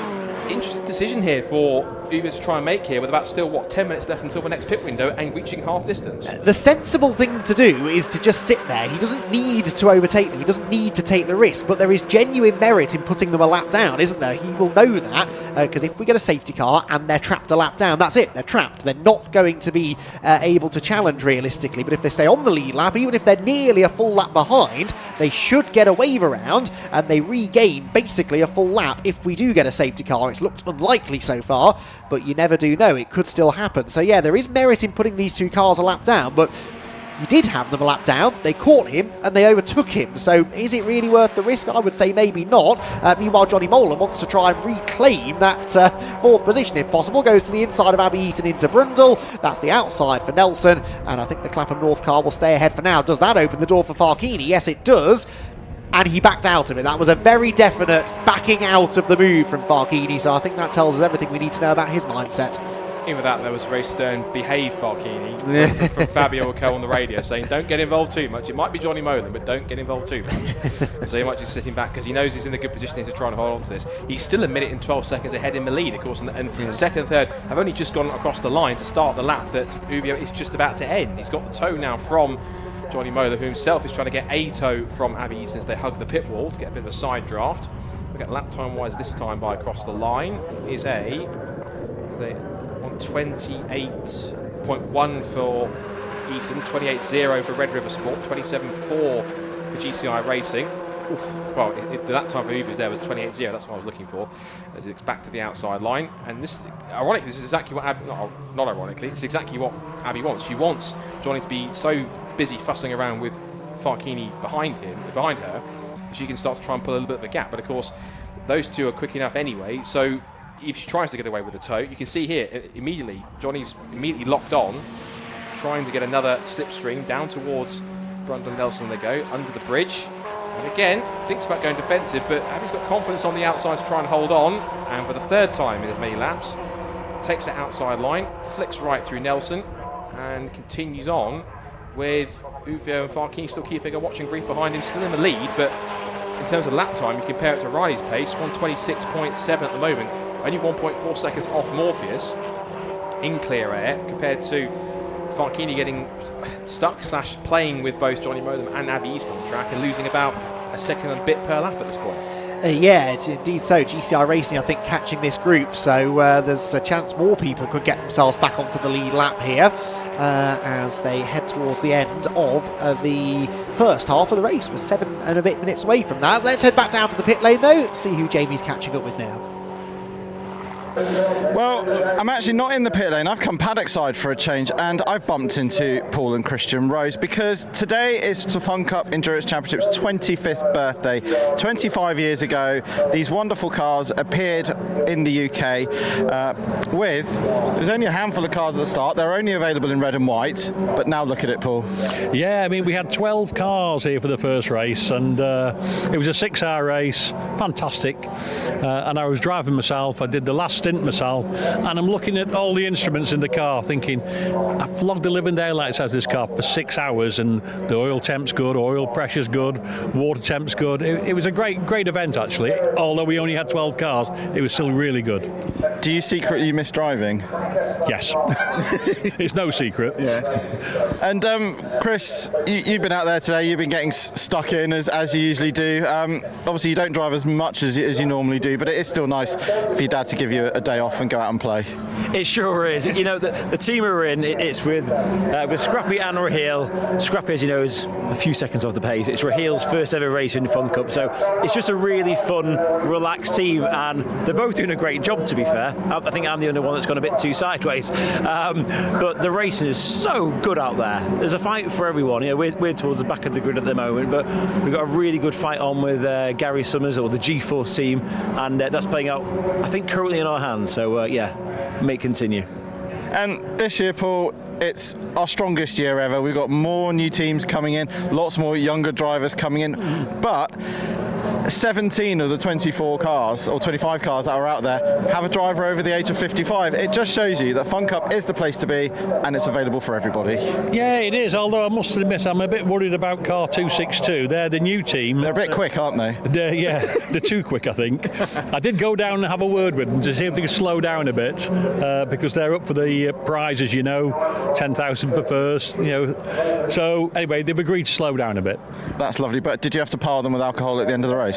interesting decision here for Uvio to try and make here with about still, 10 minutes left until the next pit window and reaching half distance. The sensible thing to do is to just sit there. He doesn't need to overtake them. He doesn't need to take the risk, but there is genuine merit in putting them a lap down, isn't there? He will know that, because if we get a safety car and they're trapped a lap down, that's it. They're trapped. They're not going to be able to challenge realistically, but if they stay on the lead lap, even if they're nearly a full lap behind, they should get a wave around and they regain basically a full lap if we do get a safety car. It's looked unlikely so far, but you never do know. It could still happen. So yeah, there is merit in putting these two cars a lap down, but he did have them a lap down. They caught him and they overtook him. So is it really worth the risk? I would say maybe not. Meanwhile, Johnny Molam wants to try and reclaim that fourth position if possible. Goes to the inside of Abby Eaton into Brundle. That's the outside for Nelson. And I think the Clapham North car will stay ahead for now. Does that open the door for Farkini? Yes, it does. And he backed out of it. That was a very definite backing out of the move from Farkini. So I think that tells us everything we need to know about his mindset. In with that, there was a very stern behave Farkini from Fabio Occo on the radio saying, don't get involved too much. It might be Johnny Molam, but don't get involved too much. And so he might just sitting back because he knows he's in a good position to try and hold on to this. He's still a minute and 12 seconds ahead in the lead, of course, and second and third have only just gone across the line to start the lap that Uvio is just about to end. He's got the tow now from Johnny Molam, who himself is trying to get a tow from Abby Eaton as they hug the pit wall to get a bit of a side draft. Look at lap time wise this time by across the line is a 28.1 for Eaton, 28.0 for Red River Sport, 27.4 for GCI Racing. Well, the lap time for Uvio there was 28.0, that's what I was looking for, as it's back to the outside line. And this, ironically, this is exactly what Abby, not ironically, it's exactly what Abby wants. She wants Johnny to be so busy fussing around with Farkini behind her, she can start to try and pull a little bit of a gap. But of course, those two are quick enough anyway, so if she tries to get away with the toe, you can see here, Johnny's immediately locked on, trying to get another slipstream down towards Brundle Nelson. They go under the bridge. And again, thinks about going defensive, but Abby's got confidence on the outside to try and hold on. And for the third time in as many laps, takes the outside line, flicks right through Nelson, and continues on with Uvio and Farkini still keeping a watching brief behind him, still in the lead. But in terms of lap time, you compare it to Riley's pace, 126.7 at the moment, only 1.4 seconds off Morpheus in clear air, compared to Farkini getting stuck / playing with both Johnny Molam and Abby East on the track and losing about a second and a bit per lap at this point. Yeah, it's indeed so. GCI Racing, I think, catching this group, so there's a chance more people could get themselves back onto the lead lap here as they head towards the end of the first half of the race. We're 7 and a bit minutes away from that. Let's head back down to the pit lane though, see who Jamie's catching up with now. Well, I'm actually not in the pit lane. I've come paddock side for a change, and I've bumped into Paul and Christian Rose because today is the Fun Cup Endurance Championship's 25th birthday. 25 years ago, these wonderful cars appeared in the UK there's only a handful of cars at the start. They're only available in red and white, but now look at it, Paul. Yeah, I mean, we had 12 cars here for the first race, and it was a 6-hour race, fantastic. And I was driving myself. I did the last stint myself, and I'm looking at all the instruments in the car thinking, I flogged the living daylights out of this car for 6 hours, and the oil temp's good, oil pressure's good, water temp's good. It was a great event actually. Although we only had 12 cars, it was still really good. Do you secretly miss driving? Yes. It's no secret. Yeah. And Chris, you've been out there today, you've been getting stuck in as you usually do. Obviously you don't drive as much as you normally do, but it is still nice for your dad to give you a day off and go out and play. It sure is. You know, the team we're in, it's with Scrappy and Raheel. Scrappy, as you know, is a few seconds off the pace. It's Raheel's first ever race in Fun Cup, so it's just a really fun, relaxed team, and they're both doing a great job, to be fair. I think I'm the only one that's gone a bit too sideways. But the racing is so good out there. There's a fight for everyone. You know, we're towards the back of the grid at the moment, but we've got a really good fight on with Gary Summers, or the G-Force team, and that's playing out, I think, currently in our hands. So, yeah, may continue. And this year, Paul, it's our strongest year ever. We've got more new teams coming in, lots more younger drivers coming in, but 17 of the 24 cars or 25 cars that are out there have a driver over the age of 55. It just shows you that Fun Cup is the place to be, and it's available for everybody. Yeah, it is, although I must admit I'm a bit worried about car 262. They're the new team. They're a bit quick, aren't they? Yeah, they're too quick, I think. I did go down and have a word with them to see if they could slow down a bit, because they're up for the prize, as you know, 10,000 for first, you know. So anyway, they've agreed to slow down a bit. That's lovely, but did you have to power them with alcohol at the end of the race?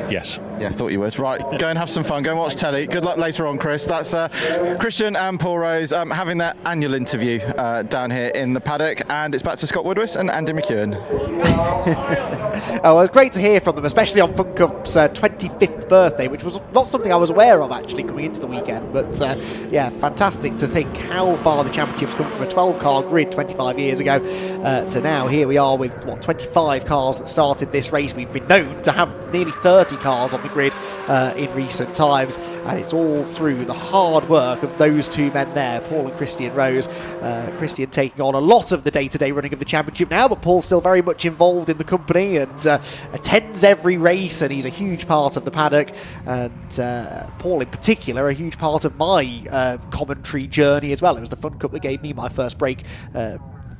Yes. Yeah, thought you would. Right, go and have some fun. Go and watch telly. Good luck later on, Chris. That's Christian and Paul Rose having their annual interview down here in the paddock, and it's back to Scott Woodwis and Andy McEwen. Oh, it was great to hear from them, especially on Fun Cup's 25th birthday, which was not something I was aware of actually coming into the weekend. But yeah, fantastic to think how far the championship's come from a 12-car grid 25 years ago to now. Here we are with 25 cars that started this race. We've been known to have nearly 30 cars on the grid in recent times, and it's all through the hard work of those two men there, Paul and Christian Rose. Christian taking on a lot of the day-to-day running of the championship now, but Paul's still very much involved in the company and attends every race, and he's a huge part of the paddock, and Paul in particular a huge part of my commentary journey as well. It was the Fun Cup that gave me my first break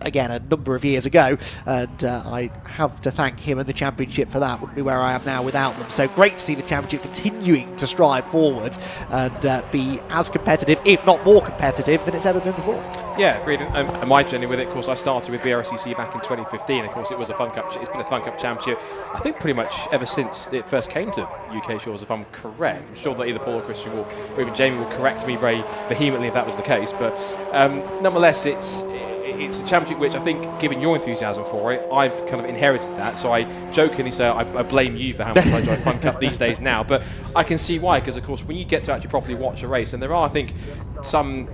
again a number of years ago, and I have to thank him and the championship for that. Wouldn't be where I am now without them. So great to see the championship continuing to strive forward and be as competitive, if not more competitive, than it's ever been before. Yeah, agreed. And my journey with it, of course, I started with BRCC back in 2015. Of course, it was a Fun Cup. It's been a Fun Cup championship, I think, pretty much ever since it first came to UK shores, if I'm correct. I'm sure that either Paul or Christian or even Jamie will correct me very vehemently if that was the case. But nonetheless, it's a championship which I think, given your enthusiasm for it, I've kind of inherited that. So I jokingly say I blame you for how much I enjoy Fun Cup these days now. But I can see why, because of course when you get to actually properly watch a race, and there are, I think, some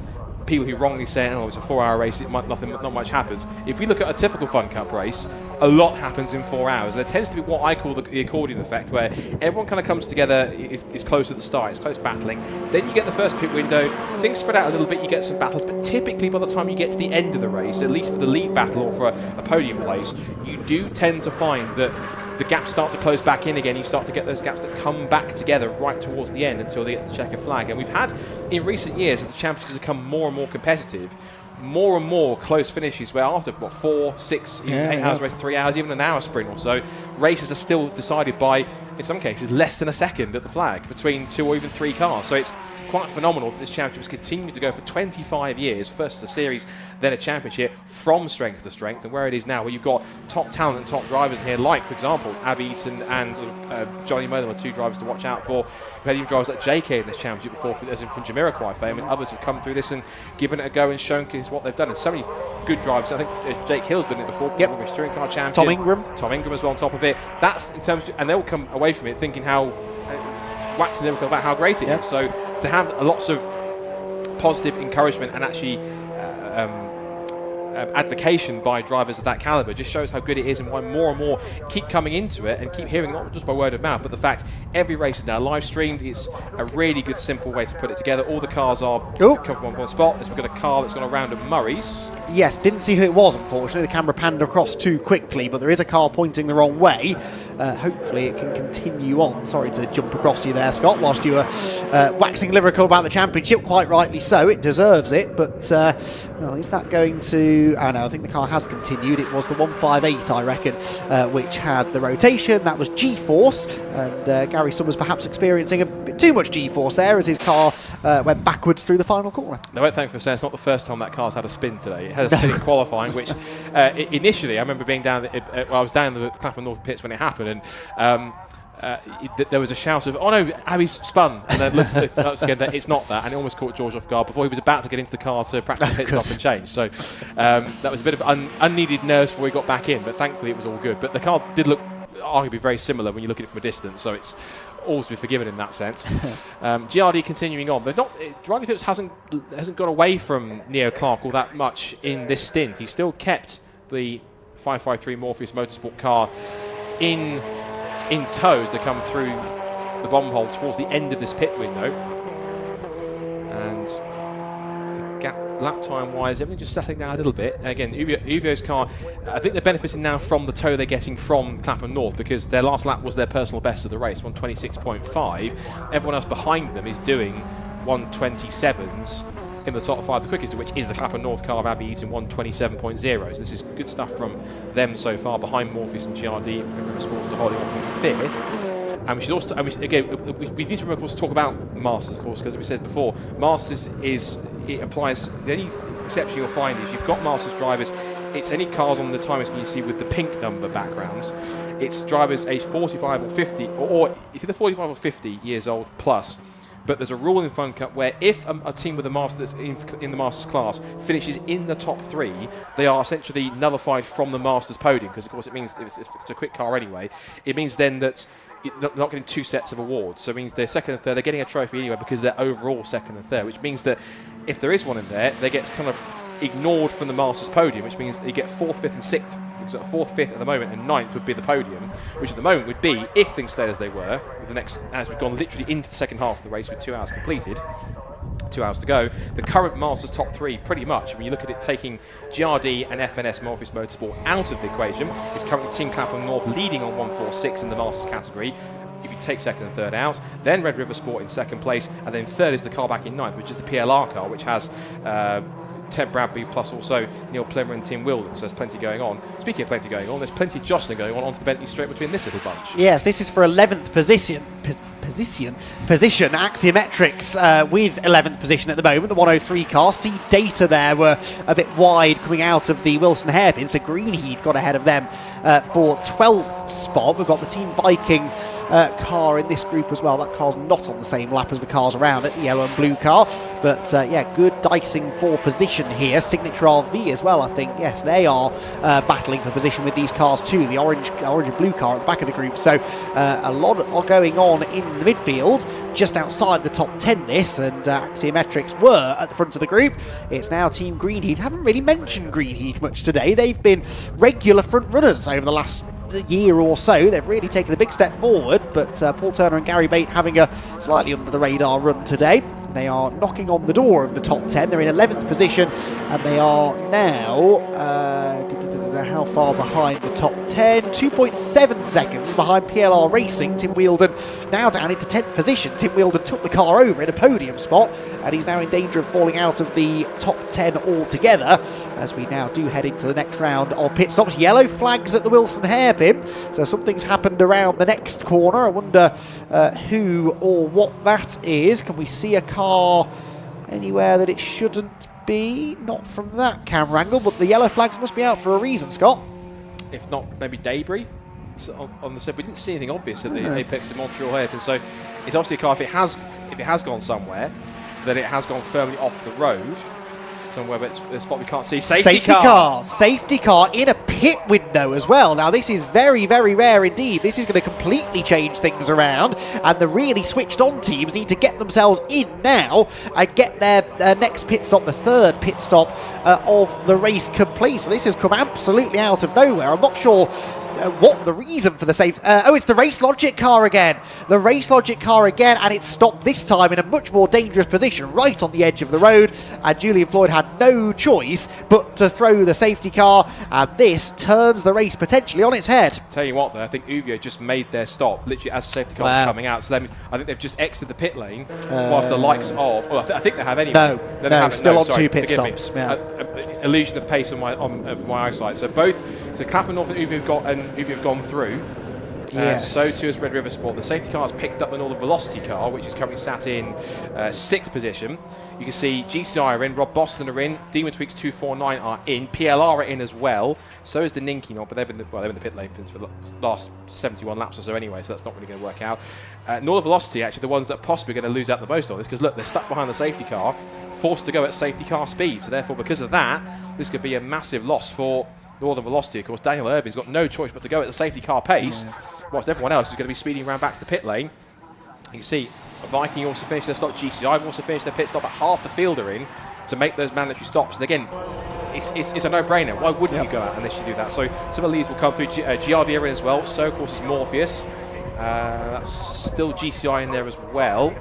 people who wrongly say, oh, it's a 4-hour race, not much happens. If we look at a typical Fun Cup race, a lot happens in 4 hours. There tends to be what I call the accordion effect, where everyone kind of comes together, is close at the start, it's close battling. Then you get the first pit window, things spread out a little bit, you get some battles, but typically by the time you get to the end of the race, at least for the lead battle or for a podium place, you do tend to find that the gaps start to close back in again. You start to get those gaps that come back together right towards the end until they get to the checkered flag. And we've had, in recent years, as the championships have become more and more competitive, more and more close finishes where after, 4, 6, even 8 hours race, 3 hours, even an hour sprint or so, races are still decided by, in some cases, less than a second at the flag between 2 or even 3 cars. So it's quite phenomenal that this championship has continued to go for 25 years, first a series, then a championship, from strength to strength, and where it is now, where you've got top talent and top drivers in here, like, for example, Abby Eaton and Johnny Merlin are 2 drivers to watch out for. We've had even drivers like JK in this championship before, as in from Jamiroquai fame, and others have come through this and given it a go and shown what they've done. And so many good drivers. I think Jake Hill's been in it before, British touring car champion. Tom Ingram as well on top of it. That's in terms of, and they'll come away from it thinking how waxing lyrical about how great it is. So to have lots of positive encouragement and actually advocation by drivers of that calibre just shows how good it is, and why more and more keep coming into it and keep hearing, not just by word of mouth, but the fact every race is now live streamed. It's a really good, simple way to put it together. All the cars are covered on one spot. We've got a car that's gone around at Murray's. Yes, didn't see who it was, unfortunately. The camera panned across too quickly, but there is a car pointing the wrong way. Hopefully it can continue on. Sorry to jump across you there, Scott, whilst you were waxing lyrical about the championship. Quite rightly so, it deserves it, but well, is that going to... Oh no, I think the car has continued. It was the 158, I reckon, which had the rotation. That was G-force, and Gary Summers perhaps experiencing a bit too much G-force there as his car went backwards through the final corner. I won't thank you for saying it's not the first time that car's had a spin today. It had a spin in qualifying, which initially, I remember being down, I was down in the Clapham North pits when it happened, and there was a shout of, "Oh no, Abby's spun," and then looked at the again, it's not that, and it almost caught George off guard before he was about to get into the car to practice the pit stop and change. So that was a bit of unneeded nerves before he got back in, but thankfully it was all good. But the car did look arguably very similar when you look at it from a distance, so it's all to be forgiven in that sense. GRD continuing on. Riley Phillips hasn't got away from Neo Clark all that much in this stint. He's still kept the 553 Morpheus Motorsport car in tow as they come through the bomb hole towards the end of this pit window. And the gap lap time wise, everything just settling down a little bit. Again, Uvio's car, I think they're benefiting now from the tow they're getting from Clapham North, because their last lap was their personal best of the race, 126.5. Everyone else behind them is doing 127s in the top 5, the quickest of which is the Clapham North car of Abby Eaton, 127.0. So this is good stuff from them so far, behind Morpheus and GRD, River Sports to holding on to 5th. And we should also, we need to, of course, talk about Masters, of course, because as we said before, Masters it applies, the only exception you'll find is you've got Masters drivers, it's any cars on the time screen you see with the pink number backgrounds. It's drivers aged 45 or 50, or it's either 45 or 50 years old plus. But there's a rule in Fun Cup where if a team with a Masters in the Masters class finishes in the top 3, they are essentially nullified from the Masters podium, because of course it means it's a quick car anyway. It means then that not getting 2 sets of awards. So it means they're second and third, they're getting a trophy anyway because they're overall second and third, which means that if there is one in there, they get kind of ignored from the Masters podium, which means they get 4th, 5th and 6th. So 4th, 5th at the moment, and 9th would be the podium, which at the moment would be, if things stayed as they were, with the next, as we've gone literally into the second half of the race with 2 hours completed, 2 hours to go, the current Masters top 3 pretty much, when you look at it taking GRD and FNS Morpheus Motorsport out of the equation, is currently Team Clapham North leading on 146 in the Masters category. If you take second and third out, then Red River Sport in second place, and then third is the car back in 9th, which is the PLR car, which has Ted Bradby plus also Neil Plimmer and Tim Wilden, so there's plenty going on. Speaking of plenty going on, there's plenty of jostling going on onto the Bentley straight between this little bunch. Yes, this is for 11th position. Axiometrics with 11th position at the moment, the 103 car. See Data there were a bit wide coming out of the Wilson hairpin, so Greenheath got ahead of them for 12th spot. We've got the Team Viking car in this group as well. That car's not on the same lap as the cars around it, the yellow and blue car, but yeah, good dicing for position here. Signature RV as well, I think. Yes, they are battling for position with these cars too, the orange and blue car at the back of the group. So a lot are going on on in the midfield, just outside the top 10 this, and Axiometrics were at the front of the group. It's now Team Greenheath. Haven't really mentioned Greenheath much today. They've been regular front runners over the last year or so. They've really taken a big step forward, but Paul Turner and Gary Bate having a slightly under the radar run today. They are knocking on the door of the top 10. They're in 11th position, and they are now how far behind the top 10? 2.7 seconds behind PLR Racing. Tim Wheeldon now down into 10th position. Tim Wheeldon took the car over in a podium spot, and he's now in danger of falling out of the top 10 altogether, as we now do head into the next round of pit stops. Yellow flags at the Wilson hairpin, so something's happened around the next corner. I wonder who or what that is. Can we see a car anywhere that it shouldn't be? Not from that camera angle, but the yellow flags must be out for a reason, Scott. If not, maybe debris on the side. We didn't see anything obvious at the apex of Montreal hairpin, so it's obviously a car. If it has gone somewhere, then it has gone firmly off the road somewhere, but it's a spot we can't see. Safety car in a pit window as well. Now this is very, very rare indeed. This is going to completely change things around, and the really switched on teams need to get themselves in now and get their next pit stop, the third pit stop of the race complete. So this has come absolutely out of nowhere. I'm not sure what the reason for the safety... it's the Race Logic car again. The Race Logic car again, and it's stopped this time in a much more dangerous position, right on the edge of the road, and Julian Floyd had no choice but to throw the safety car, and this turns the race potentially on its head. Tell you what, though, I think Uvio just made their stop, literally as the safety car was coming out, so I think they've just exited the pit lane, whilst the likes of... Well, I think they have anyway. No, still on two pit stops. Illusion of pace of my eyesight. So both... So Clapham North and Uvio have gone through. Yes. So too has Red River Sport. The safety car has picked up the Northern Velocity car, which is currently sat in 6th position. You can see GCI are in, Rob Boston are in, Demon Tweaks 249 are in, PLR are in as well. So is the Ninky not, but they've been in the pit lane for the last 71 laps or so anyway, so that's not really going to work out. Northern Velocity, actually, the ones that are possibly going to lose out the most on this, because look, they're stuck behind the safety car, forced to go at safety car speed. So therefore, because of that, this could be a massive loss for Northern Velocity. Of course, Daniel Irvin's got no choice but to go at the safety car pace, whilst everyone else is going to be speeding around back to the pit lane. You can see Viking also finished their stop. GCI have also finished their pit stop at half the field are in to make those mandatory stops. And again, it's a no-brainer. Why wouldn't you go out unless you do that? So some of these will come through. GRD are in as well. So, of course, is Morpheus. That's still GCI in there as well.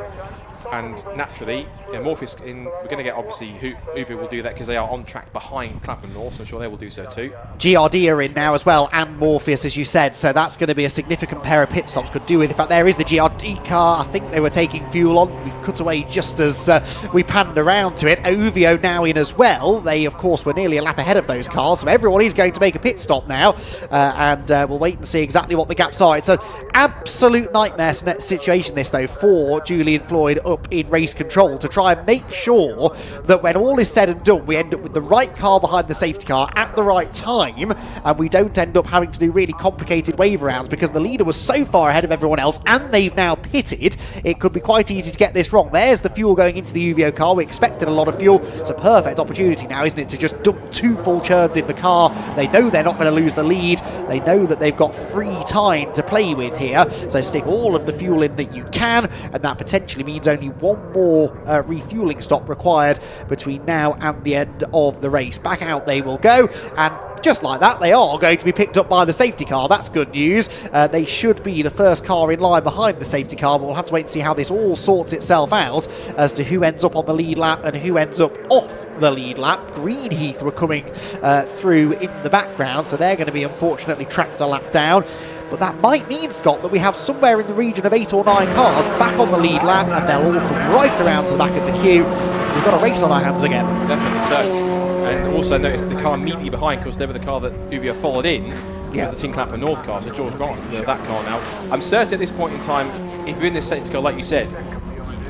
And naturally, Morpheus, we're going to get obviously Uvu will do that because they are on track behind Clapham North, so I'm sure they will do so too. GRD are in now as well, and Morpheus, as you said, so that's going to be a significant pair of pit stops could do with. In fact, there is the GRD car. I think they were taking fuel on. We cut away just as we panned around to it. Uvio now in as well. They, of course, were nearly a lap ahead of those cars, so everyone is going to make a pit stop now, and we'll wait and see exactly what the gaps are. It's an absolute nightmare situation, this, though, for Julian Floyd up in race control to try and make sure that when all is said and done, we end up with the right car behind the safety car at the right time, and we don't end up having to do really complicated wave rounds because the leader was so far ahead of everyone else and they've now pitted. It could be quite easy to get this wrong. There's the fuel going into the Uvio car. We expected a lot of fuel. It's a perfect opportunity now, isn't it, to just dump 2 full churns in the car. They know they're not going to lose the lead. They know that they've got free time to play with here, so stick all of the fuel in that you can, and that potentially means only one more refueling stop required between now and the end of the race. Back out they will go, and just like that, they are going to be picked up by the safety car. That's good news. They should be the first car in line behind the safety car, but we'll have to wait and see how this all sorts itself out as to who ends up on the lead lap and who ends up off the lead lap. Greenheath were coming through in the background, so they're going to be unfortunately tracked a lap down. But that might mean, Scott, that we have somewhere in the region of 8 or 9 cars back on the lead lap, and they'll all come right around to the back of the queue. We've got a race on our hands again. Definitely so. And also notice the car immediately behind, because they were the car that Uvio followed in, was the Team Clapham North car, so George Grant's that car now. I'm certain at this point in time, if you're in this safety car, like you said,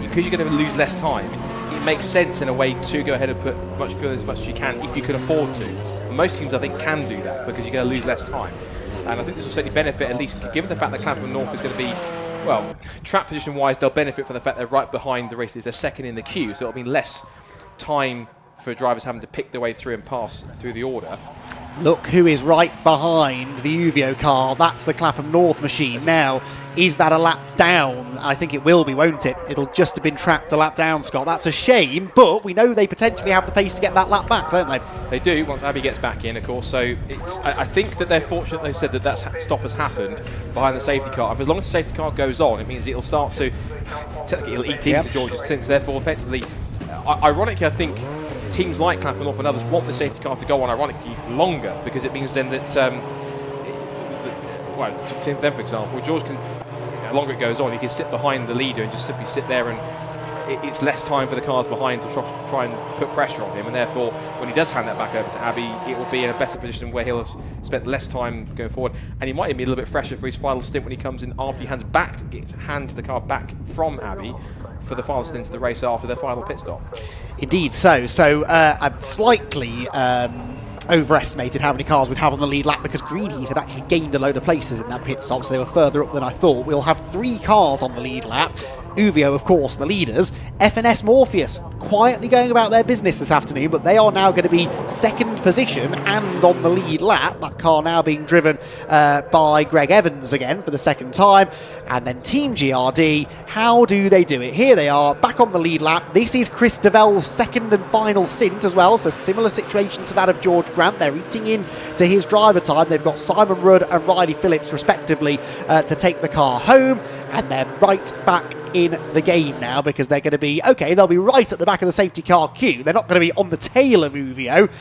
because you're going to lose less time, it makes sense in a way to go ahead and put much fuel in as much as you can, if you can afford to. Most teams, I think, can do that, because you're going to lose less time. And I think this will certainly benefit, at least given the fact that Clapham North is going to be, well, track position-wise, they'll benefit from the fact they're right behind the races. They're second in the queue, so it'll be less time for drivers having to pick their way through and pass through the order. Look who is right behind the Uvio car. That's the Clapham North machine. Now, is that a lap down? I think it will be, won't it? It'll just have been trapped a lap down, Scott. That's a shame, but we know they potentially have the pace to get that lap back, don't they? They do, once Abby gets back in, of course. So I think that they're fortunate they said that stop has happened behind the safety car. But as long as the safety car goes on, it means it'll start to, technically it'll eat into George's stints. Therefore, effectively, ironically, I think teams like Clapham North and others want the safety car to go on, ironically, longer, because it means then that, Tim Them, for example, George can, the longer it goes on, he can sit behind the leader and just simply sit there, and it's less time for the cars behind to try and put pressure on him, and therefore, when he does hand that back over to Abby, it will be in a better position where he'll have spent less time going forward, and he might even be a little bit fresher for his final stint when he comes in after he hands the car back from Abby for the final stint of the race after their final pit stop. Indeed so. So I'm slightly overestimated how many cars we'd have on the lead lap because Greenheath had actually gained a load of places in that pit stop, so they were further up than I thought. We'll have 3 cars on the lead lap. Uvio, of course, the leaders. FNS Morpheus quietly going about their business this afternoon, but they are now going to be second position and on the lead lap. That car now being driven by Greg Evans again for the second time. And then Team GRD, how do they do it? Here they are, back on the lead lap. This is Chris Devell's second and final stint as well, so similar situation to that of George Grant. They're eating in to his driver time. They've got Simon Rudd and Riley Phillips, respectively, to take the car home, and they're right back in the game now because they're going to be, okay, they'll be right at the back of the safety car queue. They're not going to be on the tail of Uvio,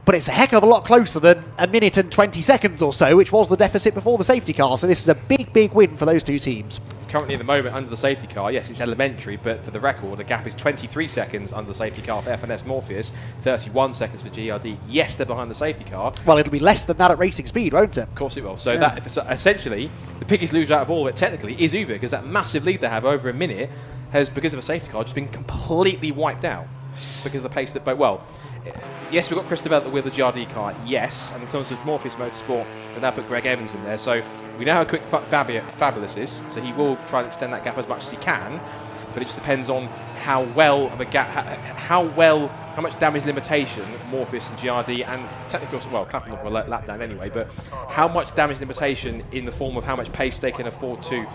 but it's a heck of a lot closer than a minute and 20 seconds or so, which was the deficit before the safety car. So this is a big, big win for those two teams. Currently at the moment under the safety car, yes, it's elementary, but for the record, the gap is 23 seconds under the safety car for FNS Morpheus, 31 seconds for GRD. Yes, they're behind the safety car. Well, it'll be less than that at racing speed, won't it? Of course it will. So that essentially, the biggest loser out of all of it technically is Uvio, because that massive lead they have over a minute has, because of a safety car, just been completely wiped out because of the pace that, well, yes, we've got Chris Devell with the GRD car, yes, and in terms of Morpheus Motorsport, they've now put Greg Evans in there, so we know how quick Fabulous is, so he will try and extend that gap as much as he can, but it just depends on how well of a gap, how much damage limitation Morpheus and GRD and technically also, well, Clapham will let lap down anyway, but how much damage limitation in the form of how much pace they can afford to,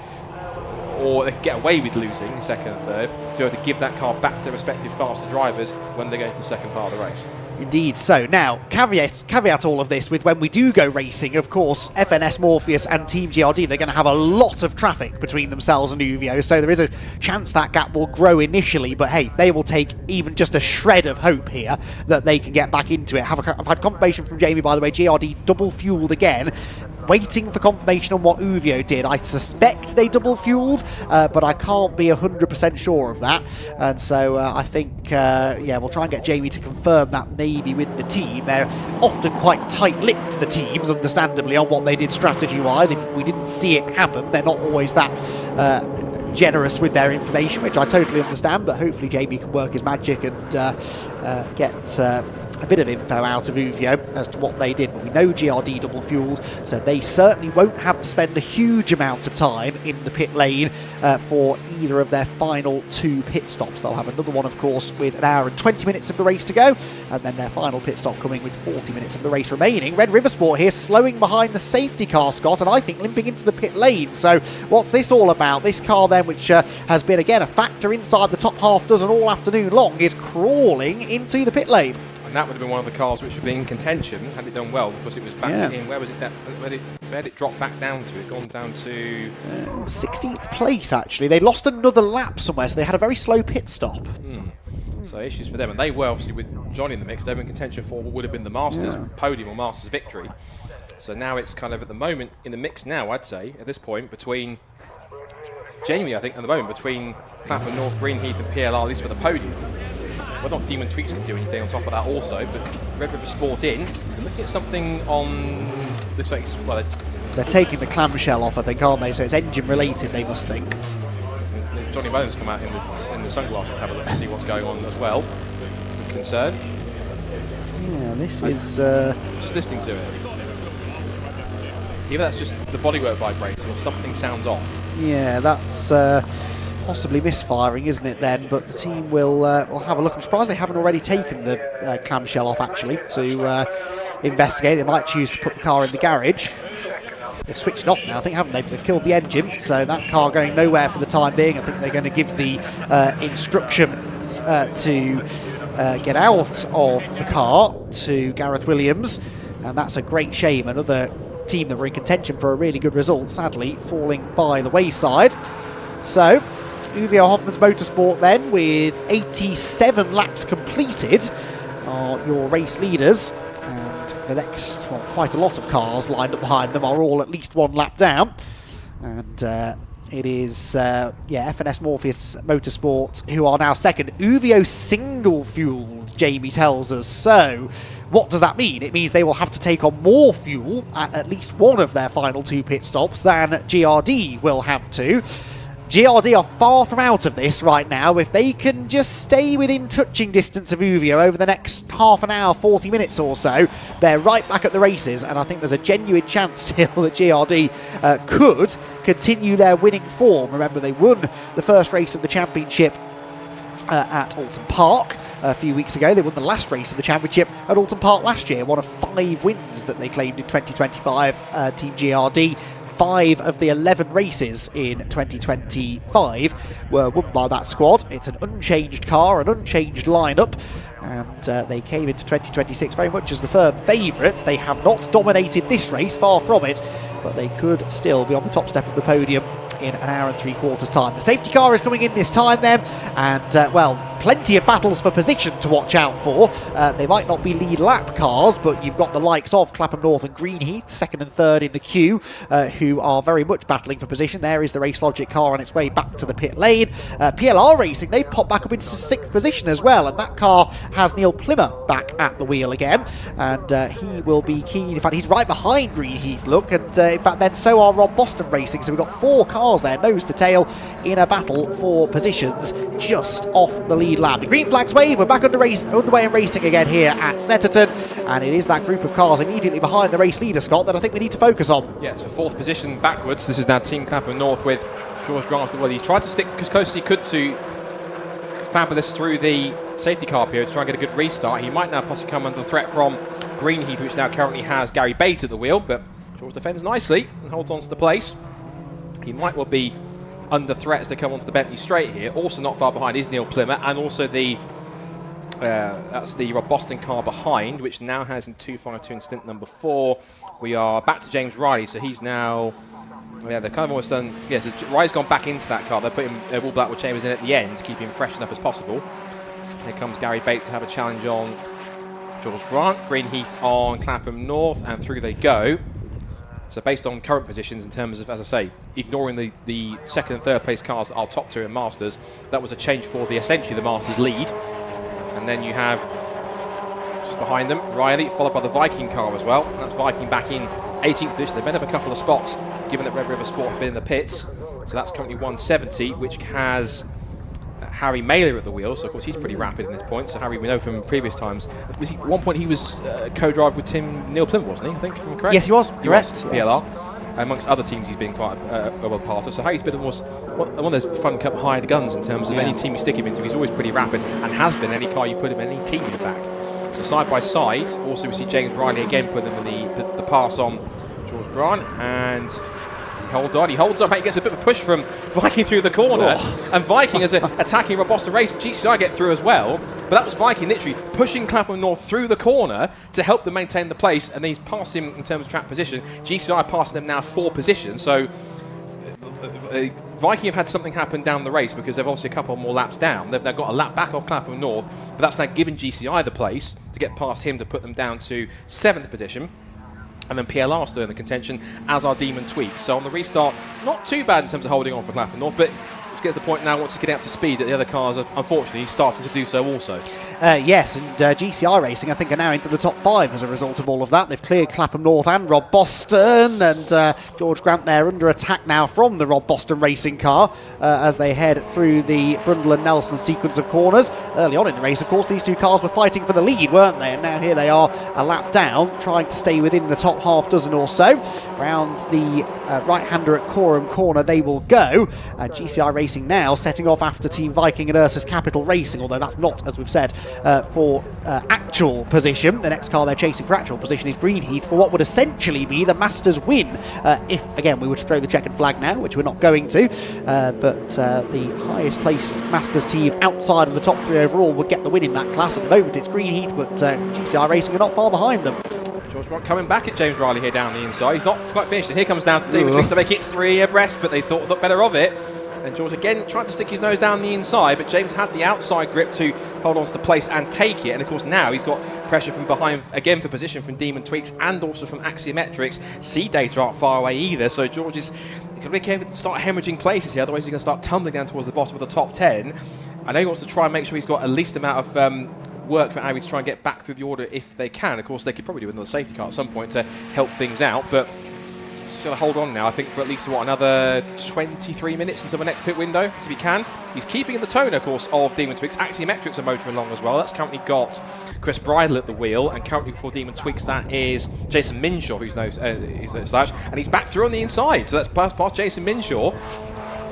or they can get away with losing in second and third, to be able to give that car back to their respective faster drivers when they go to the second part of the race. Indeed. So now, caveat all of this with when we do go racing, of course, FNS Morpheus and Team GRD, they're going to have a lot of traffic between themselves and Uvio, so there is a chance that gap will grow initially, but hey, they will take even just a shred of hope here that they can get back into it. I've had confirmation from Jamie, by the way, GRD double fueled again. Waiting for confirmation on what Uvio did. I suspect they double fueled, but I can't be 100% sure of that. And so I think, we'll try and get Jamie to confirm that maybe with the team. They're often quite tight-lipped, the teams, understandably, on what they did strategy-wise. If we didn't see it happen, they're not always that generous with their information, which I totally understand, but hopefully Jamie can work his magic and get a bit of info out of Uvio as to what they did. But we know GRD double fueled, so they certainly won't have to spend a huge amount of time in the pit lane for either of their final 2 pit stops. They'll have another one, of course, with 1 hour and 20 minutes of the race to go, and then their final pit stop coming with 40 minutes of the race remaining. Red River Sport here slowing behind the safety car, Scott, and I think limping into the pit lane. So what's this all about? This car then, which has been again a factor inside the top half dozen all afternoon long, is crawling into the pit lane. And that would have been one of the cars which would be in contention had it done well, because it was back in, where was it, where did it drop back down to? It gone down to 16th place, actually. They lost another lap somewhere, so they had a very slow pit stop. So issues for them, and they were obviously, with Johnny in the mix, they were in contention for what would have been the Masters podium or Masters victory. So now it's kind of at the moment in the mix now, I'd say, at this point, between, genuinely I think at the moment, between Clapham North, Greenheath and PLR, at least for the podium. Well, not Demon Tweaks can do anything on top of that also, but Red River Sport in. They're looking at something on, looks like it's, well, they're taking the clamshell off, I think, aren't they? So it's engine related, they must think. And Johnny Bones come out in the sunglasses to have a look to see what's going on as well. With concern. Yeah, this is just listening to it. Either that's just the bodywork vibrating or something sounds off. Yeah, that's possibly misfiring, isn't it then? But the team will have a look. I'm surprised they haven't already taken the clamshell off, actually, to investigate. They might choose to put the car in the garage. They've switched it off now, I think, haven't they? They've killed the engine, so that car going nowhere for the time being. I think they're going to give the instruction to get out of the car to Gareth Williams, and that's a great shame. Another team that were in contention for a really good result, sadly falling by the wayside. So Uvio Hoffmann's Motorsport then, with 87 laps completed, are your race leaders, and the next, well, quite a lot of cars lined up behind them are all at least one lap down. And it is FNS Morpheus Motorsport who are now second. Uvio single fueled, Jamie tells us. So what does that mean? It means they will have to take on more fuel at least one of their final 2 pit stops than GRD will have to. GRD are far from out of this right now. If they can just stay within touching distance of Uvio over the next half an hour, 40 minutes or so, they're right back at the races, and I think there's a genuine chance still that GRD could continue their winning form. Remember, they won the first race of the championship at Alton Park a few weeks ago. They won the last race of the championship at Alton Park last year, one of 5 wins that they claimed in 2025, Team GRD. 5 of the 11 races in 2025 were won by that squad. It's an unchanged car, an unchanged lineup, and they came into 2026 very much as the firm favourites. They have not dominated this race, far from it, but they could still be on the top step of the podium in an hour and 3/4 time. The safety car is coming in this time then, and well, plenty of battles for position to watch out for. They might not be lead lap cars, but you've got the likes of Clapham North and Greenheath, 2nd and 3rd in the queue, who are very much battling for position. There is the Race Logic car on its way back to the pit lane. PLR Racing, they've popped back up into 6th position as well, and that car has Neil Plimmer back at the wheel again, and he will be keen. In fact, he's right behind Greenheath, look, and in fact then so are Rob Boston Racing. So we've got 4 cars there, nose to tail, in a battle for positions just off the lead lap. The green flags wave. We're back underway and racing again here at Snetterton, and it is that group of cars immediately behind the race leader, Scott, that I think we need to focus on. Yeah, so 4th position backwards. This is now Team Clapham North with George Grant. Well, he tried to stick as close as he could to Fabulous through the safety car period to try and get a good restart. He might now possibly come under threat from Greenheath, which now currently has Gary Bate at the wheel, but George defends nicely and holds on to the place. He might well be under threats to come onto the Bentley straight here. Also not far behind is Neil Plimmer, and also the that's the Rob Boston car behind, which now has in 252 in stint number 4. We are back to James Riley, so he's now, yeah, they're kind of almost done. Yeah, so Riley's gone back into that car. They're putting Will Blackwood Chambers in at the end to keep him fresh enough as possible. Here comes Gary Bate to have a challenge on George Grant. Greenheath on Clapham North, and through they go. So based on current positions in terms of, as I say, ignoring the 2nd and 3rd place cars that are top 2 in Masters, that was a change for essentially the Masters lead. And then you have, just behind them, Riley, followed by the Viking car as well. And that's Viking back in 18th position. They've been up a couple of spots, given that Red River Sport have been in the pits. So that's currently 170, which has Harry Mailer at the wheel. So of course he's pretty rapid at this point. So Harry, we know from previous times, at one point he was co-driver with Neil Plimmer, wasn't he? I think, am I correct? Yes, he was. Correct. PLR. Amongst other teams he's been quite a well part of. So Harry's been almost one of those Fun Cup hired guns in terms of any team you stick him into. He's always pretty rapid and has been any car you put him in, any team in fact. So side by side, also we see James Riley again put him in the pass on George Grant, and he holds on, he gets a bit of a push from Viking through the corner, and Viking is attacking Rob Boston Racing. GCI get through as well, but that was Viking literally pushing Clapham North through the corner to help them maintain the place, and then he's passed him in terms of track position. GCI passing them now 4 positions, so Viking have had something happen down the race because they've obviously a couple more laps down. They've got a lap back off Clapham North, but that's now given GCI the place to get past him to put them down to 7th position. And then PLR still in the contention, as are Demon Tweak. So on the restart, not too bad in terms of holding on for Clapham North, but let's get to the point now, once you get up to speed, that the other cars are unfortunately starting to do so also. Yes, and GCI Racing, I think, are now into the top 5 as a result of all of that. They've cleared Clapham North and Rob Boston, and George Grant there under attack now from the Rob Boston Racing car as they head through the Brundle and Nelson sequence of corners. Early on in the race, of course, these 2 cars were fighting for the lead, weren't they? And now here they are a lap down, trying to stay within the top half dozen or so. Round the right-hander at Coram Corner they will go, and GCI Racing Racing now setting off after Team Viking and Ursus Capital Racing, although that's not, as we've said, for actual position. The next car they're chasing for actual position is Greenheath for what would essentially be the Masters win, if, again, we were to throw the checkered flag now, which we're not going to, but the highest placed Masters team outside of the top 3 overall would get the win in that class. At the moment it's Greenheath, but GCI Racing are not far behind them. George Rock coming back at James Riley here down the inside. He's not quite finished. And here comes down David Twiggs to make it 3 abreast, but they thought better of it. And George again trying to stick his nose down the inside, but James had the outside grip to hold on to the place and take it. And of course now he's got pressure from behind again for position from Demon Tweaks and also from Axiometrics. C Data aren't far away either, so George is going to be careful to start hemorrhaging places here, otherwise he's going to start tumbling down towards the bottom of the top 10. I know he wants to try and make sure he's got a least amount of work for Audi to try and get back through the order if they can. Of course, they could probably do another safety car at some point to help things out, but just got to hold on now, I think, for at least, another 23 minutes until the next pit window, if he can. He's keeping in the tone, of course, of Demon Tweaks. Axiometrics are motoring along as well. That's currently got Chris Bridle at the wheel, and currently for Demon Tweaks, that is Jason Minshaw, who's slash, and he's back through on the inside, so that's past Jason Minshaw.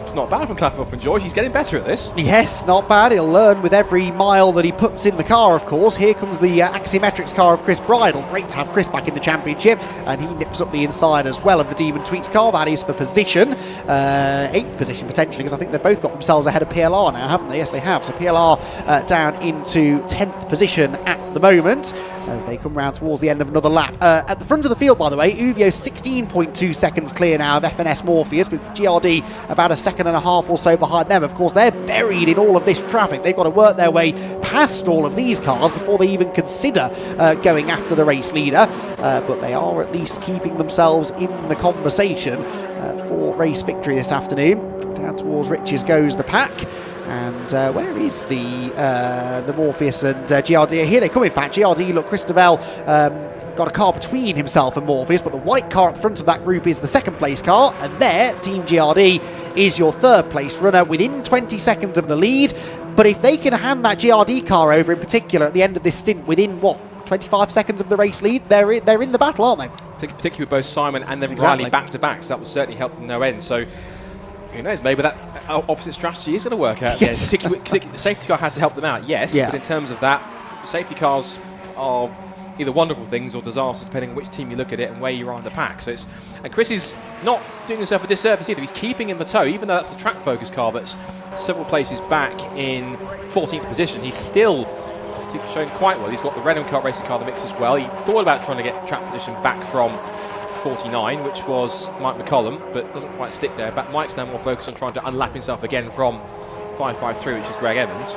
It's not bad from Clafferoff and George. He's getting better at this. Yes, not bad. He'll learn with every mile that he puts in the car, of course. Here comes the Axiometrics car of Chris Bridle. Great to have Chris back in the championship, and he nips up the inside as well of the Demon Tweaks car. That is for position, 8th position potentially, because I think they've both got themselves ahead of PLR now, haven't they? Yes, they have. So PLR down into 10th position at the moment as they come round towards the end of another lap. At the front of the field, by the way, Uvio 16.2 seconds clear now of FNS Morpheus, with GRD about a second and a half or so behind them. Of course, they're buried in all of this traffic. They've got to work their way past all of these cars before they even consider going after the race leader, but they are at least keeping themselves in the conversation for race victory this afternoon. Down towards Riches goes the pack. And where is the Morpheus and GRD? Here they come, in fact. GRD, look, Christabel got a car between himself and Morpheus, but the white car at the front of that group is the second place car, and there, Team GRD is your third place runner within 20 seconds of the lead. But if they can hand that GRD car over in particular at the end of this stint within, 25 seconds of the race lead, they're in the battle, aren't they? Particularly with both Simon and then Riley back-to-back, so that will certainly help them no end. So who knows, maybe that opposite strategy is going to work out. Yes. Particularly, the safety car had to help them out, yes, but in terms of that, safety cars are either wonderful things or disasters, depending on which team you look at it and where you are in the pack. So and Chris is not doing himself a disservice either. He's keeping in the tow, even though that's the track focus car that's several places back in 14th position. He's still showing quite well. He's got the Renault Kart racing car in the mix as well. He thought about trying to get track position back from 49, which was Mike McCollum, but doesn't quite stick there. In fact, Mike's now more focused on trying to unlap himself again from 553, which is Greg Evans.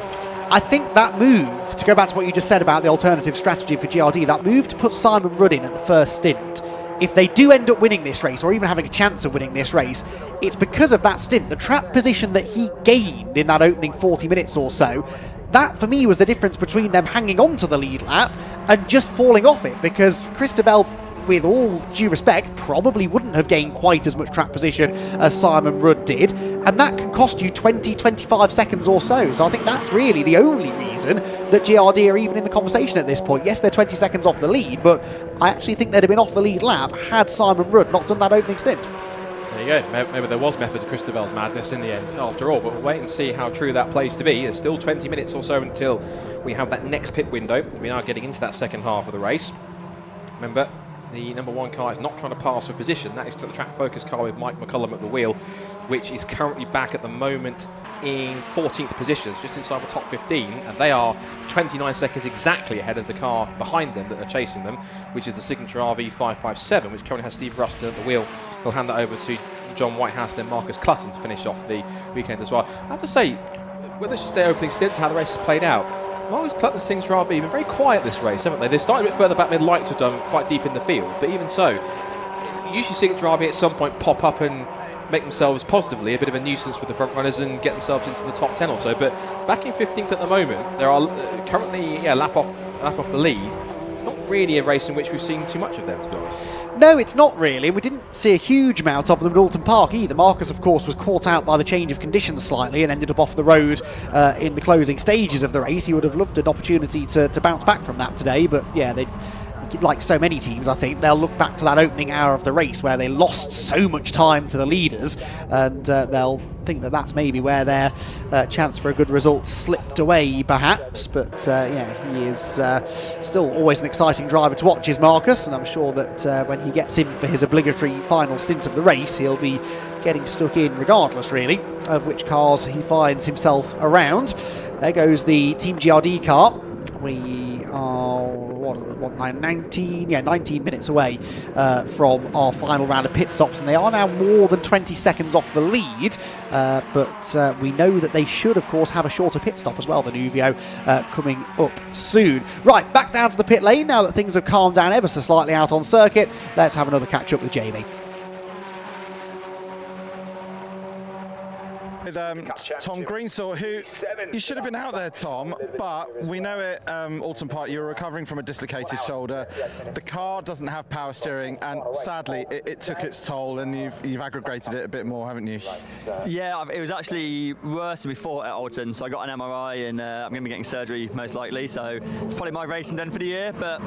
I think that move, to go back to what you just said about the alternative strategy for GRD, that move to put Simon Rudd in at the first stint, if they do end up winning this race, or even having a chance of winning this race, it's because of that stint. The track position that he gained in that opening 40 minutes or so, that for me was the difference between them hanging on to the lead lap and just falling off it, because Christabel, with all due respect, probably wouldn't have gained quite as much track position as Simon Rudd did, and that can cost you 20-25 seconds or so. So I think that's really the only reason that GRD are even in the conversation at this point. Yes, they're 20 seconds off the lead, but I actually think they'd have been off the lead lap had Simon Rudd not done that opening stint. So there you go. Maybe there was method to Christabel's madness in the end, after all, but we'll wait and see how true that plays to be. There's still 20 minutes or so until we have that next pit window. We're now getting into that second half of the race. Remember, the number one car is not trying to pass for position. That is the track focus car with Mike McCullum at the wheel, which is currently back at the moment in 14th position, just inside the top 15, and they are 29 seconds exactly ahead of the car behind them that are chasing them, which is the Signature RV557, which currently has Steve Ruston at the wheel. He'll hand that over to John Whitehouse, then Marcus Clutton to finish off the weekend as well. I have to say, whether it's just their opening stints, how the race has played out, Marcus Clutton's things for RB have been very quiet this race, haven't they? They started a bit further back than they'd like to have done, quite deep in the field, but even so, you usually see Signature RB at some point pop up and make themselves positively a bit of a nuisance with the front runners and get themselves into the top 10 or so. But back in 15th at the moment, there are currently a lap off the lead. It's not really a race in which we've seen too much of them, to be honest. No, it's not really. We didn't see a huge amount of them at Alton Park either. Marcus, of course, was caught out by the change of conditions slightly and ended up off the road in the closing stages of the race. He would have loved an opportunity to bounce back from that today, but yeah, like so many teams, I think, they'll look back to that opening hour of the race where they lost so much time to the leaders, and they'll think that that's maybe where their chance for a good result slipped away, perhaps. But yeah, he is still always an exciting driver to watch, is Marcus, and I'm sure that when he gets in for his obligatory final stint of the race, he'll be getting stuck in regardless, really, of which cars he finds himself around. There goes the Team GRD car. We are 19 minutes away from our final round of pit stops, and they are now more than 20 seconds off the lead, but we know that they should of course have a shorter pit stop as well than Uvio coming up soon. Right, back down to the pit lane now that things have calmed down ever so slightly out on circuit. Let's have another catch up with Jamie. With Tom Greensaw, who you should have been out there, Tom, but we know it, Alton Park, you're recovering from a dislocated shoulder. The car doesn't have power steering, and sadly it took its toll, and you've aggravated it a bit more, haven't you? Yeah, it was actually worse than before at Alton, so I got an MRI, and I'm going to be getting surgery most likely, so probably my racing done for the year. But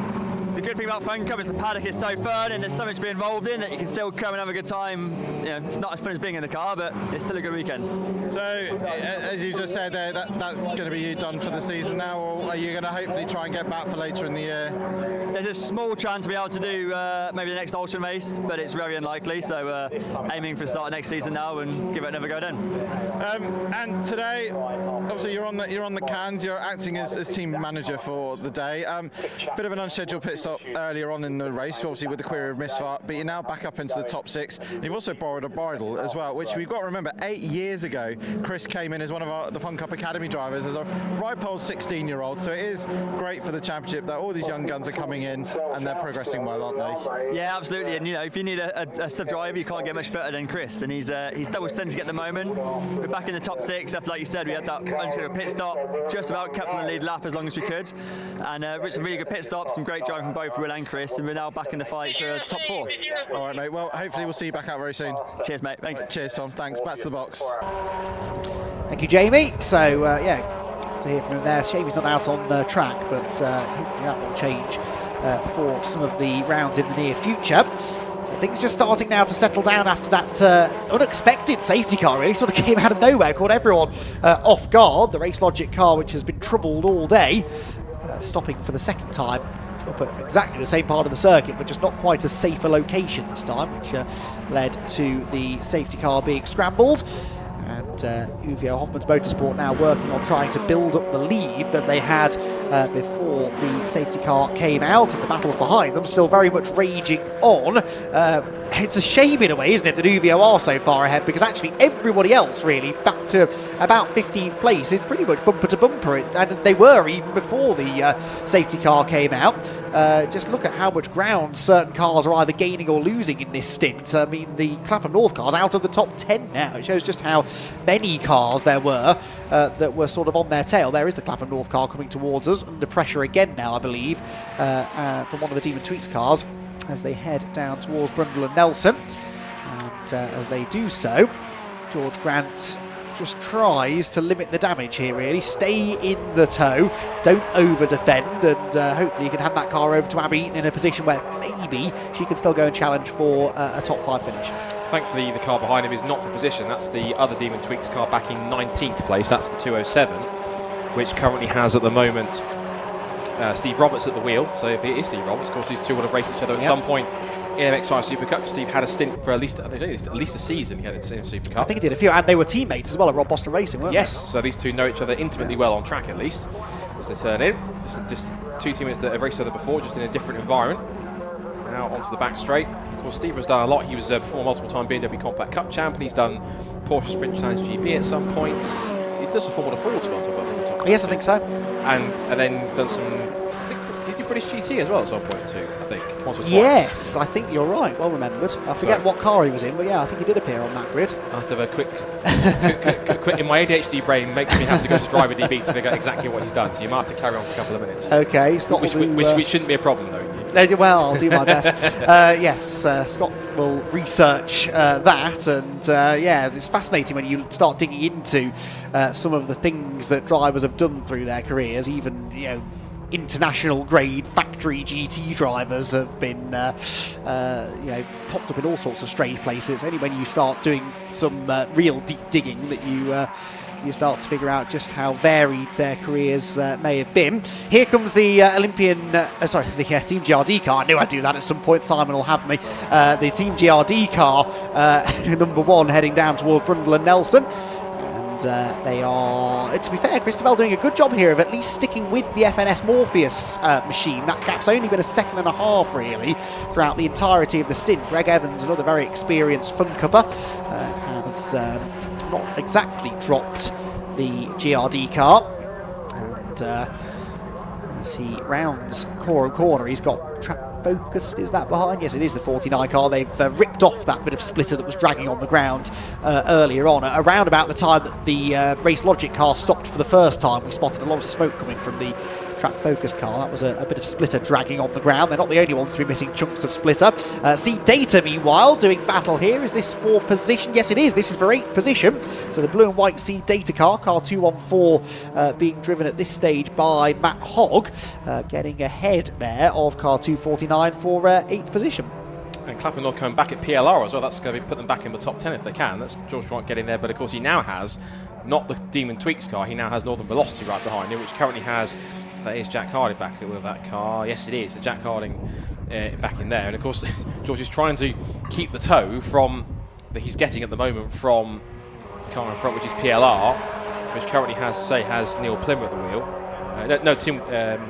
the good thing about Fun Cup is the paddock is so fun and there's so much to be involved in that you can still come and have a good time. You know, it's not as fun as being in the car, but it's still a good weekend. So, as you just said there, that's going to be you done for the season now, or are you going to hopefully try and get back for later in the year? There's a small chance to be able to do maybe the next Alton race, but it's very unlikely, so aiming for the start of next season now and give it another go then. And today, obviously you're on the cans, you're acting as team manager for the day. Bit of an unscheduled pit stop earlier on in the race, obviously with the query of misfire, but you're now back up into the top 6. And you've also borrowed a bridle as well, which we've got to remember, 8 years ago, Chris came in as one of the Fun Cup Academy drivers as a Ripole 16-year-old. So it is great for the championship that all these young guns are coming in and they're progressing well, aren't they? Yeah, absolutely. And you know, if you need a sub driver, you can't get much better than Chris. And he's double stinting at the moment. We're back in the top 6 after, like you said, we had that unscheduled pit stop, just about kept on the lead lap as long as we could, and some really good pit stops, some great driving from both Will and Chris, and we're now back in the fight for top 4. All right, mate. Well, hopefully we'll see you back out very soon. Cheers, mate. Thanks. Cheers, Tom. Thanks. Back to the box. Thank you, Jamie. So, yeah, to hear from him there. Shame he's not out on the track, but hopefully that will change for some of the rounds in the near future. So things just starting now to settle down after that unexpected safety car, really. Sort of came out of nowhere, caught everyone off guard. The Race Logic car, which has been troubled all day, stopping for the second time up at exactly the same part of the circuit, but just not quite a safer location this time, which led to the safety car being scrambled. And Uvio Hoffmann's Motorsport now working on trying to build up the lead that they had before the safety car came out, and the battles behind them still very much raging on. It's a shame in a way, isn't it, that Uvio are so far ahead, because actually everybody else really back to about 15th place is pretty much bumper to bumper, and they were even before the safety car came out. Just look at how much ground certain cars are either gaining or losing in this stint. I mean, the Clapham North car's out of the top 10 now. It shows just how many cars there were that were sort of on their tail. There is the Clapham North car coming towards us, under pressure again now, I believe, from one of the Demon Tweaks cars as they head down towards Brundle and Nelson. And as they do so, George Grant just tries to limit the damage here, really. Stay in the tow, don't over defend, and hopefully you can hand that car over to Abby Eaton in a position where maybe she can still go and challenge for a top 5 finish. Thankfully the car behind him is not for position. That's the other Demon Tweaks car back in 19th place. That's the 207, which currently has at the moment Steve Roberts at the wheel. So if it is Steve Roberts, of course these two will have raced each other at some point in MX5 Super Cup. Steve had a stint for at least a season. He had it in Super Cup. I think he did a few, and they were teammates as well at Rob Boston Racing, weren't they? Yes, so these two know each other intimately well on track, at least, as they turn in. Just two teammates that have raced together before, just in a different environment. Now onto the back straight. Of course, Steve has done a lot. He was before multiple-time BMW Compact Cup champ, and he's done Porsche Sprint Challenge GP at some points. He does a Formula 4 as well, on top. Yes, I think so. And then he's done some. Did you British GT as well at some point too? I think once or twice. Yes, I think you're right. Well remembered. I forget what car he was in, but yeah, I think he did appear on that grid. I have to have a quick. In my ADHD brain, makes me have to go to Driver DB to figure out exactly what he's done. So you might have to carry on for a couple of minutes. Okay, Scott. Which shouldn't be a problem though. Well, I'll do my best. Yes, Scott will research that, and yeah, it's fascinating when you start digging into some of the things that drivers have done through their careers, even international grade factory GT drivers have been popped up in all sorts of strange places. Only when you start doing some real deep digging that you start to figure out just how varied their careers may have been. Here comes the the Team GRD car. I knew I'd do that at some point. Simon will have me. The Team GRD car, number 1, heading down towards Brundle and Nelson. And they are, to be fair, Christabel doing a good job here of at least sticking with the FNS Morpheus machine. That gap's only been a second and a half, really, throughout the entirety of the stint. Greg Evans, another very experienced Fun Cupper, has not exactly dropped the GRD car. And as he rounds corner, he's got track focused. Is that behind? Yes, it is the 49 car. They've ripped off that bit of splitter that was dragging on the ground earlier on. Around about the time that the Race Logic car stopped for the first time, we spotted a lot of smoke coming from the track focused car. That was a bit of splitter dragging on the ground. They're not the only ones to be missing chunks of splitter. See Data, meanwhile, doing battle here. Is this for position? Yes, it is. This is for 8th position. So the blue and white See Data car 214, being driven at this stage by Matt Hogg, getting ahead there of car 249 for 8th position. And Clapham North coming back at PLR as well. That's going to put them back in the top 10 if they can. That's George Grant getting there, but of course he now has not the Demon Tweaks car. He now has Northern Velocity right behind him, which currently has. That is Jack Harding back with that car. Yes, it is. So Jack Harding back in there. And of course, George is trying to keep the tow from that he's getting at the moment from the car in front, which is PLR, which currently has Neil Plimmer at the wheel. Tim.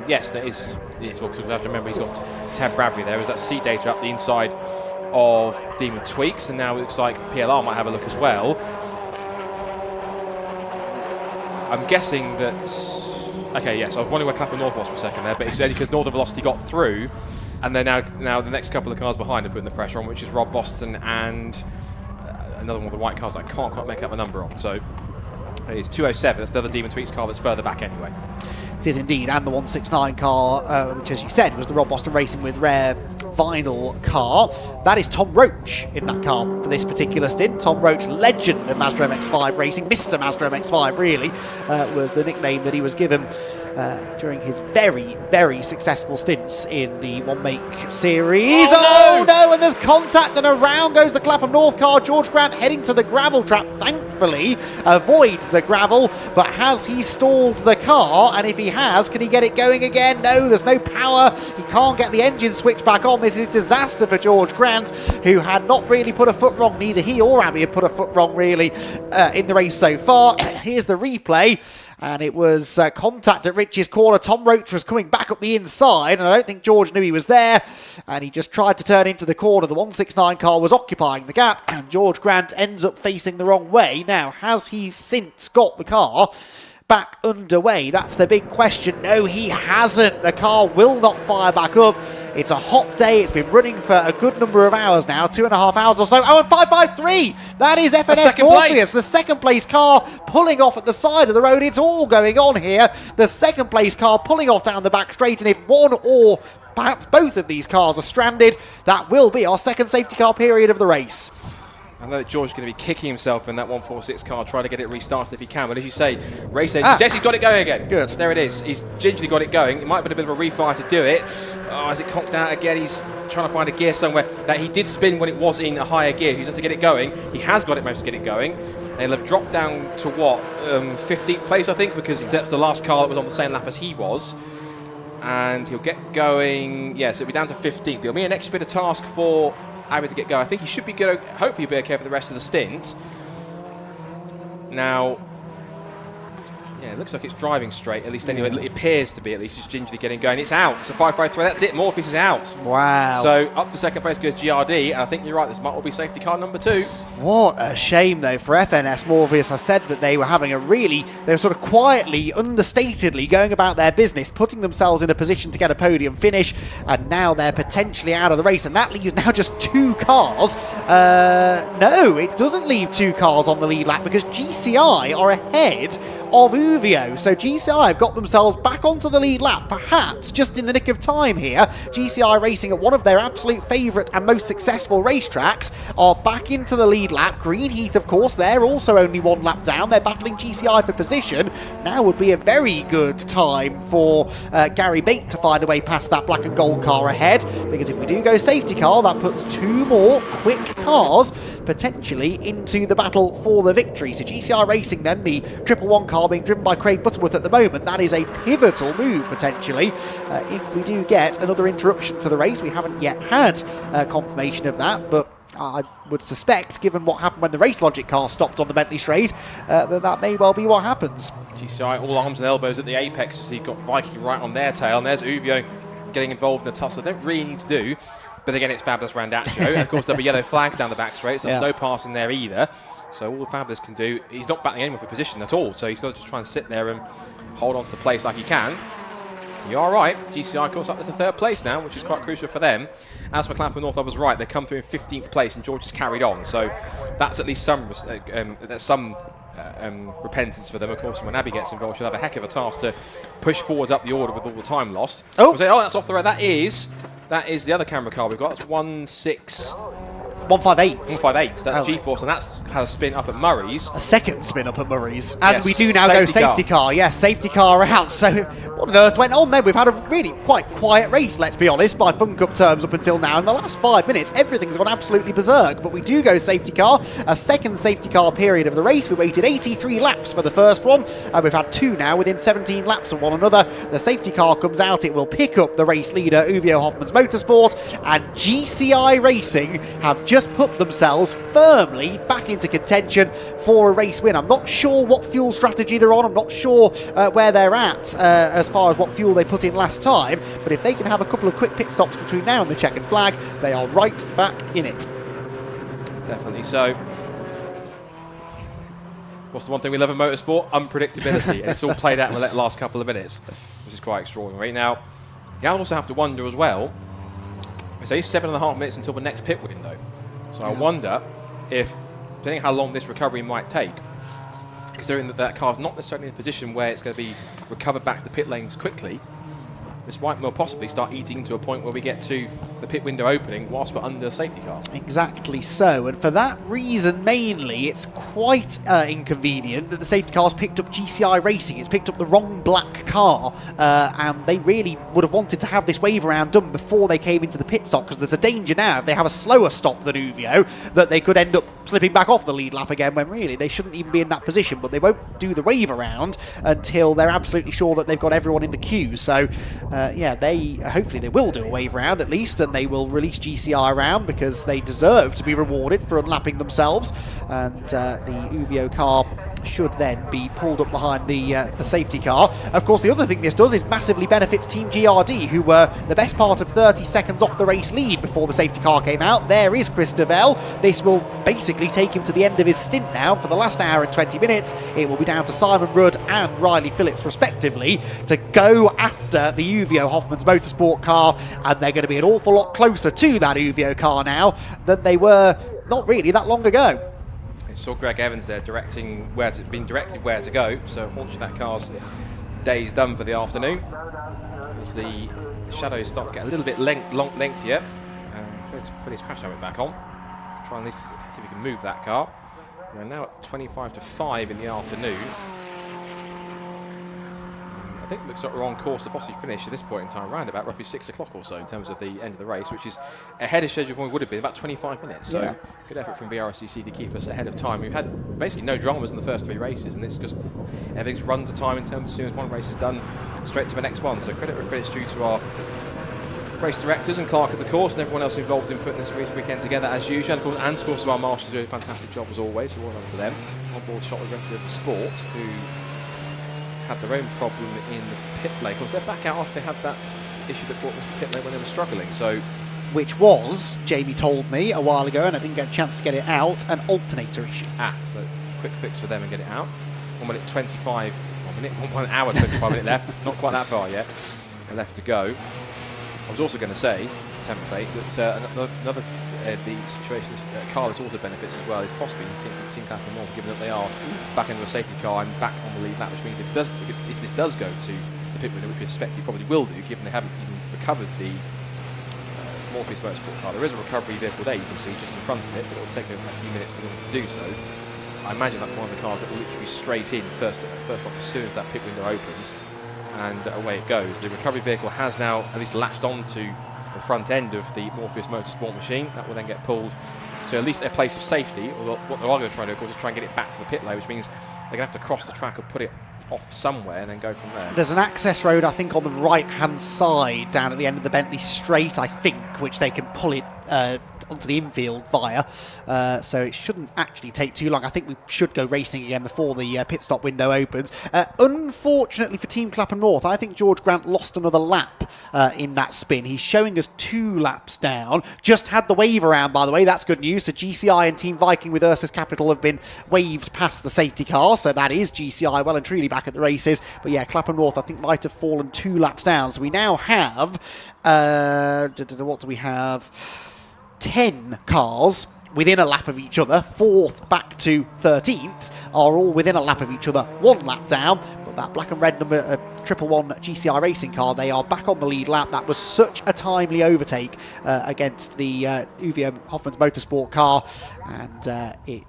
Yes, that is. Yes, well, because we have to remember he's got Ted Bradbury there. Is that Seat Data up the inside of Demon Tweaks, and now it looks like PLR might have a look as well. I'm guessing that. Okay, yes, I was wondering where Clapham North was for a second there, but it's only because Northern Velocity got through, and then now the next couple of cars behind are putting the pressure on, which is Rob Boston and another one of the white cars that I can't quite make up the number on. So it's 207. That's the other Demon Tweaks car that's further back anyway. It is indeed, and the 169 car, which, as you said, was the Rob Boston Racing with Rare Vinyl car. That is Tom Roach in that car for this particular stint. Tom Roach, legend of Mazda MX-5 racing, Mr. Mazda MX-5 really, was the nickname that he was given during his very, very successful stints in the One Make series. Oh no, and there's contact, and around goes the Clapham North car. George Grant heading to the gravel trap, thankfully avoids the gravel, but has he stalled the car? And if he has, can he get it going again? No, there's no power. He can't get the engine switch back on. This is disaster for George Grant, who had not really put a foot wrong. Neither he or Abby had put a foot wrong really in the race so far. Here's the replay. And it was contact at Rich's corner. Tom Roach was coming back up the inside, and I don't think George knew he was there. And he just tried to turn into the corner. The 169 car was occupying the gap, and George Grant ends up facing the wrong way. Now, has he since got the car back underway? That's the big question. No, he hasn't. The car will not fire back up. It's a hot day. It's been running for a good number of hours now, 2.5 hours or so. Oh, and 553. That is FNS Morpheus, the second place car pulling off at the side of the road. It's all going on here. The second place car pulling off down the back straight, and if one or perhaps both of these cars are stranded, that will be our second safety car period of the race. I know that George is going to be kicking himself in that 146 car, trying to get it restarted if he can. But as you say, race engine. Jesse's got it going again. Good. There it is. He's gingerly got it going. It might have been a bit of a refire to do it. Oh, has it conked out again? He's trying to find a gear somewhere. That he did spin when it was in a higher gear. He just to get it going. He has got it managed to get it going. And he'll have dropped down to what? 15th place, I think, because that's the last car that was on the same lap as he was. And he'll get going. Yes, it'll be down to 15th. There'll be an extra bit of task for Abby to get going. I think he should be good. Hopefully, he'll be okay for the rest of the stint. Now, yeah, it looks like it's driving straight. At least, anyway, it appears to be. At least, it's gingerly getting going. It's out. So 553. That's it. Morpheus is out. Wow. So up to second place goes GRD, and I think you're right. This might well be safety car number 2. What a shame, though, for FNS Morpheus. I said that they were having they were sort of quietly, understatedly going about their business, putting themselves in a position to get a podium finish, and now they're potentially out of the race, and that leaves now just 2 cars. No, it doesn't leave 2 cars on the lead lap, because GCI are ahead of Uvio. So GCI have got themselves back onto the lead lap, perhaps just in the nick of time here. GCI racing at one of their absolute favourite and most successful racetracks are back into the lead lap. Greenheath, of course, they're also only 1 lap down. They're battling GCI for position. Now would be a very good time for Gary Bate to find a way past that black and gold car ahead, because if we do go safety car, that puts 2 more quick cars potentially into the battle for the victory. So GCI Racing then, the 111 car being driven by Craig Butterworth at the moment, that is a pivotal move potentially if we do get another interruption to the race. We haven't yet had confirmation of that, but I would suspect, given what happened when the Race Logic car stopped on the Bentley Straight, that may well be what happens. GCI all arms and elbows at the apex as he got Viking right on their tail, and there's Uvio getting involved in the tussle. They don't really need to do, but again, it's Fabulous Randaccio. Of course, there'll be yellow flags down the back straight, so there's no passing there either. So all the Fabulous can do, he's not battling anyone for position at all, so he's got to just try and sit there and hold on to the place like he can. You are right, GCI of course up to 3rd place now, which is quite crucial for them. As for Clapham North, I was right, they come through in 15th place and George has carried on, so that's at least some repentance for them. Of course, when Abby gets involved, she'll have a heck of a task to push forwards up the order with all the time lost. Oh, that's off the road. That is the other camera car we've got. That's 158. 158. That's G-Force, and that's had a spin up at Murray's. A second spin up at Murray's. And we do now go safety car. Yes, safety car out. So what on earth went on there? We've had a really quite quiet race, let's be honest, by Fun Cup terms up until now. In the last 5 minutes, everything's gone absolutely berserk. But we do go safety car. A second safety car period of the race. We waited 83 laps for the first one. And we've had 2 now within 17 laps of one another. The safety car comes out. It will pick up the race leader, Uvio Hoffman's Motorsport. And GCI Racing have just put themselves firmly back into contention for a race win. I'm not sure what fuel strategy they're on. I'm not sure where they're at as far as what fuel they put in last time. But if they can have a couple of quick pit stops between now and the checkered flag, they are right back in it. Definitely so. What's the one thing we love in motorsport? Unpredictability. And it's all played out in the last couple of minutes, which is quite extraordinary. Now, you also have to wonder as well, it's only 7.5 minutes until the next pit window. So I wonder if, depending on how long this recovery might take, considering that car's not necessarily in a position where it's going to be recovered back to the pit lanes quickly, this might more possibly start eating to a point where we get to the pit window opening whilst we're under a safety car. Exactly so, and for that reason mainly, it's quite inconvenient that the safety car's picked up GCI Racing. It's picked up the wrong black car, and they really would have wanted to have this wave around done before they came into the pit stop, because there's a danger now, if they have a slower stop than Uvio, that they could end up slipping back off the lead lap again, when really they shouldn't even be in that position. But they won't do the wave around until they're absolutely sure that they've got everyone in the queue. So yeah, hopefully they will do a wave round at least, and they will release GCI around because they deserve to be rewarded for unlapping themselves. And the Uvio car should then be pulled up behind the safety car. Of course, the other thing this does is massively benefits Team GRD, who were the best part of 30 seconds off the race lead before the safety car came out. There is Chris Devell. This will basically take him to the end of his stint now. For the last hour and 20 minutes, it will be down to Simon Rudd and Riley Phillips, respectively, to go after the Uvio Hoffman's Motorsport car, and they're going to be an awful lot closer to that Uvio car now than they were not really that long ago. Saw Greg Evans there being directed where to go, so unfortunately that car's day is done for the afternoon as the shadows start to get a little bit lengthier. Put his crash helmet back on, try and see if we can move that car. We're now at 25 to 5 in the afternoon. I think it looks like we're on course to possibly finish at this point in time around about roughly 6 o'clock or so in terms of the end of the race, which is ahead of schedule from we would have been, about 25 minutes. So good effort from VRCC to keep us ahead of time. We've had basically no dramas in the first 3 races, and it's just everything's run to time in terms of as soon as one race is done, straight to the next one. So credit where credit's due to our race directors and Clark at the course and everyone else involved in putting this race weekend together as usual. And of course our marshals doing a fantastic job as always, so well done to them. On board shot the director of the sport, who had their own problem in the pit lane. Of course, they're back out after they had that issue that brought them to the pit lane when they were struggling. So, which was, Jamie told me a while ago, and I didn't get a chance to get it out, an alternator issue. So quick fix for them and get it out. 1 minute 25, 1 hour 25 minutes left. Not quite that far yet. Left to go. I was also going to say, Template, that another the situation Carlos also benefits as well is possibly Team Clapham North, given that they are back into a safety car and back on the lead lap, which means if this does go to the pit window, which we suspect you probably will do, given they haven't even recovered the Morpheus Motorsport car. There is a recovery vehicle there, you can see just in front of it, but it will take a few minutes to do so. I imagine that's one of the cars that will literally straight in first off as soon as that pit window opens, and away it goes. The recovery vehicle has now at least latched onto the front end of the Morpheus Motorsport machine. That will then get pulled to at least a place of safety. Or what they are going to try to do, of course, is try and get it back to the pit lane, which means they're going to have to cross the track and put it off somewhere and then go from there. There's an access road, I think, on the right-hand side down at the end of the Bentley Straight, I think, which they can pull it onto the infield via, so it shouldn't actually take too long. I think we should go racing again before the pit stop window opens. Unfortunately for Team Clapham North, I think George Grant lost another lap in that spin. He's showing us 2 laps down. Just had the wave around, by the way. That's good news. So GCI and Team Viking with Ursus Capital have been waved past the safety car, so that is GCI well and truly back at the races. But yeah, Clapham North, I think, might have fallen 2 laps down. So we now have, what do we have? 10 cars within a lap of each other. 4th back to 13th are all within a lap of each other, 1 lap down. But that black and red number 111 GCI racing car, they are back on the lead lap. That was such a timely overtake against the Uvio Hoffman's Motorsport car, and it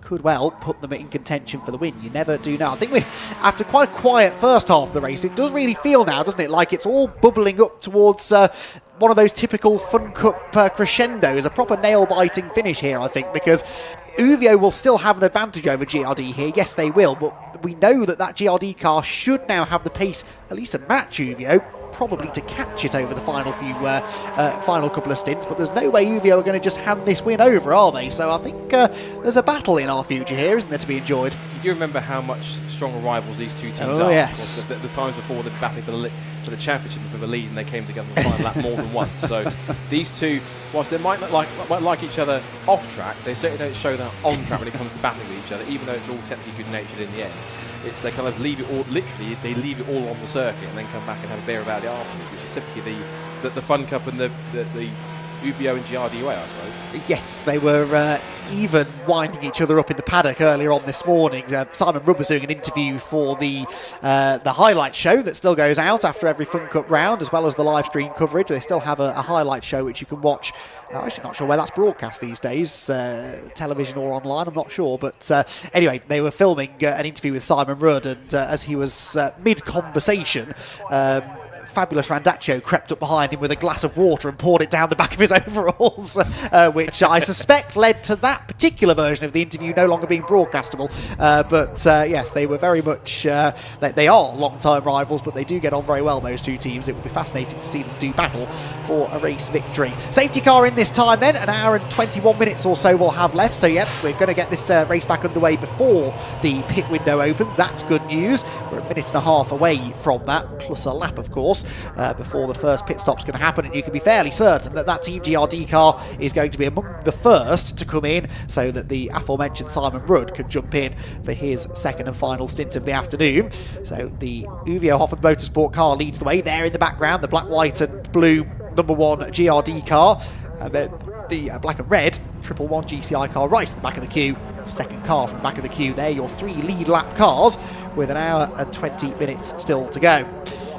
could well put them in contention for the win. You never do know. I think after quite a quiet first half of the race, it does really feel now, doesn't it, like it's all bubbling up towards one of those typical Fun Cup crescendos, a proper nail-biting finish here, I think, because Uvio will still have an advantage over GRD here. Yes, they will, but we know that GRD car should now have the pace at least to match Uvio, probably to catch it over the final couple of stints, but there's no way Uvio are going to just hand this win over, are they? So I think there's a battle in our future here, isn't there, to be enjoyed. You do remember how much stronger rivals these two teams are. Oh, yes. The times before the battle for the championship and for the lead, and they came together on the final lap more than once. So these two, whilst they might not like each other off track, they certainly don't show that on track when it comes to battling with each other, even though it's all technically good-natured in the end. They kind of leave it all, literally, they leave it all on the circuit and then come back and have a beer about it afterwards, which is typically the Fun Cup and the Uvio and GRD way, I suppose. Yes, they were even winding each other up in the paddock earlier on this morning. Simon Rudd was doing an interview for the highlight show that still goes out after every Fun Cup round, as well as the live stream coverage. They still have a highlight show which you can watch. I'm actually not sure where that's broadcast these days, television or online, I'm not sure. But anyway, they were filming an interview with Simon Rudd, and as he was mid-conversation, Fabulous Randaccio crept up behind him with a glass of water and poured it down the back of his overalls, which I suspect led to that particular version of the interview no longer being broadcastable. But yes, they were very much, they are long-time rivals, but they do get on very well, those two teams. It will be fascinating to see them do battle for a race victory. Safety car in this time then, an hour and 21 minutes or so we'll have left. So yep, we're going to get this race back underway before the pit window opens. That's good news. We're a minute and a half away from that, plus a lap, of course, before the first pit stop's going to happen, and you can be fairly certain that Team GRD car is going to be among the first to come in, so that the aforementioned Simon Rudd can jump in for his second and final stint of the afternoon. So the Uvio Hoffmann Motorsport car leads the way there in the background, the black, white and blue number 1 GRD car, and then the black and red 111 GCI car right at the back of the queue. Second car from the back of the queue there, your 3 lead lap cars with an hour and 20 minutes still to go.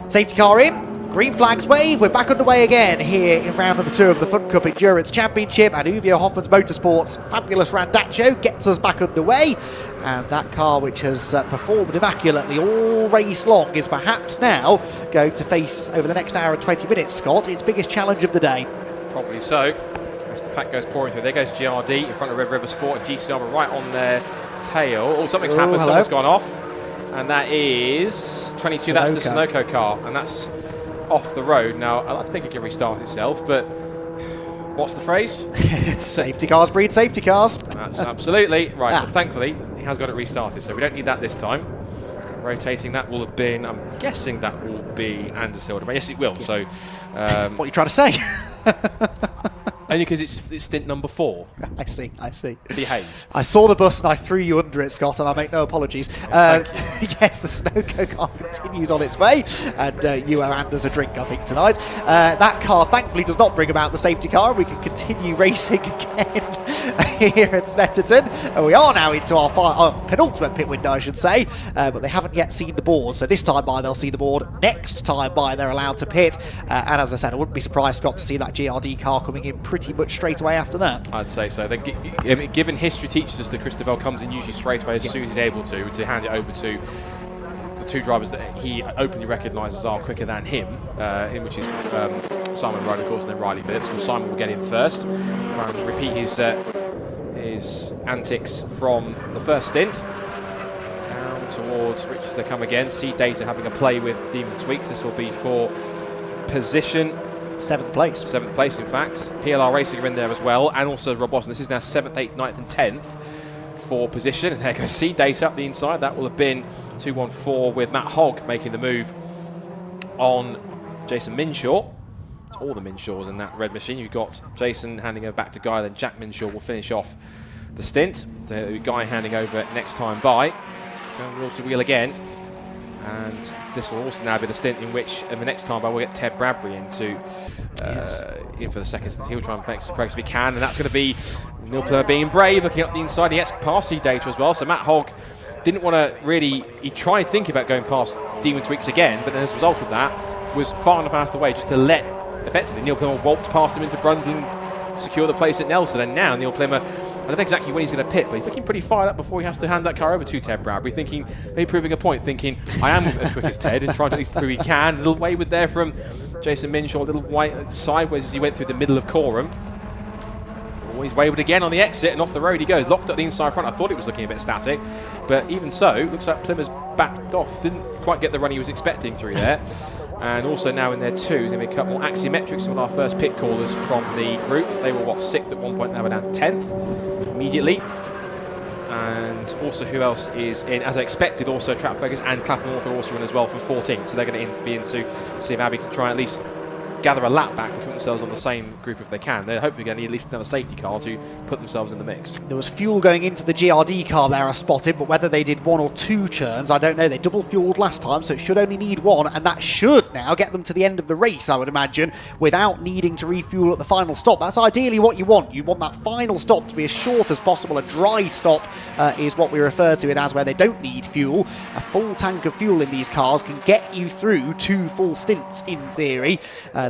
Safety car in, green flags wave, we're back underway again here in round number 2 of the Fun Cup Endurance Championship, and Uvio Hoffman's Motorsport's Fabulous Randaccio gets us back underway, and that car, which has performed immaculately all race long, is perhaps now going to face, over the next hour and 20 minutes, Scott, its biggest challenge of the day. Probably so. The rest of the pack goes pouring through. There goes GRD in front of Red River Sport, and GCR are right on their tail. Oh, something's happened, hello. Someone's gone off. And that is 22, that's the Sunoco car, and that's off the road. Now, I like to think it can restart itself, but what's the phrase? Safety cars breed safety cars. That's absolutely right. Well, thankfully, he has got it restarted, so we don't need that this time. Rotating, that will have been, I'm guessing that will be Anders Hildebrand. Yes, it will. So, what are you trying to say? Only because it's stint number 4. I see. Behave. I saw the bus and I threw you under it, Scott, and I make no apologies. Thank you. Yes, the Snowco car continues on its way, and you owe Anders a drink, I think, tonight. That car, thankfully, does not bring about the safety car. We can continue racing again here at Snetterton. And we are now into our penultimate pit window, I should say, but they haven't yet seen the board. So this time by, they'll see the board. Next time by, they're allowed to pit. And as I said, I wouldn't be surprised, Scott, to see that GRD car coming in pretty much straight away after that. I'd say so. Given history teaches us that Christopher comes in usually straight away as soon as he's able to hand it over to the 2 drivers that he openly recognises are quicker than him, in which is Simon Rowe, of course, and then Riley Phillips. So Simon will get in first, try and repeat his antics from the first stint. Down towards Rich as they come again. See Data having a play with Demon Tweaks. This will be for position 7th place. 7th place, in fact. PLR Racing are in there as well, and also Rob Boston. This is now 7th, 8th, 9th, and 10th for position. And there goes C Data up the inside. That will have been 2-1-4 with Matt Hogg making the move on Jason Minshaw. It's all the Minshaws in that red machine. You've got Jason handing over back to Guy, then Jack Minshaw will finish off the stint. So Guy handing over next time by. Going wheel to wheel again. And this will also now be the stint in which, the next time by, we'll get Ted Bradbury in for the second stint. He'll try and make some progress if he can, and that's going to be Neil Plummer being brave, looking up the inside. He gets past C Data as well, so Matt Hogg didn't want to really, he tried thinking about going past Demon Tweaks again, but then as a result of that, was far enough out of the way just to let, effectively, Neil Plummer waltz past him into Brundle and secure the place at Nelson. And now Neil Plummer, I don't know exactly when he's going to pit, but he's looking pretty fired up before he has to hand that car over to Ted Bradbury, thinking, maybe proving a point, thinking, I am as quick as Ted, and trying to at least prove he can. A little wayward there from Jason Minshaw, a little white sideways as he went through the middle of Coram. He's wayward again on the exit, and off the road he goes, locked at the inside front. I thought it was looking a bit static, but even so, looks like Plymouth's backed off. Didn't quite get the run he was expecting through there. And also now in there too is going to be a couple more axiometrics. Some of our first pit callers from the group. They were 6th at one point, now we're down to 10th immediately. And also who else is in? As I expected, also Trap Focus and Clapham North are also in as well from 14th. So they're going to be in to see if Abbey can try at least gather a lap back to put themselves on the same group if they can. They're hopefully going to need at least another safety car to put themselves in the mix. There was fuel going into the GRD car there, I spotted, but whether they did 1 or 2 churns, I don't know. They double fueled last time, so it should only need 1, and that should now get them to the end of the race, I would imagine, without needing to refuel at the final stop. That's ideally what you want. You want that final stop to be as short as possible. A dry stop is what we refer to it as, where they don't need fuel. A full tank of fuel in these cars can get you through 2 full stints, in theory.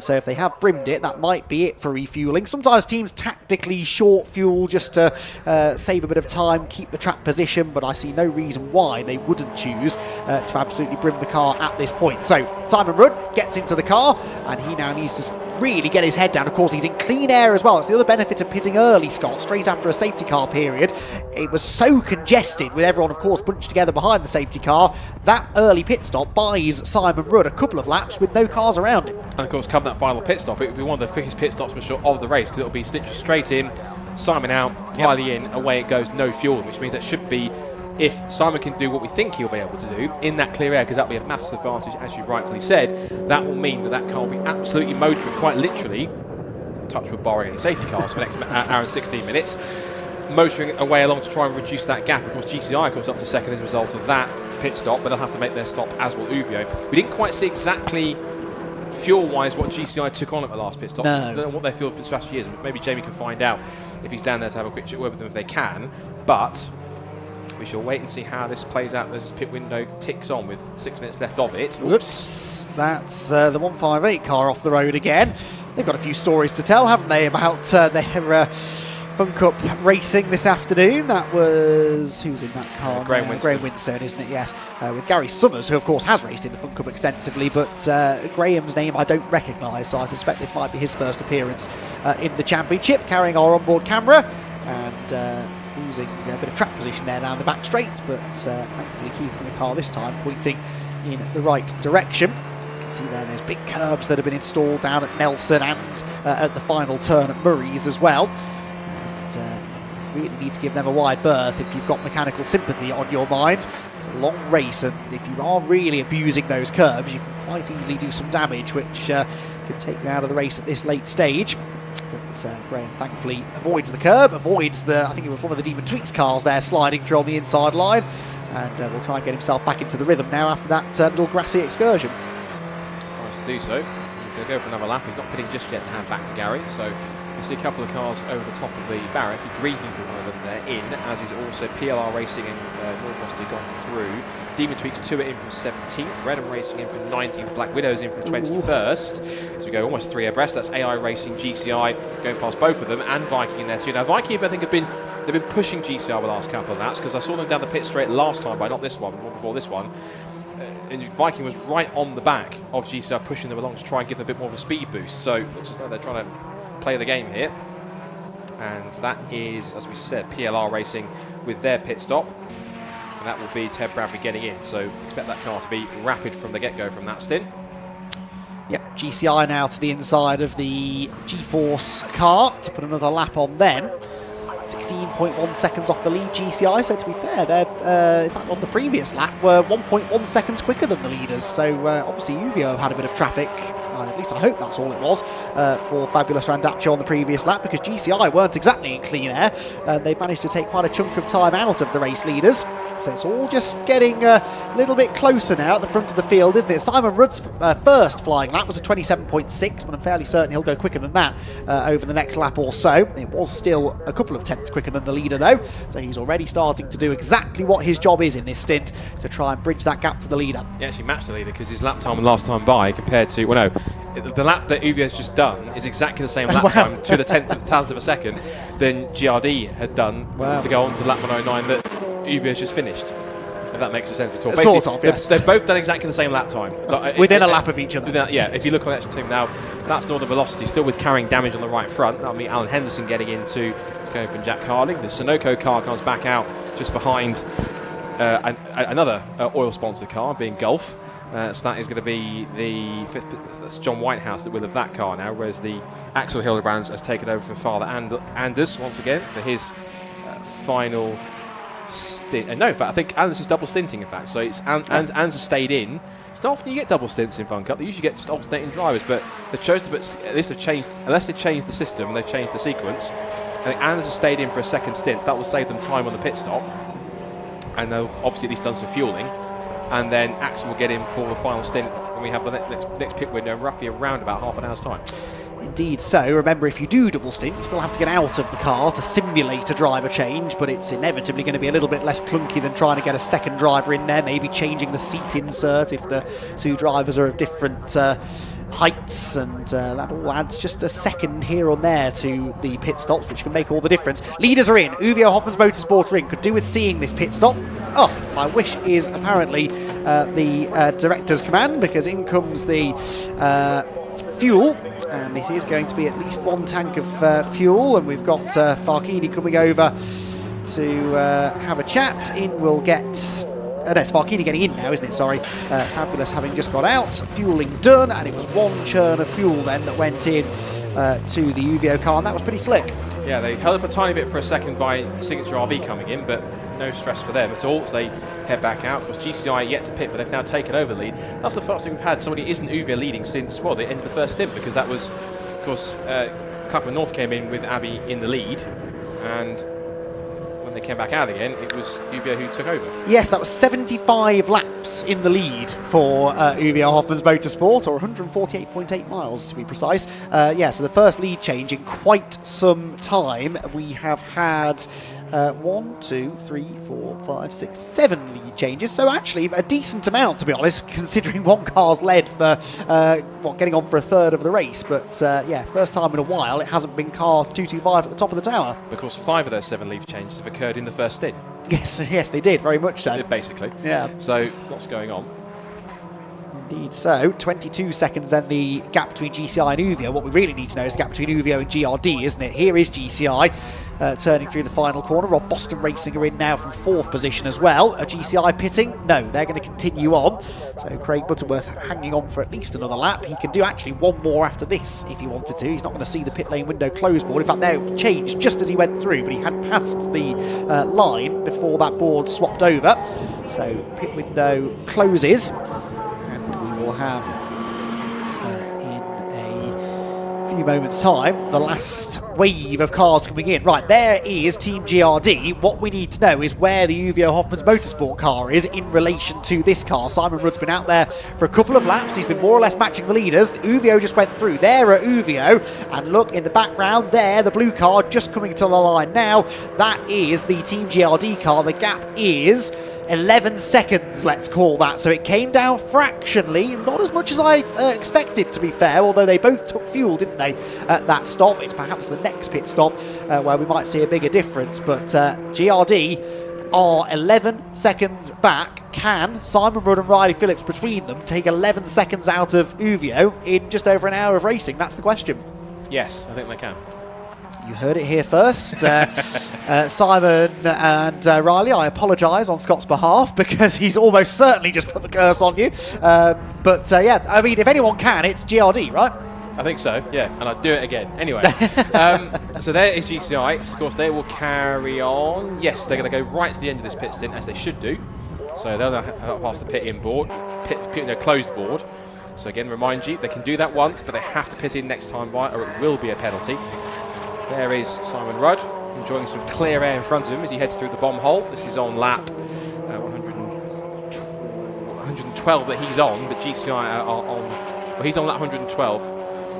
So if they have brimmed it, that might be it for refueling. Sometimes teams tactically short fuel just to save a bit of time, keep the track position, but I see no reason why they wouldn't choose to absolutely brim the car at this point. So Simon Rudd gets into the car, and he now needs to really get his head down. Of course, he's in clean air as well. It's the other benefit of pitting early, Scott, straight after a safety car period. It was so congested with everyone, of course, bunched together behind the safety car. That early pit stop buys Simon Rudd a couple of laps with no cars around him. And of course, come that final pit stop, it would be one of the quickest pit stops of the race, because it'll be literally straight in, Simon out, Riley in, away it goes, no fuel, which means that should be, if Simon can do what we think he'll be able to do in that clear air, because that'll be a massive advantage, as you've rightfully said, that will mean that that car will be absolutely motoring, quite literally, touch wood barring any safety cars for the next hour and 16 minutes, motoring away along to try and reduce that gap. Of course, GCI goes up to second as a result of that pit stop, but they'll have to make their stop, as will Uvio. We didn't quite see exactly fuel-wise what GCI took on at the last pit stop. No. I don't know what their fuel strategy is. Maybe Jamie can find out if he's down there to have a quick word with them if they can, but we shall wait and see how this plays out as this pit window ticks on with 6 minutes left of it. Whoops, that's the 158 car off the road again. They've got a few stories to tell, haven't they, about their Fun Cup racing this afternoon. That was, who's in that car? Graham Winstone, isn't it? Yes. With Gary Summers, who of course has raced in the Fun Cup extensively, but Graham's name I don't recognise, so I suspect this might be his first appearance in the championship, carrying our onboard camera and losing a bit of track position there down the back straight, but thankfully keeping the car this time pointing in the right direction. You can see there those big curbs that have been installed down at Nelson and at the final turn at Murray's as well. Really need to give them a wide berth if you've got mechanical sympathy on your mind. It's a long race, and if you are really abusing those curbs, you can quite easily do some damage, which could take you out of the race at this late stage. Graham thankfully avoids the curb, avoids I think it was one of the Demon Tweaks cars there sliding through on the inside line, and will try and get himself back into the rhythm now after that little grassy excursion. Tries to do so. He's going to go for another lap. He's not pitting just yet to hand back to Gary, so you see a couple of cars over the top of the barrack. He greened for one of them there in, as is also PLR Racing and Northwest have gone through. Demon Tweaks 2 in from 17th, Redham Racing in from 19th, Black Widows in from 21st. So we go almost 3 abreast. That's AI Racing, GCI going past both of them, and Viking in there too. Now Viking, I think, they've been pushing GCI the last couple of laps, because I saw them down the pit straight last time, but not this one, or before this one. And Viking was right on the back of GCI, pushing them along to try and give them a bit more of a speed boost. So it looks as though they're trying to play the game here. And that is, as we said, PLR Racing with their pit stop. And that will be Ted Bradley getting in. So expect that car to be rapid from the get-go from that stint. Yep, GCI now to the inside of the G-Force car to put another lap on them. 16.1 seconds off the lead, GCI, so to be fair, they're, in fact, on the previous lap, were 1.1 seconds quicker than the leaders, so obviously Uvio have had a bit of traffic, at least I hope that's all it was, for Fabulous Randaccio on the previous lap, because GCI weren't exactly in clean air, and they managed to take quite a chunk of time out of the race leaders. So it's all just getting a little bit closer now at the front of the field, isn't it? Simon Rudd's first flying lap was a 27.6, but I'm fairly certain he'll go quicker than that over the next lap or so. It was still a couple of tenths quicker than the leader, though, so he's already starting to do exactly what his job is in this stint, to try and bridge that gap to the leader. He actually matched the leader, because his lap time last time by compared to, well, no, the lap that Uvio's just done is exactly the same lap time to the thousandth of a second than GRD had done to go on to lap 109 that Uvio's just finished, if that makes sense at all. Sort of, yes. They've both done exactly the same lap time. Within a lap of each other. Yeah, if you look on the actual team now, that's Northern Velocity, still with carrying damage on the right front. That'll be Alan Henderson getting into going from Jack Harding. The Sunoco car comes back out just behind another oil-sponsored car, being Gulf. So that is going to be the fifth. That's John Whitehouse that will have that car now, whereas the Axel Hildebrands has taken over for Father Anders once again for his final stint. No, in fact, I think Anders is double stinting. In fact, so it's Anders has stayed in. It's not often you get double stints in Fun Cup. They usually get just alternating drivers, but they chose to put, at least they've changed, unless they changed the system and they've changed the sequence. I think Anders has stayed in for a second stint. That will save them time on the pit stop, and they'll obviously at least done some fueling. And then Axel will get in for the final stint when we have the next pit window in roughly around about half an hour's time. Indeed so. Remember, if you do double stint, you still have to get out of the car to simulate a driver change, but it's inevitably going to be a little bit less clunky than trying to get a second driver in there, maybe changing the seat insert if the two drivers are of different heights, and that all adds just a second here or there to the pit stops, which can make all the difference. Leaders are in. Uvio Hoffman's Motorsport Ring could do with seeing this pit stop. Oh, my wish is apparently the director's command, because in comes the fuel, and this is going to be at least one tank of fuel, and we've got Farkini coming over to have a chat. In we'll get... no, it's Farkini getting in now, isn't it? Sorry. Fabulous having just got out. Fueling done, and it was one churn of fuel then that went in to the Uvio car, and that was pretty slick. Yeah, they held up a tiny bit for a second by Signature RV coming in, but no stress for them at all as they head back out. Of course, GCI yet to pit, but they've now taken over the lead. That's the first thing we've had. Somebody isn't Uvio leading since, well, the end of the first stint, because that was, of course, Clapham North came in with Abbey in the lead, and when they came back out again, it was Uvio who took over. Yes, that was 75 laps in the lead for Uvio Hoffman's Motorsport, or 148.8 miles to be precise. Yeah, so the first lead change in quite some time. We have had 1, 2, 3, 4, 5, 6, 7 lead changes, so actually a decent amount, to be honest, considering one car's led for getting on for a third of the race. But yeah, first time in a while it hasn't been car 225 at the top of the tower. Of course, 5 of those 7 lead changes have occurred in the first stint. Yes, they did, very much so. Basically. Yeah. So, lots going on. Indeed so. 22 seconds then the gap between GCI and Uvio. What we really need to know is the gap between Uvio and GRD, isn't it? Here is GCI turning through the final corner. Rob Boston Racing are in now from 4th position as well. Are GCI pitting? No, they're going to continue on. So Craig Butterworth hanging on for at least another lap. He can do actually one more after this if he wanted to. He's not going to see the pit lane window close board. In fact, they changed just as he went through, but he had passed the line before that board swapped over. So pit window closes, and we will have in a few moments' time, the last wave of cars coming in. Right, there is Team GRD. What we need to know is where the Uvio Hoffman's Motorsport car is in relation to this car. Simon Rudd's been out there for a couple of laps. He's been more or less matching the leaders. The Uvio just went through. There at Uvio. And look, in the background there, the blue car just coming to the line now. That is the Team GRD car. The gap is 11 seconds, let's call that. So it came down fractionally, not as much as I expected, to be fair, although they both took fuel, didn't they, at that stop. It's perhaps the next pit stop where we might see a bigger difference, but GRD are 11 seconds back. Can Simon Rudd and Riley Phillips between them take 11 seconds out of Uvio in just over an hour of racing? That's the question. Yes, I think they can. You heard it here first. Simon and Riley, I apologise on Scott's behalf because he's almost certainly just put the curse on you. Yeah, I mean, if anyone can, it's GRD, right? I think so, yeah, and I'd do it again. Anyway, so there is GCI. Of course, they will carry on. Yes, they're going to go right to the end of this pit stint, as they should do. So they'll pass the pit-in board, closed board. So again, remind you, they can do that once, but they have to pit in next time, or it will be a penalty. There is Simon Rudd enjoying some clear air in front of him as he heads through the bomb hole. This is on lap 112 that he's on, but GCI are on. Well, he's on lap 112.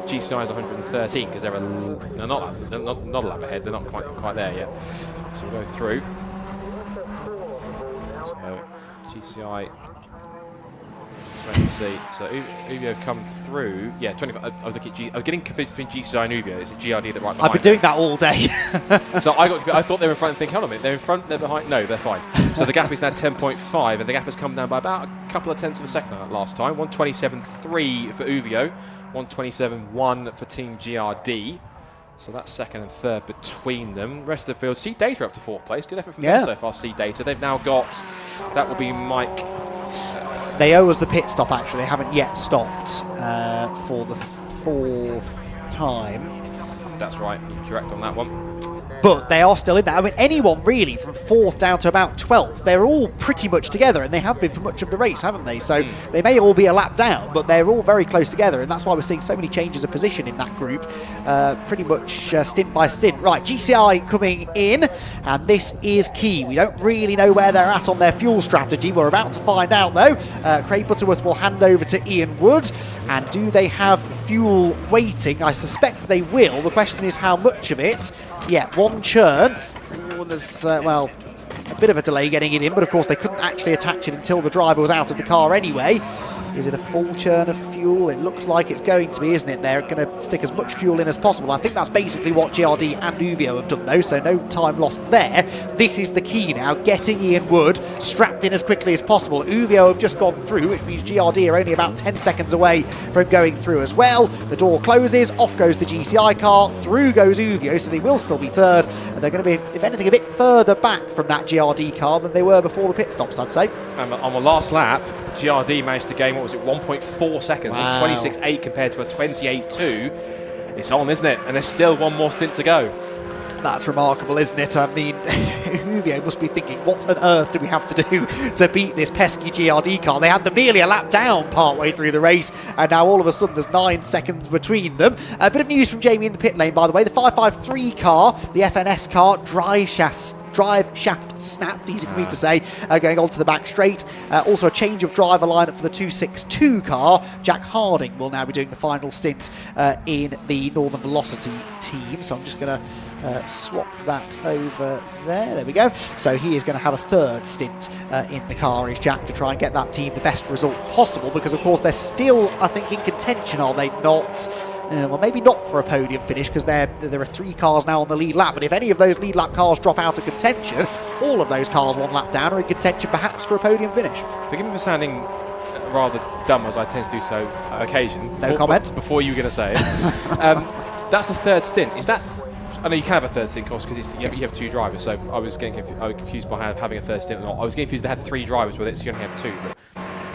GCI is 113 because they're not a lap ahead. They're not quite there yet. So we'll go through. So GCI. Let's see. So Uvio come through. Yeah, 25. I was getting confused between GCI and Uvio. It's a GRD that right behind. I've been doing that all day. So I thought they were in front and think, hold on a minute, they're in front, they're behind. No, they're fine. So the gap is now 10.5, and the gap has come down by about a couple of tenths of a second last time. 127.3 for Uvio, 127.1 for Team GRD. So that's second and third between them. Rest of the field, Seed Data up to fourth place. Good effort from them so far, Seed Data. They've now got, that will be Mike. They owe us the pit stop, actually. They haven't yet stopped for the fourth time. That's right, you're correct on that one. But they are still in there. I mean, anyone really from 4th down to about 12th, they're all pretty much together, and they have been for much of the race, haven't they? So they may all be a lap down, but they're all very close together, and that's why we're seeing so many changes of position in that group, pretty much stint by stint. Right, GCI coming in, and this is key. We don't really know where they're at on their fuel strategy. We're about to find out, though. Craig Butterworth will hand over to Ian Wood, and do they have fuel waiting? I suspect they will. The question is how much of it. Yeah, one churn. There's, well, a bit of a delay getting it in, but of course they couldn't actually attach it until the driver was out of the car anyway. Is it a full churn of fuel? It looks like it's going to be, isn't it? They're going to stick as much fuel in as possible. I think that's basically what GRD and Uvio have done, though, so no time lost there. This is the key now, getting Ian Wood strapped in as quickly as possible. Uvio have just gone through, which means GRD are only about 10 seconds away from going through as well. The door closes, off goes the GCI car, through goes Uvio, so they will still be third, and they're going to be, if anything, a bit further back from that GRD car than they were before the pit stops, I'd say. And on the last lap, GRD managed to gain, what was it, 1.4 seconds, wow. 26.8 compared to a 28.2. It's on, isn't it? And there's still one more stint to go. That's remarkable, isn't it? I mean, Uvio must be thinking, what on earth do we have to do to beat this pesky GRD car? They had them nearly a lap down partway through the race, and now all of a sudden there's 9 seconds between them. A bit of news from Jamie in the pit lane, by the way. The 553 car, the FNS car, drive shaft snapped, easy for me to say, going onto the back straight. Also a change of driver lineup for the 262 car. Jack Harding will now be doing the final stint in the Northern Velocity team. So I'm just going to swap that over there. There we go. So he is going to have a third stint in the car, is Jack, to try and get that team the best result possible, because of course they're still, I think, in contention, are they not? Well, maybe not for a podium finish, because there are 3 cars now on the lead lap, but if any of those lead lap cars drop out of contention, all of those cars 1 lap down are in contention perhaps for a podium finish. Forgive me for sounding rather dumb, as I tend to do so on occasion. No comment. Before you were going to say it. That's a third stint. Is that... I know you can have a third stint, of course, because you have 2 drivers, so I was getting confused by having a third stint or not. I was getting confused they had 3 drivers with it, so you only have 2. But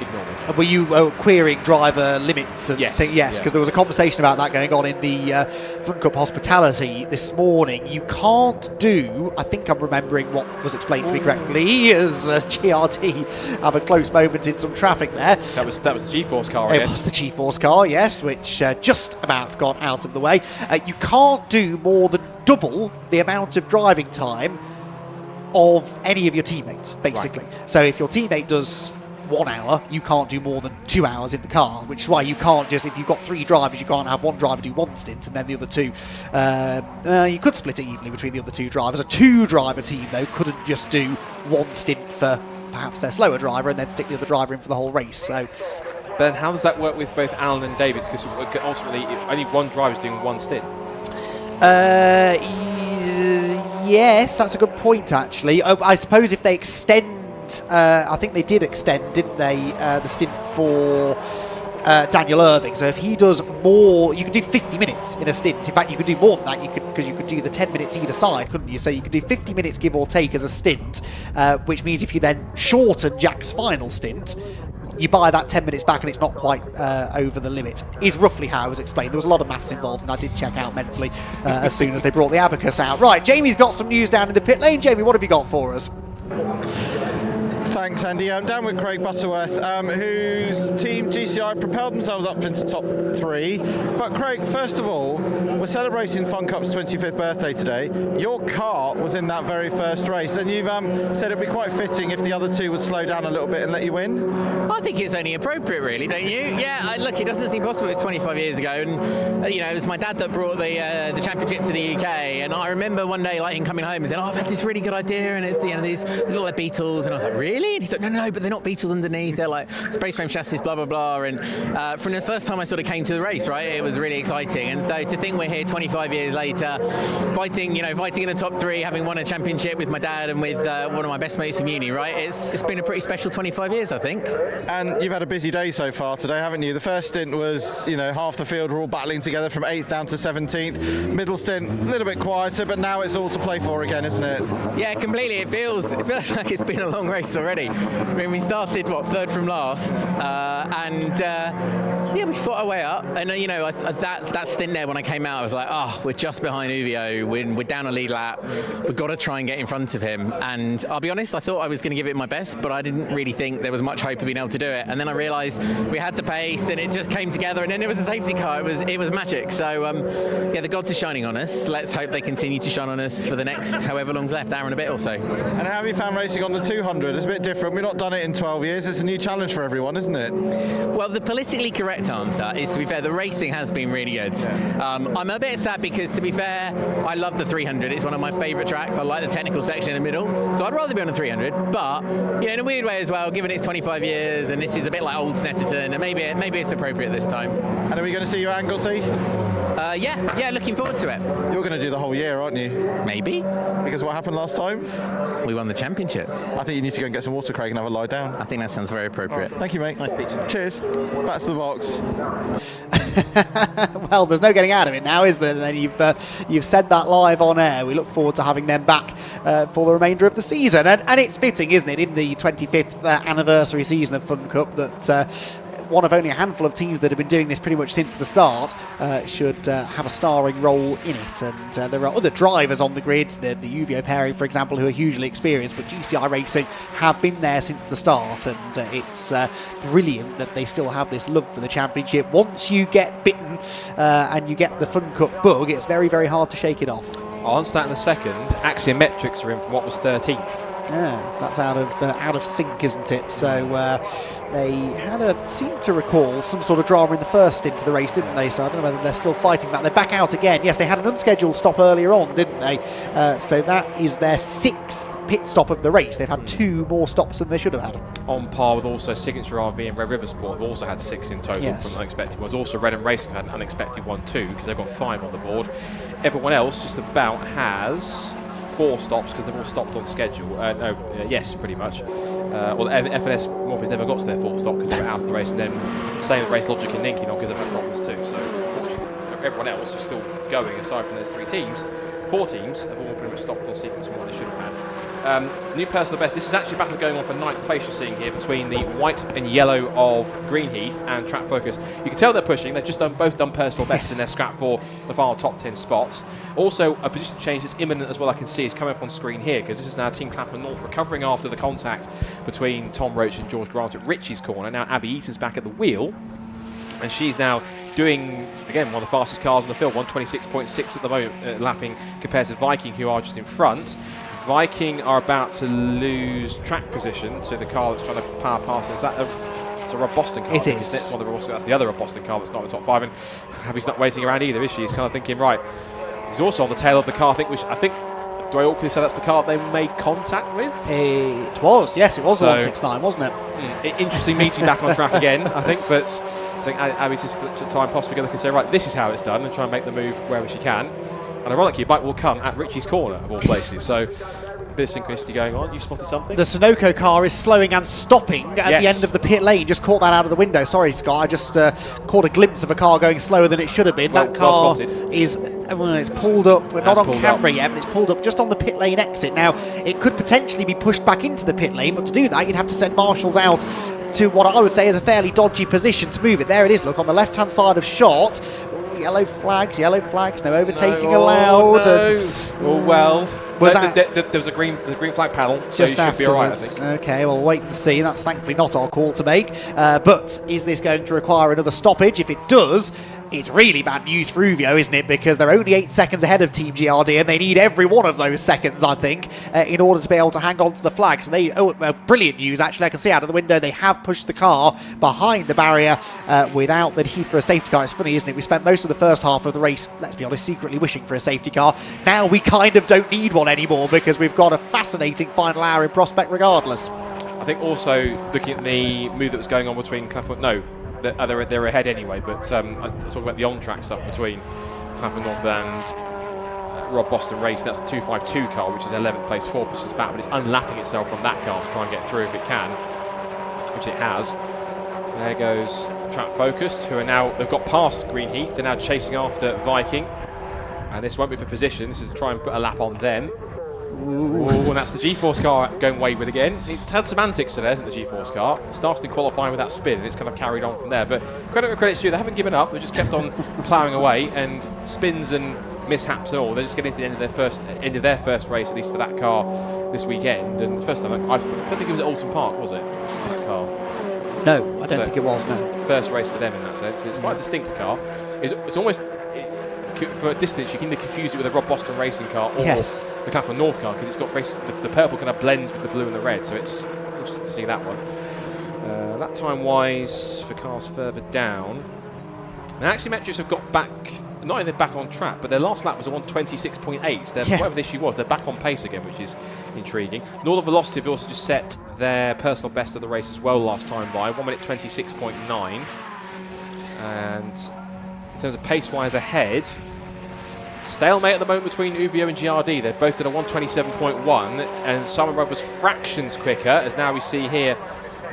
ignore me. Were you querying driver limits and Yes. things? Yes, because there was a conversation about that going on in the Fun Cup hospitality this morning. You can't do, I think I'm remembering what was explained to me correctly, as GRT have a close moment in some traffic there. That was the G-Force car It again. was the G-Force car, yes, which just about got out of the way. You can't do more than double the amount of driving time of any of your teammates, basically. Right. So if your teammate does 1 hour, you can't do more than 2 hours in the car, which is why you can't just, if you've got 3 drivers, you can't have one driver do 1 stint and then the other 2. You could split it evenly between the other 2 drivers. A 2-driver team, though, couldn't just do 1 stint for perhaps their slower driver and then stick the other driver in for the whole race. So. But then how does that work with both Alan and David? Because ultimately, only one driver is doing 1 stint. Yes, that's a good point, actually. I suppose if they extend, I think they did extend, didn't they, the stint for Daniel Irving. So if he does more, you could do 50 minutes in a stint. In fact, you could do more than that, because you could do the 10 minutes either side, couldn't you? So you could do 50 minutes, give or take, as a stint, which means if you then shorten Jack's final stint, you buy that 10 minutes back and it's not quite over the limit, is roughly how it was explained. There was a lot of maths involved and I did check out mentally as soon as they brought the abacus out. Right, Jamie's got some news down in the pit lane. Jamie, what have you got for us? Thanks, Andy. I'm down with Craig Butterworth, whose team GCI propelled themselves up into top 3. But Craig, first of all, we're celebrating Fun Cup's 25th birthday today. Your car was in that very first race, and you've said it'd be quite fitting if the other 2 would slow down a little bit and let you win. I think it's only appropriate, really, don't you? Yeah, look, it doesn't seem possible. It was 25 years ago, and it was my dad that brought the championship to the UK. And I remember one day, like, him coming home and saying, "I've had this really good idea, and it's these little Beetles." And I was like, "Really?" And he's like, "No, but they're not Beetles underneath. They're like space frame chassis, blah blah blah." And from the first time I sort of came to the race, right, it was really exciting. And so to think we're here 25 years later, fighting in the top 3, having won a championship with my dad and with one of my best mates from uni, right? It's been a pretty special 25 years, I think. And you've had a busy day so far today, haven't you? The first stint was, half the field were all battling together from 8th down to 17th. Middle stint, a little bit quieter, but now it's all to play for again, isn't it? Yeah, completely. It feels like it's been a long race already. I mean, we started, 3rd from last, we fought our way up. And, that stint there when I came out, I was like, we're just behind Uvio. We're down a lead lap. We've got to try and get in front of him. And I'll be honest, I thought I was going to give it my best, but I didn't really think there was much hope of being able to do it. And then I realised we had the pace and it just came together, and then it was a safety car. It was magic. So, the gods are shining on us. Let's hope they continue to shine on us for the next however long's left, hour and a bit or so. And how have you found racing on the 200? It's a bit different. We've not done it in 12 years. It's a new challenge for everyone, isn't it? Well, the politically correct answer is, to be fair, the racing has been really good. I'm a bit sad because, to be fair, I love the 300. It's one of my favourite tracks. I like the technical section in the middle, so I'd rather be on the 300. But in a weird way as well, given it's 25 years and this is a bit like old Snetterton, and maybe it's appropriate this time. And are we going to see you at Anglesey? Yeah, looking forward to it. You're going to do the whole year, aren't you? Maybe. Because what happened last time? We won the championship. I think you need to go and get some water, Craig, and have a lie down. I think that sounds very appropriate. Thank you, mate. Nice speech. Cheers. Back to the box. Well, there's no getting out of it now, is there? And then you've said that live on air. We look forward to having them back for the remainder of the season. And it's fitting, isn't it, in the 25th anniversary season of Fun Cup that one of only a handful of teams that have been doing this pretty much since the start should have a starring role in it. And there are other drivers on the grid, the Uvio pairing, for example, who are hugely experienced, but GCI Racing have been there since the start, and it's brilliant that they still have this love for the championship. Once you get bitten and you get the Fun Cup bug, it's very, very hard to shake it off. I'll answer that in a second. Axiometrics are in from what was 13th. Yeah, that's out of sync, isn't it? So they seem to recall some sort of drama in the first stint of the race, didn't they? So I don't know whether they're still fighting that. They're back out again. Yes, they had an unscheduled stop earlier on, didn't they? So that is their 6th pit stop of the race. They've had 2 more stops than they should have had. On par with also Signature RV and Red River Sport have also had 6 in total from unexpected ones. Also Redham Racing had an unexpected one too, because they've got 5 on the board. Everyone else just about has 4 stops because they've all stopped on schedule. Yes, pretty much. Well, FNS Morpheus never got to their 4th stop because they were out of the race, and then same with Race Logic and Ninky not give them problems too. So everyone else is still going, aside from those 3 teams. 4 teams have all pretty much stopped on sequence from what they should have had. New personal best. This is actually a battle going on for 9th place, you're seeing here, between the white and yellow of Greenheath and Track Focus. You can tell they're pushing. They've just both done personal bests in their scrap for the final top 10 spots. Also, a position change that's imminent as well, I can see, is coming up on screen here, because this is now Team Clapham North recovering after the contact between Tom Roach and George Grant at Richie's corner. Now Abby Eaton's back at the wheel, and she's now doing, again, one of the fastest cars in the field, 126.6 at the moment, lapping compared to Viking, who are just in front. Viking are about to lose track position to the car that's trying to power past. Is that it's a Rob Boston car? It is. That's the other Rob Boston car that's not in the top 5, and Abby's not waiting around either, is she? He's kind of thinking, right. He's also on the tail of the car, do I awkwardly say that's the car they made contact with? It was, yes, it was the 169, wasn't it? Interesting meeting back on track again, I think, but I think Abby's just going to try and possibly go look and say, right, this is how it's done, and try and make the move wherever she can. And ironically, bike will come at Richie's corner, of all places. So, a bit of synchronicity going on. You spotted something? The Sunoco car is slowing and stopping at the end of the pit lane. Just caught that out of the window. Sorry, Scott. I just caught a glimpse of a car going slower than it should have been. That car is it's pulled up. We're not on camera yet, but it's pulled up just on the pit lane exit. Now, it could potentially be pushed back into the pit lane, but to do that, you'd have to send marshals out to what I would say is a fairly dodgy position to move it. There it is, look, on the left-hand side of shot. Yellow flags, no overtaking allowed. Well, there was a green flag panel, so just you should be all right, I afterwards. think. Okay, we'll wait and see. That's thankfully not our call to make. But is this going to require another stoppage? If it does, it's really bad news for Uvio, isn't it? Because they're only 8 seconds ahead of Team GRD, and they need every one of those seconds, I think, in order to be able to hang on to the flag. So brilliant news, actually. I can see out of the window they have pushed the car behind the barrier without the need for a safety car. It's funny, isn't it? We spent most of the first half of the race, let's be honest, secretly wishing for a safety car. Now we kind of don't need one anymore because we've got a fascinating final hour in prospect regardless. I think also looking at the move that was going on between Clapham... No. They're ahead anyway, but I talk about the on-track stuff between Clapham North and Rob Boston Racing. That's the 252 car, which is 11th place, 4 positions back, but it's unlapping itself from that car to try and get through if it can, which it has. There goes Track Focused, who are now, they've got past Greenheath. They're now chasing after Viking, and this won't be for position. This is to try and put a lap on them. Ooh, and that's the G-Force car going wayward again. It's had some antics today, hasn't the G-Force car? It started in qualifying with that spin, and it's kind of carried on from there. But credit where credit's due, they haven't given up. They've just kept on ploughing away, and spins and mishaps and all. They're just getting to the end of their first race, at least for that car this weekend. And the first time, I don't think it was at Alton Park, was it? That car. No, I don't think it was. No. First race for them in that sense. It's quite a distinct car. It's almost for a distance you can either confuse it with a Rob Boston Racing car or the Clapham North car, because it's got the purple kind of blends with the blue and the red, so it's interesting to see that one. Lap time wise for cars further down, the Axiometrics have got back, not only back on track, but their last lap was a 126.8, so whatever the issue was, they're back on pace again, which is intriguing. Northern Velocity have also just set their personal best of the race as well last time by 1 minute 26.9, and in terms of pace wise ahead, stalemate at the moment between Uvio and GRD. They've both done a 127.1, and Simon Rudd was fractions quicker, as now we see here.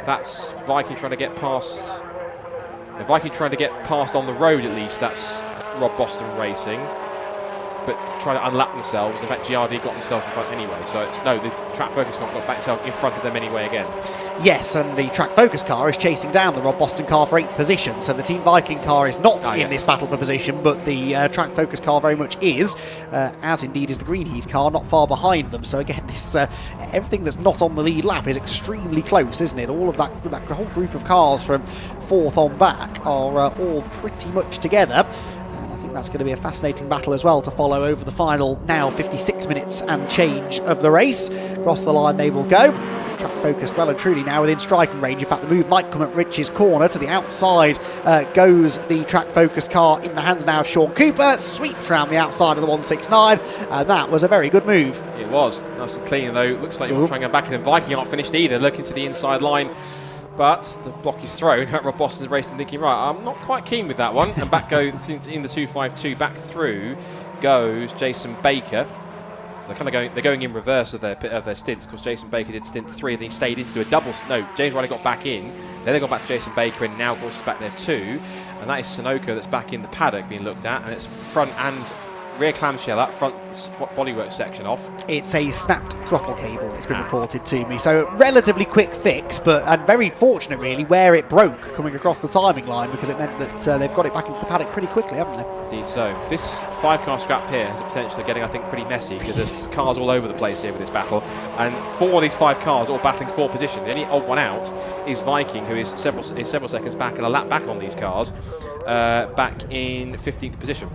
That's Viking trying to get past. Viking trying to get past on the road at least. That's Rob Boston Racing, but trying to unlap themselves. In fact, GRD got themselves in front anyway. So it's the Track Focus car got back itself in front of them anyway again. Yes, and the Track Focus car is chasing down the Rob Boston car for 8th position. So the Team Viking car is not in this battle for position, but the Track Focus car very much is, as indeed is the Greenheath car, not far behind them. So again, this everything that's not on the lead lap is extremely close, isn't it? All of that whole group of cars from 4th on back are all pretty much together. That's going to be a fascinating battle as well to follow over the final now 56 minutes and change of the race. Across the line they will go. Track Focused well and truly now within striking range. In fact, the move might come at Rich's corner. To the outside goes the Track Focused car in the hands now of Sean Cooper. Sweeps around the outside of the 169, and that was a very good move. It was. Nice and clean, though. Looks like you're trying to go back in, and Viking aren't finished either. Looking to the inside line. But the block is thrown. Rob Boston's racing, thinking, right, I'm not quite keen with that one. And back goes in the 252. Back through goes Jason Baker. So they're going in reverse of their stints, because Jason Baker did stint 3 and then he stayed in to do a double. No, James Riley got back in, then they got back to Jason Baker, and now Gorse is back there too. And that is Sunoco that's back in the paddock being looked at, and it's front and rear clamshell, that front bodywork section off. It's a snapped throttle cable, it's been reported to me. So relatively quick fix, and very fortunate really where it broke coming across the timing line, because it meant that they've got it back into the paddock pretty quickly, haven't they? Indeed so. This 5-car scrap here has the potential of getting, I think, pretty messy, because there's cars all over the place here with this battle. And 4 of these 5 cars all battling for position. The only odd one out is Viking, who is several seconds back and a lap back on these cars, back in 15th position.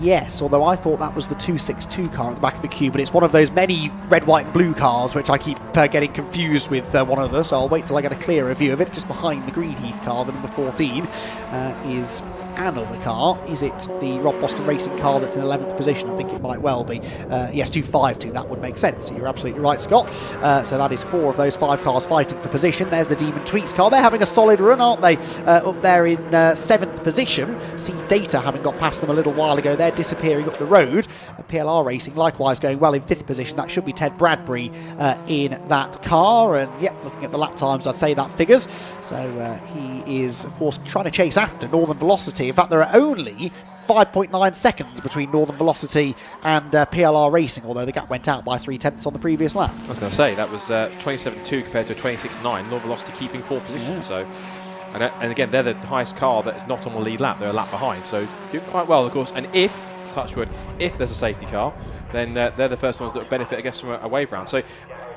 Yes, although I thought that was the 262 car at the back of the queue, but it's one of those many red, white and blue cars which I keep getting confused with one another, so I'll wait till I get a clearer view of it. Just behind the Greenheath car, the number 14, is another car. Is it the Rob Boston Racing car that's in 11th position? I think it might well be. Yes, 252, that would make sense. You're absolutely right, Scott. So that is 4 of those 5 cars fighting for position. There's the Demon Tweets car. They're having a solid run, aren't they? Up there in 7th position. See Data having got past them a little while ago. They're disappearing up the road. PLR Racing likewise going well in 5th position. That should be Ted Bradbury in that car. And yeah, looking at the lap times, I'd say that figures. So he is, of course, trying to chase after Northern Velocity. In fact, there are only 5.9 seconds between Northern Velocity and PLR Racing, although the gap went out by 3/10 on the previous lap. I was going to say, that was 27.2 compared to 26.9. Northern Velocity keeping 4th position. Yeah. So, and again, they're the highest car that is not on the lead lap. They're a lap behind, so doing quite well, of course. And if, touchwood, if there's a safety car, then they're the first ones that would benefit, I guess, from a wave round. So,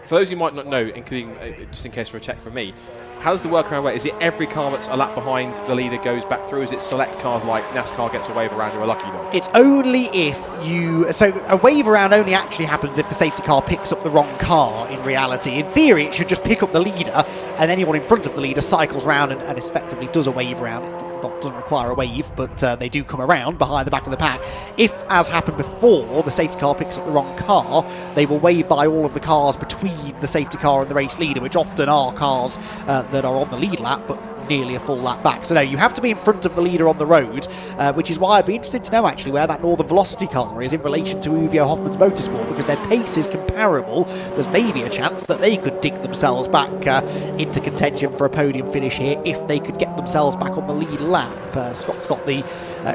for those who might not know, including just in case for a check from me, how does the workaround work? Is it every car that's a lap behind the leader goes back through? Is it select cars like NASCAR gets a wave around or a lucky dog? It's only if you... So a wave around only actually happens if the safety car picks up the wrong car, in reality. In theory, it should just pick up the leader, and anyone in front of the leader cycles round and effectively does a wave round. It doesn't require a wave, but they do come around behind the back of the pack. If, as happened before, the safety car picks up the wrong car, they will wave by all of the cars between the safety car and the race leader, which often are cars that are on the lead lap, but nearly a full lap back. So no, you have to be in front of the leader on the road, which is why I'd be interested to know actually where that Northern Velocity car is in relation to Uvio Hoffman's Motorsport, because their pace is comparable. There's maybe a chance that they could dig themselves back into contention for a podium finish here if they could get themselves back on the lead lap. Scott's got the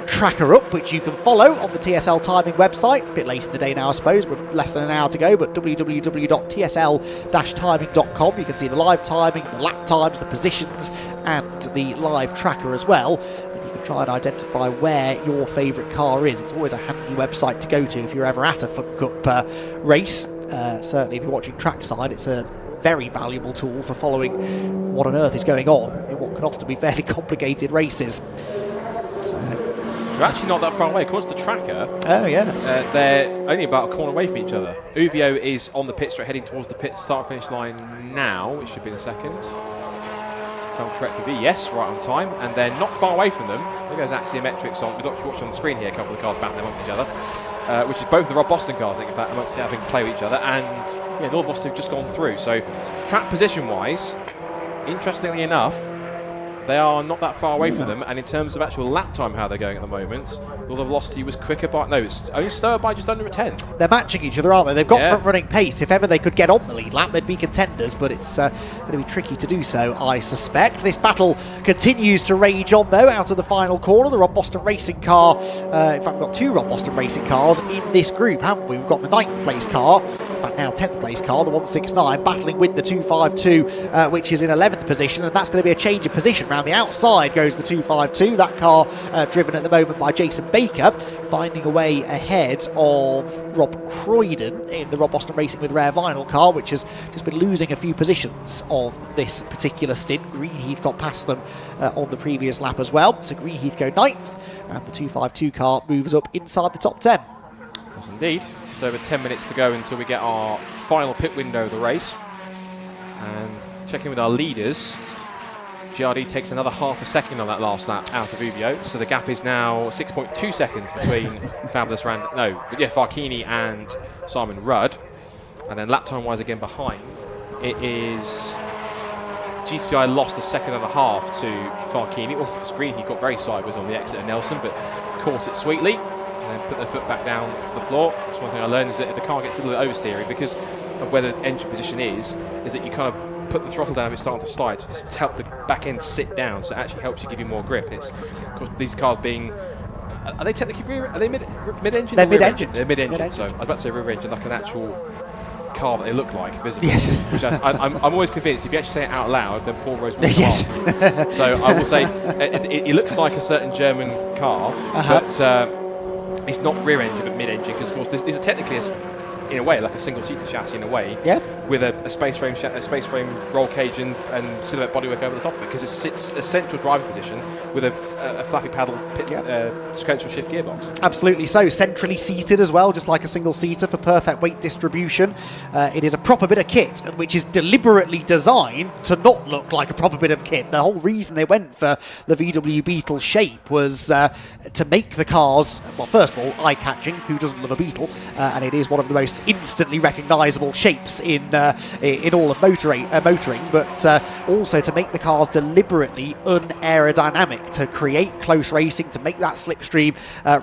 tracker up, which you can follow on the TSL timing website. A bit late in the day now, I suppose, but less than an hour to go, but www.tsl-timing.com. You can see the live timing, the lap times, the positions, and the live tracker as well. And you can try and identify where your favourite car is. It's always a handy website to go to if you're ever at a Fun Cup race. Certainly if you're watching trackside, it's a very valuable tool for following what on earth is going on in what can often be fairly complicated races. So, they're actually not that far away. According to the tracker, they're only about a corner away from each other. Uvio is on the pit straight, heading towards the pit start-finish line now, which should be in a second. If I'm correct, yes, right on time, and they're not far away from them. There goes Axiometrics on. We've actually watched on the screen here a couple of cars battling amongst each other, which is both the Rob Boston cars, I think, in fact, amongst having to play with each other, and yeah, Northern Velocity have just gone through. So, track position-wise, interestingly enough, they are not that far away from them, and in terms of actual lap time, how they're going at the moment, Northern Velocity was quicker by, no, it's only slower by just under a 10th. They're matching each other, aren't they? They've got front-running pace. If ever they could get on the lead lap, they'd be contenders, but it's going to be tricky to do so, I suspect. This battle continues to rage on, though, out of the final corner. The Rob Boston Racing car, in fact, we've got 2 Rob Boston Racing cars in this group, haven't we? We've got the 9th place car, in fact, now 10th place car, the 169, battling with the 252, which is in 11th position, and that's going to be a change of position. Round the outside goes the 252, that car driven at the moment by Jason Baker, finding a way ahead of Rob Croydon in the Rob Boston Racing with Rare Vinyl car, which has just been losing a few positions on this particular stint. Greenheath got past them on the previous lap as well, so Greenheath go 9th, and the 252 car moves up inside the top 10. Yes, indeed. Just over 10 minutes to go until we get our final pit window of the race. And checking with our leaders, GRD takes another half a second on that last lap out of Uvio, so the gap is now 6.2 seconds between Farkini and Simon Rudd. And then lap time wise again behind, it is GTI lost a second and a half to Farkini. Oh, Green, he got very sideways on the exit of Nelson, but caught it sweetly. And and put their foot back down to the floor. That's one thing I learned, is that if the car gets a little bit oversteery, because of where the engine position is that you kind of put the throttle down if it's starting to slide, just to help the back end sit down, so it actually helps you give you more grip. It's, of course, these cars being, are they technically rear? Are they mid-engine? They're mid-engine. They're mid-engine. So I was about to say rear engine, like an actual car that they look like visibly. Yes. Which I'm always convinced if you actually say it out loud, then Paul Rose will come on. So I will say it looks like a certain German car, but it's not rear engine but mid-engine, because of course this is technically in a way like a single-seater chassis in a way, with a space frame roll cage and silhouette bodywork over the top of it, because it sits a central driving position with a flappy paddle sequential shift gearbox. Absolutely so, centrally seated as well, just like a single seater for perfect weight distribution. It is a proper bit of kit, which is deliberately designed to not look like a proper bit of kit. The whole reason they went for the VW Beetle shape was to make the cars, well, first of all, eye-catching. Who doesn't love a Beetle? And it is one of the most instantly recognisable shapes in all of motoring, but also to make the cars deliberately unaerodynamic, to create close racing, to make that slipstream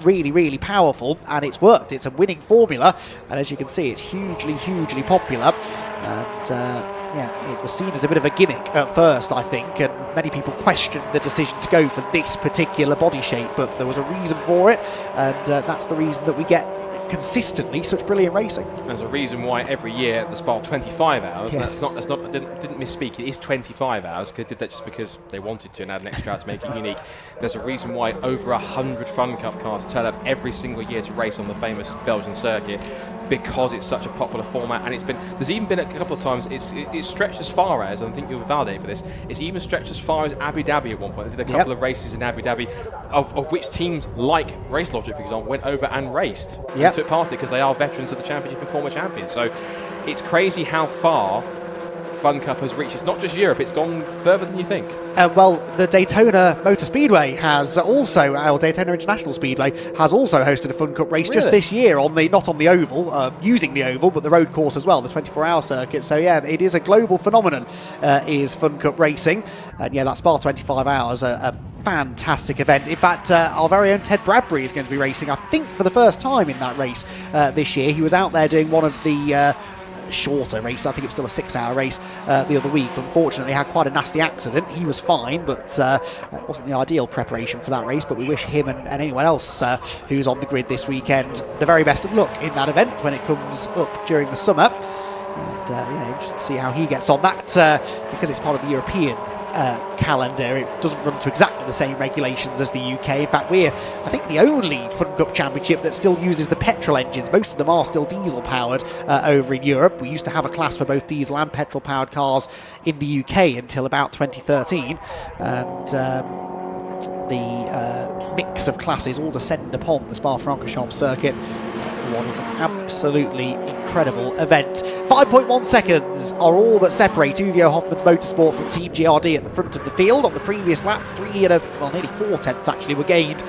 really, really powerful, and it's worked. It's a winning formula, and as you can see, it's hugely, hugely popular. And it was seen as a bit of a gimmick at first, I think, and many people questioned the decision to go for this particular body shape, but there was a reason for it, and that's the reason that we get consistently such brilliant racing. There's a reason why every year at the Spa 25 hours. Yes. That's not. I didn't misspeak. It is 25 hours. They did that just because they wanted to and had an extra hour to make it unique. There's a reason why over 100 Fun Cup cars turn up every single year to race on the famous Belgian circuit, because it's such a popular format. And there's even been a couple of times it's stretched as far as, and I think you'll validate for this, it's even stretched as far as Abu Dhabi at one point. They did a couple of races in Abu Dhabi, of which teams like Race Logic, for example, went over and raced. And took part in it, because they are veterans of the championship and former champions. So it's crazy how far Fun Cup has reached. It's not just Europe, it's gone further than you think. Well, the Daytona Motor Speedway has also, or Daytona International Speedway has also hosted a Fun Cup race just this year, not on the oval, using the oval, but the road course as well, the 24-hour circuit. So yeah, it is a global phenomenon, is Fun Cup racing. And yeah, that Spa 25 hours, a fantastic event. In fact, our very own Ted Bradbury is going to be racing, I think, for the first time in that race this year. He was out there doing one of the shorter race. I think it was still a 6-hour race the other week. Unfortunately, had quite a nasty accident. He was fine, but it wasn't the ideal preparation for that race. But we wish him and anyone else who's on the grid this weekend the very best of luck in that event when it comes up during the summer. And interested to see how he gets on that, because it's part of the European calendar. It doesn't run to exactly the same regulations as the UK. In fact, we're, I think, the only Fun Cup championship that still uses the petrol engines. Most of them are still diesel powered over in Europe. We used to have a class for both diesel and petrol powered cars in the UK until about 2013, and the mix of classes all descend upon the Spa-Francorchamps circuit. One is an absolutely incredible event. 5.1 seconds are all that separate Uvio Hoffmann's Motorsport from Team GRD at the front of the field. On the previous lap, nearly 4 tenths actually were gained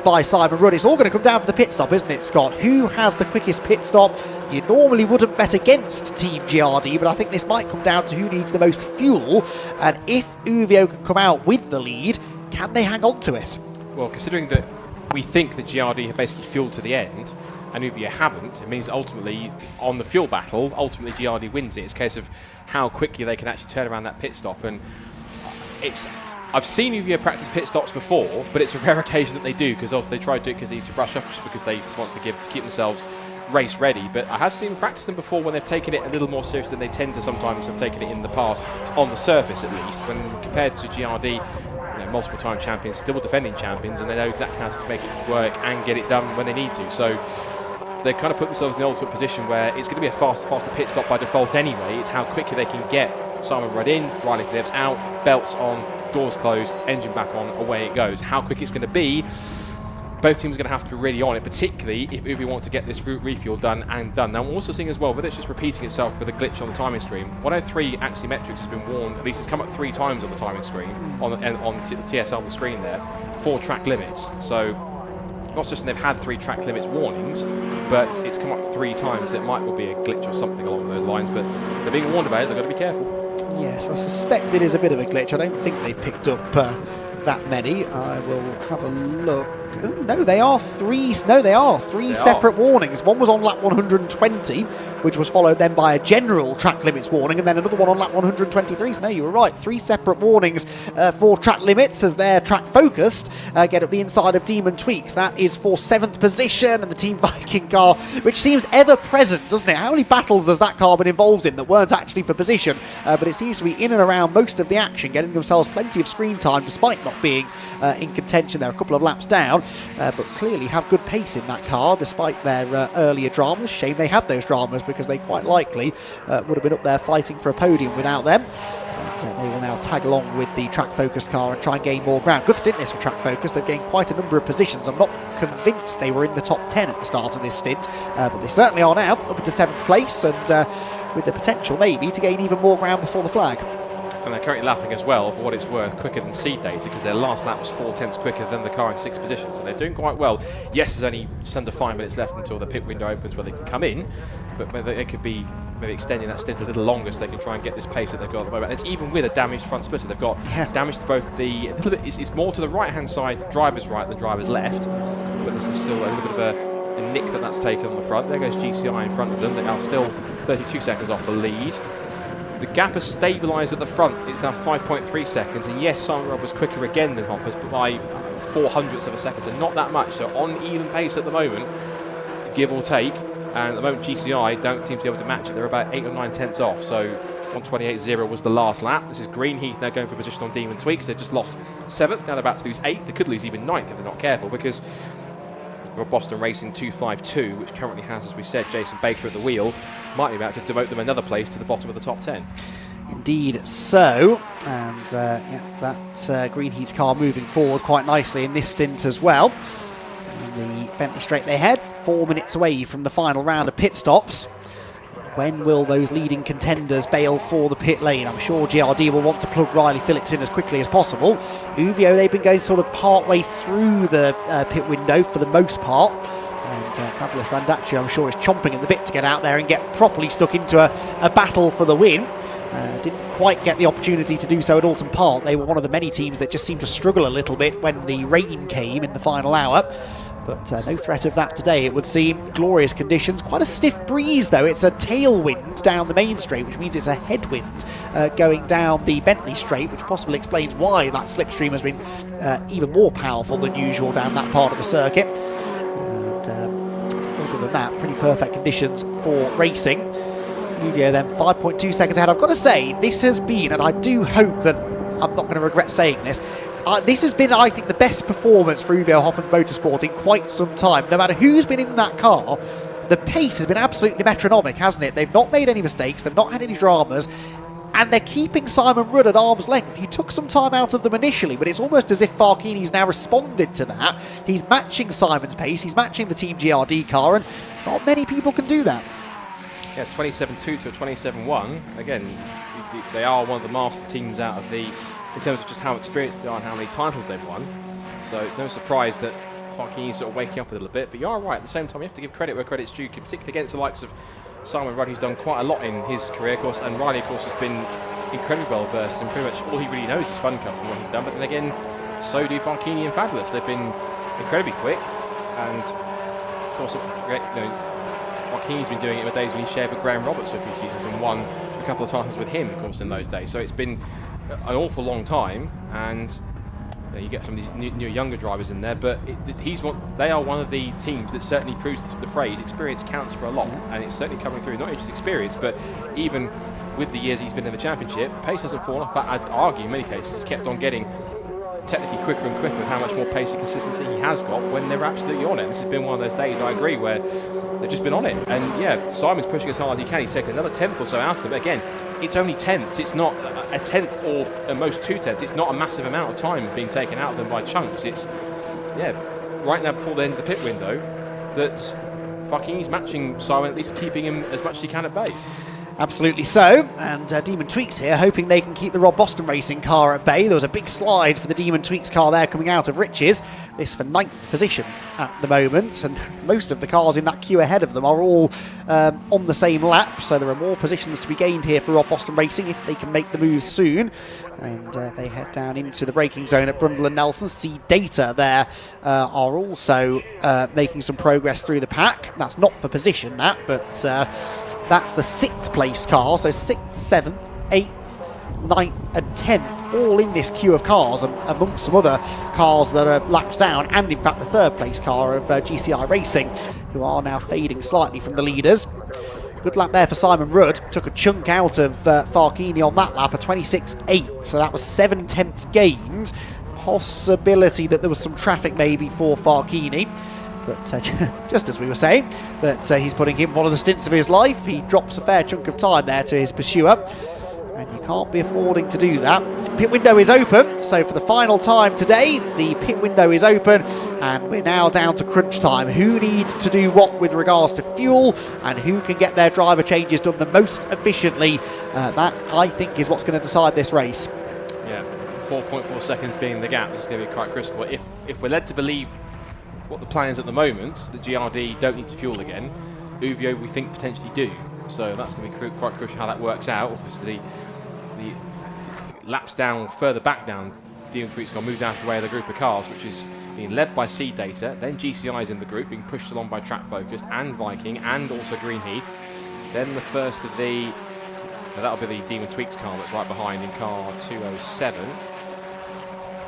by Simon Rudd. It's all going to come down to the pit stop, isn't it, Scott? Who has the quickest pit stop? You normally wouldn't bet against Team GRD, but I think this might come down to who needs the most fuel. And if Uvio can come out with the lead, can they hang on to it? Well, considering that we think that GRD have basically fueled to the end, and Uvio haven't, it means ultimately, on the fuel battle, ultimately GRD wins it. It's a case of how quickly they can actually turn around that pit stop. And I've seen Uvio practice pit stops before, but it's a rare occasion that they do, because also they try to do it because they need to brush up, just because they want to keep themselves race ready. But I have seen practice them before when they've taken it a little more serious than they tend to sometimes have taken it in the past, on the surface at least, when compared to GRD, multiple time champions, still defending champions, and they know exactly how to make it work and get it done when they need to. So they kind of put themselves in the ultimate position where it's going to be a faster pit stop by default anyway. It's how quickly they can get Simon Rudd in, Riley Phillips out, belts on, doors closed, engine back on, away it goes. How quick it's going to be, both teams are going to have to be really on it, particularly if we want to get this refuel done. Now, I'm also seeing as well, whether it's just repeating itself with a glitch on the timing screen, 103 axiometrics has been warned, at least it's come up 3 times on the timing screen, on TSL on the screen there, 4 track limits. So not just they've had 3 track limits warnings, but it's come up 3 times. It might well be a glitch or something along those lines, but they're being warned about it. They've got to be careful. Yes, I suspect it is a bit of a glitch. I don't think they've picked up that many. I will have a look. Oh, no, they are three. No, they are three separate warnings. One was on lap 120, which was followed then by a general track limits warning, and then another one on lap 123. So no, you were right. Three separate warnings for track limits as they're track focused. Get up the inside of Demon Tweaks. That is for 7th position, and the Team Viking car, which seems ever present, doesn't it? How many battles has that car been involved in that weren't actually for position? But it seems to be in and around most of the action, getting themselves plenty of screen time despite not being in contention. They're a couple of laps down, but clearly have good pace in that car despite their earlier dramas. Shame they had those dramas, because they quite likely would have been up there fighting for a podium without them. And, they will now tag along with the track focused car and try and gain more ground. Good stint this for track focus. They've gained quite a number of positions. I'm not convinced they were in the top 10 at the start of this stint, but they certainly are now up into 7th place, and with the potential maybe to gain even more ground before the flag. And they're currently lapping as well, for what it's worth, quicker than seed data, because their last lap was 4/10 quicker than the car in 6th position. So they're doing quite well. Yes, there's only just under 5 minutes left until the pit window opens where they can come in, but they could be maybe extending that stint a little longer so they can try and get this pace that they've got at the moment. And it's even with a damaged front splitter. They've got damage to both the... It's more to the right-hand side, driver's right than driver's left, but there's still a little bit of a nick that's taken on the front. There goes GCI in front of them. They are still 32 seconds off the lead. The gap has stabilised at the front. It's now 5.3 seconds. And yes, Simon Robb was quicker again than Hoppers, but by 0.04 of a second, so not that much. So on even pace at the moment, give or take. And at the moment, GCI don't seem to be able to match it. They're about 8 or 9 tenths off. So 128.0 was the last lap. This is Greenheath now going for position on Demon Tweaks. They've just lost 7th. Now they're about to lose 8th. They could lose even 9th if they're not careful, because Boston Racing 252, which currently has, as we said, Jason Baker at the wheel, might be about to devote them another place to the bottom of the top 10. Indeed so, and that Greenheath car moving forward quite nicely in this stint as well. And the Bentley straight they head, 4 minutes away from the final round of pit stops. When will those leading contenders bail for the pit lane? I'm sure GRD will want to plug Riley Phillips in as quickly as possible. Uvio, they've been going sort of part way through the pit window for the most part. And Fabulous Randaccio, I'm sure, is chomping at the bit to get out there and get properly stuck into a battle for the win. Didn't quite get the opportunity to do so at Alton Park. They were one of the many teams that just seemed to struggle a little bit when the rain came in the final hour. But no threat of that today, it would seem. Glorious conditions. Quite a stiff breeze, though. It's a tailwind down the main straight, which means it's a headwind going down the Bentley straight, which possibly explains why that slipstream has been even more powerful than usual down that part of the circuit. And other than that, pretty perfect conditions for racing. Uvio then 5.2 seconds ahead. I've got to say, this has been, and I do hope that I'm not going to regret saying this, this has been, I think, the best performance for Uvio Hoffman's Motorsport in quite some time. No matter who's been in that car, the pace has been absolutely metronomic, hasn't it? They've not made any mistakes, they've not had any dramas, and they're keeping Simon Rudd at arm's length. He took some time out of them initially, but it's almost as if Farkini's now responded to that. He's matching Simon's pace, he's matching the Team GRD car, and not many people can do that. Yeah, 27.2 to a 27.1. Again, they are one of the master teams out of the... in terms of just how experienced they are and how many titles they've won. So it's no surprise that Farkini's sort of waking up a little bit. But you are right, at the same time, you have to give credit where credit's due, particularly against the likes of Simon Rudd, who's done quite a lot in his career, of course, and Riley, of course, has been incredibly well versed, and pretty much all he really knows is Fun Cup and what he's done. But then again, so do Farkini and Fabulous. They've been incredibly quick, and of course, Farkini's been doing it in the days when he shared with Graham Roberts for a few seasons and won a couple of times with him, of course, in those days. So it's been an awful long time, and you get some of these new younger drivers in there, but they are one of the teams that certainly proves the phrase experience counts for a lot, and it's certainly coming through, not just experience, but even with the years he's been in the championship, the pace hasn't fallen off. I'd argue in many cases he's kept on getting technically quicker and quicker with how much more pace and consistency he has got when they're absolutely on it. This has been one of those days, I agree, where they've just been on it. And yeah, Simon's pushing as hard as he can. He's taken another tenth or so out of them. But again, it's only tenths. It's not a tenth or at most 2 tenths. It's not a massive amount of time being taken out of them by chunks. It's, right now before the end of the pit window, that fucking he's matching Simon, at least keeping him as much as he can at bay. Absolutely so, and Demon Tweaks here hoping they can keep the Rob Boston Racing car at bay. There was a big slide for the Demon Tweaks car there coming out of Riches. This for 9th position at the moment, and most of the cars in that queue ahead of them are all on the same lap, so there are more positions to be gained here for Rob Boston Racing if they can make the move soon. And they head down into the braking zone at Brundle and Nelson. See Data there are also making some progress through the pack. That's not for position, that, but that's the 6th place car, so 6th, 7th, 8th, 9th and 10th, all in this queue of cars, and amongst some other cars that are laps down, and in fact the 3rd place car of GCI Racing, who are now fading slightly from the leaders. Good lap there for Simon Rudd, took a chunk out of Farkini on that lap, a 26.8, so that was 7 tenths gained. Possibility that there was some traffic maybe for Farkini. But just as we were saying, that he's putting in one of the stints of his life. He drops a fair chunk of time there to his pursuer, and you can't be affording to do that. Pit window is open, so for the final time today, the pit window is open, and we're now down to crunch time. Who needs to do what with regards to fuel, and who can get their driver changes done the most efficiently? That, I think, is what's going to decide this race. Yeah, 4.4 seconds being the gap. This is going to be quite critical. If we're led to believe what the plan is at the moment, the GRD don't need to fuel again, Uvio we think potentially do, so that's going to be quite crucial how that works out. Obviously the laps down, further back down, Demon Tweaks moves out of the way of the group of cars, which is being led by C Data, then GCI is in the group, being pushed along by Track Focused and Viking and also Greenheath. Then the first of the, that'll be the Demon Tweaks car that's right behind in car 207,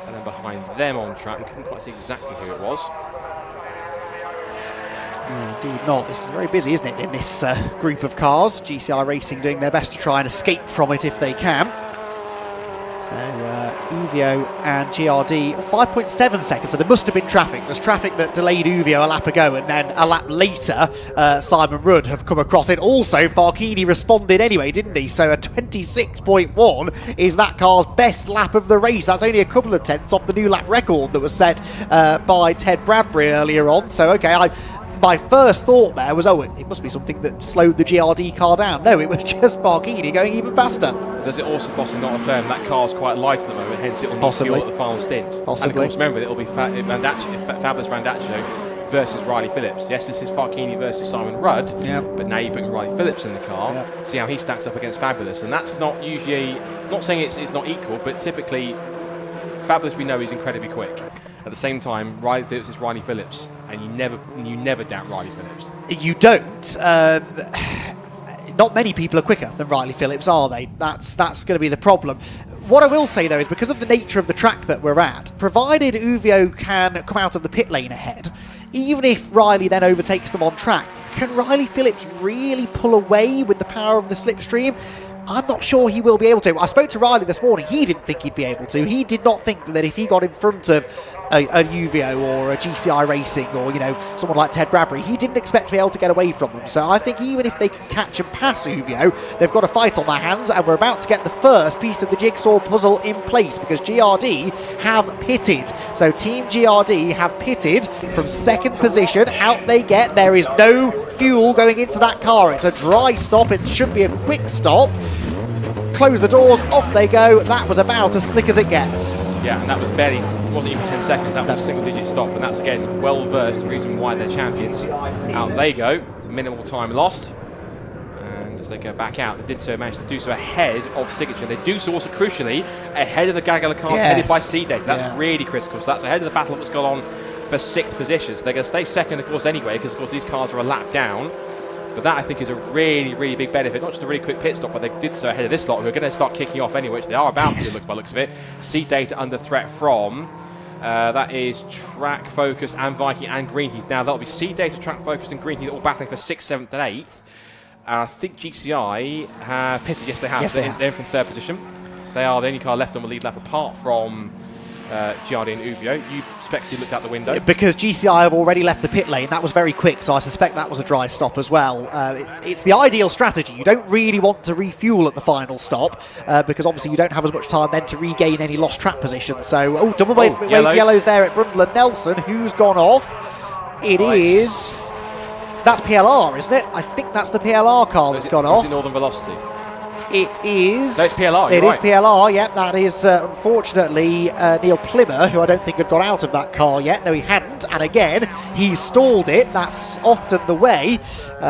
and then behind them on track, we couldn't quite see exactly who it was. Indeed not. This is very busy, isn't it, in this group of cars. GCI Racing doing their best to try and escape from it if they can. So Uvio and GRD, 5.7 seconds, so there must have been traffic. There's traffic that delayed Uvio a lap ago, and then a lap later, Simon Rudd have come across it. Also, Farkini responded anyway, didn't he? So a 26.1 is that car's best lap of the race. That's only a couple of tenths off the new lap record that was set by Ted Bradbury earlier on. So, okay, my first thought there was, oh, it must be something that slowed the GRD car down. No, it was just Farkini going even faster. Does it also possibly not affirm that car's quite light at the moment, hence it will need fuel at the final stint? Possibly. And of course, remember, it will be Fabulous Randaccio versus Riley Phillips. Yes, this is Farkini versus Simon Rudd, but now you're putting Riley Phillips in the car. See how he stacks up against Fabulous, and that's not usually, not saying it's not equal, but typically Fabulous we know is incredibly quick. At the same time, Riley Phillips is Riley Phillips, and you never doubt Riley Phillips. You don't. Not many people are quicker than Riley Phillips, are they? That's going to be the problem. What I will say, though, is because of the nature of the track that we're at, provided Uvio can come out of the pit lane ahead, even if Riley then overtakes them on track, can Riley Phillips really pull away with the power of the slipstream? I'm not sure he will be able to. I spoke to Riley this morning. He didn't think he'd be able to. He did not think that if he got in front of a Uvio or a GCI Racing or, you know, someone like Ted Bradbury, he didn't expect to be able to get away from them. So I think even if they can catch and pass Uvio, they've got a fight on their hands, and we're about to get the first piece of the jigsaw puzzle in place because GRD have pitted. So Team GRD have pitted from 2nd position. Out they get. There is no fuel going into that car. It's a dry stop. It should be a quick stop. Close the doors, off they go. That was about as slick as it gets. Yeah, and that was barely, it wasn't even 10 seconds, that was a single-digit stop, and that's, again, well-versed, the reason why they're champions. Out they go, minimal time lost, and as they go back out, they did so, managed to do so ahead of Signature. They do so also, crucially, ahead of the Gagala cars headed by C-Data. That's really critical, so that's ahead of the battle that's gone on for 6th position. So they're going to stay 2nd, of course, anyway, because, of course, these cars are a lap down. But that, I think, is a really, really big benefit. Not just a really quick pit stop, but they did so ahead of this lot, who are going to start kicking off anyway, which they are about to, by looks of it. C-Data under threat from, that is Track Focused and Viking and Greenheath. Now, that'll be C-Data, Track Focused and Greenheath all battling for 6th, 7th and 8th. I think GCI have pitted. Yes, they have. Yes, they're in from 3rd position. They are the only car left on the lead lap apart from GRD and Uvio. You suspect you looked out the window? Because GCI have already left the pit lane. That was very quick, so I suspect that was a dry stop as well. It's the ideal strategy. You don't really want to refuel at the final stop because obviously you don't have as much time then to regain any lost track position. So, double wave yellows there at Brundle and Nelson. Who's gone off? It is That's PLR, isn't it? I think that's the PLR car that's gone off. Is it Northern Velocity? It is. No, it's PLR. It is is PLR, yeah. That is, unfortunately, Neil Plimmer, who I don't think had got out of that car yet. No, he hadn't. And again, he stalled it. That's often the way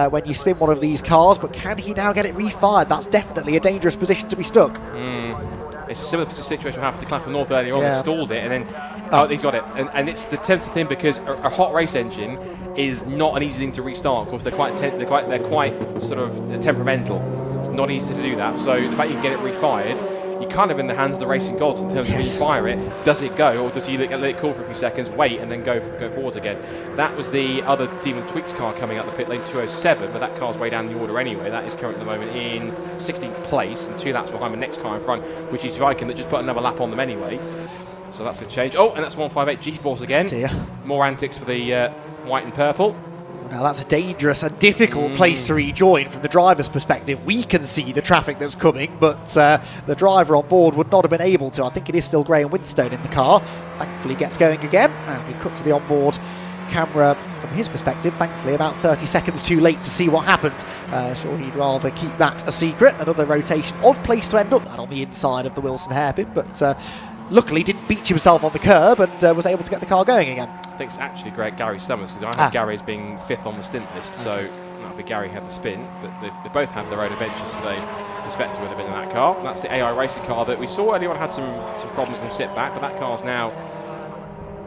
when you spin one of these cars. But can he now get it refired? That's definitely a dangerous position to be stuck. It's a similar situation what happened to Clapham North earlier on. Yeah. They stalled it, and then he's got it. And it's the tempting thing because a hot race engine is not an easy thing to restart. Of course, they're quite sort of temperamental. It's not easy to do that. So the fact you can get it refired, you're kind of in the hands of the racing gods in terms of refire it. Does it go, or does you let it cool for a few seconds, wait, and then go forwards again? That was the other Demon Tweaks car coming up the pit lane, 207, but that car's way down the order anyway. That is currently at the moment in 16th place and 2 laps behind the next car in front, which is Viking that just put another lap on them anyway. So that's going to change. Oh, and that's 158 G-Force again. Dear. More antics for the white and purple. Now that's a dangerous and difficult place to rejoin from the driver's perspective. We can see the traffic that's coming, but the driver on board would not have been able to. I think it is still Graham Winstone in the car. Thankfully gets going again, and we cut to the onboard camera from his perspective, thankfully about 30 seconds too late to see what happened. Sure, he'd rather keep that a secret. Another rotation. Odd place to end up that on the inside of the Wilson hairpin, but luckily didn't beat himself on the curb and was able to get the car going again. I think it's actually great Gary Summers, because I had Gary as being 5th on the stint list, so that'll be Gary had the spin, but they both had their own adventures today, respectively, with have been in that car. That's the AI racing car that we saw earlier on had some problems and sit back, but that car's now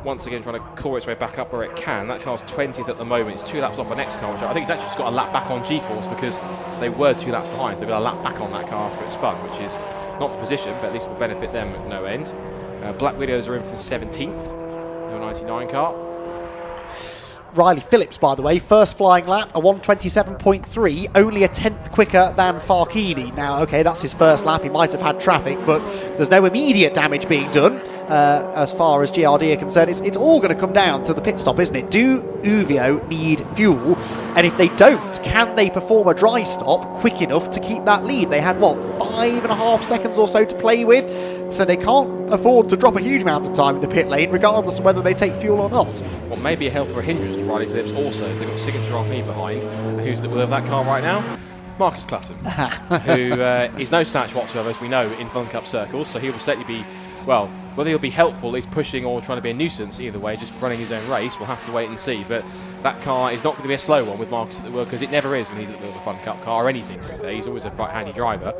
once again trying to claw its way back up where it can. That car's 20th at the moment. It's 2 laps off the next car, which I think it's actually just got a lap back on G-Force because they were 2 laps behind, so they've got a lap back on that car after it spun, which is not for position, but at least will benefit them at no end. Black Widows are in for 17th, no 99 car. Riley Phillips, by the way, first flying lap, a 1:27.3, only a 10th quicker than Farkini. Now, okay, that's his first lap. He might have had traffic, but there's no immediate damage being done as far as GRD are concerned. It's all going to come down to the pit stop, isn't it? Do Uvio need fuel? And if they don't, can they perform a dry stop quick enough to keep that lead? They had, what, 5.5 seconds or so to play with? So they can't afford to drop a huge amount of time in the pit lane, regardless of whether they take fuel or not. What may be a help or a hindrance to Riley Phillips also, they've got Signature RP behind. Who's the wheel of that car right now? Marcus Classen, who is no slouch whatsoever, as we know, in Fun Cup circles, so he will certainly be, well, whether he'll be helpful, he's pushing or trying to be a nuisance, either way, just running his own race, we'll have to wait and see. But that car is not going to be a slow one with Marcus at the wheel, because it never is when he's at the wheel of a Fun Cup car or anything, to be fair. He's always a quite handy driver.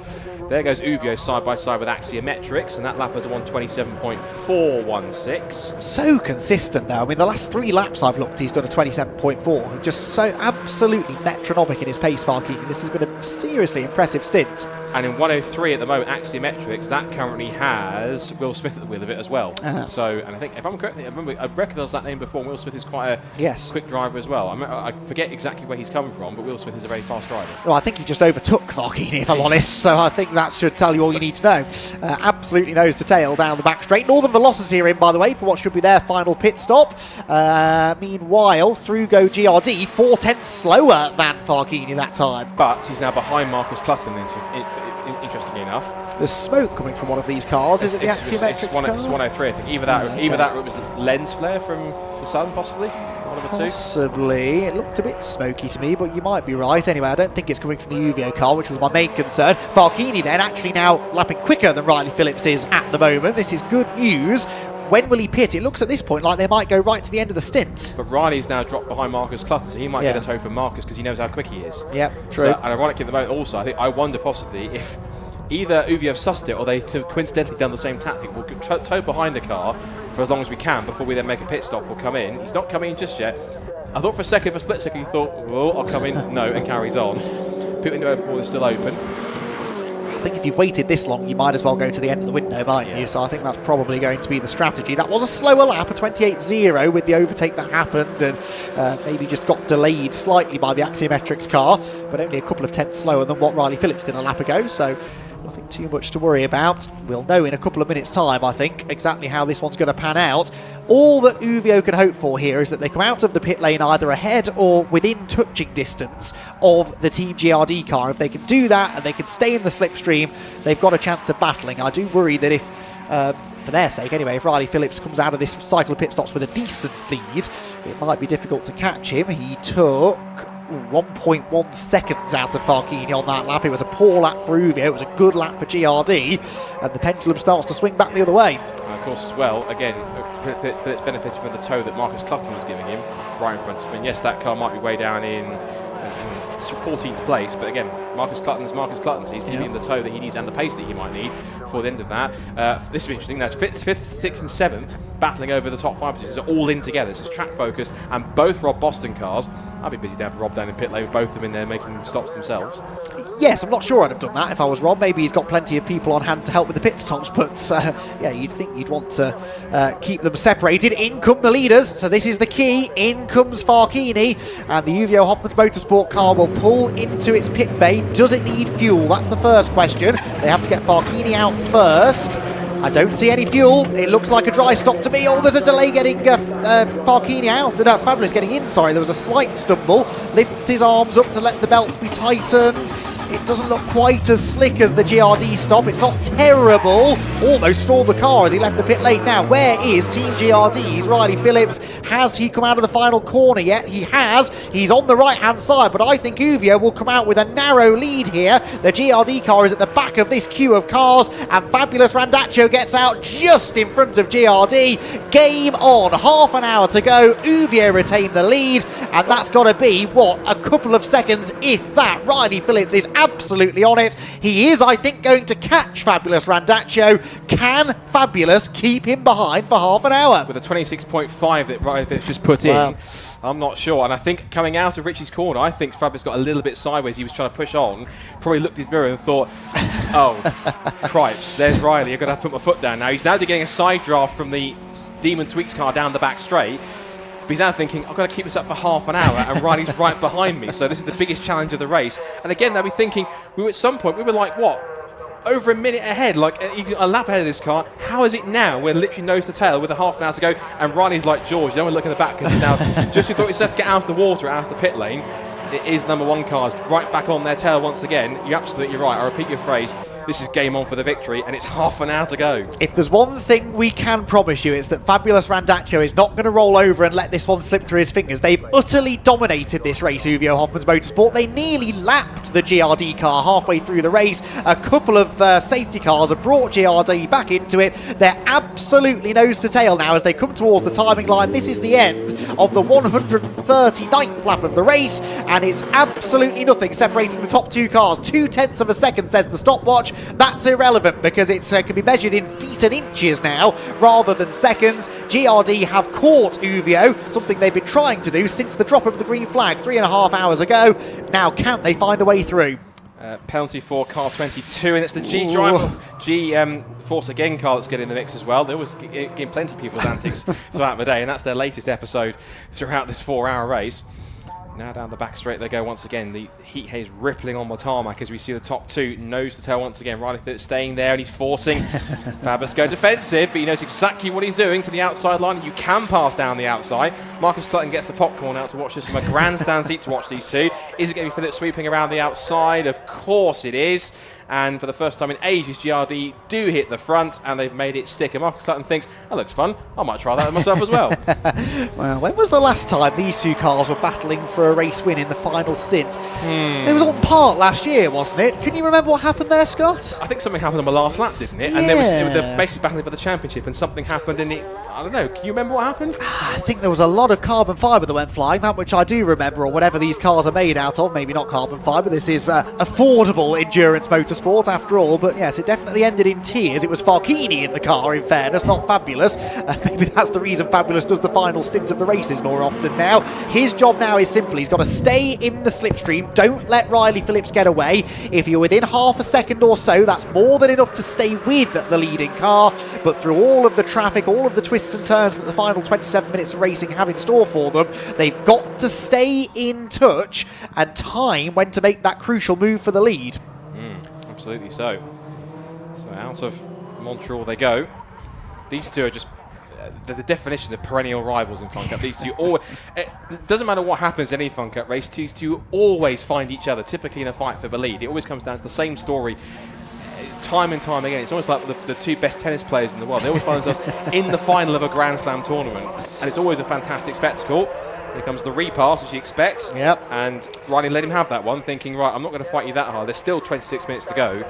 There goes Uvio side by side with Axiometrics, and that lap is a 1:27.416. So consistent, though. I mean, the last 3 laps I've looked, he's done a 27.4. Just so absolutely metronomic in his pace, Farkini. This has been a seriously impressive stint. And in 1:03 at the moment, Axiometrics, that currently has Will Smith at the wheel of it as well. So, and I think, if I'm correct, I recognised that name before. Will Smith is quite a quick driver as well. I forget exactly where he's coming from, but Will Smith is a very fast driver. Well, I think he just overtook Farkini, if I'm honest, so I think that should tell you all you need to know. Absolutely nose to tail down the back straight. Northern Velocity are in, by the way, for what should be their final pit stop. Meanwhile, through go GRD, 4/10 slower than Farkini that time. But he's now behind Marcus Classen, interestingly enough. There's smoke coming from one of these cars. Is it the Axiometrics car? It's 103, I think. Either that or it was lens flare from the sun, possibly. One of the two. Possibly. It looked a bit smoky to me, but you might be right. Anyway, I don't think it's coming from the Uvio car, which was my main concern. Farkini then actually now lapping quicker than Riley Phillips is at the moment. This is good news. When will he pit? It looks at this point like they might go right to the end of the stint. But Riley's now dropped behind Marcus Clutter, so he might get a tow from Marcus because he knows how quick he is. Yeah, true. So, and ironically at the moment also, I wonder possibly if either Uvio have sussed it or they've coincidentally done the same tactic. We'll tow behind the car for as long as we can before we then make a pit stop. We'll come in. He's not coming in just yet. I thought for a split second, he thought, well, I'll come in. No, and carries on. Pit window overboard is still open. I think if you've waited this long, you might as well go to the end of the window, mightn't you? So I think that's probably going to be the strategy. That was a slower lap, a 28.0 with the overtake that happened, and maybe just got delayed slightly by the Axiometrics car, but only a couple of tenths slower than what Riley Phillips did a lap ago, so nothing too much to worry about. We'll know in a couple of minutes' time, I think, exactly how this one's going to pan out. All that Uvio can hope for here is that they come out of the pit lane either ahead or within touching distance of the Team GRD car. If they can do that and they can stay in the slipstream, they've got a chance of battling. I do worry that if, for their sake anyway, if Riley Phillips comes out of this cycle of pit stops with a decent lead, it might be difficult to catch him. He took 1.1 seconds out of Farkini on that lap. It was a poor lap for Uvio, it was a good lap for GRD, and the pendulum starts to swing back the other way. Of course, as well, again, Phillips benefited from the tow that Marcus Clutton was giving him right in front of him. Yes, that car might be way down in 14th place, but again, Marcus Clutton's Marcus Clutton, so he's giving him the tow that he needs and the pace that he might need for the end of that. This is interesting. Now, 5th, 6th and 7th battling over the top 5 positions are all in together. This is track focused, and both Rob Boston cars. I'd be busy to have Rob down in pit lane with both of them in there making stops themselves. Yes, I'm not sure I'd have done that if I was Rob. Maybe he's got plenty of people on hand to help with the pit stops, but yeah, you'd think you'd want to keep them separated. In come the leaders, so this is the key. In comes Farkini, and the Uvio Hoffman's Motorsport car will pull into its pit bay. Does it need fuel? That's the first question. They have to get Farkini out first. I don't see any fuel. It looks like a dry stop to me. Oh, there's a delay getting Farkini out. That's Fabulous getting in, sorry. There was a slight stumble. Lifts his arms up to let the belts be tightened. It doesn't look quite as slick as the GRD stop. It's not terrible. Almost stalled the car as he left the pit lane. Now, where is Team GRD's Riley Phillips? Has he come out of the final corner yet? He has. He's on the right-hand side, but I think Uvio will come out with a narrow lead here. The GRD car is at the back of this queue of cars, and Fabulous Randaccio gets out just in front of GRD. Game on. Half an hour to go. Uvio retain the lead, and that's got to be, what, a couple of seconds, if that. Riley Phillips is absolutely on it. He is, I think, going to catch Fabulous Randaccio. Can Fabulous keep him behind for half an hour? With a 26.5 that Riley Phillips just put in, I'm not sure. And I think coming out of Richie's corner, I think Fabulous got a little bit sideways. He was trying to push on, probably looked in his mirror and thought, oh, cripes, there's Riley. I'm going to have to put my foot down now. He's now getting a side draft from the Demon Tweaks car down the back straight. But he's now thinking, I've got to keep this up for half an hour, and Riley's right behind me. So this is the biggest challenge of the race. And again, they'll be thinking, at some point, we were like, what? Over a minute ahead, like a lap ahead of this car. How is it now? We're literally nose to tail with a half an hour to go, and Riley's like George. You don't want to look in the back because he's now just thought he's set to get out of the water, out of the pit lane. It is number 1 cars right back on their tail once again. You're absolutely right. I repeat your phrase. This is game on for the victory, and it's half an hour to go. If there's one thing we can promise you, it's that Fabulous Randaccio is not going to roll over and let this one slip through his fingers. They've utterly dominated this race, Uvio Hoffman's Motorsport. They nearly lapped the GRD car halfway through the race. A couple of safety cars have brought GRD back into it. They're absolutely nose to tail now as they come towards the timing line. This is the end of the 139th lap of the race, and it's absolutely nothing separating the top 2 cars. 0.2 of a second, says the stopwatch. That's irrelevant because it can be measured in feet and inches now rather than seconds. GRD have caught Uvio, something they've been trying to do since the drop of the green flag 3.5 hours ago. Now, can they find a way through? Penalty for car 22, and it's the G Force Again car that's getting in the mix as well. They always give plenty of people's antics throughout the day, and that's their latest episode throughout this 4-hour race. Now down the back straight they go once again. The heat haze rippling on the tarmac as we see the top 2 nose to tail once again. Riley Phillips staying there, and he's forcing Fabulous go defensive, but he knows exactly what he's doing to the outside line. You can pass down the outside. Marcus Clutton gets the popcorn out to watch this from a grandstand seat to watch these two. Is it going to be Phillips sweeping around the outside? Of course it is. And for the first time in ages, GRD do hit the front, and they've made it stick. And Marcus Clutton thinks, that looks fun. I might try that myself as well. Well, when was the last time these 2 cars were battling for a race win in the final stint? It was on Park last year, wasn't it? Can you remember what happened there, Scott? I think something happened on the last lap, didn't it? Yeah. And they're basically battling for the championship, and something happened, and I don't know. Can you remember what happened? I think there was a lot of carbon fibre that went flying, that which I do remember, or whatever these cars are made out of. Maybe not carbon fibre. This is affordable endurance motorsport after all. But yes, it definitely ended in tears. It was Farkini in the car, in fairness, not Fabulous. Maybe that's the reason Fabulous does the final stint of the races more often now. His job now is simple. He's got to stay in the slipstream. Don't let Riley Phillips get away. If you're within half a second or so, that's more than enough to stay with the leading car. But through all of the traffic, all of the twists and turns that the final 27 minutes of racing have in store for them, they've got to stay in touch and time when to make that crucial move for the lead. Absolutely so. So out of Montreal they go. These two are just the definition of perennial rivals in Fun Cup. These two always, it doesn't matter what happens in any Fun Cup race, these two always find each other, typically in a fight for the lead. It always comes down to the same story time and time again. It's almost like the 2 best tennis players in the world. They always find themselves in the final of a Grand Slam tournament, and it's always a fantastic spectacle. Here comes the repass, as you expect. Yep. And Riley let him have that one, thinking, right, I'm not going to fight you that hard. There's still 26 minutes to go.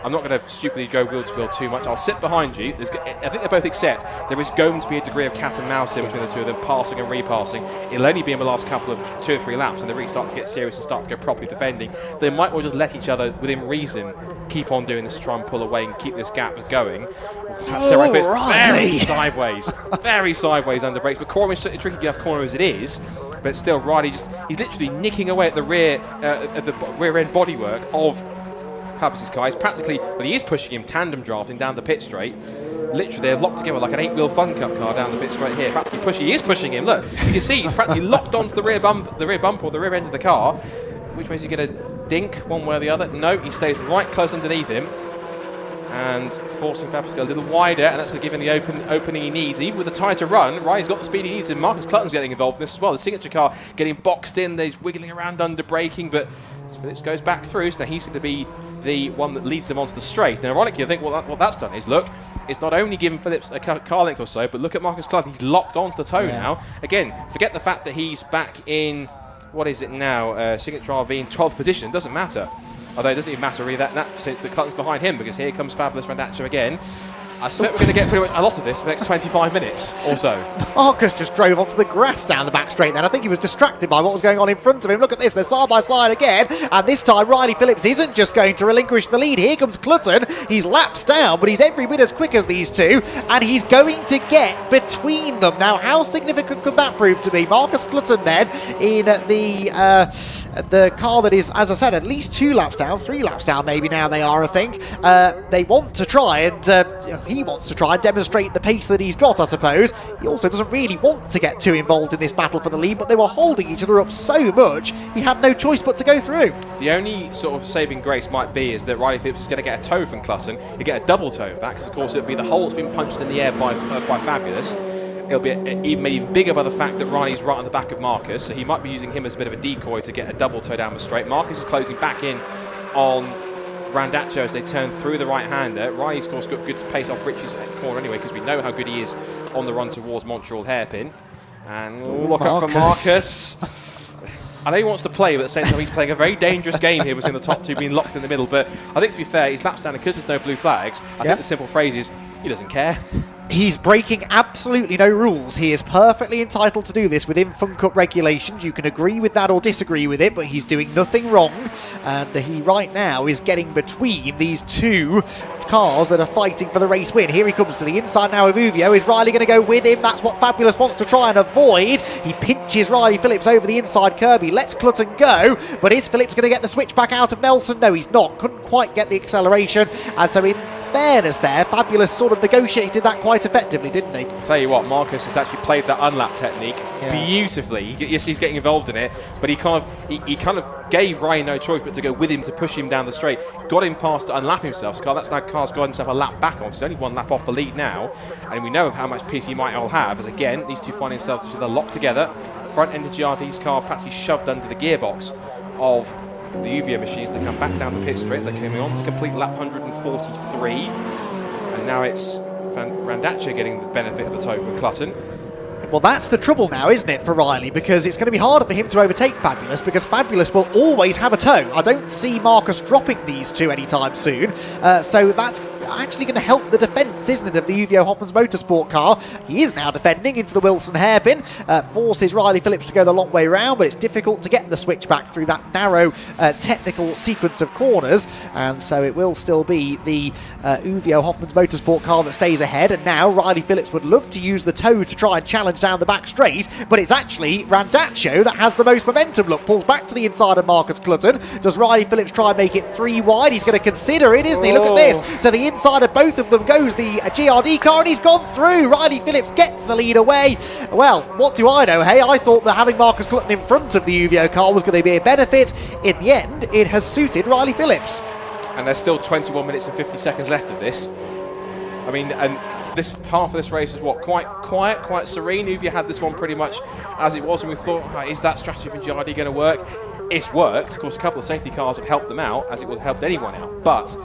I'm not going to stupidly go wheel to wheel too much. I'll sit behind you. I think they both accept there is going to be a degree of cat and mouse here between the two of them, passing and repassing. It'll only be in the last couple of 2 or 3 laps, and they really start to get serious and start to go properly defending. They might well just let each other, within reason, keep on doing this to try and pull away and keep this gap going. Very sideways under brakes, but Corman's a tricky enough corner as it is. But still, Riley he's literally nicking away at the rear end bodywork of Fabulous car. He's practically, he is pushing him tandem drafting down the pit straight. Literally, they're locked together like an 8-wheel Fun Cup car down the pit straight here. Practically he is pushing him. Look, you can see he's practically locked onto the rear bumper or the rear end of the car. Which way is he going to dink, one way or the other? No, he stays right close underneath him. And forcing Fabulous to go a little wider, and that's giving the opening he needs. Even with a tighter run, Riley's got the speed he needs, and Marcus Clutton's getting involved in this as well. The signature car getting boxed in, he's wiggling around under braking, but Phillips goes back through, so now he's going to be the one that leads them onto the straight. And ironically, I think what that's done is, look, it's not only given Phillips a car length or so, but look at Marcus Clutton. He's locked onto the toe now. Again, forget the fact that he's back in, what is it now, signature RV in 12th position. Doesn't matter. Although it doesn't even matter really that since the Clutton's behind him, because here comes Fabulous Randazzo again. I suspect we're going to get pretty much a lot of this for the next 25 minutes or so. Marcus just drove onto the grass down the back straight then. I think he was distracted by what was going on in front of him. Look at this, they're side by side again. And this time Riley Phillips isn't just going to relinquish the lead. Here comes Clutton. He's laps down, but he's every bit as quick as these two. And he's going to get between them. Now, how significant could that prove to be? Marcus Clutton then in the car that is, as I said, at least 2 laps down, 3 laps down maybe now they are, I think. They want to try and he wants to try and demonstrate the pace that he's got, I suppose. He also doesn't really want to get too involved in this battle for the lead, but they were holding each other up so much, he had no choice but to go through. The only sort of saving grace might be is that Riley Phillips is going to get a toe from Clutton. He'll get a double toe of that, because of course it'll be the hole that's been punched in the air by Fabulous. It'll be made even bigger by the fact that Riley's right on the back of Marcus, so he might be using him as a bit of a decoy to get a double toe down the straight. Marcus is closing back in on Randazzo as they turn through the right-hander. Riley's, of course, got good pace off Richie's corner anyway, because we know how good he is on the run towards Montreal hairpin. And look out for Marcus. I know he wants to play, but at the same time he's playing a very dangerous game here between the top two being locked in the middle. But I think, to be fair, he's laps down, and because there's no blue flags, I think the simple phrase is, he doesn't care. He's breaking absolutely no rules. He is perfectly entitled to do this within Fun Cup regulations. You can agree with that or disagree with it, but he's doing nothing wrong. And he right now is getting between these two cars that are fighting for the race win. Here he comes to the inside now of Uvio. Is Riley going to go with him? That's what Fabulous wants to try and avoid. He pinches Riley Phillips over the inside curb. He lets Clutton go, but is Phillips going to get the switch back out of Nelson? No, he's not. Couldn't quite get the acceleration. And so in fairness there, Fabulous sort of negotiated that quite effectively, didn't he? Tell you what, Marcus has actually played that unlap technique beautifully. Yes, he's getting involved in it, but he kind of gave Ryan no choice but to go with him to push him down the straight. Got him past to unlap himself. So that's now Carr's got himself a lap back on. So he's only 1 lap off the lead now, and we know how much pace he might all have. As again, these two find themselves each other locked together. Front end of GRD's car practically shoved under the gearbox of the Uvio machines. They come back down the pit straight. They're coming on to complete lap 143, and now it's Randazzo getting the benefit of the toe from Clutton. Well, that's the trouble now, isn't it, for Riley? Because it's going to be harder for him to overtake Fabulous, because Fabulous will always have a toe. I don't see Marcus dropping these two anytime soon. So that's actually going to help the defence, isn't it, of the Uvio Hoffman's Motorsport car. He is now defending into the Wilson hairpin. Forces Riley Phillips to go the long way round, but it's difficult to get the switch back through that narrow technical sequence of corners. And so it will still be the Uvio Hoffman's Motorsport car that stays ahead. And now Riley Phillips would love to use the toe to try and challenge down the back straight, but it's actually Randazzo that has the most momentum. Look, pulls back to the inside of Marcus Clutton. Does Riley Phillips try and make it 3 wide? He's going to consider it, isn't he? Look at this. To the inside of both of them goes the GRD car, and he's gone through. Riley Phillips gets the lead away. Well, what do I know? Hey, I thought that having Marcus Clutton in front of the Uvio car was going to be a benefit. In the end, it has suited Riley Phillips. And there's still 21 minutes and 50 seconds left of this. I mean, and this half of this race was quite quiet, quite serene. Uvio had this one pretty much as it was, and we thought, is that strategy for GRD going to work? It's worked. Of course, a couple of safety cars have helped them out, as it would have helped anyone out. But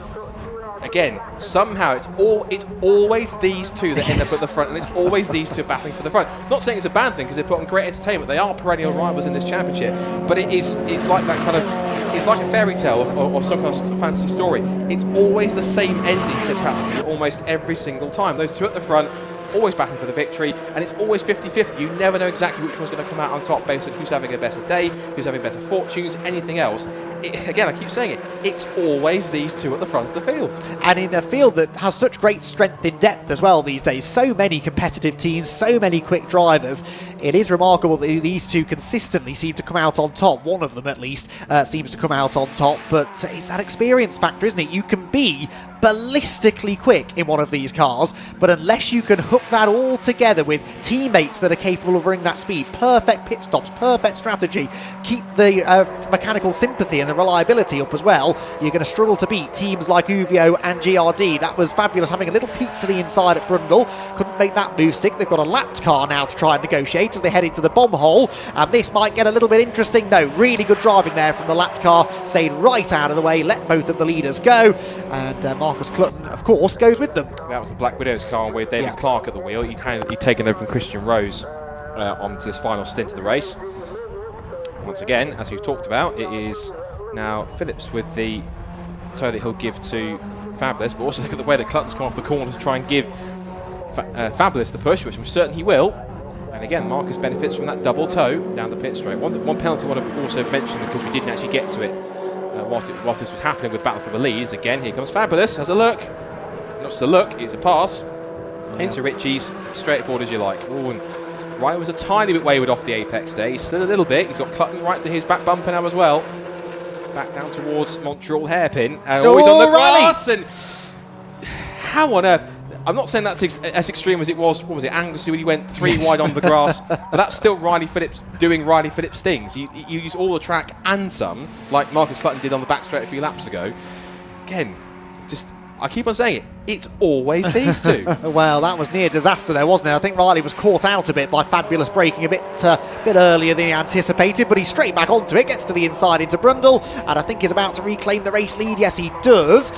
again, somehow it's always these two that end up at the front, and it's always these two battling for the front. Not saying it's a bad thing, because they put on great entertainment. They are perennial rivals in this championship, but it's like that kind of, it's like a fairy tale or some kind of fantasy story. It's always the same ending to practically almost every single time. Those two at the front, always battling for the victory, and it's always 50-50. You never know exactly which one's going to come out on top based on who's having a better day, who's having better fortunes, anything else. Again, I keep saying it, it's always these two at the front of the field. And in a field that has such great strength in depth as well these days, so many competitive teams, so many quick drivers, it is remarkable that these two consistently seem to come out on top. One of them at least seems to come out on top, but it's that experience factor, isn't it? You can be ballistically quick in one of these cars, but unless you can hook that all together with teammates that are capable of running that speed, perfect pit stops, perfect strategy, keep the mechanical sympathy and the reliability up as well, you're going to struggle to beat teams like Uvio and GRD. That was fabulous, having a little peek to the inside at Brundle. Couldn't make that move stick. They've got a lapped car now to try and negotiate as they head into the bomb hole, and this might get a little bit interesting. No, really good driving there from the lapped car, stayed right out of the way, let both of the leaders go, and Marcus Clutton, of course, goes with them. That was the Black Widows car with David Clark at the wheel. He'd taken over from Christian Rose onto this final stint of the race. Once again, as we've talked about, it is now Phillips with the toe that he'll give to Fabulous, but also look at the way that Clutton's come off the corner to try and give Fabulous the push, which I'm certain he will. And again, Marcus benefits from that double toe down the pit straight. One penalty I want to also mention, because we didn't actually get to it whilst this was happening with battle for the leads. Again, here comes Fabulous, has a look. Not just a look, it's a pass. Into Ritchie's, straightforward as you like. Ooh, and Ryan was a tiny bit wayward off the apex there. He's slid a little bit. He's got Clutton right to his back bumper now as well. Back down towards Montreal hairpin. And always on the grass. And how on earth? I'm not saying that's as extreme as it was. What was it? Anglesey when he went 3 wide on the grass. But that's still Riley Phillips doing Riley Phillips things. You use all the track and some, like Marcus Clutton did on the back straight a few laps ago. Again, just, I keep on saying it, it's always these two. Well, that was near disaster there, wasn't it? I think Riley was caught out a bit by Fabulous braking a bit earlier than he anticipated, but he's straight back onto it, gets to the inside into Brundle, and I think he's about to reclaim the race lead. Yes, he does.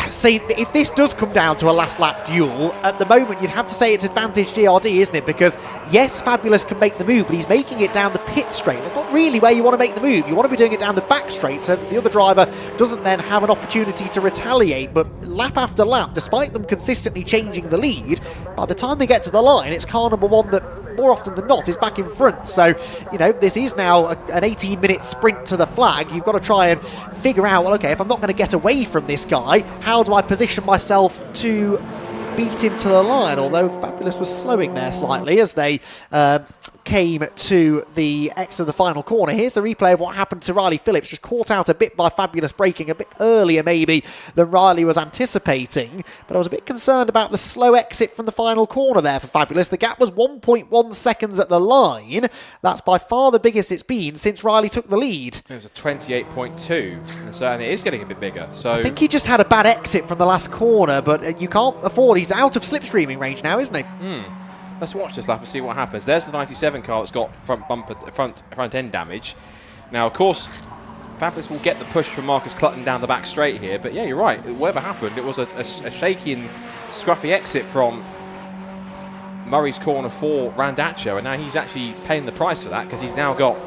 See, if this does come down to a last lap duel, at the moment you'd have to say it's advantage GRD, isn't it? Because yes, Fabulous can make the move, but he's making it down the pit straight. That's not really where you want to make the move. You want to be doing it down the back straight so that the other driver doesn't then have an opportunity to retaliate. But lap after lap, despite them consistently changing the lead, by the time they get to the line, it's car number one that more often than not is back in front. So, you know, this is now an 18-minute sprint to the flag. You've got to try and figure out, well, okay, if I'm not going to get away from this guy, how do I position myself to beat him to the line? Although Fabulous was slowing there slightly as they came to the exit of the final corner. Here's the replay of what happened to Riley Phillips, just caught out a bit by Fabulous braking a bit earlier maybe than Riley was anticipating, but I was a bit concerned about the slow exit from the final corner there for Fabulous. The gap was 1.1 seconds at the line. That's by far the biggest it's been since Riley took the lead. It was a 28.2, and it is getting a bit bigger. So I think he just had a bad exit from the last corner, but you can't afford, he's out of slipstreaming range now, isn't he? Let's watch this lap and see what happens. There's the 97 car that's got front end damage. Now, of course, Fabulous will get the push from Marcus Clutton down the back straight here. But yeah, you're right. Whatever happened, it was a shaky and scruffy exit from Murray's corner for Randaccio, and now he's actually paying the price for that because he's now got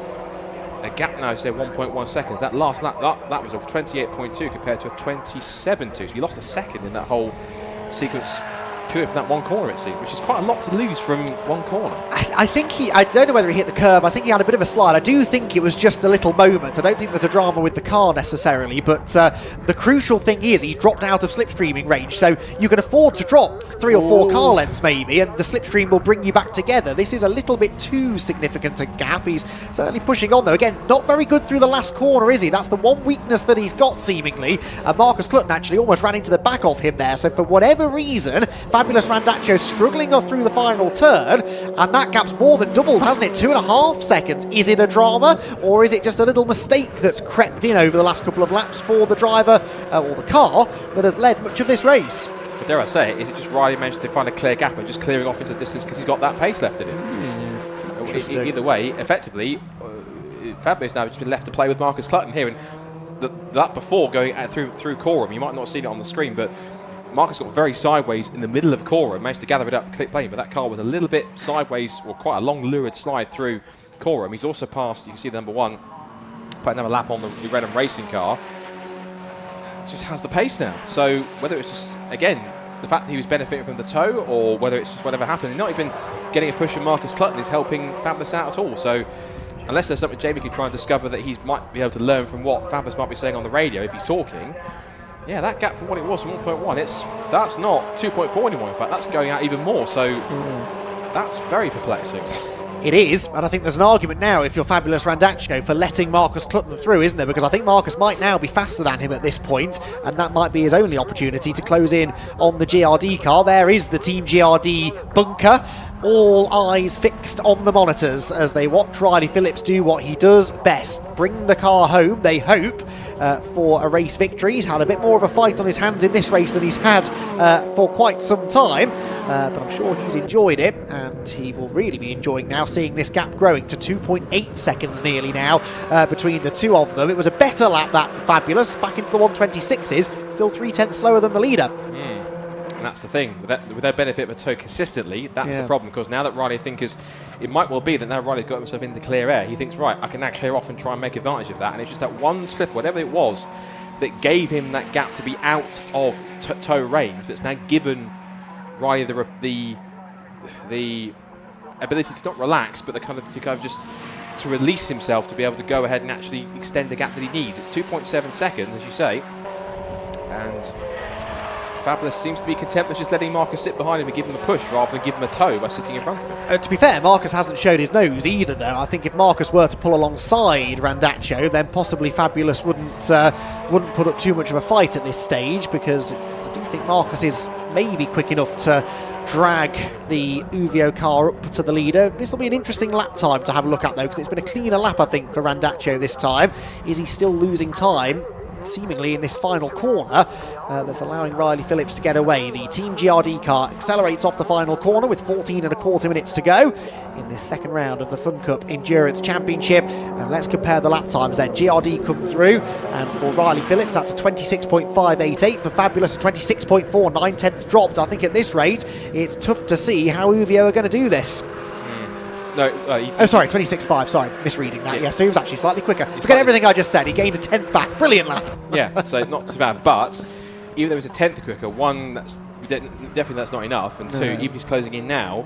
a gap now, say 1.1 seconds. That last lap, that was a 28.2 compared to a 27.2. So he lost a second in that whole sequence. From that one corner, it seemed, which is quite a lot to lose from one corner. I think I don't know whether he hit the curb. I think he had a bit of a slide. I do think it was just a little moment. I don't think there's a drama with the car necessarily, but the crucial thing is he dropped out of slipstreaming range, so you can afford to drop 3 or 4 car lengths maybe, and the slipstream will bring you back together. This is a little bit too significant a gap. He's certainly pushing on though. Again, not very good through the last corner, is he? That's the one weakness that he's got seemingly. Marcus Clutton actually almost ran into the back of him there, so for whatever reason, Fabulous Randaccio struggling off through the final turn, and that gap's more than doubled, hasn't it? 2.5 seconds. Is it a drama, or is it just a little mistake that's crept in over the last couple of laps for the driver or the car that has led much of this race? But dare I say it, is it just Riley managed to find a clear gap and just clearing off into the distance because he's got that pace left in him? Either way, effectively, Fabio's now just been left to play with Marcus Clutton here, and that before going through Coram. You might not have seen it on the screen, but Marcus got very sideways in the middle of Coram, managed to gather it up, clip lane, but that car was a little bit sideways, or quite a long lurid slide through Coram. He's also passed, you can see the number 1, put another lap on the Redham racing car. Just has the pace now. So whether it's just, again, the fact that he was benefiting from the tow, or whether it's just whatever happened, not even getting a push from Marcus Clutton is helping Fabulous out at all. So unless there's something Jamie can try and discover that he might be able to learn from what Fabulous might be saying on the radio if he's talking, yeah, that gap from what it was from 1.1, that's not 2.4 anymore. In fact, that's going out even more. So that's very perplexing. It is, and I think there's an argument now, if you're Fabulous Randaccio, for letting Marcus Clutton through, isn't there? Because I think Marcus might now be faster than him at this point, and that might be his only opportunity to close in on the GRD car. There is the Team GRD bunker. All eyes fixed on the monitors as they watch Riley Phillips do what he does best. Bring the car home, they hope, for a race victory. He's had a bit more of a fight on his hands in this race than he's had for quite some time, but I'm sure he's enjoyed it, and he will really be enjoying now seeing this gap growing to 2.8 seconds nearly now between the two of them. It was a better lap that for Fabulous, back into the 126s, still 3/10 slower than the leader. And that's the thing, with their benefit of a tow consistently, that's the problem, because now that Riley it might well be that now Riley's got himself into clear air, he thinks, right, I can now clear off and try and make advantage of that, and it's just that one slip, whatever it was, that gave him that gap to be out of tow range, that's now given Riley the ability to not relax, but to release himself to be able to go ahead and actually extend the gap that he needs. It's 2.7 seconds, as you say, and Fabulous seems to be content with just letting Marcus sit behind him and give him a push rather than give him a tow by sitting in front of him. To be fair, Marcus hasn't showed his nose either, though. I think if Marcus were to pull alongside Randaccio, then possibly Fabulous wouldn't put up too much of a fight at this stage, because I do think Marcus is maybe quick enough to drag the Uvio car up to the leader. This will be an interesting lap time to have a look at, though, because it's been a cleaner lap, I think, for Randaccio this time. Is he still losing time, seemingly in this final corner, that's allowing Riley Phillips to get away? The Team GRD car accelerates off the final corner with 14.25 minutes to go in this second round of the Fun Cup Endurance Championship. And let's compare the lap times then. GRD come through, and for Riley Phillips that's a 26.588, for Fabulous a 26.4, 9/10 dropped. I think at this rate it's tough to see how Uvio are going to do this. No, sorry, 26.5, sorry, misreading that. Yeah, so he was actually slightly quicker. Forget everything I just said, he gained a 10th back. Brilliant lap. Yeah, so not too bad, but even though it's a 10th quicker, one, definitely that's not enough, and two, even if he's closing in now,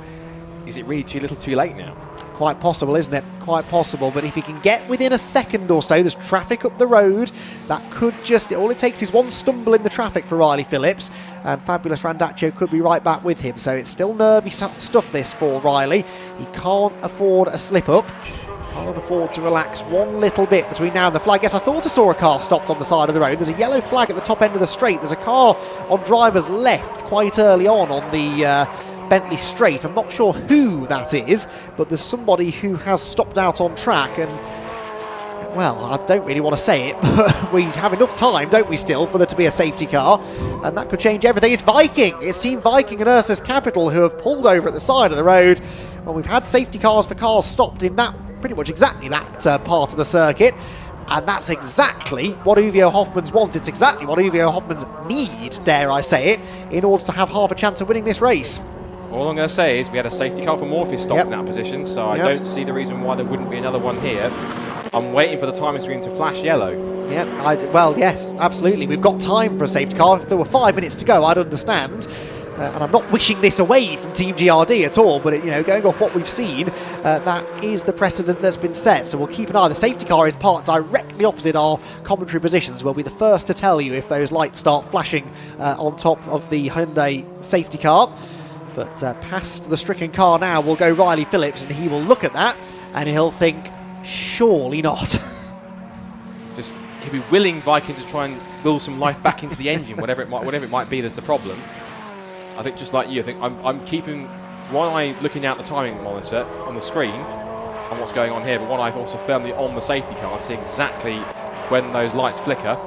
is it really too little too late now? Quite possible, isn't it? Quite possible, but if he can get within a second or so, there's traffic up the road, that could just, all it takes is one stumble in the traffic for Riley Phillips, and Fabulous Randaccio could be right back with him. So it's still nervy stuff this for Riley. He can't afford a slip up. He can't afford to relax one little bit between now and the flag. Yes, I thought I saw a car stopped on the side of the road. There's a yellow flag at the top end of the straight. There's a car on driver's left quite early on the Bentley straight. I'm not sure who that is, but there's somebody who has stopped out on track, and well, I don't really want to say it, but we have enough time, don't we, still, for there to be a safety car, and that could change everything. It's Viking! It's Team Viking and Ursus Capital who have pulled over at the side of the road. Well, we've had safety cars for cars stopped in that, pretty much exactly that part of the circuit, and that's exactly what Uvio Hoffmans want. It's exactly what Uvio Hoffmans need, dare I say it, in order to have half a chance of winning this race. All I'm going to say is we had a safety car for Morpheus stopped in that position, so I don't see the reason why there wouldn't be another one here. I'm waiting for the timing screen to flash yellow. Yeah, well, yes, absolutely. We've got time for a safety car. If there were 5 minutes to go, I'd understand. And I'm not wishing this away from Team GRD at all, but going off what we've seen, that is the precedent that's been set. So we'll keep an eye. The safety car is parked directly opposite our commentary positions. We'll be the first to tell you if those lights start flashing on top of the Hyundai safety car. But past the stricken car now will go Riley Phillips, and he will look at that and he'll think, surely not. He'll be willing Viking to try and will some life back into the engine, whatever it might be. That's the problem. I think just like you, I think I'm keeping one eye looking out the timing monitor on the screen on what's going on here, but one eye also firmly on the safety car to see exactly when those lights flicker.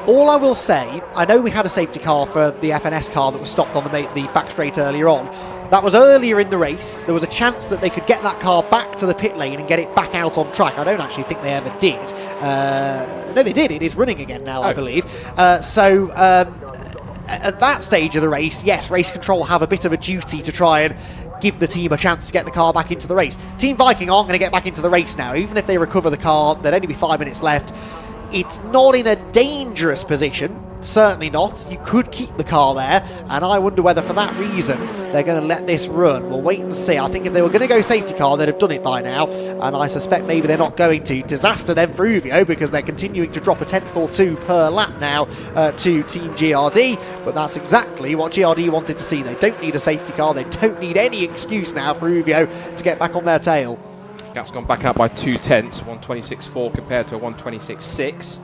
All I will say, I know we had a safety car for the FNS car that was stopped on the back straight earlier on. That was earlier in the race. There was a chance that they could get that car back to the pit lane and get it back out on track. I don't actually think they ever did. No, they did. It is running again now, I believe. At that stage of the race, yes, race control have a bit of a duty to try and give the team a chance to get the car back into the race. Team Viking aren't going to get back into the race now. Even if they recover the car, there'd only be 5 minutes left. It's not in a dangerous position. Certainly not. You could keep the car there, and I wonder whether for that reason they're going to let this run. We'll wait and see. I think if they were going to go safety car, they'd have done it by now, and I suspect maybe they're not going to. Disaster then for Uvio, because they're continuing to drop a 10th or 2 per lap now to Team GRD, but that's exactly what GRD wanted to see. They don't need a safety car. They don't need any excuse now for Uvio to get back on their tail. Gap's gone back out by 0.2, 126.4 compared to a 126.6.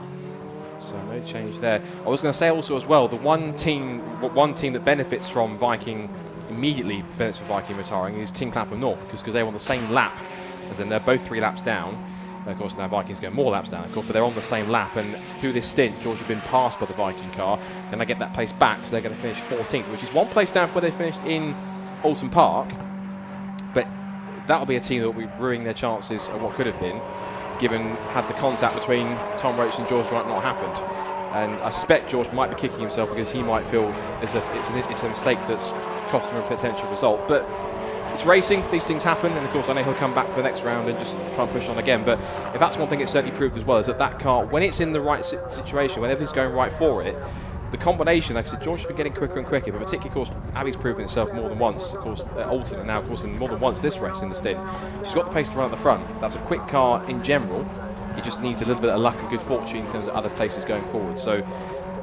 So no change there. I was going to say also as well, the one team that benefits from Viking immediately benefits from Viking retiring is Team Clapham North, because they're on the same lap as them. They're both 3 laps down. Of course, now Vikings go more laps down, of course, but they're on the same lap. And through this stint, George has been passed by the Viking car, and they get that place back, so they're going to finish 14th, which is 1 place down from where they finished in Alton Park. But that'll be a team that will be ruining their chances of what could have been, given had the contact between Tom Roach and George Grant not happened. And I suspect George might be kicking himself because he might feel as if it's a mistake that's cost him a potential result. But it's racing, these things happen, and of course I know he'll come back for the next round and just try and push on again. But if that's one thing it's certainly proved as well, is that car, when it's in the right situation, when everything's going right for it, the combination, like I said, George has been getting quicker and quicker, but particularly, of course, Abby's proven itself more than once, of course, at Alton, and now, of course, in more than once this race in the stint. She's got the pace to run at the front. That's a quick car in general. It just needs a little bit of luck and good fortune in terms of other places going forward. So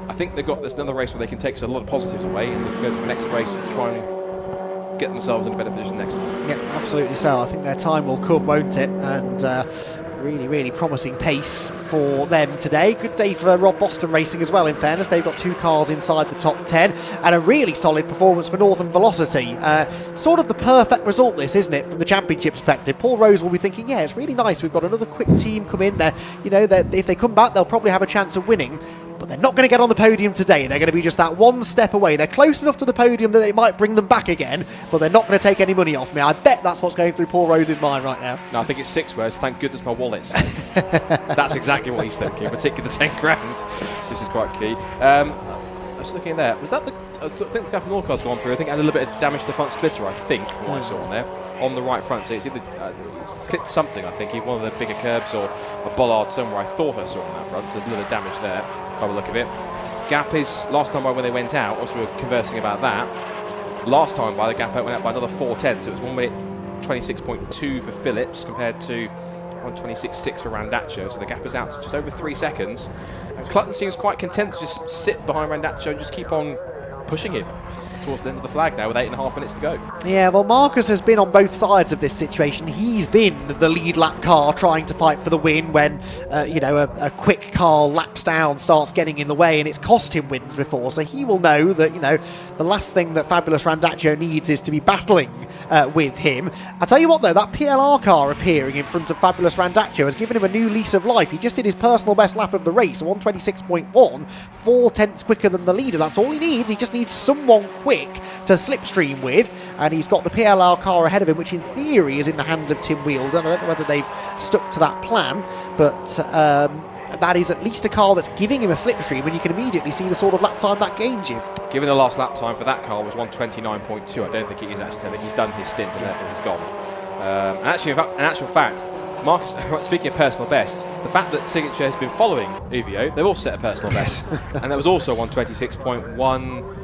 I think there's another race where they can take a lot of positives away, and they can go to the next race and try and get themselves in a better position next time. Yeah, absolutely so. I think their time will come, won't it? And really, really promising pace for them today. Good day for Rob Boston Racing as well, in fairness. They've got 2 cars inside the top 10, and a really solid performance for Northern Velocity. Sort of the perfect result, this, isn't it, from the championship perspective? Paul Rose will be thinking, yeah, it's really nice. We've got another quick team come in there. You know, if they come back, they'll probably have a chance of winning. But they're not going to get on the podium today. They're going to be just that 1 step away. They're close enough to the podium that it might bring them back again, but they're not going to take any money off me. I bet that's what's going through Paul Rose's mind right now. No, I think it's 6 words. Thank goodness my wallet's safe. That's exactly what he's thinking, particularly the 10 grand. This is quite key. I was looking there. Was that I think the Clapham North car's gone through. I think it had a little bit of damage to the front splitter, I think, from what I saw on there. On the right front. So it's either it's clipped something, I think, either one of the bigger curbs or a bollard somewhere. I thought I saw on that front. So there's a little damage there by the look of it. Gap is, last time by when they went out, whilst we were conversing about that, last time by the gap went out by another 4:10, so it was 1 minute 26.2 for Phillips compared to 126.6 for Randaccio, so the gap is out to just over 3 seconds. And Clutton seems quite content to just sit behind Randaccio and just keep on pushing him towards the end of the flag now with 8.5 minutes to go. Yeah, well, Marcus has been on both sides of this situation. He's been the lead lap car trying to fight for the win when, a quick car laps down starts getting in the way, and it's cost him wins before. So he will know that, the last thing that Fabulous Randaccio needs is to be battling with him. I tell you what, though, that PLR car appearing in front of Fabulous Randaccio has given him a new lease of life. He just did his personal best lap of the race, 126.1, 4/10 quicker than the leader. That's all he needs. He just needs someone quick to slipstream with, and he's got the PLR car ahead of him, which in theory is in the hands of Tim Wheeldon. I don't know whether they've stuck to that plan, but that is at least a car that's giving him a slipstream, and you can immediately see the sort of lap time that gains you. Given the last lap time for that car was 129.2, I don't think he is actually. I think he's done his stint and therefore he's gone. In actual fact, Marcus, speaking of personal bests, the fact that Signature has been following Uvio, they've all set a personal best, and that was also 126.1.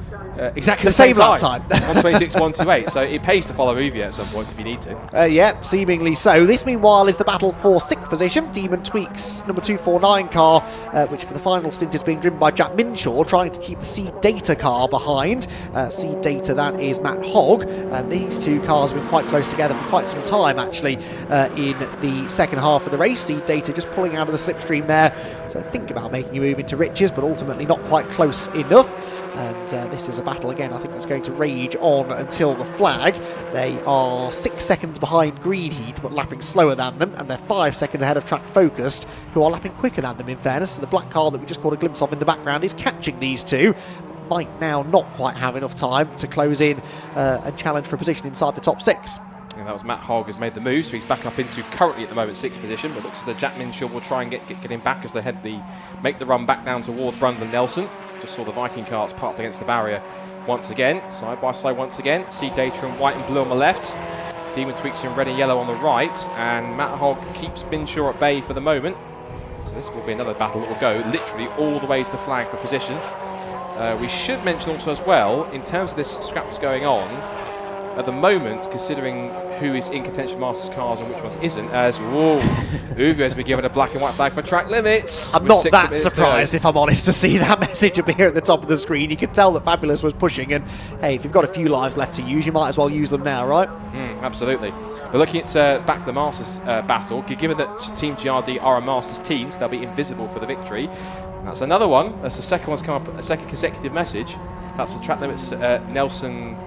Exactly the same lap time. 126.128. So it pays to follow Uvio at some point if you need to. Yeah, seemingly so. This, meanwhile, is the battle for 6th position. Demon Tweaks number 249 car, which for the final stint is being driven by Jack Minshaw, trying to keep the Seed Data car behind. Seed Data, that is Matt Hogg. And these 2 cars have been quite close together for quite some time, actually, in the second half of the race. Seed Data just pulling out of the slipstream there. So think about making a move into riches, but ultimately not quite close enough. And this is a battle again, I think, that's going to rage on until the flag. They are 6 seconds behind Green Heath, but lapping slower than them, and they're 5 seconds ahead of Track Focused, who are lapping quicker than them, in fairness. So the black car that we just caught a glimpse of in the background is catching these 2. Might now not quite have enough time to close in and challenge for a position inside the top 6. And that was Matt Hogg who's made the move, so he's back up into currently at the moment 6th position, but looks as though Jack Minshew will try and get him back as they make the run back down towards Brundle Nelson. Just saw the Viking carts parked against the barrier once again, side by side once again. See Data in white and blue on the left, Demon Tweaks in red and yellow on the right, and Matt Hogg keeps Minshew at bay for the moment. So this will be another battle that will go literally all the way to the flag for position. We should mention also as well, in terms of this scrap that's going on, at the moment, considering who is in contention Masters cars and which ones isn't, as Uvio has been given a black and white flag for track limits. I'm not that surprised, if I'm honest, to see that message appear at the top of the screen. You could tell that Fabulous was pushing, and hey, if you've got a few lives left to use, you might as well use them now, right? Absolutely. But looking at back to the Masters battle, given that Team GRD are a Masters team, so they'll be invisible for the victory. That's another one. That's the second one's come up, a second consecutive message. That's for track limits. Nelson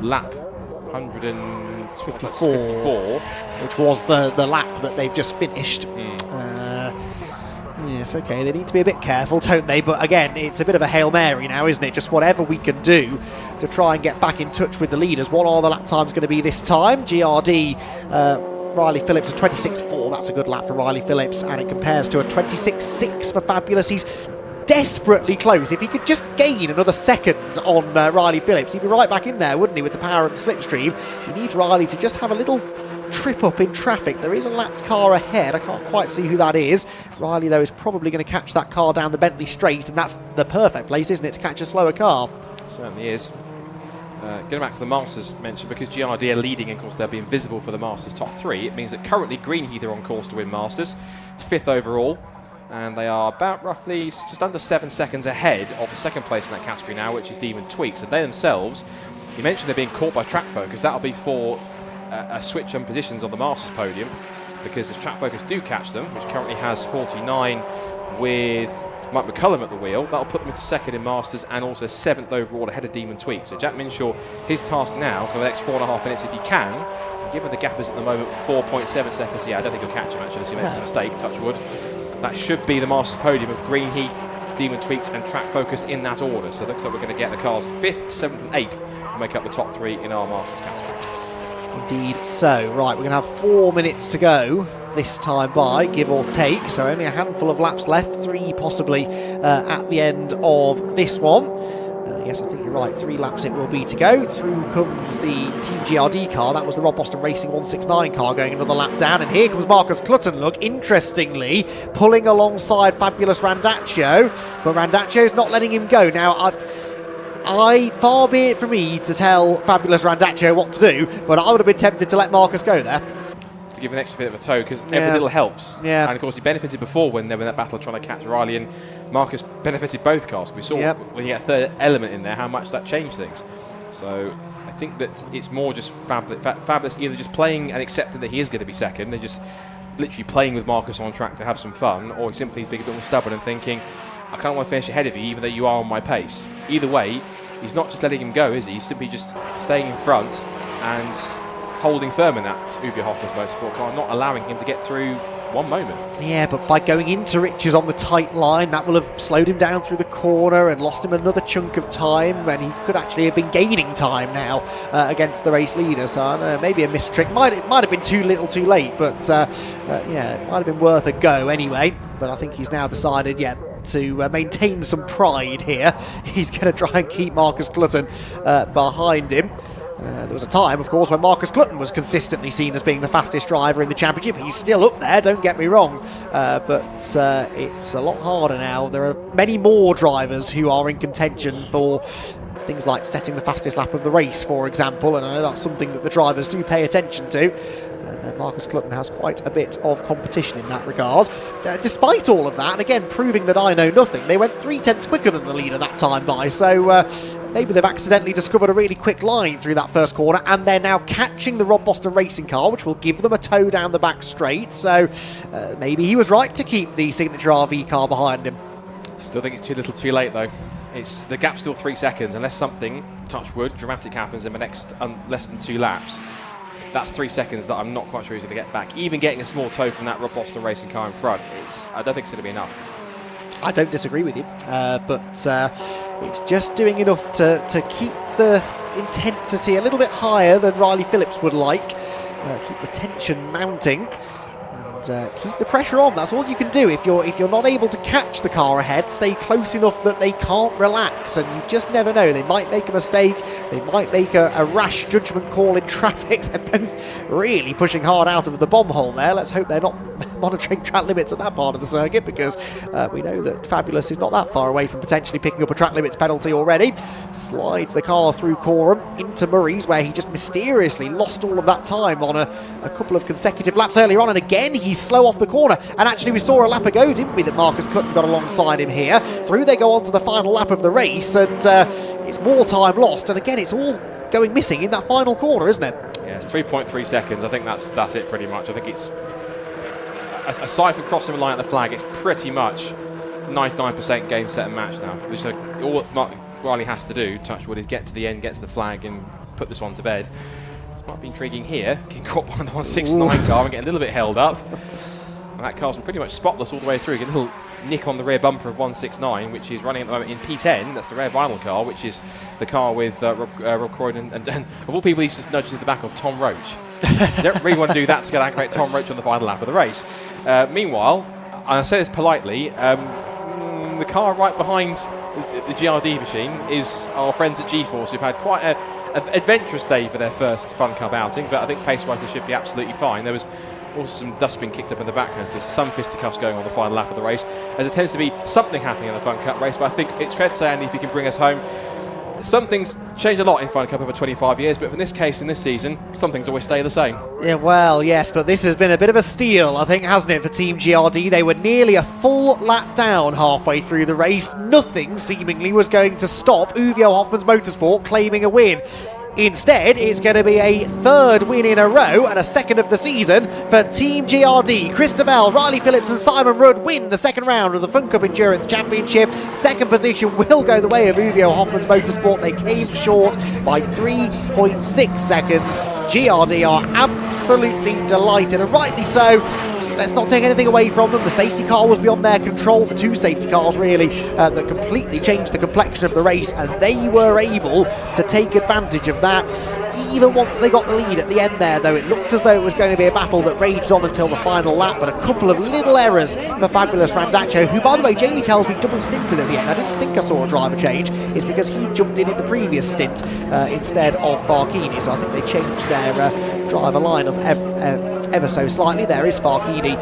lap 154, which was the lap that they've just finished. Yes, okay, they need to be a bit careful, don't they? But again, it's a bit of a Hail Mary now, isn't it? Just whatever we can do to try and get back in touch with the leaders. What are the lap times going to be this time? GRD, Riley Phillips, a 26.4. That's a good lap for Riley Phillips, and it compares to a 26.6 for Fabulous. He's desperately close. If he could just gain another second on Riley Phillips, he'd be right back in there, wouldn't he, with the power of the slipstream. He needs Riley to just have a little trip up in traffic. There is a lapped car ahead. I can't quite see who that is. Riley, though, is probably going to catch that car down the Bentley Straight, and that's the perfect place, isn't it, to catch a slower car? Certainly is. Going back to the Masters mention, because GRD are leading, and of course they'll be invisible for the Masters top 3, it means that currently Greenheath are on course to win Masters, 5th overall, and they are about roughly just under 7 seconds ahead of the second place in that category now, which is Demon Tweaks. And they themselves, you mentioned they're being caught by Track Focus. That'll be for a switch on positions on the Masters podium, because if Track Focus do catch them, which currently has 49 with Mike McCullum at the wheel, that'll put them into 2nd in Masters and also 7th overall ahead of Demon Tweak. So Jack Minshew, his task now for the next 4.5 minutes, if he can, and given the gap is at the moment 4.7 seconds, yeah, I don't think he'll catch him actually, unless he makes a mistake, touch wood. That should be the Masters podium of Greenheath, Demon Tweaks and Track Focused in that order. So it looks like we're going to get the cars 5th, 7th and 8th to make up the top 3 in our Masters category. Indeed so. Right, we're going to have 4 minutes to go this time by, give or take. So only a handful of laps left, 3 possibly at the end of this one. Yes, I think you're right, 3 laps it will be to go. Through comes the Team GRD car. That was the Rob Boston Racing 169 car going another lap down. And here comes Marcus Clutton, look, interestingly, pulling alongside Fabulous Randaccio. But Randaccion's not letting him go. Now, far be it from me to tell Fabulous Randaccio what to do, but I would have been tempted to let Marcus go there. To give an extra bit of a tow, because every little helps. Yeah. And of course he benefited before when they were in that battle trying to catch Riley, and Marcus benefited both cars. We saw when you get a third element in there how much that changed things. So I think that it's more just Fabulous either just playing and accepting that he is going to be second and just literally playing with Marcus on track to have some fun, or simply being a bit more stubborn and thinking, I kind of want to finish ahead of you even though you are on my pace. Either way, he's not just letting him go, is he? He's simply just staying in front and holding firm in that Uvio Hoffman's motorsport car, not allowing him to get through one moment. Yeah, but by going into Riches on the tight line, that will have slowed him down through the corner and lost him another chunk of time, and he could actually have been gaining time now against the race leader. So maybe a missed trick. It might have been too little too late, but yeah, it might have been worth a go anyway. But I think he's now decided, to maintain some pride here. He's going to try and keep Marcus Clutton behind him. There was a time, of course, when Marcus Clutton was consistently seen as being the fastest driver in the championship. He's still up there, don't get me wrong, but it's a lot harder now. There are many more drivers who are in contention for things like setting the fastest lap of the race, for example, and I know that's something that the drivers do pay attention to. And Marcus Clutton has quite a bit of competition in that regard. Despite all of that, and again proving that I know nothing, they went 3/10 quicker than the leader that time by, so maybe they've accidentally discovered a really quick line through that first corner, and they're now catching the Rob Boston Racing car, which will give them a tow down the back straight. So maybe he was right to keep the Signature RV car behind him. I still think it's too little too late though. The gap's still 3 seconds, unless something, touch wood, dramatic happens in the next less than 2 laps. That's 3 seconds that I'm not quite sure he's going to get back. Even getting a small tow from that Rob Boston Racing car in front, I don't think it's going to be enough. I don't disagree with you, but it's just doing enough to keep the intensity a little bit higher than Riley Phillips would like. Keep the tension mounting. Keep the pressure on. That's all you can do. If you're not able to catch the car ahead, stay close enough that they can't relax, and you just never know. They might make a mistake. They might make a rash judgment call in traffic. They're both really pushing hard out of the bomb hole there. Let's hope they're not monitoring track limits at that part of the circuit, because we know that Fabulous is not that far away from potentially picking up a track limits penalty already. Slides the car through Coram into Murray's, where he just mysteriously lost all of that time on a couple of consecutive laps earlier on, and again he's slow off the corner. And actually we saw a lap ago, didn't we, that Marcus Clutton got alongside him here. Through they go on to the final lap of the race, and it's more time lost, and again it's all going missing in that final corner, isn't it? Yeah, it's 3.3 seconds. I think that's it pretty much. I think it's, aside from crossing the line at the flag, it's pretty much 99% game, set and match now. Which all Mark Riley has to do, touch wood, is get to the end, get to the flag and put this one to bed. This might be intriguing here. Getting caught behind the 169 car and getting a little bit held up. And that car's been pretty much spotless all the way through. Get a little nick on the rear bumper of 169, which is running at the moment in P10. That's the rare vinyl car, which is the car with Rob Croydon and of all people, he's just nudged into the back of Tom Roach. You don't really want to do that to get accurate Tom Roach on the final lap of the race. Meanwhile, and I say this politely, the car right behind the GRD machine is our friends at G-Force, who've had quite an adventurous day for their first Fun Cup outing, but I think pace-wise they should be absolutely fine. There was also some dustbin kicked up in the background. There's some fisticuffs going on the final lap of the race, as there tends to be something happening in the Fun Cup race. But I think it's fair to say, Andy, if you can bring us home, some things change a lot in Fun Cup over 25 years, but in this case, in this season, some things always stay the same. Yeah, well, yes, but this has been a bit of a steal, I think, hasn't it, for Team GRD? They were nearly a full lap down halfway through the race. Nothing, seemingly, was going to stop Uvio Hoffmann's Motorsport claiming a win. Instead, it's going to be a third win in a row and a second of the season for Team GRD. Christobel, Riley Phillips and Simon Rudd win the second round of the Fun Cup Endurance Championship. Second position will go the way of Uvio Hoffmann's Motorsport. They came short by 3.6 seconds. GRD are absolutely delighted, and rightly so. Let's not take anything away from them. The safety car was beyond their control. The two safety cars really that completely changed the complexion of the race, and they were able to take advantage of that. Even once they got the lead at the end there, though, it looked as though it was going to be a battle that raged on until the final lap, but a couple of little errors for Fabulous Randaccio, who, by the way, Jamie tells me double stinted at the end. I didn't think I saw a driver change. It's because he jumped in the previous stint instead of Farkini, so I think they changed their driver line ever so slightly. There is Farkini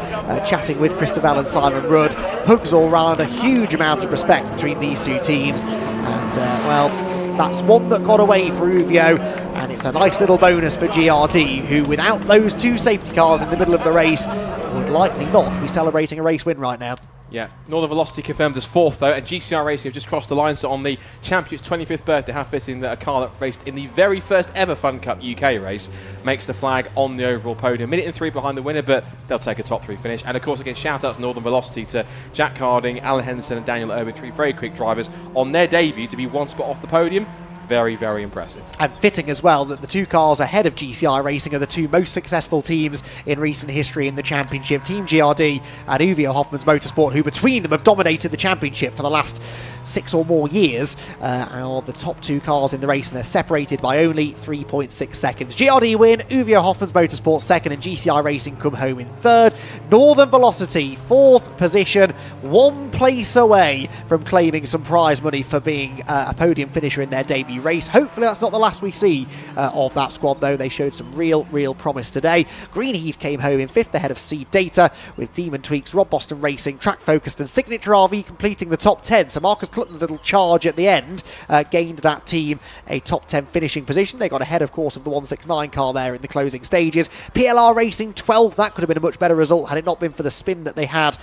chatting with Christobel and Simon Rudd. Hugs all round, a huge amount of respect between these two teams, and well, that's one that got away for Uvio, and it's a nice little bonus for GRD, who without those two safety cars in the middle of the race would likely not be celebrating a race win right now. Yeah, Northern Velocity confirmed as fourth though, and GCR Racing have just crossed the line, so on the championship's 25th birthday, have fitting that a car that raced in the very first ever Fun Cup UK race makes the flag on the overall podium. Minute and 3 behind the winner, but they'll take a top 3 finish. And of course, again, shout out to Northern Velocity, to Jack Harding, Alan Henderson and Daniel Irwin, 3 very quick drivers on their debut to be one spot off the podium. Very, very impressive. And fitting as well that the two cars ahead of GCI Racing are the two most successful teams in recent history in the championship. Team GRD and Uvio Hoffmann's Motorsport, who between them have dominated the championship for the last 6 or more years, are the top two cars in the race, and they're separated by only 3.6 seconds. GRD win, Uvio Hoffmann's Motorsport second, and GCI Racing come home in third. Northern Velocity, fourth position, one place away from claiming some prize money for being a podium finisher in their debut race. Hopefully that's not the last we see of that squad, though. They showed some real promise today. Greenheath came home in 5th ahead of Seed Data, with Demon Tweaks, Rob Boston Racing, Track Focused and Signature RV completing the top 10. So Marcus Clutton's little charge at the end gained that team a top 10 finishing position. They got ahead, of course, of the 169 car there in the closing stages. PLR Racing 12th. That could have been a much better result had it not been for the spin that they had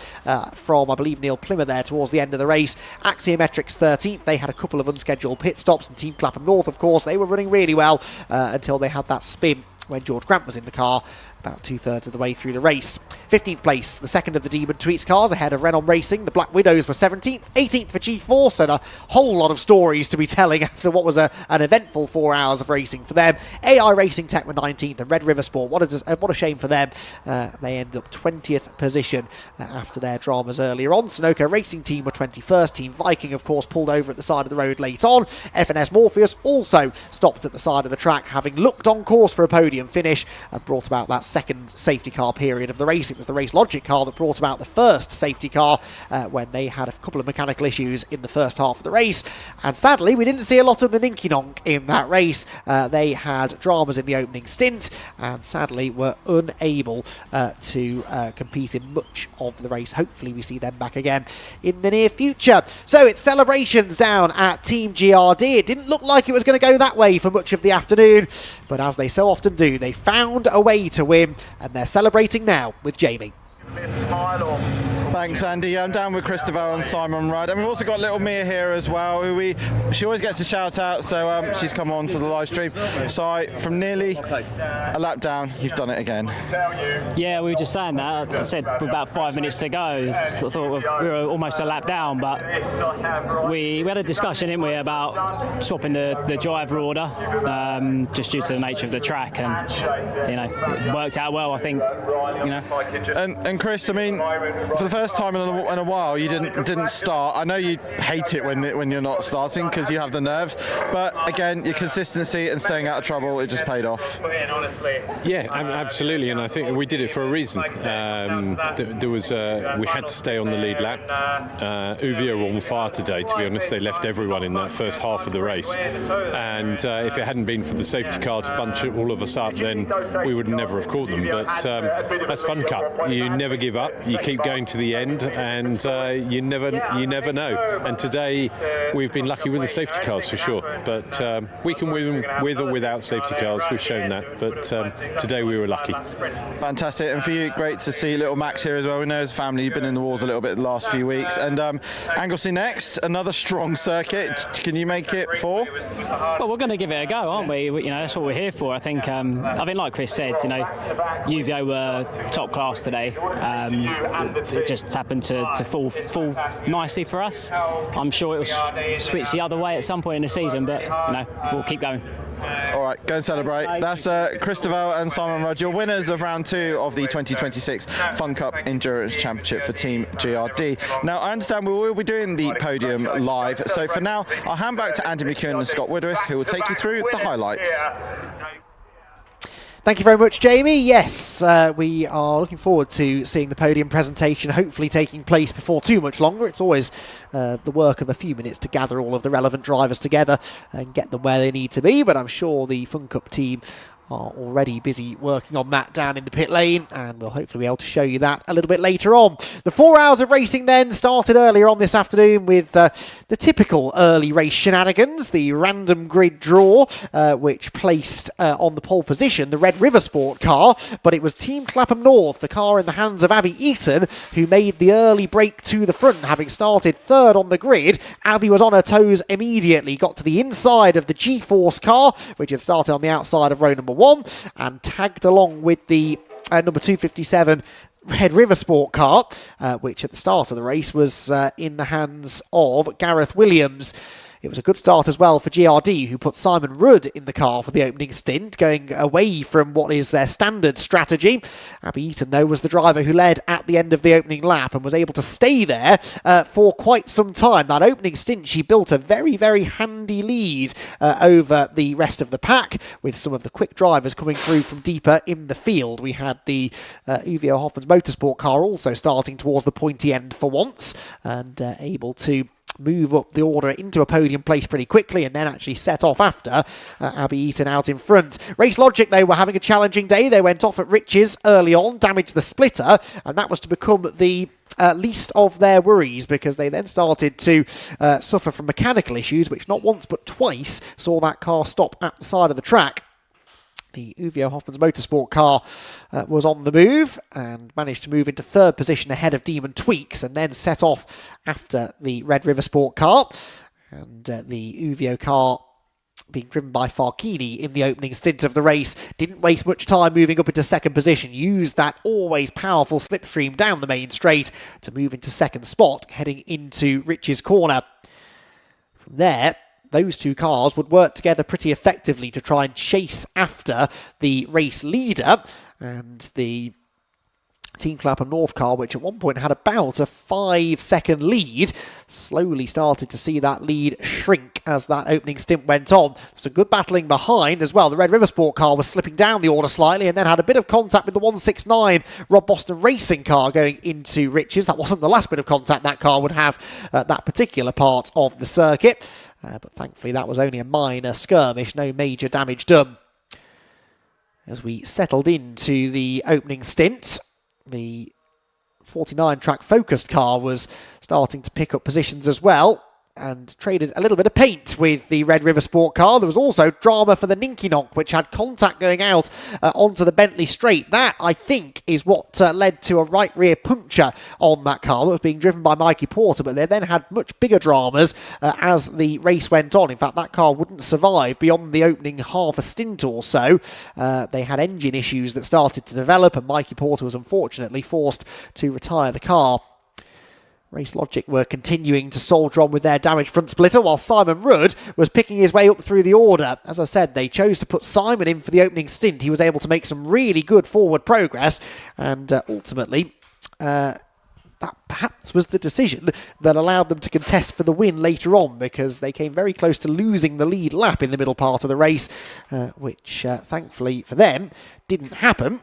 from, I believe, Neil Plimmer there towards the end of the race. Axiometrics 13th. They had a couple of unscheduled pit stops, and Team Clapham North, of course, they were running really well until they had that spin when George Grant was in the car. about 2/3 of the way through the race. 15th place, the second of the Demon Tweets cars, ahead of Renault Racing. The Black Widows were 17th, 18th for G-Force, and a whole lot of stories to be telling after what was an eventful 4 hours of racing for them. AI Racing Tech were 19th, and Red River Sport, what a shame for them. They ended up 20th position after their dramas earlier on. Sunoco Racing Team were 21st. Team Viking, of course, pulled over at the side of the road late on. FNS Morpheus also stopped at the side of the track, having looked on course for a podium finish and brought about that second safety car period of the race. It was the Race Logic car that brought about the first safety car when they had a couple of mechanical issues in the first half of the race. And sadly, we didn't see a lot of the Ninky Nonk in that race. They had dramas in the opening stint and sadly were unable to compete in much of the race. Hopefully we see them back again in the near future. So it's celebrations down at Team GRD. It didn't look like it was going to go that way for much of the afternoon, but as they so often do, they found a way to win, and they're celebrating now with Jamie. Thanks, Andy. I'm down with Christopher and Simon Rudd, and we've also got little Mia here as well, who she always gets a shout out, so she's come on to the live stream. So from nearly a lap down, you've done it again. Yeah, we were just saying that. I said with about 5 minutes to go, I thought we were almost a lap down, but we had a discussion, didn't we, about swapping the driver order, just due to the nature of the track, and it worked out well, I think. And Chris, I mean, for the first time in a while, you didn't start. I know you hate it when you're not starting because you have the nerves, but again, your consistency and staying out of trouble, it just paid off. Yeah, absolutely, and I think we did it for a reason. There was we had to stay on the lead lap. Uvia were on fire today, to be honest. They left everyone in that first half of the race, and if it hadn't been for the safety car to bunch all of us up, then we would never have caught them. But that's Fun Cup. You never give up. You keep going to the end, and you never know. And today we've been lucky with the safety cars for sure, but we can win with or without safety cars. We've shown that, but today we were lucky. Fantastic. And for you, great to see little Max here as well. We know his family, you've been in the wars a little bit the last few weeks. And Anglesey next, another strong circuit. Can you make it 4? Well, we're going to give it a go, aren't we? That's what we're here for. I think like Chris said, UVO were top class today. It just happened to fall nicely for us. I'm sure it will switch the other way at some point in the season, but we'll keep going. All right, go and celebrate. That's Christopher and Simon Rudd, your winners of round 2 of the 2026 Fun Cup Endurance Championship for Team GRD. Now, I understand we will be doing the podium live, so for now, I'll hand back to Andy McKeown and Scott Woodworth, who will take you through the highlights. Thank you very much, Jamie. Yes, we are looking forward to seeing the podium presentation hopefully taking place before too much longer. It's always the work of a few minutes to gather all of the relevant drivers together and get them where they need to be, but I'm sure the Fun Cup team are already busy working on that down in the pit lane, and we'll hopefully be able to show you that a little bit later on. The 4 hours of racing then started earlier on this afternoon with the typical early race shenanigans, the random grid draw, which placed on the pole position the Red River Sport car, but it was Team Clapham North, the car in the hands of Abby Eaton, who made the early break to the front, having started third on the grid. Abby was on her toes immediately, got to the inside of the G-Force car, which had started on the outside of row number 1, and tagged along with the number 257 Red River Sport car, which at the start of the race was in the hands of Gareth Williams. It was a good start as well for GRD, who put Simon Rudd in the car for the opening stint, going away from what is their standard strategy. Abby Eaton, though, was the driver who led at the end of the opening lap and was able to stay there for quite some time. That opening stint, she built a very, very handy lead over the rest of the pack, with some of the quick drivers coming through from deeper in the field. We had the Uvio Hoffman's Motorsport car also starting towards the pointy end for once, and able to move up the order into a podium place pretty quickly, and then actually set off after Abby Eaton out in front. Race Logic, they were having a challenging day. They went off at Riches early on, damaged the splitter, and that was to become the least of their worries, because they then started to suffer from mechanical issues, which not once but twice saw that car stop at the side of the track. The Uvio Hoffman's Motorsport car was on the move and managed to move into third position ahead of Demon Tweaks, and then set off after the Red River Sport car. And the Uvio car being driven by Farkini in the opening stint of the race. Didn't waste much time moving up into second position. Used that always powerful slipstream down the main straight to move into second spot, heading into Rich's corner. From there, those two cars would work together pretty effectively to try and chase after the race leader, and the Team Clapham North car, which at one point had about a 5-second lead, slowly started to see that lead shrink as that opening stint went on. There was a good battling behind as well. The Red River Sport car was slipping down the order slightly and then had a bit of contact with the 169 Rob Boston Racing car going into Rich's. That wasn't the last bit of contact that car would have at that particular part of the circuit. But thankfully that was only a minor skirmish, no major damage done. As we settled into the opening stint, the 49 track focused car was starting to pick up positions as well, and traded a little bit of paint with the Red River Sport car. There was also drama for the Ninky Nonk, which had contact going out onto the Bentley straight. That, I think, is what led to a right rear puncture on that car that was being driven by Mikey Porter, but they then had much bigger dramas as the race went on. In fact, that car wouldn't survive beyond the opening half a stint or so. They had engine issues that started to develop, and Mikey Porter was unfortunately forced to retire the car. Race Logic were continuing to soldier on with their damaged front splitter, while Simon Rudd was picking his way up through the order. As I said, they chose to put Simon in for the opening stint. He was able to make some really good forward progress, and ultimately that perhaps was the decision that allowed them to contest for the win later on, because they came very close to losing the lead lap in the middle part of the race, which thankfully for them didn't happen.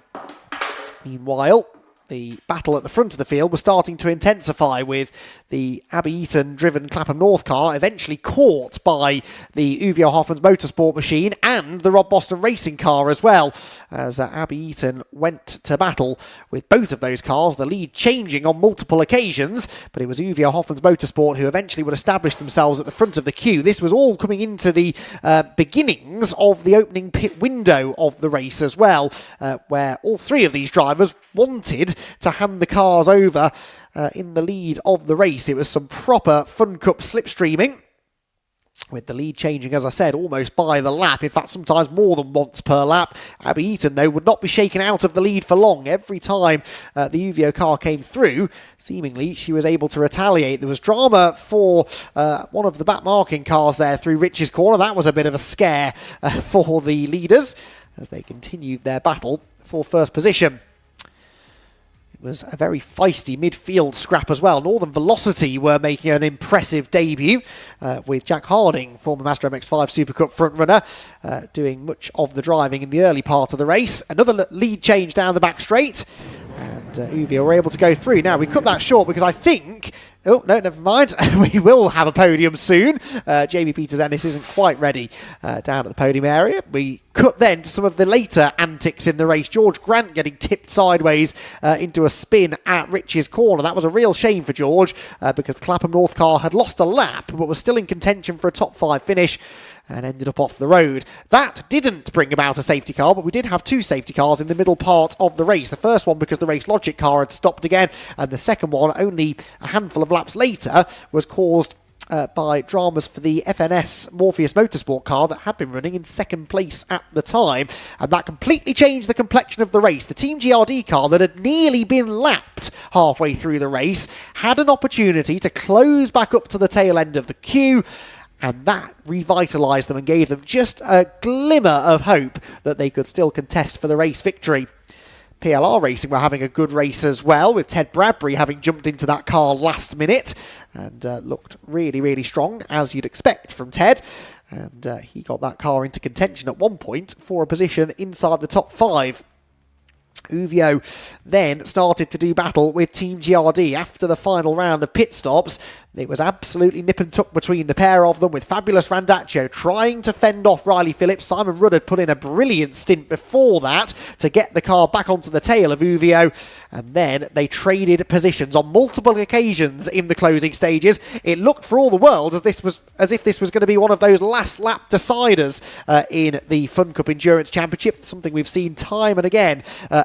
Meanwhile, the battle at the front of the field was starting to intensify, with the Abbey Eaton driven Clapham North car eventually caught by the Uvio Hoffman's Motorsport machine and the Rob Boston Racing car as well, as Abbey Eaton went to battle with both of those cars, the lead changing on multiple occasions, but it was Uvio Hoffman's Motorsport who eventually would establish themselves at the front of the queue. This was all coming into the beginnings of the opening pit window of the race as well, where all three of these drivers wanted to hand the cars over in the lead of the race. It was some proper Fun Cup slipstreaming, with the lead changing, as I said, almost by the lap. In fact, sometimes more than once per lap. Abbey Eaton, though, would not be shaken out of the lead for long. Every time the Uvio car came through, seemingly she was able to retaliate. There was drama for one of the back marking cars there through Rich's corner. That was a bit of a scare for the leaders as they continued their battle for first position. Was a very feisty midfield scrap as well. Northern Velocity were making an impressive debut with Jack Harding, former Mazda MX-5 Super Cup frontrunner, doing much of the driving in the early part of the race. Another lead change down the back straight, and Uvio were able to go through. Now, we cut that short because I think... Oh, no, never mind. We will have a podium soon. Jamie Peters-Ennis isn't quite ready down at the podium area. We cut then to some of the later antics in the race. George Grant getting tipped sideways into a spin at Rich's corner. That was a real shame for George because the Clapham North car had lost a lap but was still in contention for a top 5 finish and ended up off the road. That didn't bring about a safety car, but we did have 2 safety cars in the middle part of the race. The first one because the Race Logic car had stopped again, and the second one, only a handful of laps later, was caused by dramas for the FNS Morpheus Motorsport car that had been running in second place at the time, and that completely changed the complexion of the race. The Team GRD car that had nearly been lapped halfway through the race had an opportunity to close back up to the tail end of the queue, and that revitalised them and gave them just a glimmer of hope that they could still contest for the race victory. PLR Racing were having a good race as well, with Ted Bradbury having jumped into that car last minute and looked really, really strong, as you'd expect from Ted. And he got that car into contention at one point for a position inside the top 5. Uvio then started to do battle with Team GRD after the final round of pit stops. It was absolutely nip and tuck between the pair of them, with Fabulous Randaccio trying to fend off Riley Phillips. Simon Rudd had put in a brilliant stint before that to get the car back onto the tail of Uvio, and then they traded positions on multiple occasions in the closing stages. It looked for all the world as if this was going to be one of those last lap deciders in the Fun Cup Endurance Championship, something we've seen time and again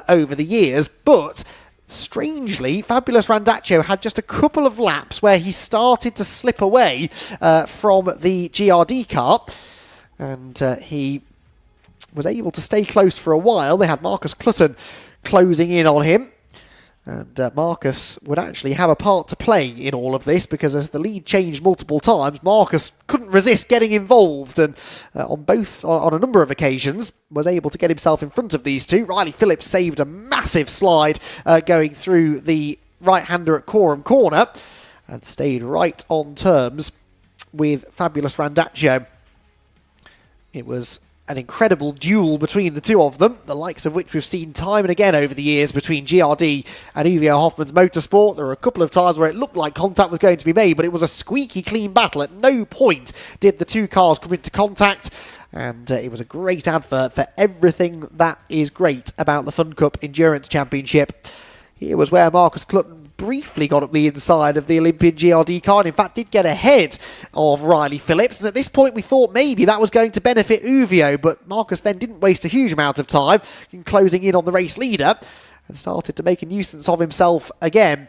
over the years, but strangely, Fabulous Randaccio had just a couple of laps where he started to slip away from the GRD car. and he was able to stay close for a while. They had Marcus Clutton closing in on him. And Marcus would actually have a part to play in all of this, because as the lead changed multiple times, Marcus couldn't resist getting involved, and on a number of occasions was able to get himself in front of these two. Riley Phillips saved a massive slide going through the right-hander at Coram Corner and stayed right on terms with Fabulous Randaccio. It was an incredible duel between the two of them, the likes of which we've seen time and again over the years between GRD and Uvio Hoffman's Motorsport. There were a couple of times where it looked like contact was going to be made, but it was a squeaky clean battle. At no point did the two cars come into contact, and it was a great advert for everything that is great about the Fun Cup Endurance Championship. Here was where Marcus Clutton briefly got up the inside of the Olympian GRD car, and in fact did get ahead of Riley Phillips. And at this point we thought maybe that was going to benefit Uvio, but Marcus then didn't waste a huge amount of time in closing in on the race leader and started to make a nuisance of himself again.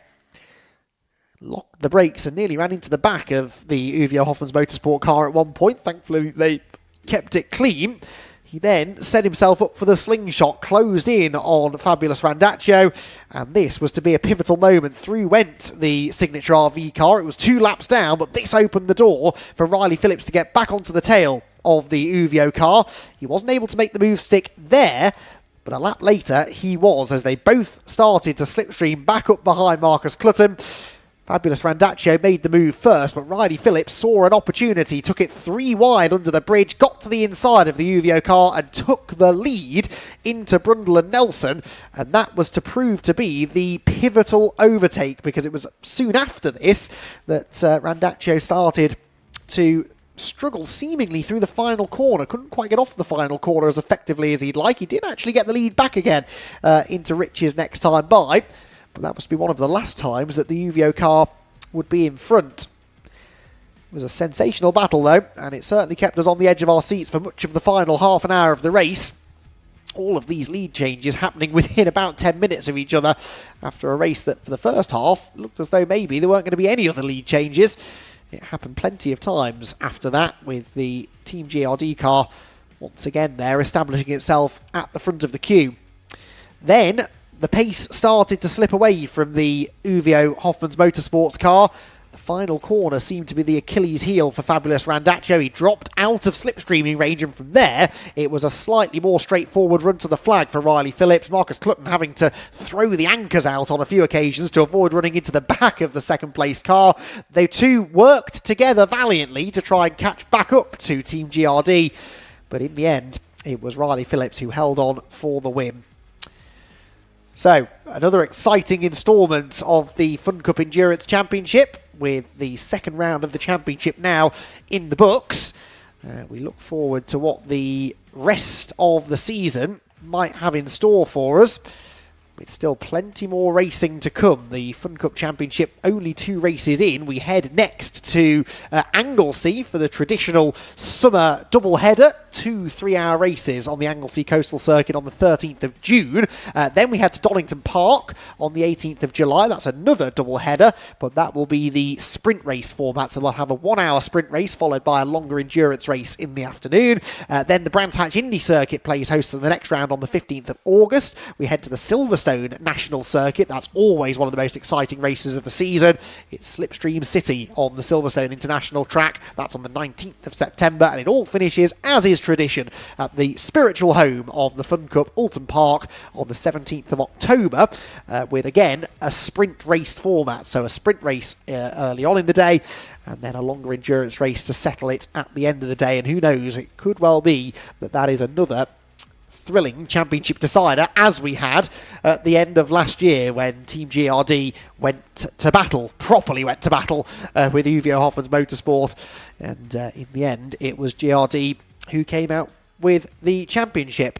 Locked the brakes and nearly ran into the back of the Uvio Hoffman's Motorsport car at one point. Thankfully they kept it clean. He then set himself up for the slingshot, closed in on Fabulous Randaccio, and this was to be a pivotal moment. Through went the Signature RV car. It was 2 laps down, but this opened the door for Riley Phillips to get back onto the tail of the Uvio car. He wasn't able to make the move stick there, but a lap later he was, as they both started to slipstream back up behind Marcus Clutton. Fabulous Randaccio made the move first, but Riley Phillips saw an opportunity, took it 3 wide under the bridge, got to the inside of the Uvio car and took the lead into Brundle and Nelson, and that was to prove to be the pivotal overtake, because it was soon after this that Randaccio started to struggle seemingly through the final corner. Couldn't quite get off the final corner as effectively as he'd like. He did actually get the lead back again into Rich's next time by. But that must be one of the last times that the Uvio car would be in front. It was a sensational battle though, and it certainly kept us on the edge of our seats for much of the final half an hour of the race. All of these lead changes happening within about 10 minutes of each other after a race that for the first half looked as though maybe there weren't going to be any other lead changes. It happened plenty of times after that, with the Team GRD car once again there establishing itself at the front of the queue. Then the pace started to slip away from the Uvio Hoffman's Motorsports car. The final corner seemed to be the Achilles heel for Fabulous Randaccio. He dropped out of slipstreaming range, and from there it was a slightly more straightforward run to the flag for Riley Phillips. Marcus Clutton having to throw the anchors out on a few occasions to avoid running into the back of the second place car. They two worked together valiantly to try and catch back up to Team GRD, but in the end it was Riley Phillips who held on for the win. So, another exciting instalment of the Fun Cup Endurance Championship, with the second round of the championship now in the books. We look forward to what the rest of the season might have in store for us, with still plenty more racing to come. The Fun Cup Championship only 2 races in. We head next to Anglesey for the traditional summer doubleheader. 2 3-hour races on the Anglesey Coastal Circuit on the 13th of June. Then we head to Donington Park on the 18th of July. That's another doubleheader, but that will be the sprint race format. So they'll have a 1-hour sprint race followed by a longer endurance race in the afternoon. Then the Brands Hatch Indy Circuit plays host to the next round on the 15th of August. We head to the Silverstone National Circuit. That's always one of the most exciting races of the season. It's Slipstream City on the Silverstone International track. That's on the 19th of September, and it all finishes, as is tradition, at the spiritual home of the Fun Cup, Alton Park, on the 17th of October, with again a sprint race format. So a sprint race early on in the day, and then a longer endurance race to settle it at the end of the day. And who knows, it could well be that that is another thrilling championship decider, as we had at the end of last year when Team GRD properly went to battle with Uvio Hoffman's Motorsport, and in the end it was GRD who came out with the championship.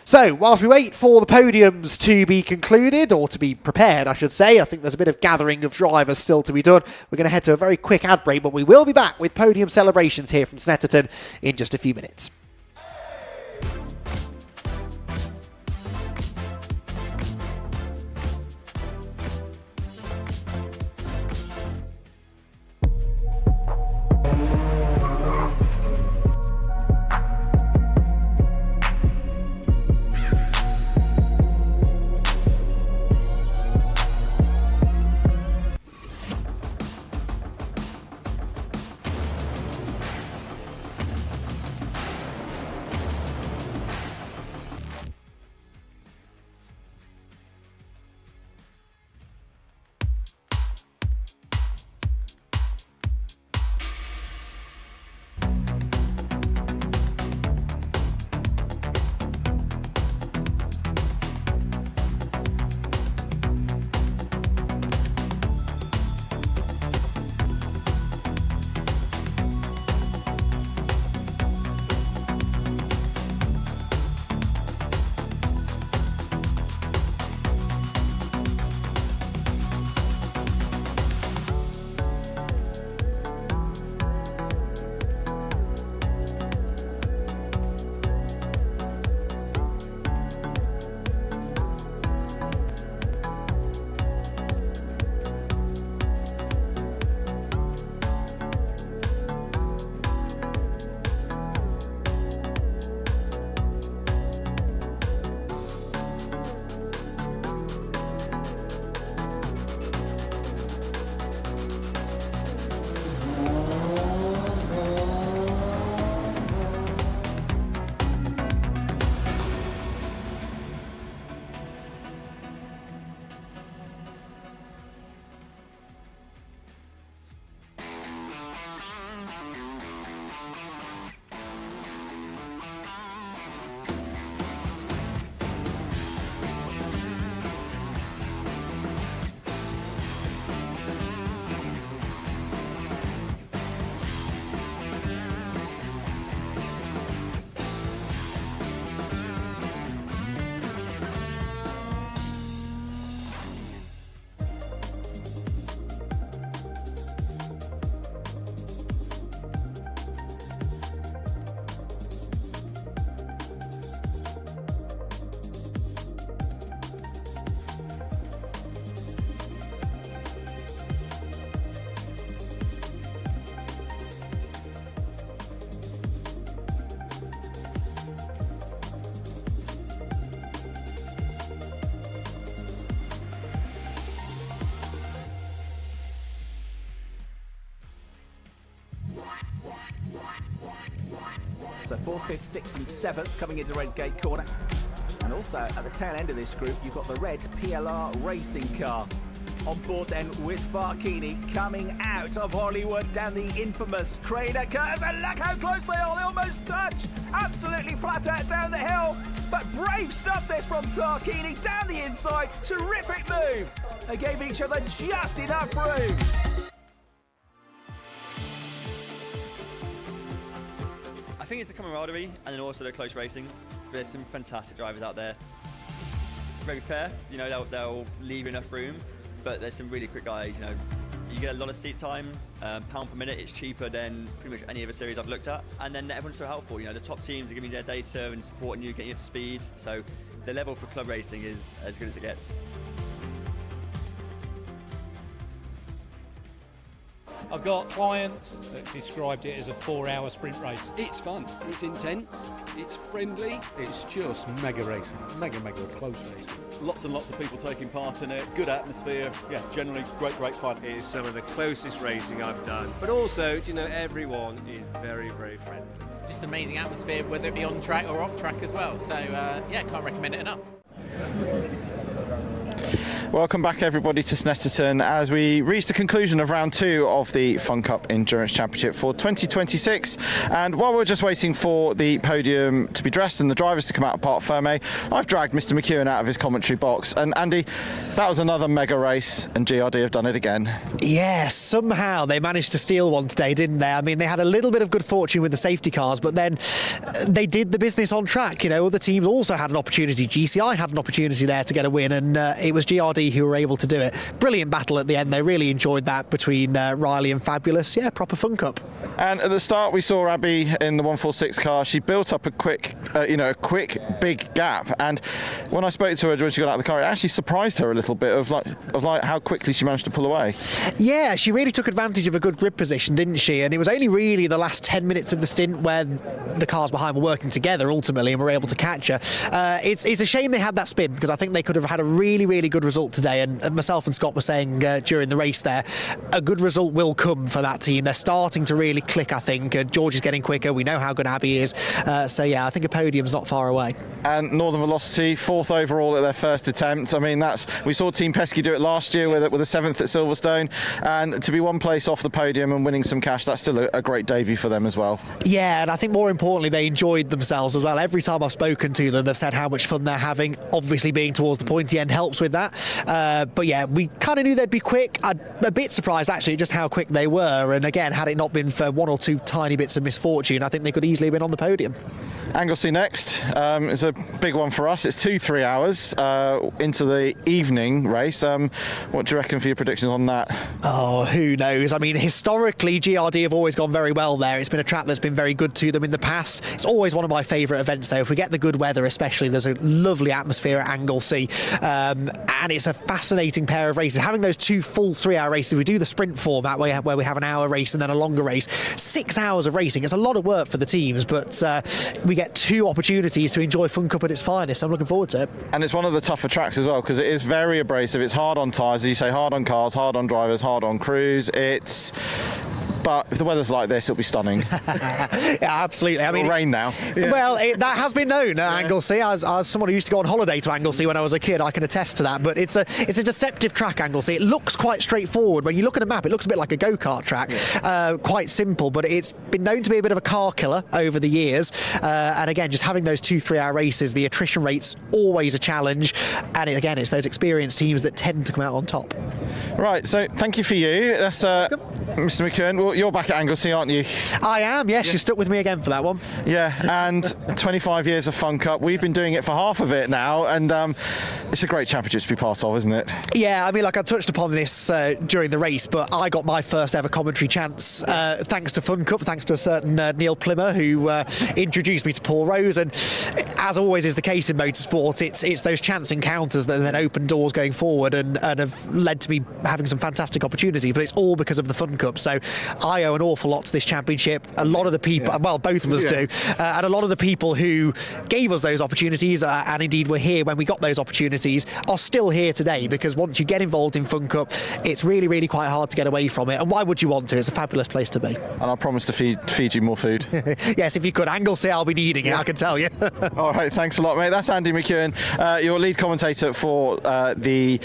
So, whilst we wait for the podiums to be concluded, or to be prepared, I should say, I think there's a bit of gathering of drivers still to be done. We're going to head to a very quick ad break, but we will be back with podium celebrations here from Snetterton in just a few minutes. So 4th, 5th, 6th and 7th coming into Redgate Corner. And also at the tail end of this group, you've got the red PLR racing car. On board then with Farkini coming out of Hollywood down the infamous Crater Curves. And look how close they are, they almost touch. Absolutely flat out down the hill. But brave stuff this from Farkini down the inside. Terrific move. They gave each other just enough room. I think it's the camaraderie and then also the close racing. There's some fantastic drivers out there. Very fair, you know, they'll leave enough room, but there's some really quick guys, you know. You get a lot of seat time, pound per minute, it's cheaper than pretty much any other series I've looked at. And then everyone's so helpful, you know, the top teams are giving you their data and supporting you, getting you up to speed. So the level for club racing is as good as it gets. I've got clients that described it as a 4-hour sprint race. It's fun, it's intense, it's friendly, it's just mega racing, mega close racing. Lots and lots of people taking part in it, good atmosphere, yeah, generally great fun. It is some of the closest racing I've done, but also, you know, everyone is very friendly. Just amazing atmosphere, whether it be on track or off track as well, so yeah, can't recommend it enough. Welcome back everybody to Snetterton as we reach the conclusion of round 2 of the Fun Cup Endurance Championship for 2026, and while we're just waiting for the podium to be dressed and the drivers to come out of Parc Fermé, I've dragged Mr McEwen out of his commentary box. And Andy, that was another mega race and GRD have done it again. Yeah, somehow they managed to steal one today, didn't they? I mean, they had a little bit of good fortune with the safety cars, but then they did the business on track. You know, other teams also had an opportunity. GCI had an opportunity there to get a win, and it was GRD who were able to do it. Brilliant battle at the end. They really enjoyed that between Riley and Fabulous. Yeah, proper Fun Cup. And at the start, we saw Abby in the 146 car. She built up a quick, big gap. And when I spoke to her when she got out of the car, it actually surprised her a little bit of how quickly she managed to pull away. Yeah, she really took advantage of a good grid position, didn't she? And it was only really the last 10 minutes of the stint where the cars behind were working together ultimately and were able to catch her. It's a shame they had that spin, because I think they could have had a really good result today. And myself and Scott were saying during the race there, a good result will come for that team. They're starting to really click, I think. George is getting quicker. We know how good Abby is. So yeah, I think a podium's not far away. And Northern Velocity, 4th overall at their first attempt. I mean, we saw Team Pesky do it last year with a 7th at Silverstone, and to be one place off the podium and winning some cash, that's still a great debut for them as well. Yeah, and I think more importantly, they enjoyed themselves as well. Every time I've spoken to them, they've said how much fun they're having. Obviously, being towards the pointy end helps with that. But yeah, we kind of knew they'd be quick. I'm a bit surprised actually just how quick they were, and again, had it not been for one or two tiny bits of misfortune, I think they could easily have been on the podium. Anglesey next is a big one for us. It's 2-3 hours into the evening race. What do you reckon for your predictions on that? Oh, who knows? I mean, historically, GRD have always gone very well there. It's been a track that's been very good to them in the past. It's always one of my favourite events, though. If we get the good weather, especially, there's a lovely atmosphere at Anglesey, and it's a fascinating pair of races. Having those 2 full 3-hour races, we do the sprint format where we have an hour race and then a longer race. 6 hours of racing. It's a lot of work for the teams, but we get 2 opportunities to enjoy Fun Cup at its finest. I'm looking forward to it. And it's one of the tougher tracks as well, because it is very abrasive. It's hard on tyres, as you say, hard on cars, hard on drivers, hard on crews. But if the weather's like this, it'll be stunning. Yeah, absolutely. I mean, it'll rain now. Yeah. Well, that has been known at Anglesey. As someone who used to go on holiday to Anglesey when I was a kid, I can attest to that. But it's a deceptive track, Anglesey. It looks quite straightforward. When you look at a map, it looks a bit like a go-kart track. Yeah. Quite simple, but it's been known to be a bit of a car killer over the years. And again, just having those 2-3 hour races, the attrition rate's always a challenge. And again, it's those experienced teams that tend to come out on top. Right, so thank you for you. That's Mr. McKeown. Well, you're back at Anglesey, aren't you? I am, yes. Yeah. You stuck with me again for that one. Yeah, and 25 years of Fun Cup. We've been doing it for half of it now, and it's a great championship to be part of, isn't it? Yeah, I mean, like I touched upon this during the race, but I got my first ever commentary chance thanks to Fun Cup, thanks to a certain Neil Plimmer who introduced me to Paul Rose, and as always is the case in motorsport, it's those chance encounters that then open doors going forward and have led to me having some fantastic opportunities, but it's all because of the Fun Cup. So I owe an awful lot to this championship. A lot of the people, well, both of us do, and a lot of the people who gave us those opportunities, and indeed were here when we got those opportunities, are still here today, because once you get involved in Fun Cup, it's really, really quite hard to get away from it. And why would you want to? It's a fabulous place to be. And I promise to feed you more food. Yes, if you could. Anglesey, I'll be needing it, I can tell you. All right, thanks a lot, mate. That's Andy McEwen, your lead commentator for the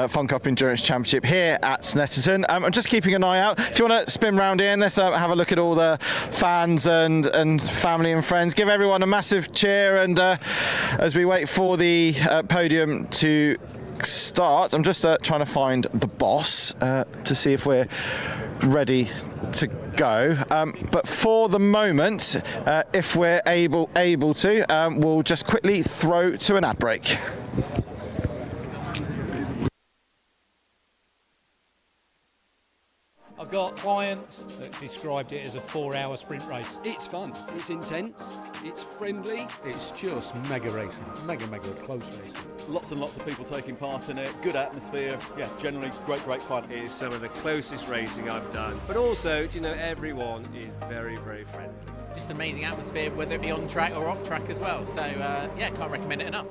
Fun Cup Endurance Championship here at Snetterton. I'm just keeping an eye out. If you want to spin round in, let's have a look at all the fans and family and friends. Give everyone a massive cheer, and as we wait for the podium to start, I'm just trying to find the boss to see if we're ready to go, but for the moment, if we're able to, we'll just quickly throw to an ad break. I've got clients that described it as a 4-hour sprint race. It's fun, it's intense, it's friendly, it's just mega racing, mega close racing. Lots and lots of people taking part in it, good atmosphere, yeah, generally great fun. It is some of the closest racing I've done, but also, you know, everyone is very friendly. Just amazing atmosphere, whether it be on track or off track as well. So yeah, can't recommend it enough.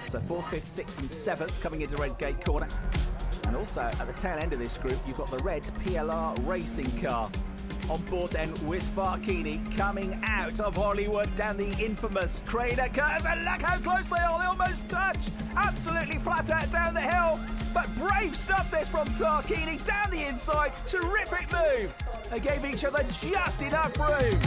So 4th, 5th, 6th and 7th coming into red gate corner. And also at the tail end of this group, you've got the red PLR racing car. On board then with Farkini coming out of Hollywood down the infamous Crater Curves. And look how close they are, they almost touch. Absolutely flat out down the hill. But brave stuff this from Farkini down the inside. Terrific move. They gave each other just enough room.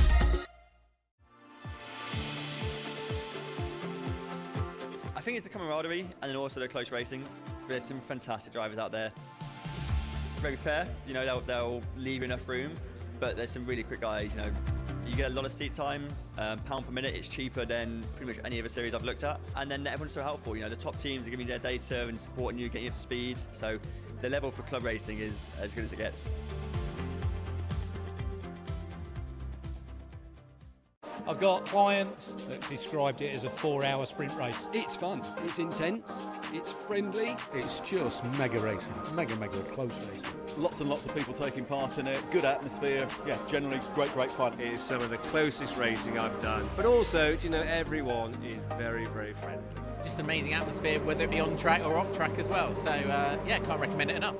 I think it's the camaraderie and then also the close racing. There's some fantastic drivers out there. Very fair, you know, they'll leave enough room. but there's some really quick guys. You get a lot of seat time, pound per minute. It's cheaper than pretty much any other series I've looked at, and then everyone's so helpful. The top teams are giving you their data and supporting you, getting you up to speed. So the level for club racing is as good as it gets. I've got clients that described it as a 4-hour sprint race. It's fun, it's intense, it's friendly, it's just mega racing, mega close racing. Lots and lots of people taking part in it, good atmosphere, yeah, generally great fun. It is some of the closest racing I've done. But also, everyone is very friendly. Just amazing atmosphere, whether it be on track or off track as well. So yeah, can't recommend it enough.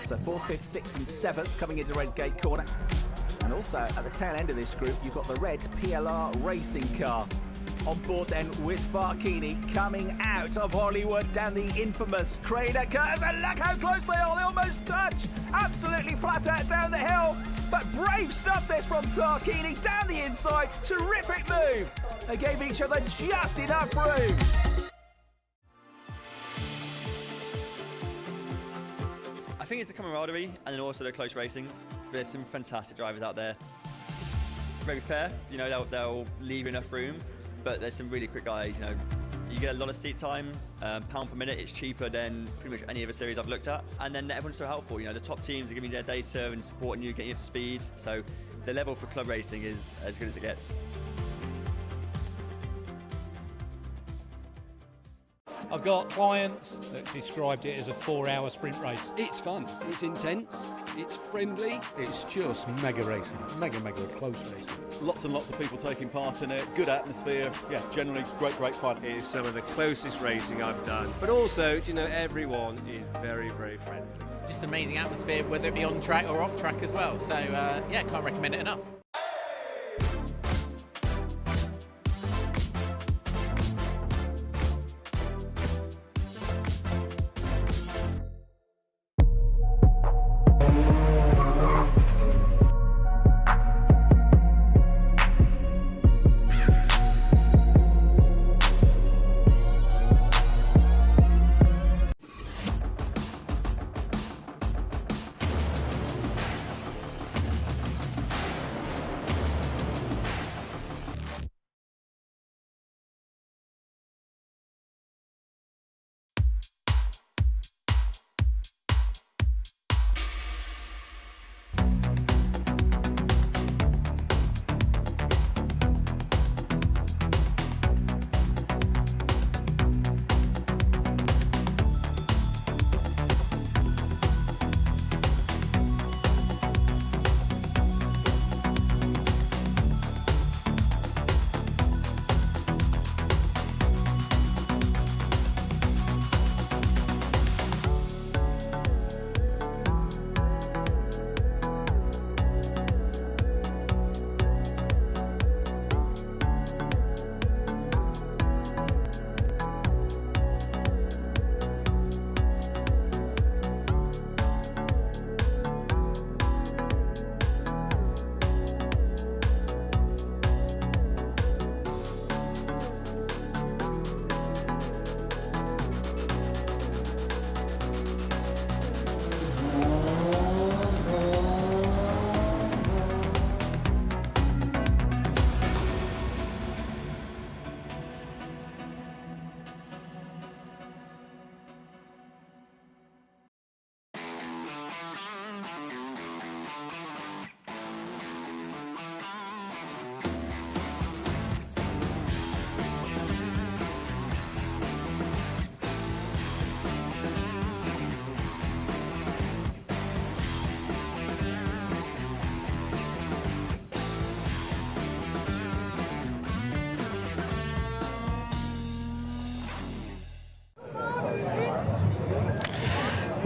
So 4th, 5th, 6th and 7th coming into red gate corner. And also at the tail end of this group, you've got the red PLR racing car. On board then with Barkini coming out of Hollywood down the infamous Crater Curves. And look how close they are, they almost touch. Absolutely flat out down the hill. But brave stuff this from Barkini down the inside. Terrific move. They gave each other just enough room. I think it's the camaraderie and then also the close racing. There's some fantastic drivers out there. Very fair, they'll leave enough room, but there's some really quick guys. You get a lot of seat time, pound per minute. It's cheaper than pretty much any other series I've looked at, and then everyone's so helpful. The top teams are giving you their data and supporting you, getting you up to speed. So the level for club racing is as good as it gets. I've got clients that described it as a 4-hour sprint race. It's fun, it's intense, it's friendly, it's just mega racing, mega close racing. Lots and lots of people taking part in it, good atmosphere, yeah, generally great fun. It is some of the closest racing I've done. But also, everyone is very friendly. Just amazing atmosphere, whether it be on track or off track as well. So yeah, can't recommend it enough.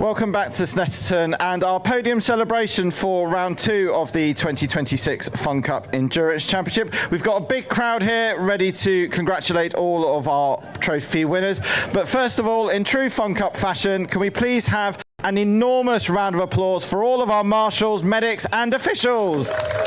Welcome back to Snetterton and our podium celebration for round 2 of the 2026 Fun Cup Endurance Championship. We've got a big crowd here ready to congratulate all of our trophy winners. But first of all, in true Fun Cup fashion, can we please have an enormous round of applause for all of our marshals, medics and officials.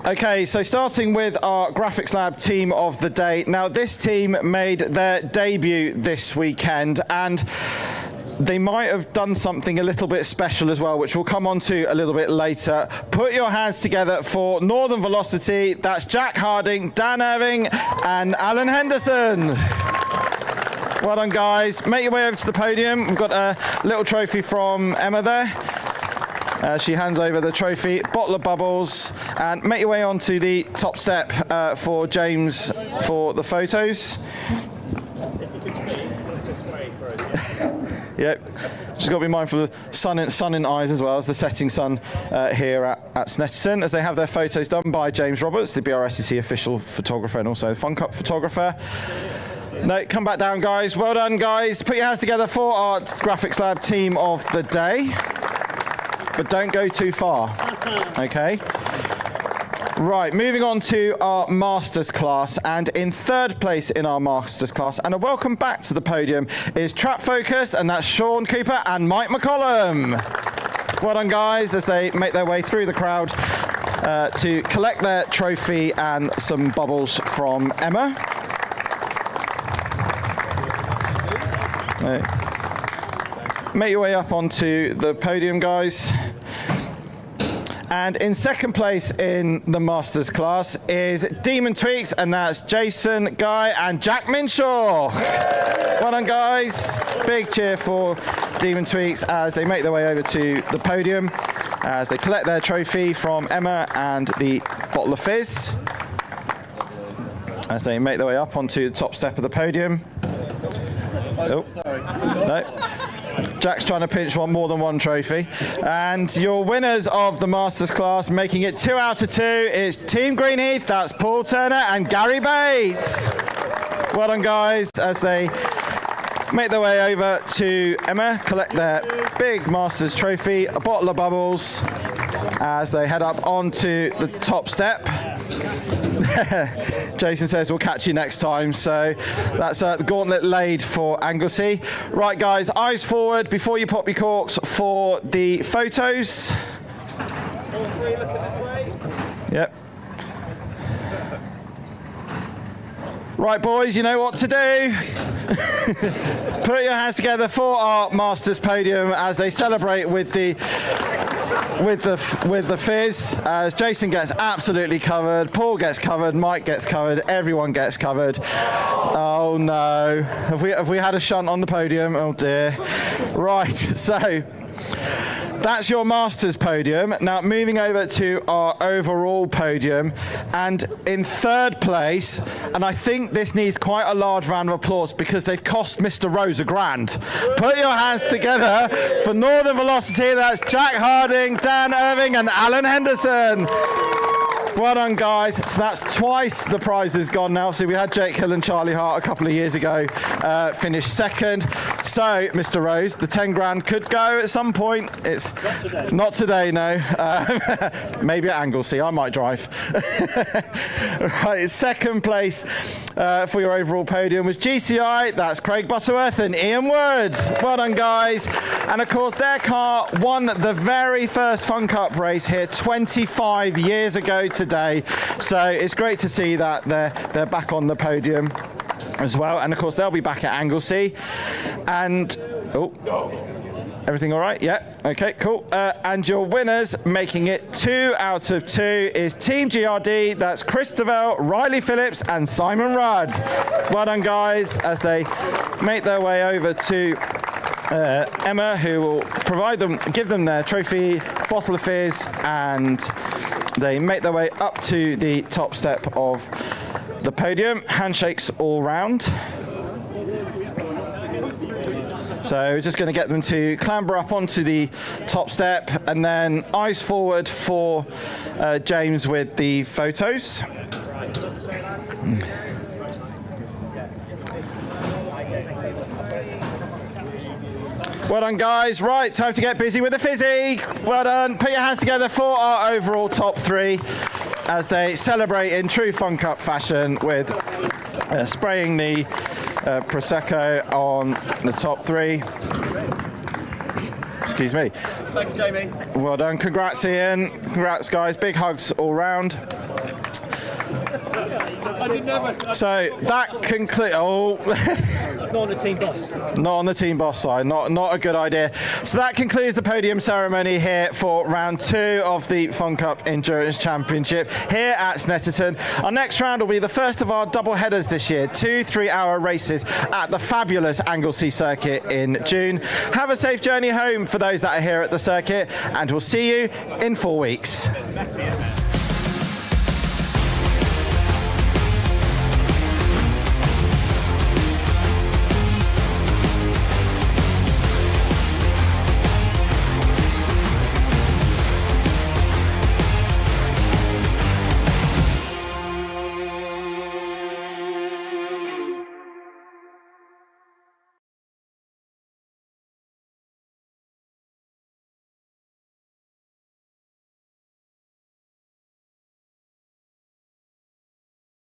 Okay, so starting with our Graphics Lab team of the day. Now, this team made their debut this weekend, and they might have done something a little bit special as well, which we'll come on to a little bit later. Put your hands together for Northern Velocity. That's Jack Harding, Dan Irving, and Alan Henderson. Well done, guys. Make your way over to the podium. We've got a little trophy from Emma there. She hands over the trophy, bottle of bubbles, and make your way onto the top step for James for the photos. Yep, just got to be mindful of the sun in eyes as well as the setting sun here at Snetterton, as they have their photos done by James Roberts, the BRSCC official photographer and also Fun Cup photographer. No, come back down, guys. Well done, guys. Put your hands together for our Graphics Lab team of the day. But don't go too far, okay? Right, moving on to our Masters class, and in third place in our Masters class, and a welcome back to the podium, is Trap Focus, and that's Sean Cooper and Mike McCollum. Well done, guys, as they make their way through the crowd to collect their trophy and some bubbles from Emma. Make your way up onto the podium, guys. And in second place in the Masters class is Demon Tweaks, and that's Jason, Guy, and Jack Minshaw. Well done, guys. Big cheer for Demon Tweaks as they make their way over to the podium, as they collect their trophy from Emma and the bottle of fizz, as they make their way up onto the top step of the podium. Oh, sorry. No. Jack's trying to pinch more than one trophy. And your winners of the Masters class, making it 2 out of 2, is Team Greenheath. That's Paul Turner and Gary Bates. Well done, guys, as they make their way over to Emma, collect their big Masters trophy, a bottle of bubbles, as they head up onto the top step. Jason says we'll catch you next time, so that's the gauntlet laid for Anglesey. Right, guys, eyes forward before you pop your corks for the photos. All three, look at this way. Yep. Right, boys, you know what to do. Put your hands together for our Masters podium as they celebrate with the fizz, as Jason gets absolutely covered, Paul gets covered, Mike gets covered, everyone gets covered. Oh no, have we had a shunt on the podium? Oh dear. Right, so that's your Masters podium. Now moving over to our overall podium, and in third place, and I think this needs quite a large round of applause because they've cost Mr. Rose £1,000. Put your hands together for Northern Velocity. That's Jack Harding, Dan Irving and Alan Henderson. Well done, guys. So that's twice the prizes gone now. So we had Jake Hill and Charlie Hart a couple of years ago finish second. So, Mr. Rose, the 10 grand could go at some point. It's not today, no. Maybe at Anglesey. I might drive. Right, second place for your overall podium was GCI. That's Craig Butterworth and Ian Woods. Well done, guys. And of course, their car won the very first Fun Cup race here 25 years ago today. So it's great to see that they're back on the podium as well. And of course, they'll be back at Anglesey. And everything all right? Yeah. Okay, cool. And your winners, making it 2 out of 2, is Team GRD. That's Chris Devell, Riley Phillips, and Simon Rudd. Well done, guys, as they make their way over to Emma, who will give them their trophy, bottle of fizz, and they make their way up to the top step of the podium. Handshakes all round. So we're just going to get them to clamber up onto the top step, and then eyes forward for James with the photos. Well done, guys. Right, time to get busy with the fizzy. Well done. Put your hands together for our overall top 3 as they celebrate in true Fun Cup fashion with spraying the Prosecco on the top 3. Excuse me. Thank you, Jamie. Well done. Congrats, Ian. Congrats, guys. Big hugs all round. So that concludes. Oh. Not on the team boss. Not on the team boss side. Not a good idea. So that concludes the podium ceremony here for round 2 of the Fun Cup Endurance Championship here at Snetterton. Our next round will be the first of our double headers this year. 2 3-hour races at the fabulous Anglesey circuit in June. Have a safe journey home for those that are here at the circuit, and we'll see you in 4 weeks.